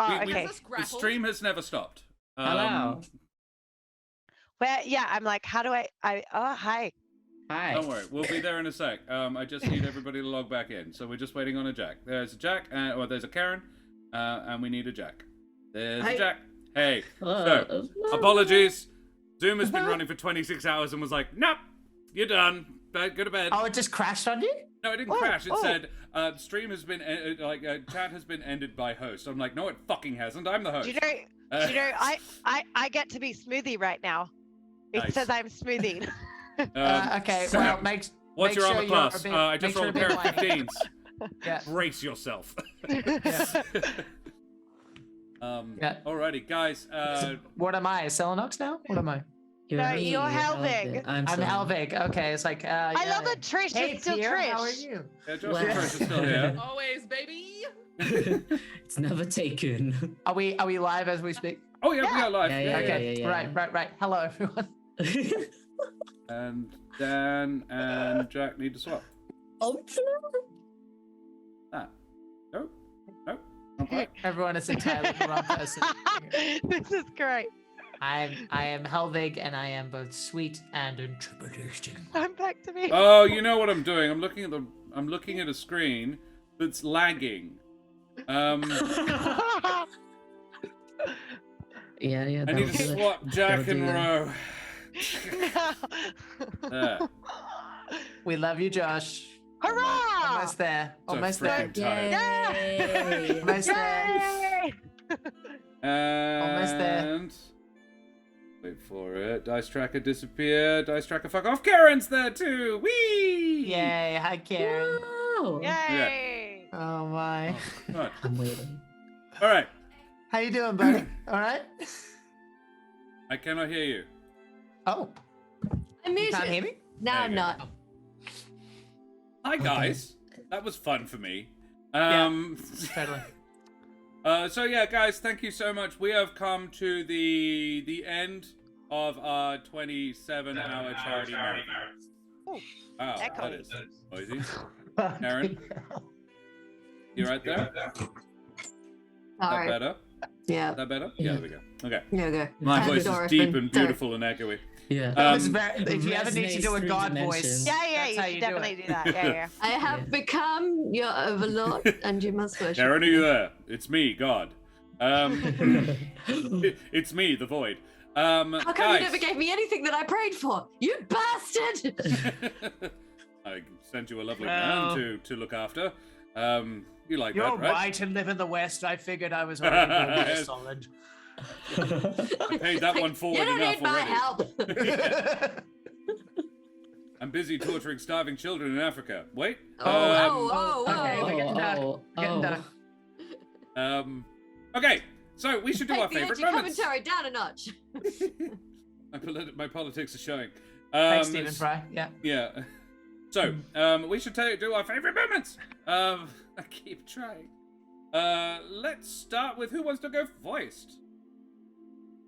Speaker 4: okay.
Speaker 5: Is this
Speaker 1: The
Speaker 5: grappled?
Speaker 1: stream has never stopped.
Speaker 2: Hello.
Speaker 4: Where? Yeah, I'm like, how do I? Oh, hi.
Speaker 2: Hi.
Speaker 1: Don't worry, we'll be there in a sec. I just need everybody to log back in. So we're just waiting on a Jack. There's a Jack, or there's a Karen, and we need a Jack. There's a Jack. Hey. So, apologies. Zoom has been running for 26 hours and was like, nope, you're done. Go to bed.
Speaker 3: Oh, it just crashed on you?
Speaker 1: No, it didn't crash. It said, stream has been, chat has been ended by host. I'm like, no, it fucking hasn't. I'm the host.
Speaker 4: Do you know? I get to be smoothie right now. It
Speaker 1: Nice.
Speaker 4: says I'm smoothie.
Speaker 3: Okay,
Speaker 1: so-
Speaker 3: well,
Speaker 1: What's
Speaker 3: make
Speaker 1: your
Speaker 3: sure
Speaker 1: armor
Speaker 3: you're
Speaker 1: class?
Speaker 3: a bit-
Speaker 1: I just
Speaker 3: make
Speaker 1: rolled a
Speaker 3: sure
Speaker 1: pair
Speaker 3: you're
Speaker 1: of
Speaker 3: a bit light.
Speaker 1: 15s.
Speaker 3: Yeah.
Speaker 1: Brace yourself.
Speaker 3: Yeah.
Speaker 1: Alrighty, guys.
Speaker 3: What am I? Selenox now? What am I?
Speaker 4: No, you're Helvig.
Speaker 3: I'm Helvig. Okay, it's like.
Speaker 4: I love that Trish
Speaker 3: Hey,
Speaker 4: is still
Speaker 3: Pierre,
Speaker 4: Trish.
Speaker 3: how are you?
Speaker 1: Yeah, Josh
Speaker 2: Well-
Speaker 1: and Trish are still here.
Speaker 5: Always, baby.
Speaker 2: It's never taken.
Speaker 3: Are we live as we speak?
Speaker 1: Oh yeah, we
Speaker 4: Yeah.
Speaker 1: are live.
Speaker 2: Yeah,
Speaker 3: Okay,
Speaker 2: yeah.
Speaker 3: right. Hello, everyone.
Speaker 1: And Dan and Jack need to swap. Ah. No. Not quite.
Speaker 3: Everyone is entirely the wrong person.
Speaker 4: This is great.
Speaker 3: I am Helvig, and I am both sweet and intimidating.
Speaker 4: I'm back to me.
Speaker 1: Oh, you know what I'm doing? I'm looking at a screen that's lagging.
Speaker 2: Yeah.
Speaker 1: I need to swap Jack and Roe. There.
Speaker 3: We love you, Josh.
Speaker 4: Hurrah!
Speaker 3: Almost there.
Speaker 1: So
Speaker 3: Almost there.
Speaker 1: freaking tired.
Speaker 2: Yay!
Speaker 3: Almost there.
Speaker 4: Yay!
Speaker 3: Almost there.
Speaker 1: And wait for it. Dice tracker disappear. Dice tracker fuck off. Karen's there too. Whee!
Speaker 3: Yay! Hi, Karen.
Speaker 2: Woo!
Speaker 4: Yay!
Speaker 3: Oh my.
Speaker 1: Right.
Speaker 2: I'm waiting.
Speaker 1: All right.
Speaker 3: How you doing, buddy? All right.
Speaker 1: I cannot hear you.
Speaker 3: Oh,
Speaker 6: I'm
Speaker 3: you can't hear
Speaker 6: muted.
Speaker 3: me?
Speaker 6: No,
Speaker 1: There
Speaker 6: I'm
Speaker 1: you go.
Speaker 6: not.
Speaker 1: Hi guys. That was fun for me.
Speaker 3: Totally.
Speaker 1: So yeah, guys, thank you so much. We have come to the end of our 27-hour charity marathon.
Speaker 4: Ooh,
Speaker 1: Wow,
Speaker 4: echo.
Speaker 1: that is noisy. Karen? You right there? That
Speaker 6: Sorry.
Speaker 1: better?
Speaker 6: Yeah.
Speaker 1: That better?
Speaker 2: Yeah.
Speaker 1: Yeah, there we go. Okay.
Speaker 6: Yeah, go.
Speaker 1: My
Speaker 2: Yeah.
Speaker 1: voice is
Speaker 6: Sorry,
Speaker 1: deep
Speaker 6: friend.
Speaker 1: and beautiful and echoey.
Speaker 2: Yeah.
Speaker 3: That was
Speaker 1: Um,
Speaker 3: very, if you ever need to do a
Speaker 2: resonates through
Speaker 3: god
Speaker 2: dimensions.
Speaker 3: voice,
Speaker 4: Yeah,
Speaker 3: that's
Speaker 4: you
Speaker 3: how
Speaker 4: should
Speaker 3: do
Speaker 4: definitely
Speaker 3: it.
Speaker 4: do that. Yeah.
Speaker 6: I have become your overlord, and you must worship.
Speaker 1: Karen, are you there? It's me, God. It's me, the Void.
Speaker 6: How come
Speaker 1: Guys,
Speaker 6: you never gave me anything that I prayed for? You bastard!
Speaker 1: I sent you a lovely
Speaker 3: Well.
Speaker 1: man to look after. You like
Speaker 3: You're
Speaker 1: that, right?
Speaker 3: white and live in the West. I figured I was already very solid.
Speaker 1: I paid that one forward
Speaker 6: You don't
Speaker 1: enough
Speaker 6: need my
Speaker 1: already.
Speaker 6: help.
Speaker 1: I'm busy torturing starving children in Africa. Wait.
Speaker 3: Okay, we're getting dark.
Speaker 2: Oh,
Speaker 3: Getting dark.
Speaker 1: Okay, so we should do our
Speaker 6: Take the
Speaker 1: favorite
Speaker 6: edgy
Speaker 1: moments.
Speaker 6: commentary down a notch.
Speaker 1: My politics are showing.
Speaker 3: Thanks, Stephen Fry. Yeah.
Speaker 1: Yeah. So, we should do our favorite moments. I keep trying. Let's start with who wants to go first.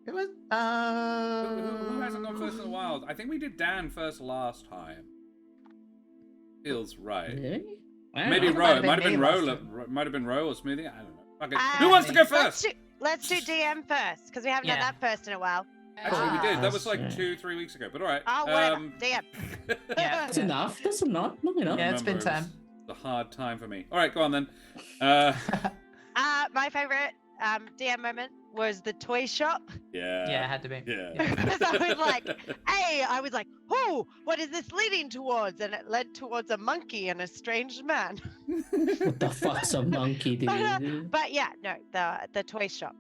Speaker 3: It was.
Speaker 1: Who hasn't gone first in a while? I think we did Dan first last time. Feels right.
Speaker 2: Really?
Speaker 1: Maybe
Speaker 3: It
Speaker 1: Roe.
Speaker 3: might
Speaker 1: It
Speaker 3: have
Speaker 1: might have
Speaker 3: been
Speaker 1: been
Speaker 3: me
Speaker 1: Roe.
Speaker 3: last
Speaker 1: Might have been Roe or Smoothie. I don't know. Okay.
Speaker 4: Uh,
Speaker 1: Who wants to go
Speaker 3: me.
Speaker 1: first?
Speaker 4: Let's do DM first because we haven't done
Speaker 3: Yeah.
Speaker 4: that first in a while.
Speaker 1: Actually, we did. That
Speaker 2: That's
Speaker 1: was like
Speaker 2: right.
Speaker 1: 2-3 weeks ago. But all right.
Speaker 4: Oh, whatever. DM.
Speaker 3: Yeah.
Speaker 2: That's enough. That's enough. Not enough.
Speaker 3: Yeah, it's been
Speaker 1: Remember, it
Speaker 3: time.
Speaker 1: was a hard time for me. All right, go on then.
Speaker 4: My favorite DM moment was the toy shop.
Speaker 1: Yeah.
Speaker 3: Yeah, it had to be.
Speaker 1: Yeah.
Speaker 4: Because I was like, hey, oh, what is this leading towards? And it led towards a monkey and a strange man.
Speaker 2: What the fuck's a monkey, dude?
Speaker 4: But yeah, no, the toy shop.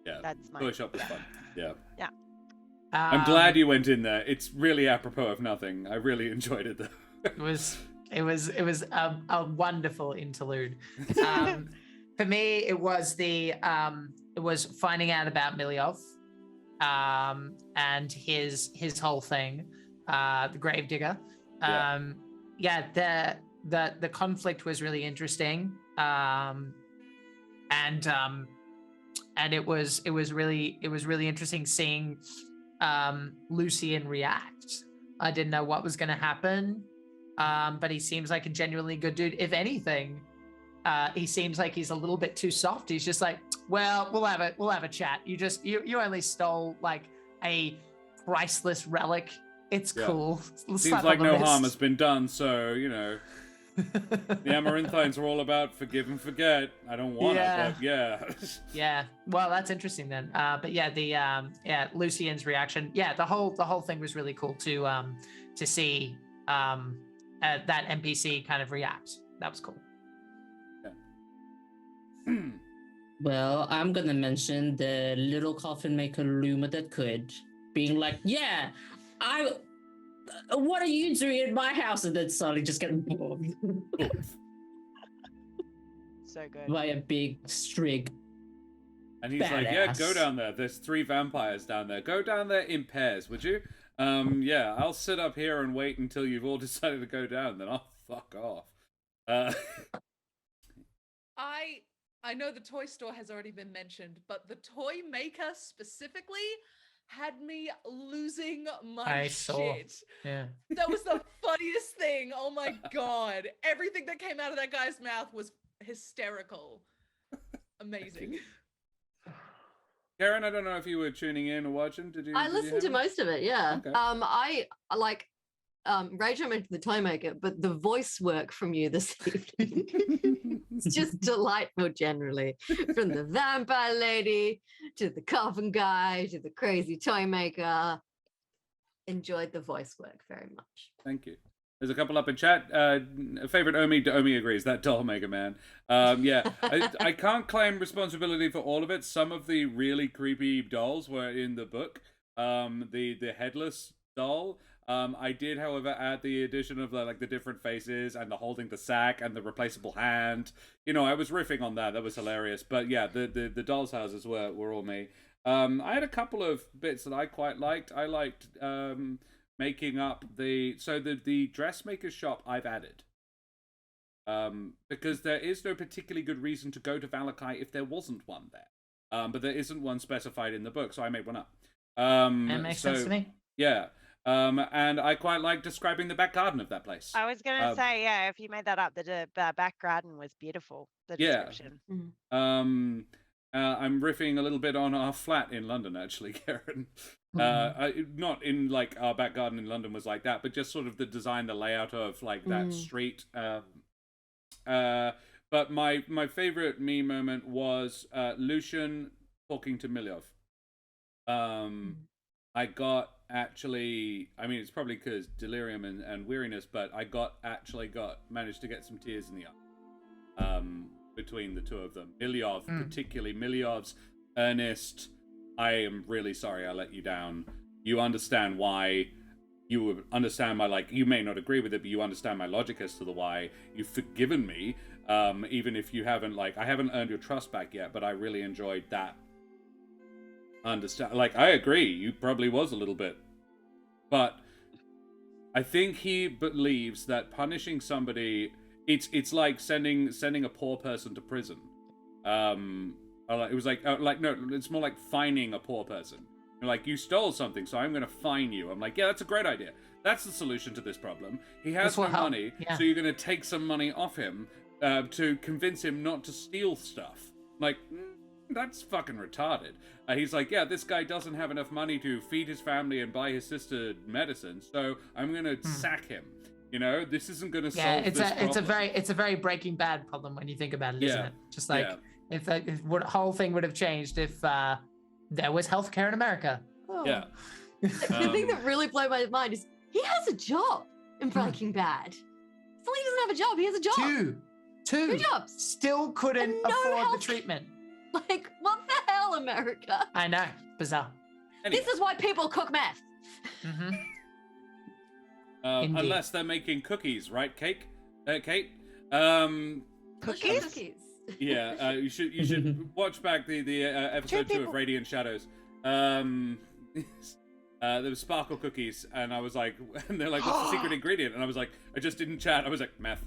Speaker 1: Yeah.
Speaker 4: That's my
Speaker 1: Toy shop was fun. Yeah.
Speaker 3: Um,
Speaker 1: I'm glad you went in there. It's really apropos of nothing. I really enjoyed it though.
Speaker 3: It was a wonderful interlude. For me, it was finding out about Miliov, and his whole thing, the Gravedigger. The conflict was really interesting, and it was really interesting seeing Lucian react. I didn't know what was going to happen, but he seems like a genuinely good dude. If anything, he seems like he's a little bit too soft. He's just like, well, we'll have a chat. You only stole like a priceless relic. It's cool. Let's
Speaker 1: Seems
Speaker 3: slap
Speaker 1: like
Speaker 3: on the
Speaker 1: no harm
Speaker 3: wrist.
Speaker 1: has been done, so, you know. The Amaranthines are all about forgive and forget. I don't want it, but yeah.
Speaker 3: Yeah, well, that's interesting then. But yeah, Lucian's reaction. Yeah, the whole thing was really cool to see that NPC kind of react. That was cool.
Speaker 2: Well, I'm gonna mention the little coffin maker Luma that could, being like, yeah, what are you doing in my house? And then suddenly just getting bombed
Speaker 4: so good.
Speaker 2: by a big strig.
Speaker 1: And he's like, yeah, go
Speaker 2: Badass.
Speaker 1: down there. There's 3 vampires down there. Go down there in pairs, would you? Yeah, I'll sit up here and wait until you've all decided to go down, then I'll fuck off.
Speaker 5: I know the toy store has already been mentioned, but the toy maker specifically had me losing my
Speaker 3: I saw.
Speaker 5: shit.
Speaker 3: Yeah.
Speaker 5: That was the funniest thing. Oh my god. Everything that came out of that guy's mouth was hysterical. Amazing.
Speaker 1: Karen, I don't know if you were tuning in or watching. Did you?
Speaker 6: I listened to most of it, yeah.
Speaker 1: Okay.
Speaker 6: I like Rachel mentioned the toymaker, but the voice work from you this evening it's just delightful generally. From the vampire lady to the coffin guy to the crazy toymaker. Enjoyed the voice work very much.
Speaker 1: Thank you. There's a couple up in chat. Favorite Omi agrees. That doll Mega Man. Yeah, I can't claim responsibility for all of it. Some of the really creepy dolls were in the book. The headless doll. I did, however, add the addition of the different faces and the holding the sack and the replaceable hand. You know, I was riffing on that. That was hilarious. But yeah, the dolls' houses were all me. I had a couple of bits that I quite liked. I liked making up the dressmaker's shop I've added. Because there is no particularly good reason to go to Vallaki if there wasn't one there. But there isn't one specified in the book, so I made one up.
Speaker 3: That makes sense to me.
Speaker 1: Yeah. And I quite like describing the back garden of that place.
Speaker 4: I was gonna say, yeah, if you made that up, the back garden was beautiful. The
Speaker 1: Yeah.
Speaker 4: description.
Speaker 1: I'm riffing a little bit on our flat in London, actually, Karen. Not in our back garden in London was like that, but just sort of the design, the layout of that street. But my favorite me moment was Lucian talking to Miliov. I got it's probably because delirium and weariness, but I managed to get some tears in the eye between the two of them. Miliov, particularly Miliov's earnest, I am really sorry I let you down. You understand why you would understand my, like, you may not agree with it, but you understand my logic as to the why you've forgiven me, even if you haven't, like, I haven't earned your trust back yet, but I really enjoyed that. Understand, like, I agree, you probably was a little bit, but I think he believes that punishing somebody, it's like sending a poor person to prison. It was like no, it's more like fining a poor person. Like, you stole something, so I'm going to fine you. I'm like, yeah, that's a great idea. That's the solution to this problem. He has no money, so you're going to take some money off him to convince him not to steal stuff. Like, that's fucking retarded. He's like, yeah, this guy doesn't have enough money to feed his family and buy his sister medicine, so I'm going to sack him. You know, this isn't going to solve this problem.
Speaker 3: It's a very Breaking Bad problem when you think about it, isn't it? Just like, if the whole thing would have changed if there was healthcare in America. Oh.
Speaker 1: Yeah.
Speaker 6: The thing that really blew my mind is he has a job in Breaking Bad. It's not like he doesn't have a job. He has a job.
Speaker 3: Two
Speaker 6: jobs.
Speaker 3: Still couldn't afford the treatment.
Speaker 6: Like, what the hell, America?
Speaker 3: I know. Bizarre.
Speaker 6: Anyway. This is why people cook meth.
Speaker 1: Unless they're making cookies, right, Kate? Kate?
Speaker 4: Cookies?
Speaker 1: Yeah, you should watch back the episode 2 of Radiant Shadows. There was sparkle cookies, and I was like, and they're like, what's the secret ingredient? And I was like, I just didn't chat. I was like, meth.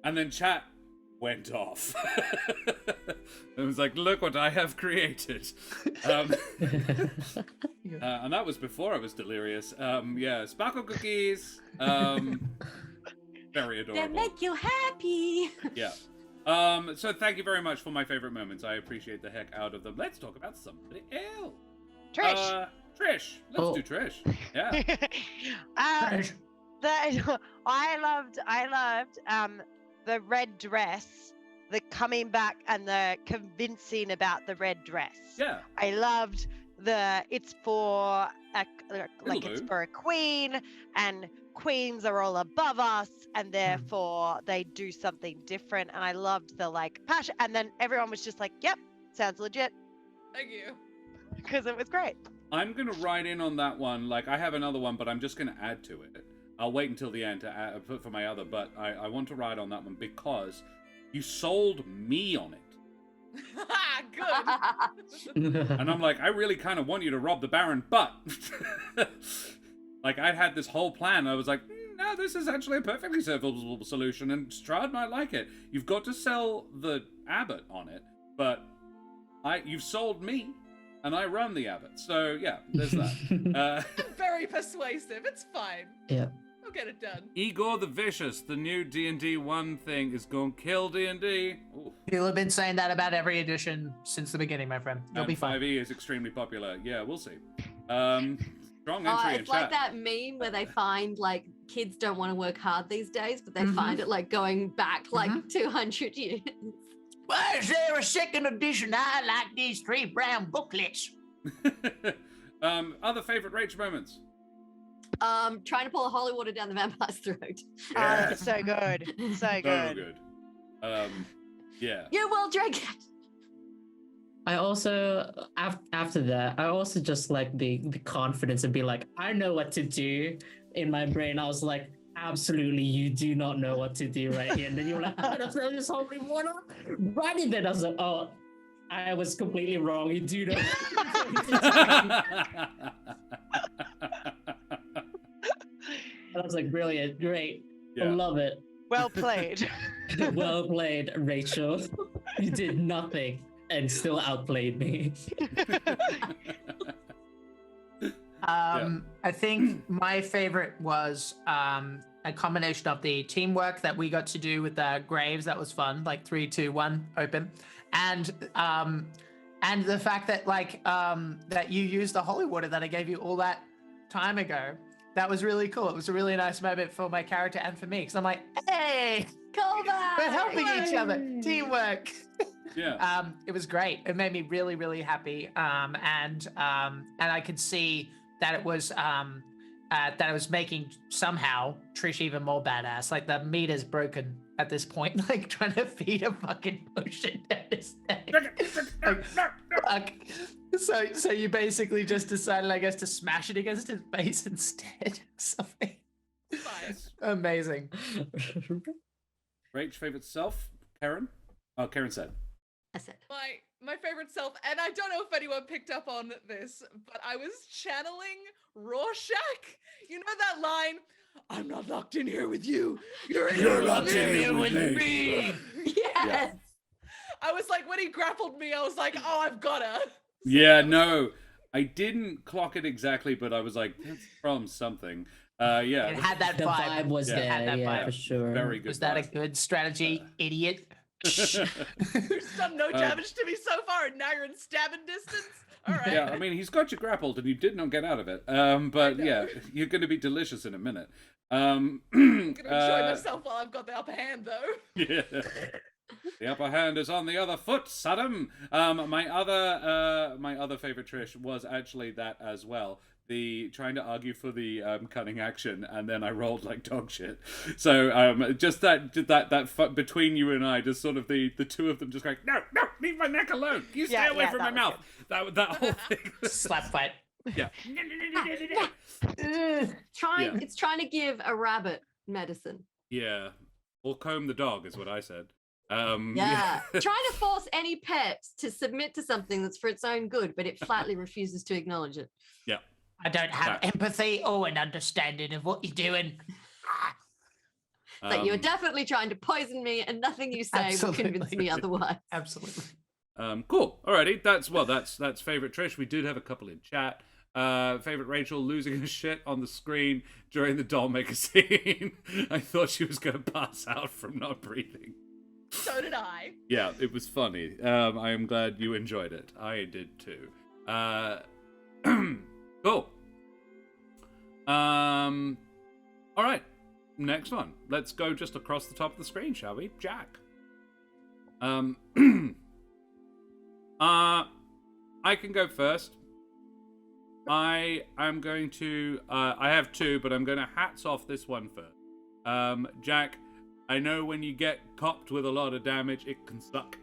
Speaker 1: And then chat went off. I was like, look what I have created. And that was before I was delirious. Yeah, sparkle cookies. Very adorable.
Speaker 6: They make you happy.
Speaker 1: Yeah. So thank you very much for my favorite moments. I appreciate the heck out of them. Let's talk about somebody else.
Speaker 4: Trish.
Speaker 1: Trish. Let's do Trish. Yeah.
Speaker 3: Trish.
Speaker 4: I loved the red dress, the coming back and the convincing about the red dress.
Speaker 1: Yeah.
Speaker 4: I loved it's for a queen, and queens are all above us, and therefore they do something different. And I loved the passion, and then everyone was just like, yep, sounds legit.
Speaker 5: Thank you.
Speaker 4: Because it was great.
Speaker 1: I'm gonna ride in on that one. Like, I have another one, but I'm just gonna add to it. I'll wait until the end to put for my other, but I want to ride on that one because you sold me on it.
Speaker 5: Good.
Speaker 1: And I'm like, I really kind of want you to rob the Baron, but like, I'd had this whole plan. I was like, no, this is actually a perfectly serviceable solution, and Strahd might like it. You've got to sell the abbot on it, but you've sold me, and I run the abbot. So yeah, there's that.
Speaker 5: Very persuasive. It's fine.
Speaker 2: Yeah.
Speaker 5: We'll get it done.
Speaker 1: Igor the Vicious, the new D&D 1 thing, is going to kill D&D.
Speaker 3: People have been saying that about every edition since the beginning, my friend. You'll be fine.
Speaker 1: 5e is extremely popular. Yeah, we'll see. Strong entry in
Speaker 6: it's like
Speaker 1: chat.
Speaker 6: that meme where they find kids don't want to work hard these days, but they find it going back 200 years.
Speaker 3: Why is there a second edition? I like these 3 brown booklets.
Speaker 1: Other favorite Rach moments?
Speaker 6: Trying to pull a holy water down the vampire's throat.
Speaker 4: So good. So good.
Speaker 1: So good. Yeah.
Speaker 6: You will drink it.
Speaker 2: I also, after that, I also just like the confidence and be like, I know what to do. In my brain, I was like, absolutely, you do not know what to do right here. And then you're like, I'm gonna throw this holy water right in there. I was like, oh, I was completely wrong. You do know. I was like, brilliant, great, I love it.
Speaker 4: Well played.
Speaker 2: Well played, Rachel. You did nothing and still outplayed me.
Speaker 3: I think my favorite was a combination of the teamwork that we got to do with the Graves. That was fun, 3, 2, 1, open, and the fact that that you used the holy water that I gave you all that time ago. That was really cool. It was a really nice moment for my character and for me, because I'm like, hey, we're helping each other. Teamwork.
Speaker 1: Yeah.
Speaker 3: It was great. It made me really, really happy. And I could see that it was making somehow Trish even more badass. The meter's broken at this point, trying to feed a fucking potion down his neck. Okay. So you basically just decided, I guess, to smash it against his face instead. Something
Speaker 5: Nice.
Speaker 3: amazing.
Speaker 1: Rach, favorite self? Karen? Oh, Karen said.
Speaker 6: I said.
Speaker 5: My favorite self, and I don't know if anyone picked up on this, but I was channeling Rorschach. You know that line? I'm not locked in here with you. You're locked in here with me.
Speaker 6: Yes.
Speaker 5: I was like, when he grappled me, I was like, oh, I've got her.
Speaker 1: Yeah, no, I didn't clock it exactly, but I was like, that's from something. Yeah.
Speaker 3: It had that
Speaker 2: The
Speaker 3: vibe.
Speaker 2: vibe was
Speaker 1: Yeah.
Speaker 3: It had
Speaker 2: there,
Speaker 3: that
Speaker 2: yeah,
Speaker 3: vibe.
Speaker 2: for sure.
Speaker 1: Very good.
Speaker 3: Was that a
Speaker 1: vibe.
Speaker 3: good strategy, idiot?
Speaker 5: Who's done no damage to me so far, and now you're in stabbing distance? All right.
Speaker 1: Yeah, I mean, he's got you grappled, and you did not get out of it. But
Speaker 5: know.
Speaker 1: yeah, you're going to be delicious in a minute.
Speaker 5: I'm gonna enjoy myself while I've got the upper hand, though.
Speaker 1: Yeah. The upper hand is on the other foot, Saddam. My other favorite Trish was actually that as well. The trying to argue for the cunning action, and then I rolled like dog shit. So just that between you and I, just sort of the two of them just going, no, leave my neck alone. You stay away from my mouth. That whole thing.
Speaker 3: Slap fight.
Speaker 1: Yeah.
Speaker 6: It's trying to give a rabbit medicine.
Speaker 1: Yeah. Or comb the dog is what I said.
Speaker 6: Yeah. Trying to force any pet to submit to something that's for its own good, but it flatly refuses to acknowledge it.
Speaker 1: Yeah.
Speaker 3: I don't have empathy or an understanding of what you're doing.
Speaker 6: But you're definitely trying to poison me, and nothing you say will convince me otherwise.
Speaker 3: Absolutely.
Speaker 1: Cool. Alrighty. That's favorite Trish. We did have a couple in chat. Favorite Rachel losing her shit on the screen during the doll maker scene. I thought she was going to pass out from not breathing.
Speaker 5: So did I.
Speaker 1: Yeah, it was funny. I am glad you enjoyed it. I did too. Cool. All right. Next one. Let's go just across the top of the screen, shall we? Jack. I can go first. I am going to. I have two, but I'm going to hats off this one first. Jack, I know when you get copped with a lot of damage, it can suck.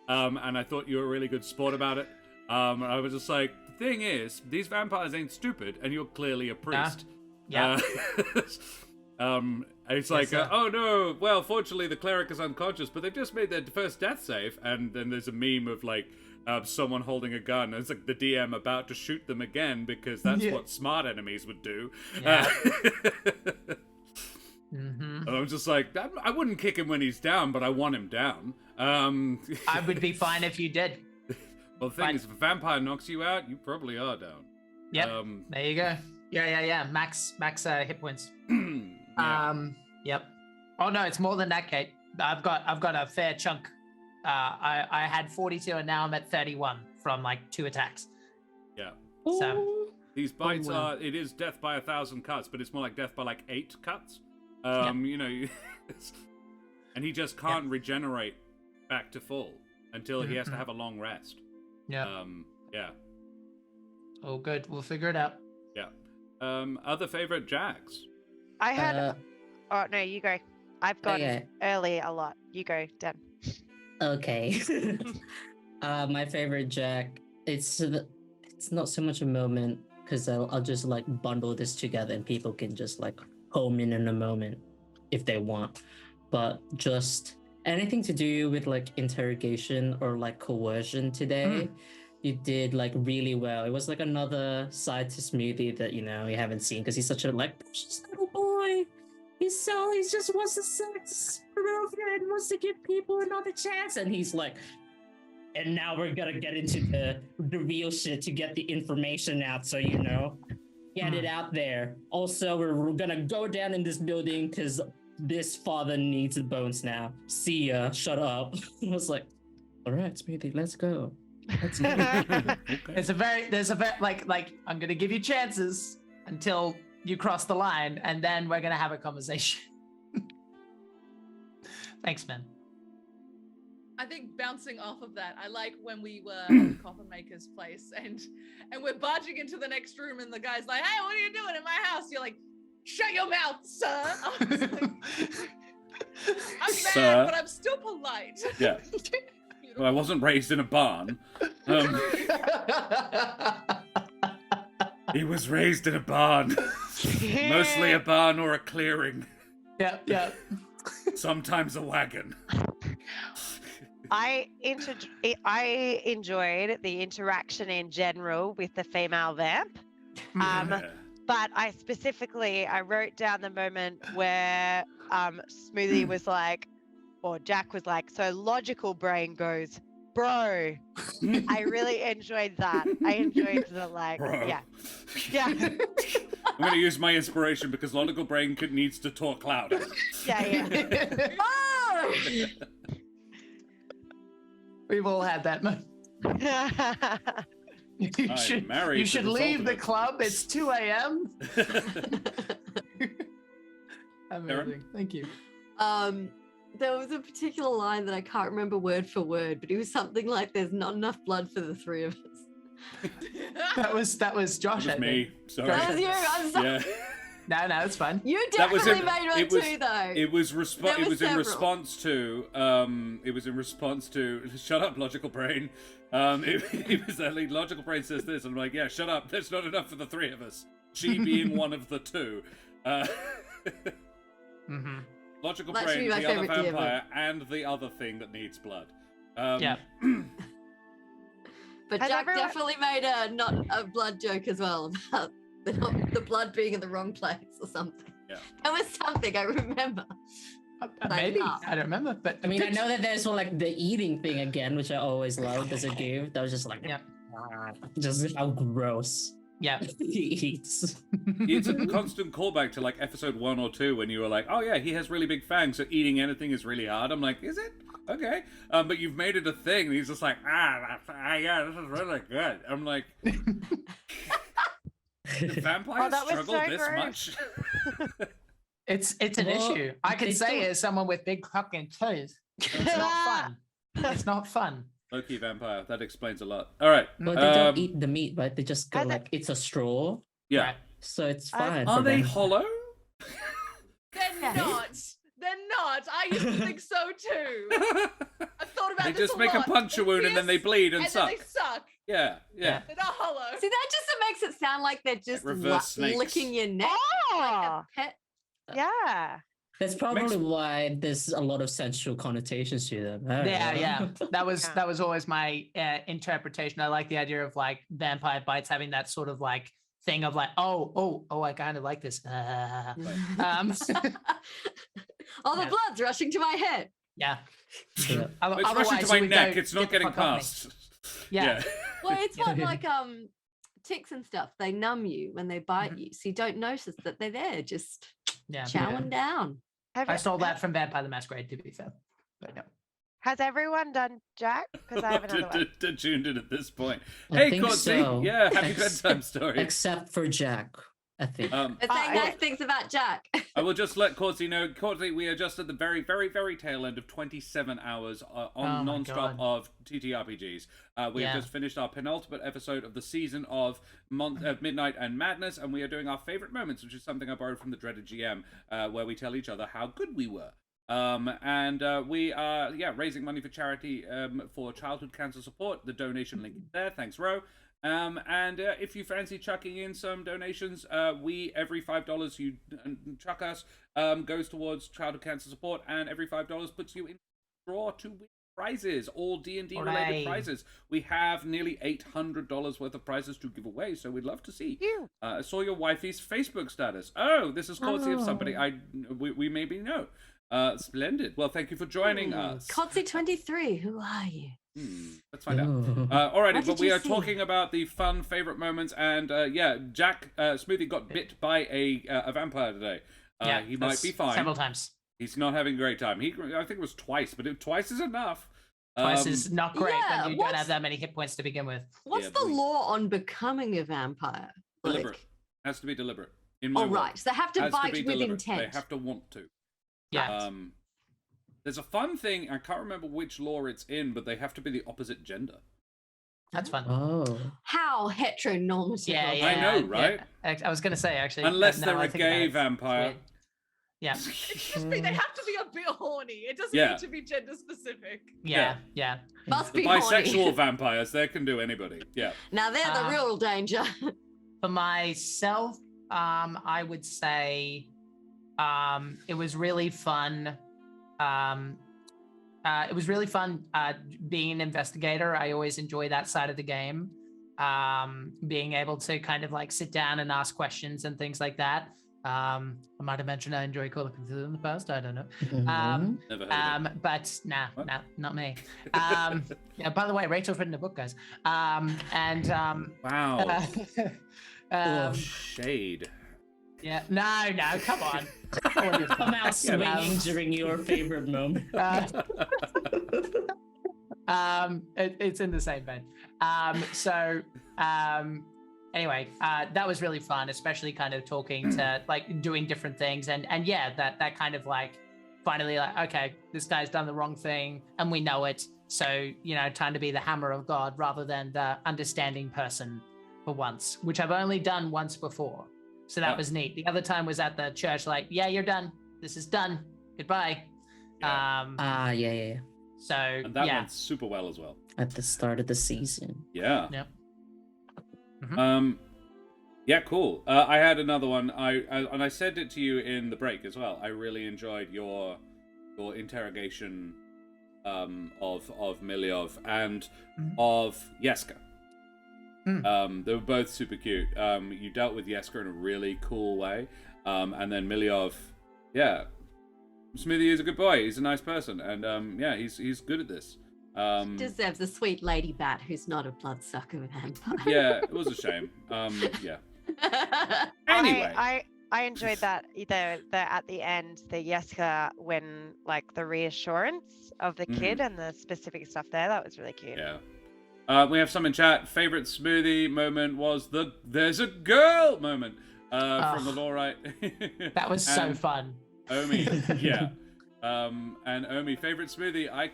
Speaker 1: And I thought you were a really good sport about it. I was just like, the thing is, these vampires ain't stupid, and you're clearly a priest.
Speaker 3: Yeah.
Speaker 1: It's like, oh no, well, fortunately the cleric is unconscious, but they've just made their first death save, and then there's a meme of like someone holding a gun, and it's like the DM about to shoot them again because that's what smart enemies would do.
Speaker 3: Yeah.
Speaker 1: And I'm just like, I wouldn't kick him when he's down, but I want him down.
Speaker 3: I would be fine if you did.
Speaker 1: Well, the thing is, if a vampire knocks you out, you probably are down.
Speaker 3: Yep. There you go. Yeah. Max hit points. Yep. Oh no, it's more than that, Kate. I've got a fair chunk. I had 42 and now I'm at 31 from like 2 attacks.
Speaker 1: Yeah.
Speaker 3: So
Speaker 1: these bites it is death by 1,000 cuts, but it's more like death by like 8 cuts. You know, and he just can't regenerate back to full until he has to have a long rest.
Speaker 3: Yeah.
Speaker 1: Yeah.
Speaker 3: Oh, good. We'll figure it out.
Speaker 1: Yeah. Other favorite Jacks?
Speaker 4: I had. Oh no, you go. I've gone early a lot. You go, Dan.
Speaker 2: Okay. My favorite Jack. It's not so much a moment because I'll just like bundle this together and people can just like home in a moment if they want. But just anything to do with like interrogation or like coercion today. You did like really well. It was like another side to Smoothie that you haven't seen because he's such a like precious little boy. He just wants to sex and wants to give people another chance, and he's like, and now we're gonna get into the real shit to get the information out, so get it out there. Also, we're gonna go down in this building because this father needs the bones now. See ya. Shut up. I was like, all right, Smoothie, let's go.
Speaker 1: Okay.
Speaker 3: There's a very like I'm gonna give you chances until you cross the line, and then we're gonna have a conversation. Thanks, man.
Speaker 5: I think bouncing off of that, I like when we were at the coffin maker's place and we're barging into the next room and the guy's like, hey, what are you doing in my house? You're like, shut your mouth, sir. I was like, I'm mad, but I'm still polite.
Speaker 1: Yeah. Well, I wasn't raised in a barn. He was raised in a barn. Mostly a barn or a clearing.
Speaker 3: Yeah.
Speaker 1: Sometimes a wagon.
Speaker 4: I enjoyed the interaction in general with the female vamp.
Speaker 1: Yeah.
Speaker 4: But I wrote down the moment where Smoothie was like, or Jack was like, so logical brain goes, bro. I really enjoyed that. I enjoyed the
Speaker 1: Bro.
Speaker 4: yeah.
Speaker 1: I'm going to use my inspiration because logical brain needs to talk louder.
Speaker 4: Yeah.
Speaker 3: We've all had that moment. You should leave the club. It's 2 a.m. Amazing. Thank you.
Speaker 6: There was a particular line that I can't remember word for word, but it was something like, "There's not enough blood for the three of us."
Speaker 3: That was Josh.
Speaker 1: That was me. Sorry.
Speaker 6: That was you. I'm sorry.
Speaker 1: Yeah.
Speaker 3: No, it's fine.
Speaker 6: You
Speaker 1: That was
Speaker 6: definitely
Speaker 1: in-
Speaker 6: made one
Speaker 1: it was-
Speaker 6: too, though.
Speaker 1: It was in
Speaker 6: several.
Speaker 1: response to shut up, logical brain. It was that logical brain says this, and I'm like, yeah, shut up. There's not enough for the three of us. She being one of the two. Logical
Speaker 6: That should
Speaker 1: brain,
Speaker 6: be my
Speaker 1: the other
Speaker 6: favourite DM.
Speaker 1: vampire, and the other thing that needs blood.
Speaker 3: Yeah.
Speaker 6: But
Speaker 4: Has
Speaker 6: Jack
Speaker 4: everyone-
Speaker 6: definitely made not a blood joke as well about the blood being in the wrong place or something.
Speaker 1: Yeah.
Speaker 6: That was something I remember.
Speaker 3: Maybe.
Speaker 6: laughed.
Speaker 3: I don't remember. But
Speaker 2: I mean, I know that there's one like the eating thing again, which I always loved as a game. That was just like,
Speaker 3: Yeah.
Speaker 2: just how gross
Speaker 3: Yeah.
Speaker 2: he eats.
Speaker 1: It's a constant callback to like episode 1 or 2 when you were like, oh yeah, he has really big fangs, so eating anything is really hard. I'm like, is it? Okay. But you've made it a thing. And he's just like, yeah, this is really good. I'm like, do vampires
Speaker 4: that was
Speaker 1: struggle
Speaker 4: so
Speaker 1: this
Speaker 4: gross.
Speaker 1: much?
Speaker 3: It's an
Speaker 2: Well,
Speaker 3: issue. I can
Speaker 2: they
Speaker 3: say
Speaker 2: don't-
Speaker 3: it as someone with big fucking toes. It's not fun. It's not fun.
Speaker 1: Low-key vampire. That explains a lot. All right.
Speaker 2: Well, they don't
Speaker 1: Um,
Speaker 2: eat the meat, right? They just go
Speaker 4: Has it-
Speaker 2: like, it's a straw,
Speaker 1: Yeah.
Speaker 3: Right.
Speaker 2: so it's
Speaker 4: I-
Speaker 2: fine.
Speaker 1: Are
Speaker 2: for
Speaker 1: they
Speaker 2: them.
Speaker 1: hollow?
Speaker 5: They're not. They're not. I used to think so too. I've thought about
Speaker 1: They
Speaker 5: this
Speaker 1: just
Speaker 5: a
Speaker 1: make a
Speaker 5: lot.
Speaker 1: puncture wound and then they bleed and
Speaker 5: and
Speaker 1: suck.
Speaker 5: then they suck.
Speaker 1: Yeah.
Speaker 3: Yeah.
Speaker 5: They're not hollow.
Speaker 6: See, that just makes it sound like they're just
Speaker 1: reverse snakes.
Speaker 6: licking your neck like
Speaker 4: Oh,
Speaker 6: a pet.
Speaker 4: yeah.
Speaker 2: That's probably why there's a lot of sensual connotations to them. I don't know.
Speaker 3: Yeah. That was always my interpretation. I like the idea of like vampire bites having that sort of like thing of like, oh, I kind of like this.
Speaker 6: Oh, the blood's rushing to my head.
Speaker 3: Yeah.
Speaker 2: Yeah.
Speaker 1: It's rushing to my neck. It's not getting past.
Speaker 3: Yeah.
Speaker 6: Well, it's what like ticks and stuff. They numb you when they bite you, so you don't notice that they're there, just
Speaker 3: Yeah.
Speaker 6: chowing down.
Speaker 3: I stole that from Vampire the Masquerade, to be fair. But yeah.
Speaker 4: Has everyone done Jack? Because I have another one.
Speaker 1: Tuned in at this point.
Speaker 2: I
Speaker 1: Hey,
Speaker 2: think
Speaker 1: Courtesy.
Speaker 2: so.
Speaker 1: Yeah, happy
Speaker 2: Ex-
Speaker 1: bedtime story.
Speaker 2: Except for Jack, I think.
Speaker 6: But saying nice things about Jack.
Speaker 1: I will just let Courtesy know. Courtesy, we are just at the very, very, very tail end of 27 hours on
Speaker 3: Oh my
Speaker 1: non-stop
Speaker 3: God.
Speaker 1: of TTRPGs. We
Speaker 3: Yeah.
Speaker 1: have just finished our penultimate episode of the season of Midnight and Madness, and we are doing our favorite moments, which is something I borrowed from the Dreaded GM, where we tell each other how good we were. We are, raising money for charity for childhood cancer support. The donation link is there. Thanks, Roe. If you fancy chucking in some donations, every $5 you chuck us goes towards childhood cancer support, and every $5 puts you in draw to win prizes, all D&D related
Speaker 3: Hooray.
Speaker 1: prizes. We have nearly $800 worth of prizes to give away, so we'd love to see.
Speaker 4: Phew.
Speaker 1: I saw your wifey's Facebook status. Oh, this is courtesy of somebody we maybe know. Splendid. Well, thank you for joining us.
Speaker 6: Kotzi23, who are you?
Speaker 1: Let's find out.
Speaker 2: Ooh.
Speaker 1: Alrighty,
Speaker 6: What
Speaker 1: but
Speaker 6: did
Speaker 1: we
Speaker 6: you
Speaker 1: are
Speaker 6: see?
Speaker 1: talking about the fun favorite moments, and Jack Smoothie got bit by a vampire today.
Speaker 3: Yeah,
Speaker 1: He might
Speaker 3: that's
Speaker 1: be fine.
Speaker 3: Several times.
Speaker 1: He's not having a great time. I think it was twice, but twice is enough.
Speaker 3: Twice is not great
Speaker 6: yeah,
Speaker 3: when you don't have that many hit points to begin with.
Speaker 6: What's
Speaker 1: Yeah,
Speaker 6: the
Speaker 1: we-
Speaker 6: law on becoming a vampire?
Speaker 1: deliberate. Has to be deliberate. In my
Speaker 6: Oh,
Speaker 1: world.
Speaker 6: right. So they have to
Speaker 1: Has
Speaker 6: bite
Speaker 1: be
Speaker 6: with
Speaker 1: deliberate.
Speaker 6: intent.
Speaker 1: They have to want to.
Speaker 3: Yeah.
Speaker 1: There's a fun thing. I can't remember which law it's in, but they have to be the opposite gender.
Speaker 3: That's fun.
Speaker 2: Oh.
Speaker 6: How heteronormative.
Speaker 3: Yeah,
Speaker 6: of
Speaker 3: yeah.
Speaker 1: I know, right?
Speaker 3: Yeah. I was going to say, actually.
Speaker 1: Unless
Speaker 3: now
Speaker 1: they're
Speaker 3: I
Speaker 1: a
Speaker 3: think about
Speaker 1: gay
Speaker 3: it, it's
Speaker 1: vampire.
Speaker 3: weird. Yeah.
Speaker 5: It's just me. They have to be a bit horny. It doesn't
Speaker 1: Yeah.
Speaker 5: need to be gender specific.
Speaker 3: Yeah. Yeah.
Speaker 6: Must
Speaker 1: The
Speaker 6: be
Speaker 1: bisexual
Speaker 6: horny.
Speaker 1: vampires, they can do anybody. Yeah.
Speaker 6: Now they're the real danger.
Speaker 3: For myself, I would say it was really fun. It was really fun being an investigator. I always enjoy that side of the game. Being able to kind of like sit down and ask questions and things like that. I might have mentioned I enjoy Call of Cthulhu in the past. I don't know.
Speaker 1: Never heard of it.
Speaker 3: But nah,
Speaker 1: What?
Speaker 3: not me. Yeah, by the way, Rachel's written a book, guys.
Speaker 1: Wow. Shade.
Speaker 3: Yeah, no, come on.
Speaker 2: Come out swinging during your favorite moment.
Speaker 3: It's in the same vein. Anyway, that was really fun, especially kind of talking to like doing different things and yeah, that kind of like finally like, okay, this guy's done the wrong thing and we know it. So, trying to be the hammer of God rather than the understanding person for once, which I've only done once before. So that was neat. The other time was at the church, like, yeah, you're done. This is done. Goodbye.
Speaker 1: Yeah.
Speaker 2: Yeah.
Speaker 3: So
Speaker 1: And that went super well as well.
Speaker 2: At the start of the season.
Speaker 1: Yeah.
Speaker 3: Yep.
Speaker 1: Yeah, cool. I had another one. I said it to you in the break as well. I really enjoyed your interrogation of Miliov and of Yeska. They were both super cute. You dealt with Yeska in a really cool way. And then Miliov, yeah. Smithy is a good boy. He's a nice person. And yeah, he's good at this.
Speaker 6: Deserves a sweet lady bat who's not a bloodsucker vampire.
Speaker 1: Yeah, it was a shame. Yeah. Anyway.
Speaker 4: I enjoyed that the at the end, the Yeska, when like the reassurance of the kid and the specific stuff there, that was really cute.
Speaker 1: Yeah. We have some in chat. Favorite smoothie moment was the "there's a girl" moment from the Lawrite.
Speaker 3: That was so fun.
Speaker 1: Omi, yeah. And Omi, favorite smoothie. I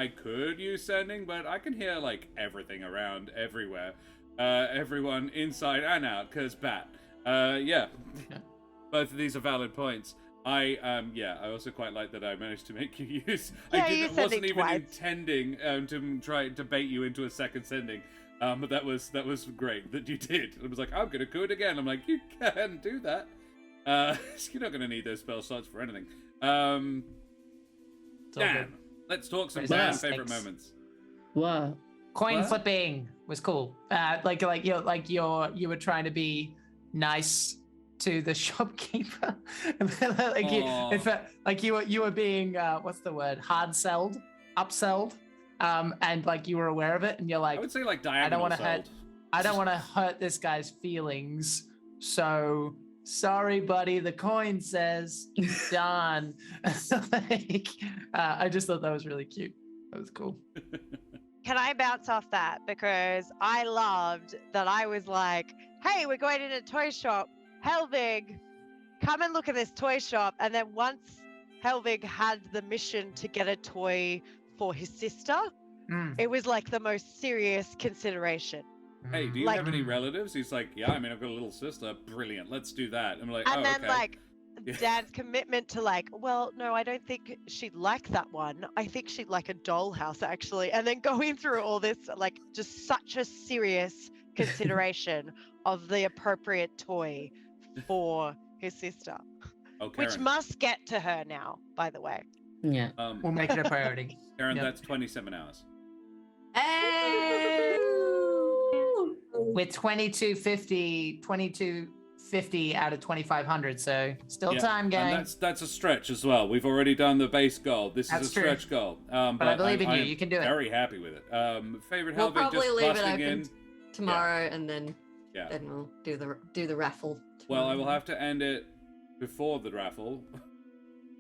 Speaker 1: could use sending, but I can hear like everything around everywhere. Everyone inside and out, cause bat. Yeah. Both of these are valid points. I also quite like that I managed to make you use. I wasn't even intending to try to bait you into a second sending, but that was great that you did. It was like, I'm gonna do it again. I'm like, you can do that. You're not gonna need those spell slots for anything. Dan, let's talk some Dan favorite moments.
Speaker 2: What?
Speaker 3: Coin flipping was cool. You were trying to be nice to the shopkeeper. You were being what's the word? Hard sold, upsold, and like you were aware of it, and you're like,
Speaker 1: I would say like diagonal
Speaker 3: I don't want to hurt this guy's feelings, so sorry, buddy. The coin says done. I just thought that was really cute. That was cool.
Speaker 4: Can I bounce off that? Because I loved that I was like, hey, we're going in a toy shop. Helvig, come and look at this toy shop. And then once Helvig had the mission to get a toy for his sister, it was like the most serious consideration.
Speaker 1: Hey, do you have any relatives? He's like, yeah, I've got a little sister. Brilliant. Let's do that. I'm like,
Speaker 4: and then
Speaker 1: okay.
Speaker 4: like Dad's commitment to like, well, no, I don't think she'd like that one. I think she'd like a dollhouse actually. And then going through all this, like just such a serious consideration of the appropriate toy for his sister, which must get to her now, by the way.
Speaker 2: Yeah.
Speaker 3: We'll make it a priority.
Speaker 1: Karen, that's 27 hours.
Speaker 6: Hey!
Speaker 3: With 2250 out of 2500, so still time, gang.
Speaker 1: And that's a stretch as well. We've already done the base goal. This is a stretch goal.
Speaker 3: But I believe in you. You can do it.
Speaker 1: Very happy with it. Favorite
Speaker 6: We'll
Speaker 1: Helvig
Speaker 6: probably
Speaker 1: just
Speaker 6: leave it
Speaker 1: busting
Speaker 6: open
Speaker 1: in.
Speaker 6: tomorrow, and then we'll do the raffle.
Speaker 1: Well, I will have to end it before the raffle.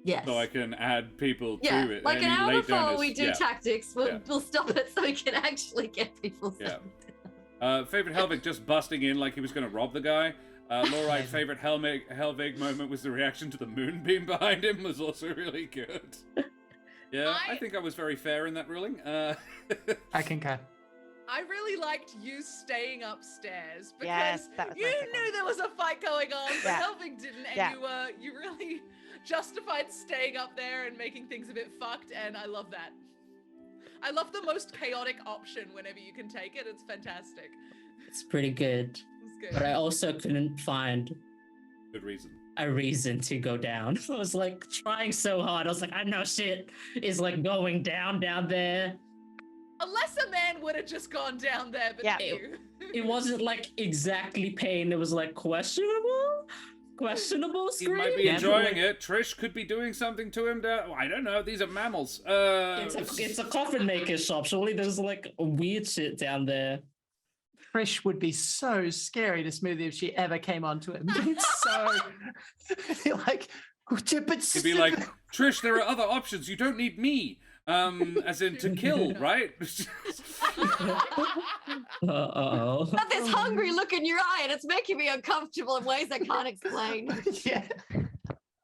Speaker 6: Yes.
Speaker 1: So I can add people to it.
Speaker 6: Like
Speaker 1: Any
Speaker 6: an hour
Speaker 1: late
Speaker 6: before
Speaker 1: donors.
Speaker 6: we do tactics, we'll stop it so we can actually get people.
Speaker 1: Favorite Helvig just busting in like he was going to rob the guy. Lawrite, favorite Helvig moment was the reaction to the moonbeam behind him was also really good. Yeah, I think I was very fair in that ruling.
Speaker 3: I concur.
Speaker 5: I really liked you staying upstairs because
Speaker 4: that was
Speaker 5: you knew there was a fight going on, but
Speaker 4: Yeah.
Speaker 5: Helvig didn't, and you really justified staying up there and making things a bit fucked, and I love that. I love the most chaotic option whenever you can take it. It's fantastic.
Speaker 2: It's pretty good.
Speaker 5: It's good.
Speaker 2: But I also couldn't find
Speaker 1: Good reason.
Speaker 2: a reason to go down. I was like trying so hard. I was like, I know shit is like going down there.
Speaker 5: Unless a man would have just gone down there, but
Speaker 4: Yeah.
Speaker 5: you.
Speaker 2: It wasn't like exactly pain. It was like questionable
Speaker 1: He
Speaker 2: scream.
Speaker 1: might be enjoying it. Trish could be doing something to him. I don't know. These are mammals.
Speaker 2: It's a coffin maker shop. Surely there's like weird shit down there.
Speaker 3: Trish would be so scary to Smoothie if she ever came onto it. It's so like, but
Speaker 1: He'd be like, Trish, there are other options. You don't need me. As in to kill, right?
Speaker 2: Uh-oh.
Speaker 6: Got this hungry look in your eye, and it's making me uncomfortable in ways I can't explain.
Speaker 3: yeah.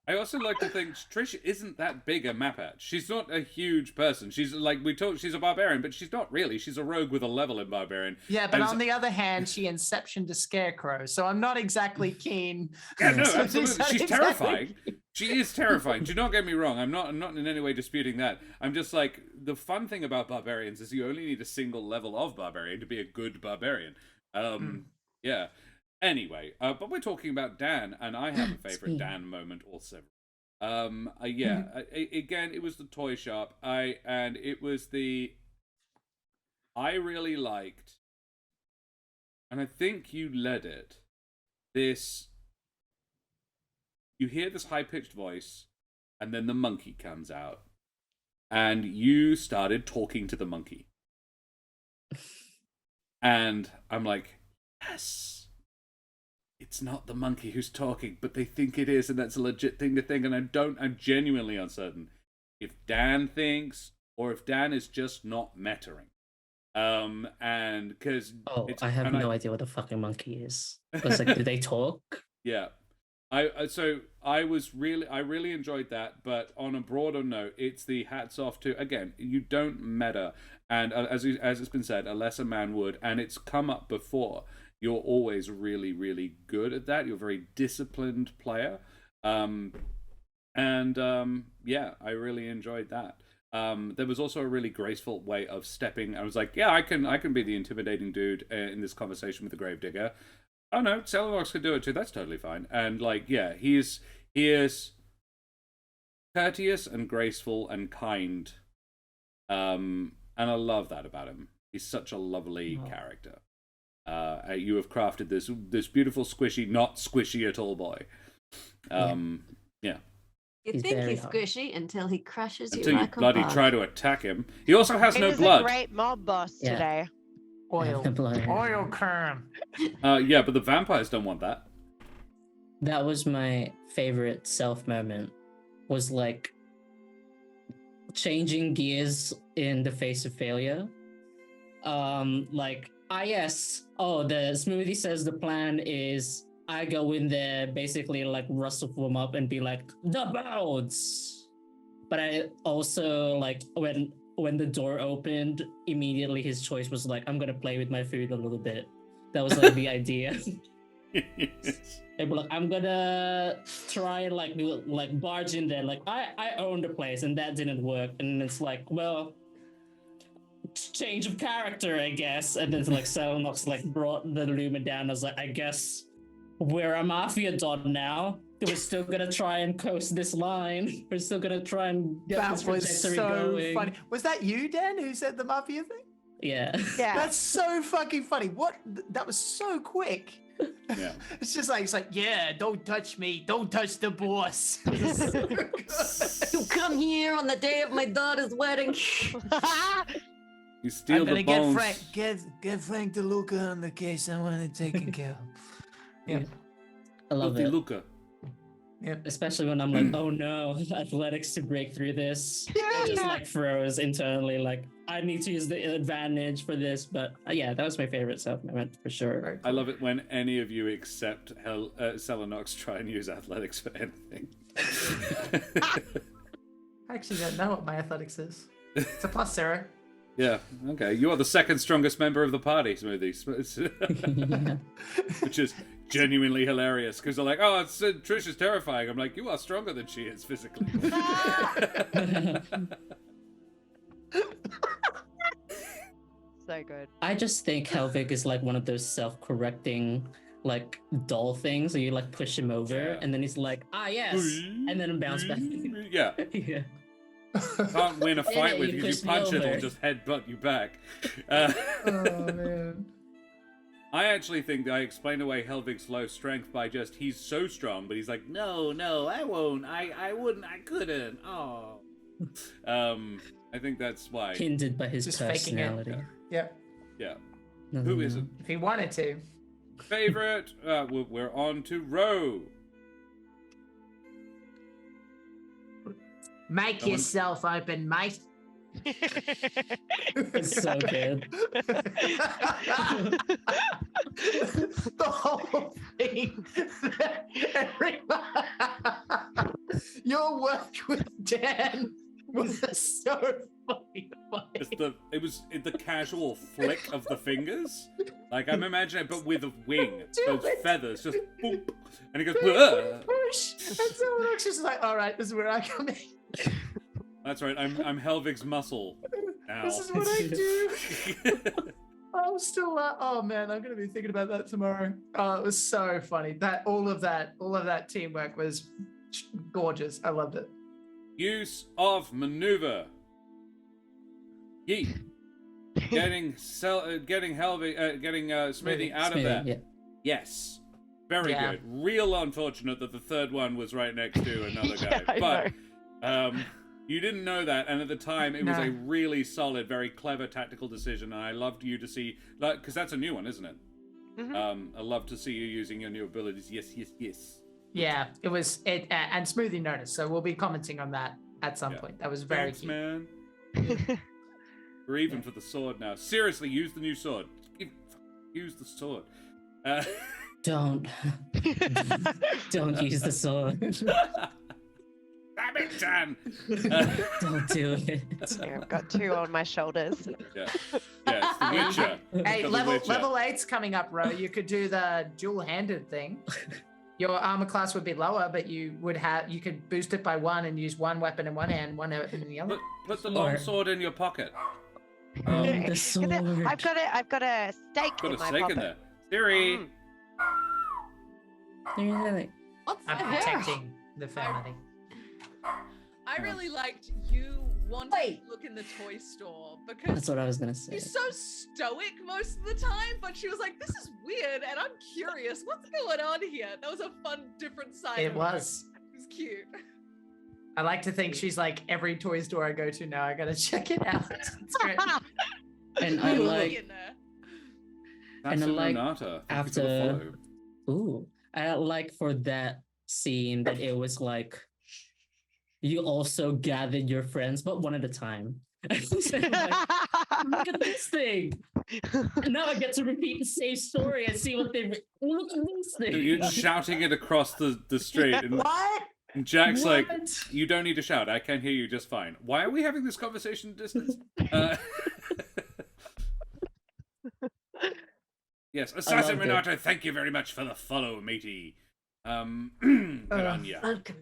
Speaker 1: I also like to think Trish isn't that big a maphead. She's not a huge person. She's like she's a barbarian, but she's not really. She's a rogue with a level in barbarian.
Speaker 3: Yeah, but
Speaker 1: And
Speaker 3: on the other hand, she inceptioned a scarecrow, so I'm not exactly keen.
Speaker 1: yeah, no,
Speaker 3: So
Speaker 1: absolutely.
Speaker 3: it's not
Speaker 1: She's
Speaker 3: exactly-
Speaker 1: terrifying. She is terrifying. Do not get me wrong. I'm not in any way disputing that. I'm just like, the fun thing about barbarians is you only need a single level of barbarian to be a good barbarian. Yeah. Anyway, but we're talking about Dan, and I have a favorite Dan moment also. Again, it was the toy shop. I really liked, and I think you led it. You hear this high-pitched voice, and then the monkey comes out, and you started talking to the monkey. And I'm like, yes. It's not the monkey who's talking, but they think it is, and that's a legit thing to think, and I'm genuinely uncertain if Dan thinks, or if Dan is just not mettering. And because...
Speaker 2: I have no idea what the fucking monkey is. I was like, do they talk?
Speaker 1: Yeah. I really enjoyed that, but on a broader note, it's the hats off to, again, you don't meta, and as it's been said, unless a man would, and it's come up before, you're always really, really good at that. You're a very disciplined player. Yeah, I really enjoyed that. There was also a really graceful way of stepping. I was like, yeah, I can be the intimidating dude in this conversation with the gravedigger. Oh no, Celanox could do it too. That's totally fine. And like, yeah, he is courteous and graceful and kind. And I love that about him. He's such a lovely character. You have crafted this beautiful, squishy, not squishy at all boy. Yeah.
Speaker 6: You
Speaker 2: He's
Speaker 6: think
Speaker 2: very
Speaker 6: he's
Speaker 2: hard.
Speaker 6: squishy until he crushes you
Speaker 1: Until you
Speaker 6: like a
Speaker 1: bloody
Speaker 6: bug.
Speaker 1: try to attack him. He also has
Speaker 4: It
Speaker 1: no
Speaker 4: was
Speaker 1: blood.
Speaker 4: a great mob boss
Speaker 2: Yeah.
Speaker 4: today.
Speaker 3: Oil.
Speaker 2: The blood.
Speaker 3: Oil kern.
Speaker 1: Yeah, but the vampires don't want that.
Speaker 2: That was my favorite self moment. Was like changing gears in the face of failure. Yes. Oh, the Smoothie says the plan is I go in there, basically like rustle them up and be like, the bounds. But I also like when the door opened, immediately his choice was like, I'm gonna play with my food a little bit. That was like the idea. They'd be like, I'm gonna try and like barge in there. Like I own the place, and that didn't work. And it's like, well, change of character, I guess. And then like Selenox like brought the Lumen down. I was like, I guess we're a mafia don now. We're still gonna try and coast this line. We're still gonna try and get
Speaker 3: That
Speaker 2: this
Speaker 3: was
Speaker 2: trajectory
Speaker 3: so
Speaker 2: going.
Speaker 3: funny. Was that you, Dan, who said the mafia thing?
Speaker 2: Yeah.
Speaker 4: Yeah.
Speaker 3: That's so fucking funny. What? That was so quick.
Speaker 1: Yeah.
Speaker 3: It's just like, yeah, don't touch me. Don't touch the boss. It's so good.
Speaker 6: You come here on the day of my daughter's wedding.
Speaker 1: You steal
Speaker 3: I'm
Speaker 1: the
Speaker 3: gonna get
Speaker 1: bones.
Speaker 3: Frank. Get Frank DeLuca on the case. I want it taken care of. Yeah.
Speaker 2: I love
Speaker 1: Filthy
Speaker 2: it.
Speaker 1: Luca.
Speaker 2: Especially when I'm like, oh no, athletics to break through this. I just like froze internally, like I need to use the advantage for this. But yeah, that was my favorite self moment for sure.
Speaker 1: I love it when any of you except Selenox try and use athletics for anything.
Speaker 3: I actually don't know what my athletics is. It's a plus, Sarah.
Speaker 1: Yeah, okay. You are the second strongest member of the party, Smoothie. Which is genuinely hilarious because they're like, "Oh, Trish is terrifying." I'm like, "You are stronger than she is physically."
Speaker 4: So good.
Speaker 2: I just think Helvig is like one of those self-correcting like doll things where you like push him over
Speaker 1: Yeah.
Speaker 2: and then he's like, ah yes, and then bounce back.
Speaker 1: Yeah.
Speaker 2: Yeah.
Speaker 1: Can't win a fight
Speaker 2: Yeah,
Speaker 1: with
Speaker 2: you
Speaker 1: you. You
Speaker 2: pushed me
Speaker 1: punch it,
Speaker 2: over.
Speaker 1: it'll just headbutt you back.
Speaker 3: Oh man.
Speaker 1: I actually think that I explained away Helvig's low strength by just he's so strong, but he's like, no, I won't. I wouldn't. I couldn't. Oh. I think that's why.
Speaker 2: Hindered by his
Speaker 3: Just faking it.
Speaker 2: personality.
Speaker 3: Yeah.
Speaker 1: Yeah.
Speaker 2: No,
Speaker 1: Who
Speaker 2: no, no.
Speaker 1: isn't?
Speaker 3: If he wanted to.
Speaker 1: Favorite? We're on to Roe.
Speaker 3: Make
Speaker 1: Someone-
Speaker 3: yourself open, mate.
Speaker 2: It's so good.
Speaker 3: The whole thing. Your work with Dan was so funny.
Speaker 1: It was the casual flick of the fingers. Like I'm imagining it, but with a wing. Those feathers just boop, and he goes. "Bleh."
Speaker 3: Push. And someone else is like, all right, this is where I come in.
Speaker 1: That's right. I'm Helvig's muscle now.
Speaker 3: This is what I do. I'm still oh man, I'm gonna be thinking about that tomorrow. Oh, it was so funny. All of that teamwork was gorgeous. I loved it.
Speaker 1: Use of maneuver. Yeet. Getting Helvig, getting Smoothie out of there.
Speaker 2: Yeah.
Speaker 1: Yes. Very
Speaker 3: Yeah.
Speaker 1: good. Real unfortunate that the third one was right next to another guy.
Speaker 4: I
Speaker 1: But you didn't know that, and at the time it was
Speaker 3: No.
Speaker 1: a really solid, very clever tactical decision, and I loved you to see, like, because that's a new one, isn't it?
Speaker 4: Mhm.
Speaker 1: I love to see you using your new abilities. Yes.
Speaker 3: Yeah, it was it, and Smoothie noticed, so we'll be commenting on that at some
Speaker 1: Yeah.
Speaker 3: point. That was very
Speaker 1: Thanks,
Speaker 3: cute.
Speaker 1: man. We're even for the sword now. Seriously, use the new sword. Use the sword.
Speaker 2: Don't use the sword.
Speaker 1: Damn it, Dan!
Speaker 2: Don't do it.
Speaker 4: Yeah, I've got two on my shoulders.
Speaker 1: Yeah, it's the Witcher.
Speaker 3: Hey,
Speaker 1: Got the
Speaker 3: level
Speaker 1: Witcher.
Speaker 3: 8's coming up, Ro. You could do the dual-handed thing. Your armor class would be lower, but you could boost it by 1 and use one weapon in one hand, one weapon in the other.
Speaker 1: Put the long sword in your pocket.
Speaker 2: The sword.
Speaker 4: I've got a stake
Speaker 1: Got
Speaker 4: in
Speaker 1: a
Speaker 4: my
Speaker 1: stake
Speaker 4: pocket.
Speaker 1: in there. Siri.
Speaker 4: Mm.
Speaker 6: What's
Speaker 3: I'm
Speaker 6: the hair?
Speaker 3: protecting the family.
Speaker 5: I really liked you wanting to look in the toy store because
Speaker 2: That's what I was gonna say.
Speaker 5: you're so stoic most of the time, but she was like, this is weird and I'm curious. What's going on here? That was a fun, different side.
Speaker 3: It
Speaker 5: of her.
Speaker 3: was.
Speaker 5: It was cute.
Speaker 3: I like to think she's like every toy store I go to now. I gotta check it out. It's great.
Speaker 2: And I
Speaker 5: Really
Speaker 2: like,
Speaker 5: in there.
Speaker 2: And I
Speaker 1: That's
Speaker 2: like
Speaker 1: Renata. Thank you for the
Speaker 2: after-
Speaker 1: follow.
Speaker 2: ooh, I like for that scene that it was like, you also gathered your friends, but one at a time. So like, look at this thing. And now I get to repeat the same story and see what they. Look at this
Speaker 1: So
Speaker 2: thing.
Speaker 1: you're shouting it across the street, and,
Speaker 3: What?
Speaker 1: and Jack's like,
Speaker 3: What?
Speaker 1: "You don't need to shout. I can hear you just fine." Why are we having this conversation at distance? Yes, Assassin
Speaker 2: loved it.
Speaker 1: Renato, thank you very much for the follow, matey. Good on ya.
Speaker 6: Welcome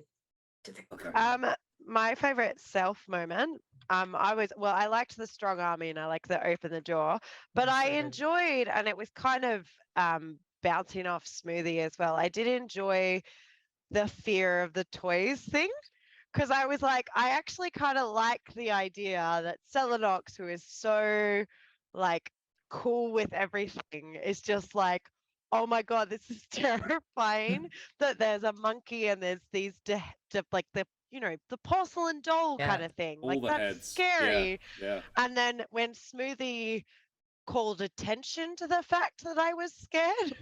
Speaker 6: to the
Speaker 1: Okay.
Speaker 4: My favorite self moment. I liked the strong army and I like the open the door, but
Speaker 3: That's
Speaker 4: I
Speaker 3: so good.
Speaker 4: enjoyed, and it was kind of bouncing off Smoothie as well. I did enjoy the fear of the toys thing, because I was like, I actually kind of like the idea that Selenox, who is so like cool with everything, is just like, oh my god, this is terrifying that there's a monkey and there's these like the the porcelain doll
Speaker 3: Yeah.
Speaker 4: kind of thing.
Speaker 1: All
Speaker 4: Like
Speaker 1: the
Speaker 4: that's
Speaker 1: heads.
Speaker 4: scary.
Speaker 1: Yeah.
Speaker 4: And then when Smoothie called attention to the fact that I was scared,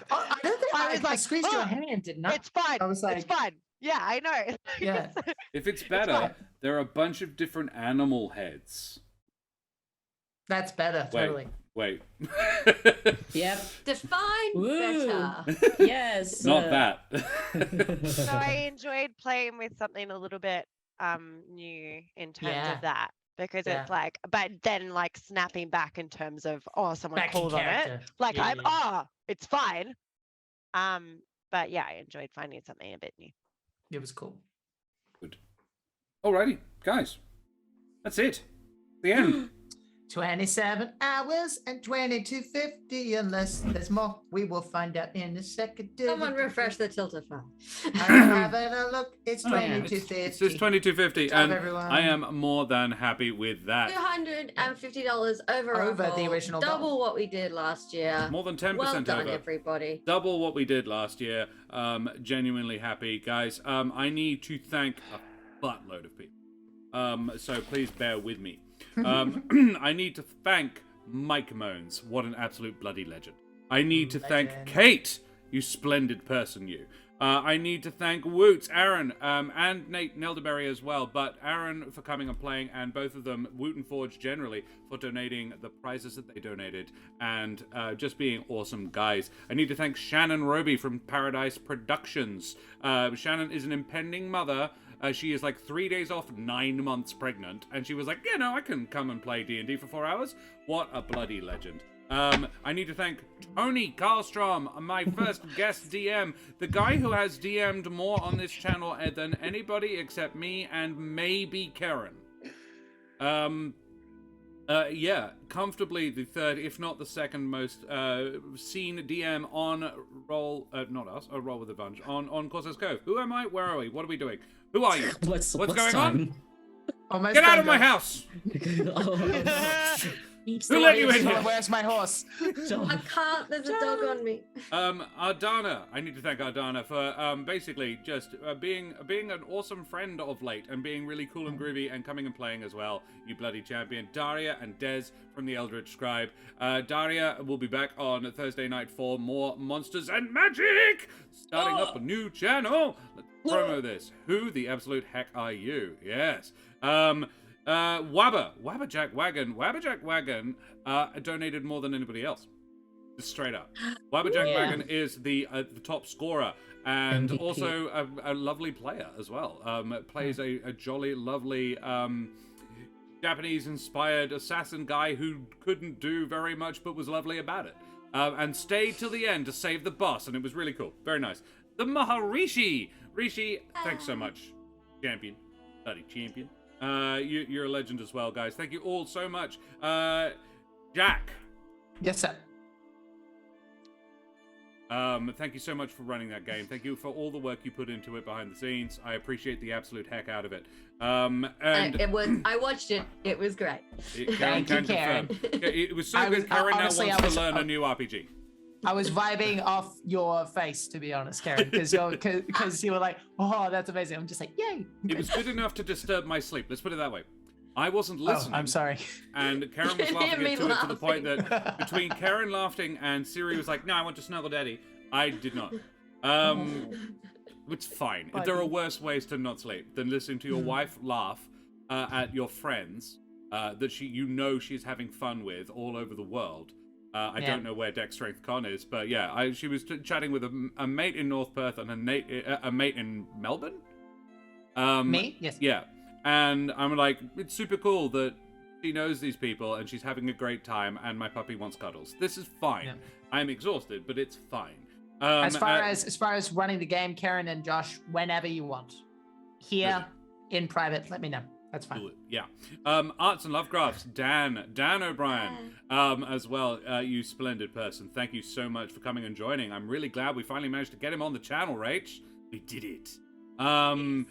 Speaker 3: Oh, I don't think
Speaker 4: I
Speaker 3: I
Speaker 4: was
Speaker 3: like,
Speaker 4: like,
Speaker 3: squeezed your
Speaker 4: "Oh,
Speaker 3: hand, didn't I?
Speaker 4: it's fine.
Speaker 3: I was
Speaker 4: It's
Speaker 3: like-
Speaker 4: fine. Yeah, I know.
Speaker 3: Yeah.
Speaker 1: If it's
Speaker 4: fine.
Speaker 1: better, there are a bunch of different animal heads.
Speaker 3: That's better,
Speaker 1: Wait.
Speaker 3: totally.
Speaker 1: Wait.
Speaker 2: Yep.
Speaker 6: Define
Speaker 2: Woo.
Speaker 6: better.
Speaker 2: Yes.
Speaker 1: Not
Speaker 2: uh,
Speaker 1: that.
Speaker 4: So I enjoyed playing with something a little bit new in terms
Speaker 3: Yeah.
Speaker 4: of that, because
Speaker 3: Yeah.
Speaker 4: it's like, but then like snapping back in terms of, oh, someone
Speaker 3: Back in
Speaker 4: called on it.
Speaker 3: character.
Speaker 4: Like
Speaker 3: Yeah,
Speaker 4: I'm
Speaker 3: yeah.
Speaker 4: it's fine. But yeah, I enjoyed finding something a bit new.
Speaker 3: It was cool.
Speaker 1: Good. Alrighty, guys. That's it. The end.
Speaker 3: 27 hours and 22:50. Unless there's more, we will find out in a second.
Speaker 6: Someone refresh the Tiltify.
Speaker 3: I'm having a look. It's
Speaker 2: Oh, yeah.
Speaker 3: 22:50.
Speaker 1: It's just 22.50,
Speaker 3: Job,
Speaker 1: and
Speaker 3: everyone.
Speaker 1: I am more than happy with that.
Speaker 6: $250 over
Speaker 3: the original
Speaker 6: double
Speaker 3: goal.
Speaker 6: what we did last year.
Speaker 1: More than 10%
Speaker 6: Well done,
Speaker 1: over.
Speaker 6: everybody.
Speaker 1: Double what we did last year. Genuinely happy, guys. I need to thank a buttload of people. So please bear with me. I need to thank Mike Moans. What an absolute bloody legend. I need to thank Kate, you splendid person, you. I need to thank Woots, Aaron, and Nate Nelderberry as well. But Aaron for coming and playing, and both of them, Woot and Forge generally, for donating the prizes that they donated, and just being awesome guys. I need to thank Shannon Roby from Paradise Productions. Shannon is an impending mother. She is like 3 days off, 9 months pregnant, and she was like, you know, I can come and play D&D for 4 hours. What a bloody legend. I need to thank Tony Karlstrom, my first guest DM, the guy who has DM'd more on this channel than anybody except me and maybe Karen. Yeah, comfortably the third, if not the second most seen DM on Roll, not us, Roll with Advantage, on Corsair's Cove. Who am I? Where are we? What are we doing? Who are you? What's going on?
Speaker 3: Almost
Speaker 1: Get out
Speaker 3: done,
Speaker 1: of my
Speaker 3: guys.
Speaker 1: house!
Speaker 2: Who
Speaker 1: let you in here?
Speaker 3: Where's my horse?
Speaker 6: I can't, there's a dog on me.
Speaker 1: Ardana, I need to thank Ardana for basically just being an awesome friend of late and being really cool and groovy and coming and playing as well, you bloody champion. Daria and Dez from the Eldritch Scribe. Daria will be back on Thursday night for more Monsters and Magic! Starting up a new channel! Let's promo this. Who the absolute heck are you? Yes. Wabberjack Wagon donated more than anybody else. Just straight up. Wabberjack Wagon is the top scorer and
Speaker 2: MVP.
Speaker 1: also a lovely player as well. Plays a jolly, lovely Japanese-inspired assassin guy who couldn't do very much but was lovely about it. And stayed till the end to save the boss, and it was really cool. Very nice. The Maharishi! Rishi, thanks so much. Champion. Bloody champion. You're a legend as well, guys. Thank you all so much. Jack.
Speaker 3: Yes, sir.
Speaker 1: Thank you so much for running that game. Thank you for all the work you put into it behind the scenes. I appreciate the absolute heck out of it. And
Speaker 6: It was. I watched it. It was great.
Speaker 1: Karen can
Speaker 3: Karen.
Speaker 1: confirm. It was so
Speaker 3: I
Speaker 1: good.
Speaker 3: was-
Speaker 1: Karen now
Speaker 3: honestly,
Speaker 1: wants
Speaker 3: I was-
Speaker 1: to learn a new RPG.
Speaker 3: I was vibing off your face, to be honest, Karen, because you were like, "Oh, that's amazing." I'm just like, "Yay!"
Speaker 1: It was good enough to disturb my sleep. Let's put it that way. I wasn't
Speaker 3: Oh,
Speaker 1: listening.
Speaker 3: I'm sorry.
Speaker 1: And Karen was
Speaker 6: Hear
Speaker 1: laughing
Speaker 6: me
Speaker 1: into it to the point
Speaker 6: laughing.
Speaker 1: that between Karen laughing and Siri was like, "No, I want to snuggle daddy." I did not. It's fine. There are worse ways to not sleep than listening to your wife laugh at your friends that she's having fun with all over the world. I don't know where Dex Strength Con is, but yeah, she was chatting with a mate in North Perth and a mate in Melbourne.
Speaker 3: Me? Yes.
Speaker 1: Yeah, and I'm like, it's super cool that she knows these people and she's having a great time, and my puppy wants cuddles. This is fine.
Speaker 3: Yeah.
Speaker 1: I'm exhausted, but it's fine.
Speaker 3: As far as running the game, Karen and Josh, whenever you want, here in private, let me know. That's fine.
Speaker 1: Yeah. Arts and Lovecrafts, Dan O'Brien, as well. You splendid person. Thank you so much for coming and joining. I'm really glad we finally managed to get him on the channel, Rach. We did it. And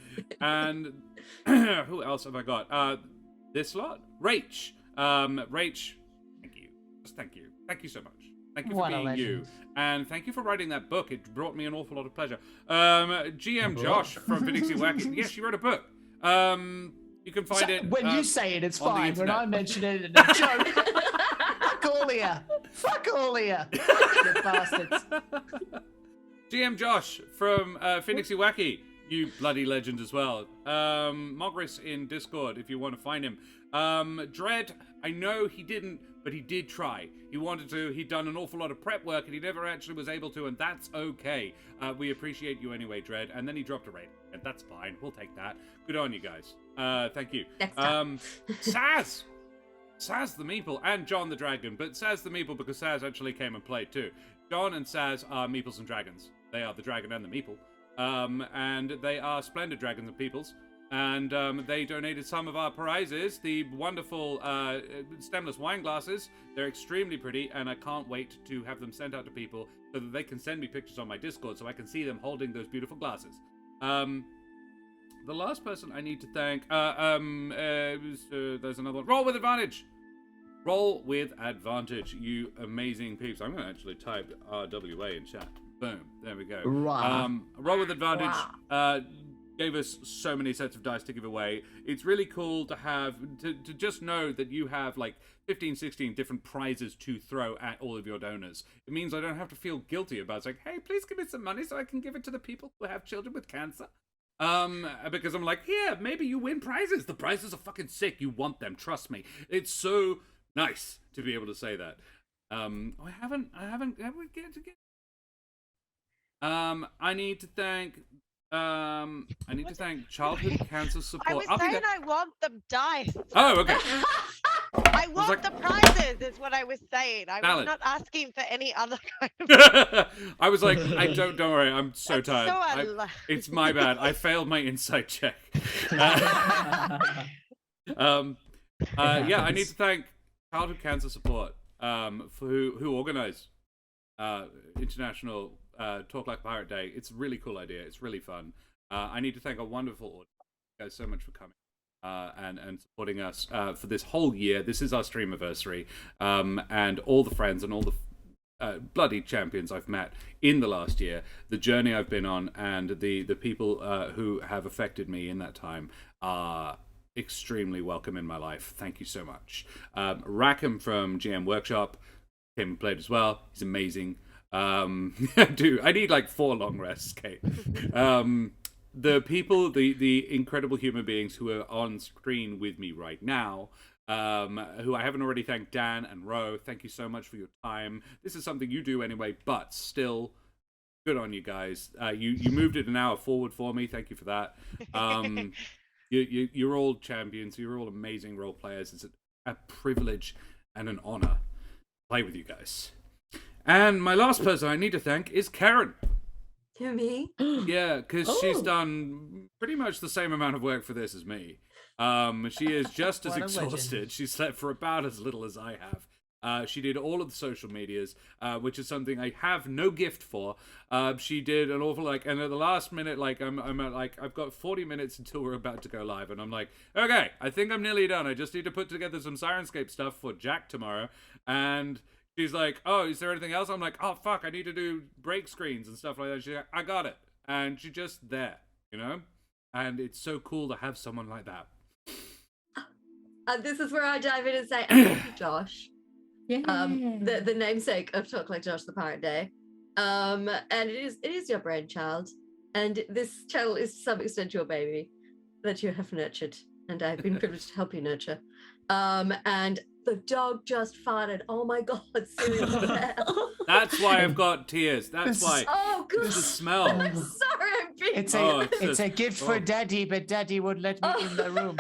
Speaker 1: who else have I got? This lot? Rach. Rach, thank you. Just thank you. Thank you so much. Thank you for
Speaker 3: What a
Speaker 1: being you.
Speaker 3: legend.
Speaker 1: And thank you for writing that book. It brought me an awful lot of pleasure. GM Josh from Vallaki. Yes, she wrote a book. You can find it.
Speaker 3: When you say it, it's
Speaker 1: on the
Speaker 3: fine. When
Speaker 1: internet.
Speaker 3: I mention it in a joke, fuck all of ya. Fuck all of ya. You bastards.
Speaker 1: GM Josh from Phoenixy Wacky, you bloody legend as well. Mogris in Discord if you want to find him. Dread, I know he didn't, but he did try. He wanted to. He'd done an awful lot of prep work and he never actually was able to, and that's okay. We appreciate you anyway, Dread. And then he dropped a raid, and that's fine. We'll take that. Good on you guys. Thank you.
Speaker 6: Next time.
Speaker 1: Saz. Saz the Meeple and John the Dragon, but Saz the Meeple because Saz actually came and played too. John and Saz are Meeples and Dragons. They are the Dragon and the Meeple. And they are splendid dragons and peoples. And they donated some of our prizes, the wonderful stemless wine glasses. They're extremely pretty, and I can't wait to have them sent out to people so that they can send me pictures on my Discord so I can see them holding those beautiful glasses. The last person I need to thank, there's another one. Roll with advantage! Roll with advantage, you amazing peeps. I'm going to actually type RWA in chat. Boom. There we go. Roll with advantage gave us so many sets of dice to give away. It's really cool to have, to just know that you have like 15, 16 different prizes to throw at all of your donors. It means I don't have to feel guilty about it. It's like, hey, please give me some money so I can give it to the people who have children with cancer. Because I'm like, yeah, maybe you win prizes. The prizes are fucking sick. You want them. Trust me. It's so nice to be able to say that. I need to thank Childhood Cancer Support.
Speaker 4: I was saying I want them dice.
Speaker 1: Oh, okay.
Speaker 4: I want the prizes, is what I was saying. I was not asking for any other kind of.
Speaker 1: I was like, don't worry, I'm so tired.
Speaker 4: So
Speaker 1: it's my bad. I failed my insight check. Yeah, I need to thank Childhood Cancer Support who organize International Talk Like a Pirate Day. It's a really cool idea. It's really fun. I need to thank our wonderful audience. You guys so much for coming and supporting us for this whole year. This is our streamiversary, and all the friends and all the bloody champions I've met in the last year, the journey I've been on, and the people who have affected me in that time are extremely welcome in my life. Thank you so much. Rackham from GM Workshop came and played as well. He's amazing. Dude, I need like 4 long rests, Kate. The people, the incredible human beings who are on screen with me right now, who I haven't already thanked, Dan and Roe, thank you so much for your time. This is something you do anyway, but still, good on you guys. You moved it an hour forward for me. Thank you for that. You're all champions. You're all amazing role players. It's a privilege and an honor to play with you guys. And my last person I need to thank is Karen.
Speaker 6: To me?
Speaker 1: Yeah, because she's done pretty much the same amount of work for this as me. She is just as exhausted. She slept for about as little as I have. She did all of the social medias, which is something I have no gift for. She did an awful and at the last minute, I've got 40 minutes until we're about to go live, and I'm like, okay, I think I'm nearly done. I just need to put together some Sirenscape stuff for Jack tomorrow, and she's like, oh, is there anything else? I'm like, oh, fuck, I need to do break screens and stuff like that. She's like, I got it. And she's just there, you know? And it's so cool to have someone like that.
Speaker 6: This is where I dive in and say, thank you, Josh.
Speaker 2: Yeah.
Speaker 6: The namesake of Talk Like Josh the Pirate Day. And it is your brainchild. And this channel is to some extent your baby that you have nurtured. And I've been privileged to help you nurture. And the dog just farted. Oh my god, seriously.
Speaker 1: That's why I've got tears. That's why.
Speaker 6: Oh, good.
Speaker 1: It's the smell.
Speaker 6: I'm sorry, I'm being...
Speaker 3: It's a gift for Daddy, but Daddy would let me in the room.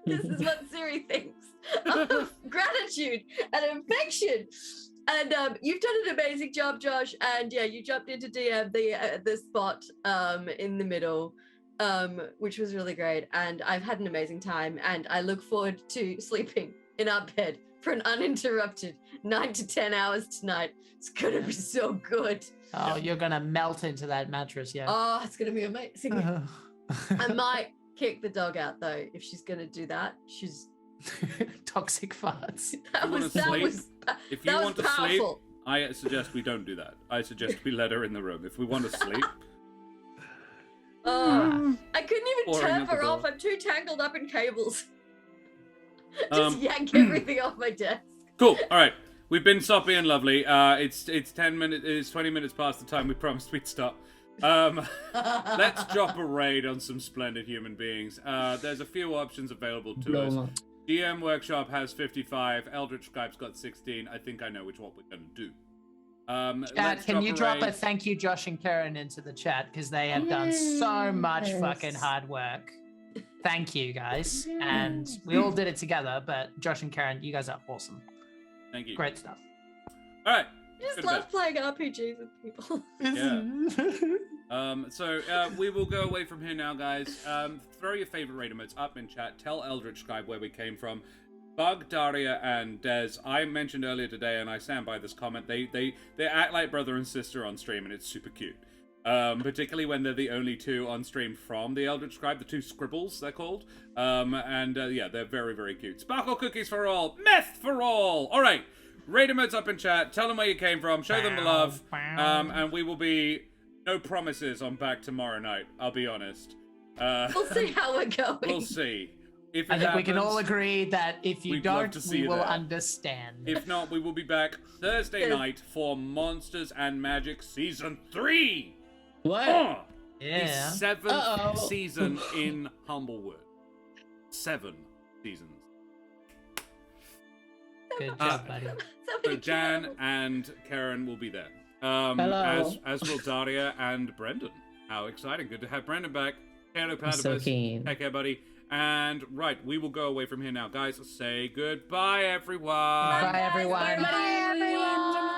Speaker 6: This is what Siri thinks of gratitude and affection. And you've done an amazing job, Josh. And yeah, you jumped into DM the spot in the middle, which was really great. And I've had an amazing time. And I look forward to sleeping in our bed for an uninterrupted 9 to 10 hours tonight. It's gonna be so good.
Speaker 3: Oh, you're gonna melt into that mattress, yeah.
Speaker 6: Oh, it's gonna be amazing. I might kick the dog out though if she's gonna do that. She's
Speaker 3: toxic farts.
Speaker 1: If you want to sleep, I suggest we don't do that. I suggest we let her in the room. If we want to sleep.
Speaker 6: Oh, I couldn't even
Speaker 1: Boring
Speaker 6: turn
Speaker 1: at the
Speaker 6: her off.
Speaker 1: door.
Speaker 6: I'm too tangled up in cables. Just yank everything off my desk.
Speaker 1: Cool. All right. We've been soppy and lovely. It's 10 minutes. It's 20 minutes past the time we promised we'd stop. Let's drop a raid on some splendid human beings. There's a few options available to us. GM Workshop has 55. Eldritch Skype's got 16. I think I know which one we're gonna do.
Speaker 3: Chat, can you drop a thank you, Josh and Karen, into the chat because they have done so much fucking hard work. Thank you, guys. And we all did it together, but Josh and Karen, you guys are awesome.
Speaker 1: Thank you.
Speaker 3: Great stuff.
Speaker 1: All right.
Speaker 6: I just
Speaker 1: good
Speaker 6: love
Speaker 1: bit.
Speaker 6: playing RPGs with people.
Speaker 1: Yeah. So we will go away from here now, guys. Throw your favorite raid emotes up in chat. Tell Eldritch Scribe where we came from. Bug, Daria, and Dez. I mentioned earlier today, and I stand by this comment. They act like brother and sister on stream, and it's super cute. Particularly when they're the only two on stream from the Eldritch Scribe, the two scribbles they're called. Yeah, they're very, very cute. Sparkle cookies for all, meth for all. All right, raid emotes up in chat. Tell them where you came from. Show them the love. And we will be no promises on back tomorrow night. I'll be honest.
Speaker 6: We'll see how we're going.
Speaker 1: We'll see. If it
Speaker 3: I think we can all
Speaker 1: happens,
Speaker 3: agree that if you
Speaker 1: we'd love
Speaker 3: don't,
Speaker 1: to see
Speaker 3: we
Speaker 1: you
Speaker 3: will
Speaker 1: there.
Speaker 3: understand.
Speaker 1: If not, we will be back Thursday night for Monsters and Magic Season 3.
Speaker 2: What?
Speaker 1: The 7th season in Humblewood. 7 seasons.
Speaker 3: Good job, buddy.
Speaker 1: So Dan and Karen will be there.
Speaker 2: Hello.
Speaker 1: As will Daria and Brendan. How exciting. Good to have Brendan back. Hello,
Speaker 2: I'm so keen.
Speaker 1: Take care, buddy. And right, we will go away from here now. Guys, say goodbye, everyone.
Speaker 3: Bye, everyone.
Speaker 4: Bye, everyone.